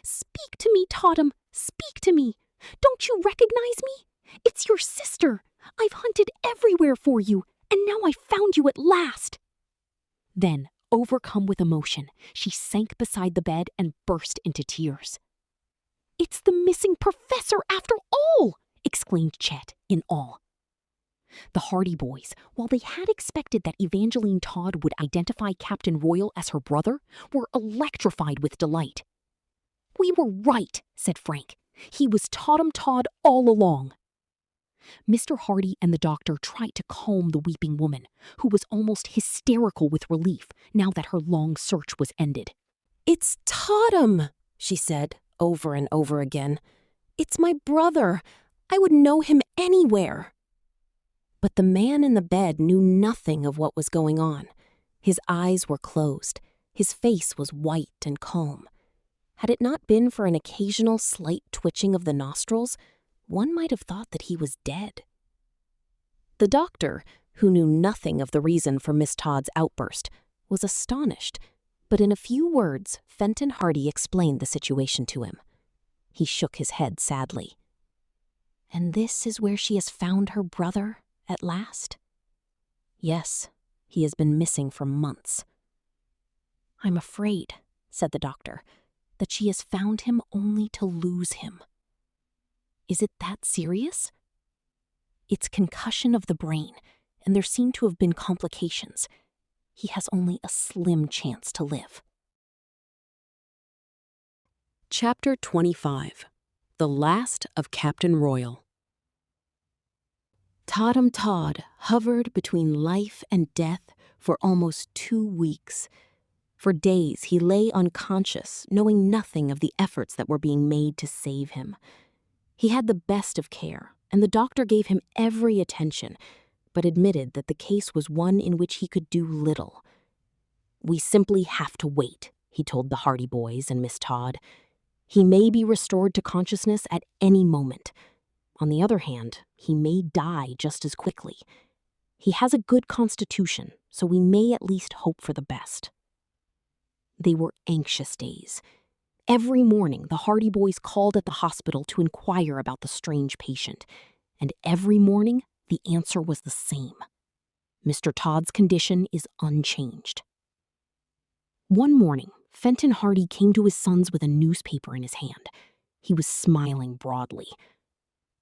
"Speak to me, TODHAM! Speak to me! Don't you recognize me? It's your sister! I've hunted everywhere for you, and now I've found you at last!" Then, overcome with emotion, she sank beside the bed and burst into tears. "It's the missing professor after all!" exclaimed Chet in awe. The Hardy boys, while they had expected that Evangeline Todd would identify Captain Royal as her brother, were electrified with delight. "We were right," said Frank. "He was TODHAM Todd all along." Mr. Hardy and the doctor tried to calm the weeping woman, who was almost hysterical with relief now that her long search was ended. "It's TODHAM," she said over and over again. "It's my brother. I would know him anywhere." But the man in the bed knew nothing of what was going on. His eyes were closed. His face was white and calm. Had it not been for an occasional slight twitching of the nostrils, one might have thought that he was dead. The doctor, who knew nothing of the reason for Miss Todd's outburst, was astonished, but in a few words, Fenton Hardy explained the situation to him. He shook his head sadly. "And this is where she has found her brother at last?" "Yes, he has been missing for months." "I'm afraid," said the doctor, "that she has found him only to lose him." "Is it that serious?" "It's concussion of the brain, and there seem to have been complications. He has only a slim chance to live." Chapter 25. The Last of Captain Royal. TODHAM Todd hovered between life and death for almost 2 weeks. For days he lay unconscious, knowing nothing of the efforts that were being made to save him. He had the best of care, and the doctor gave him every attention, but admitted that the case was one in which he could do little. "We simply have to wait," he told the Hardy boys and Miss Todd. He may be restored to consciousness at any moment. On the other hand, he may die just as quickly. He has a good constitution, so we may at least hope for the best. They were anxious days. Every morning, the Hardy boys called at the hospital to inquire about the strange patient, and every morning, the answer was the same. Mr. Todd's condition is unchanged. One morning, Fenton Hardy came to his sons with a newspaper in his hand. He was smiling broadly.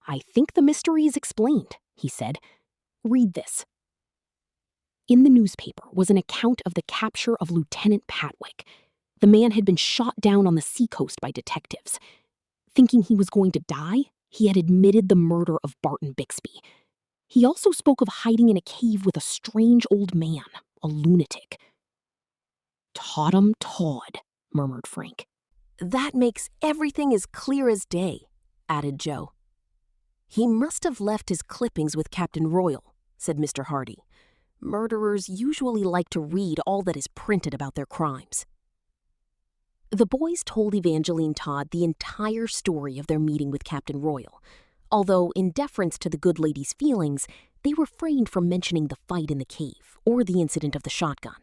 "I think the mystery is explained," he said. "Read this." In the newspaper was an account of the capture of Lieutenant Patwick. The man had been shot down on the seacoast by detectives. Thinking he was going to die, he had admitted the murder of Barton Bixby. He also spoke of hiding in a cave with a strange old man, a lunatic. "TODHAM Todd," murmured Frank. "That makes everything as clear as day," added Joe. "He must have left his clippings with Captain Royal," said Mr. Hardy. "Murderers usually like to read all that is printed about their crimes." The boys told Evangeline Todd the entire story of their meeting with Captain Royal, although in deference to the good lady's feelings, they refrained from mentioning the fight in the cave or the incident of the shotgun.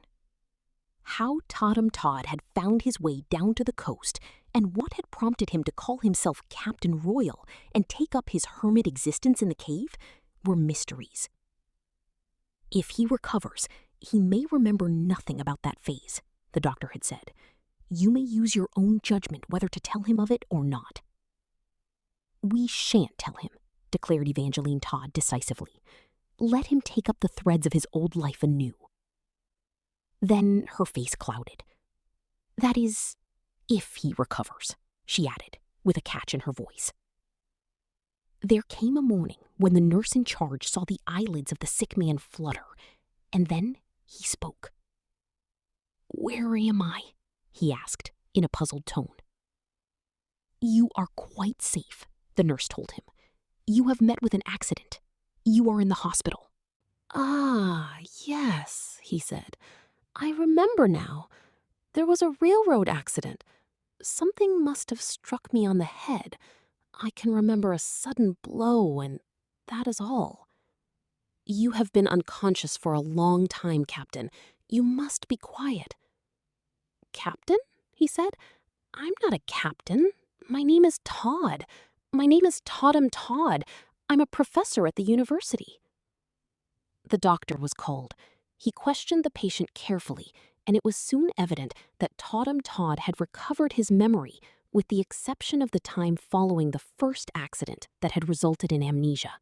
How TODHAM Todd had found his way down to the coast and what had prompted him to call himself Captain Royal and take up his hermit existence in the cave were mysteries. "If he recovers, he may remember nothing about that phase," the doctor had said. "You may use your own judgment whether to tell him of it or not." "We shan't tell him," declared Evangeline Todd decisively. "Let him take up the threads of his old life anew." Then her face clouded. "That is, if he recovers," she added, with a catch in her voice. There came a morning when the nurse in charge saw the eyelids of the sick man flutter, and then he spoke. "Where am I?" he asked, in a puzzled tone. "You are quite safe," the nurse told him. "You have met with an accident. You are in the hospital." "Ah, yes," he said. "I remember now. There was a railroad accident. Something must have struck me on the head. I can remember a sudden blow, and that is all." "You have been unconscious for a long time, Captain. You must be quiet." "Captain?" he said. "I'm not a captain. My name is Todd. My name is TODHAM Todd. I'm a professor at the university." The doctor was called. He questioned the patient carefully, and it was soon evident that TODHAM Todd had recovered his memory, with the exception of the time following the first accident that had resulted in amnesia.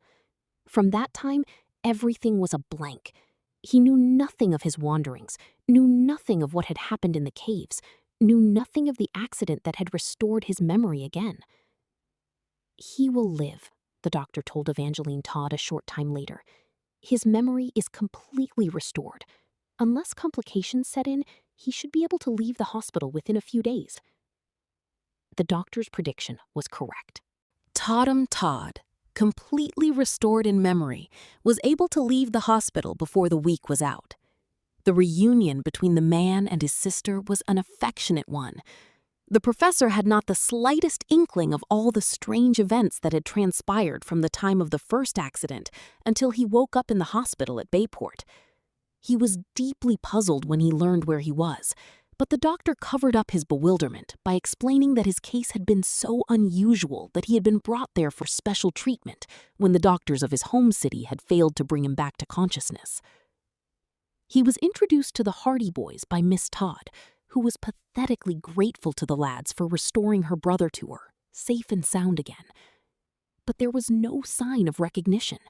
From that time, everything was a blank. He knew nothing of his wanderings, knew nothing of what had happened in the caves, knew nothing of the accident that had restored his memory again. "He will live," the doctor told Evangeline Todd a short time later. "His memory is completely restored. Unless complications set in, he should be able to leave the hospital within a few days." The doctor's prediction was correct. TODHAM Todd, completely restored in memory, was able to leave the hospital before the week was out. The reunion between the man and his sister was an affectionate one. The professor had not the slightest inkling of all the strange events that had transpired from the time of the first accident until he woke up in the hospital at Bayport. He was deeply puzzled when he learned where he was, but the doctor covered up his bewilderment by explaining that his case had been so unusual that he had been brought there for special treatment when the doctors of his home city had failed to bring him back to consciousness. He was introduced to the Hardy boys by Miss Todd, who was pathetically grateful to the lads for restoring her brother to her, safe and sound again. But there was no sign of recognition.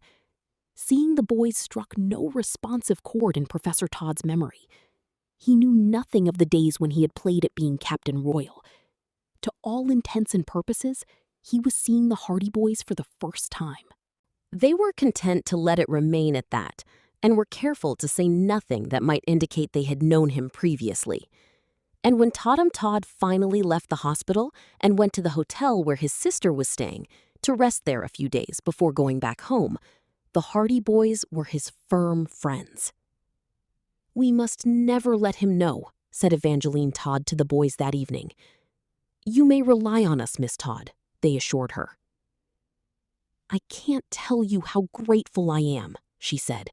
Seeing the boys struck no responsive chord in Professor Todd's memory. He knew nothing of the days when he had played at being Captain Royal. To all intents and purposes, he was seeing the Hardy boys for the first time. They were content to let it remain at that, and were careful to say nothing that might indicate they had known him previously. And when TODHAM Todd finally left the hospital and went to the hotel where his sister was staying to rest there a few days before going back home, the Hardy boys were his firm friends. "We must never let him know," said Evangeline Todd to the boys that evening. "You may rely on us, Miss Todd," they assured her. "I can't tell you how grateful I am," she said.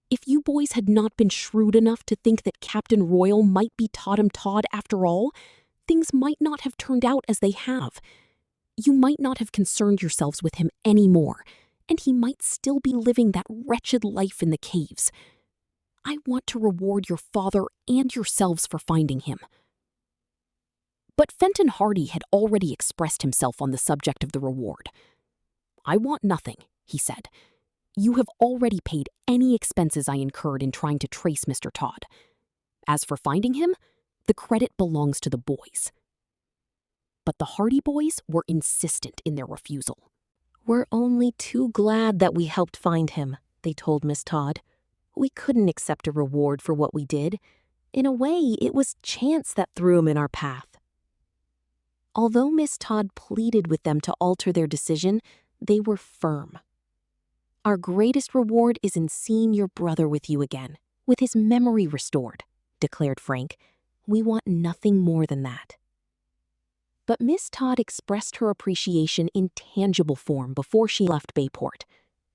"If you boys had not been shrewd enough to think that Captain Royal might be TODHAM Todd after all, things might not have turned out as they have. You might not have concerned yourselves with him anymore, and he might still be living that wretched life in the caves. I want to reward your father and yourselves for finding him." But Fenton Hardy had already expressed himself on the subject of the reward. "I want nothing," he said. "You have already paid any expenses I incurred in trying to trace Mr. Todd. As for finding him, the credit belongs to the boys." But the Hardy boys were insistent in their refusal. "We're only too glad that we helped find him," they told Miss Todd. "We couldn't accept a reward for what we did. In a way, it was chance that threw him in our path." Although Miss Todd pleaded with them to alter their decision, they were firm. "Our greatest reward is in seeing your brother with you again, with his memory restored," declared Frank. "We want nothing more than that." But Miss Todd expressed her appreciation in tangible form before she left Bayport.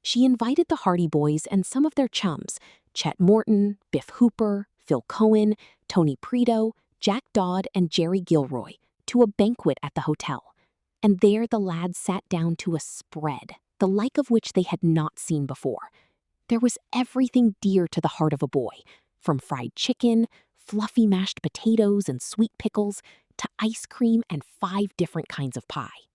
She invited the Hardy boys and some of their chums, Chet Morton, Biff Hooper, Phil Cohen, Tony Preto, Jack Dodd, and Jerry Gilroy, to a banquet at the hotel. And there the lads sat down to a spread, the like of which they had not seen before. There was everything dear to the heart of a boy, from fried chicken, fluffy mashed potatoes and sweet pickles, to ice cream and 5 different kinds of pie.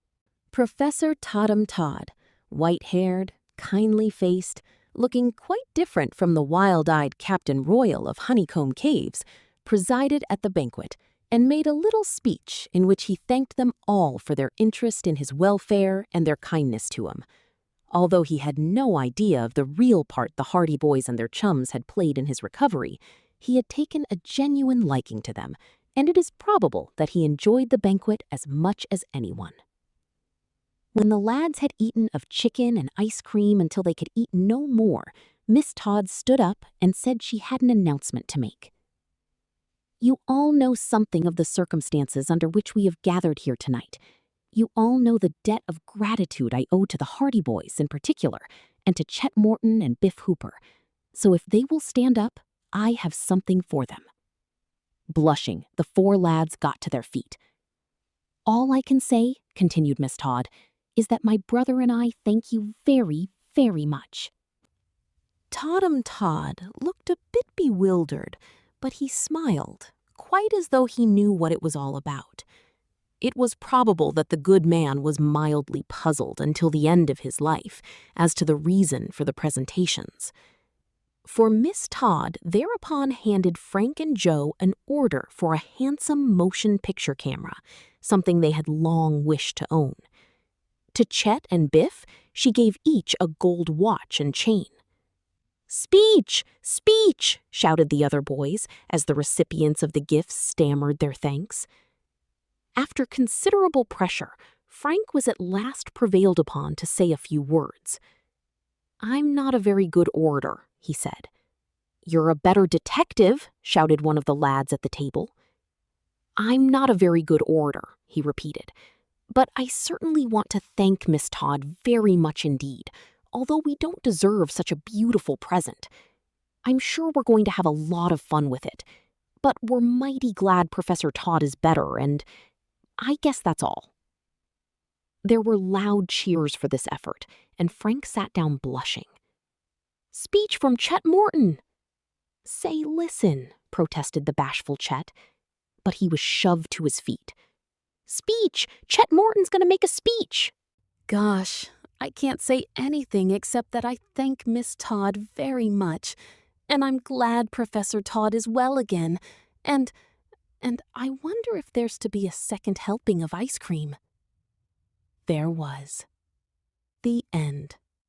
Professor TODHAM Todd, white-haired, kindly-faced, looking quite different from the wild-eyed Captain Royal of Honeycomb Caves, presided at the banquet and made a little speech in which he thanked them all for their interest in his welfare and their kindness to him. Although he had no idea of the real part the Hardy boys and their chums had played in his recovery, he had taken a genuine liking to them, and it is probable that he enjoyed the banquet as much as anyone. When the lads had eaten of chicken and ice cream until they could eat no more, Miss Todd stood up and said she had an announcement to make. "You all know something of the circumstances under which we have gathered here tonight. You all know the debt of gratitude I owe to the Hardy boys in particular, and to Chet Morton and Biff Hooper. So if they will stand up, I have something for them." Blushing, the 4 lads got to their feet. "All I can say," continued Miss Todd, "is that my brother and I thank you very, very much." TODHAM Todd looked a bit bewildered, but he smiled, quite as though he knew what it was all about. It was probable that the good man was mildly puzzled until the end of his life as to the reason for the presentations. For Miss Todd thereupon handed Frank and Joe an order for a handsome motion picture camera, something they had long wished to own. To Chet and Biff, she gave each a gold watch and chain. "Speech! Speech!" shouted the other boys as the recipients of the gifts stammered their thanks. After considerable pressure, Frank was at last prevailed upon to say a few words. "I'm not a very good orator," he said. "You're a better detective," shouted one of the lads at the table. "I'm not a very good orator," he repeated. "But I certainly want to thank Miss Todd very much indeed, although we don't deserve such a beautiful present. I'm sure we're going to have a lot of fun with it, but we're mighty glad Professor Todd is better, and I guess that's all." There were loud cheers for this effort, and Frank sat down blushing. "Speech from Chet Morton!" "Say, listen," protested the bashful Chet, but he was shoved to his feet. "Speech! Chet Morton's going to make a speech!" Gosh, I can't say anything except that I thank Miss Todd very much, and I'm glad Professor Todd is well again, and I wonder if there's to be a second helping of ice cream. There was. The end.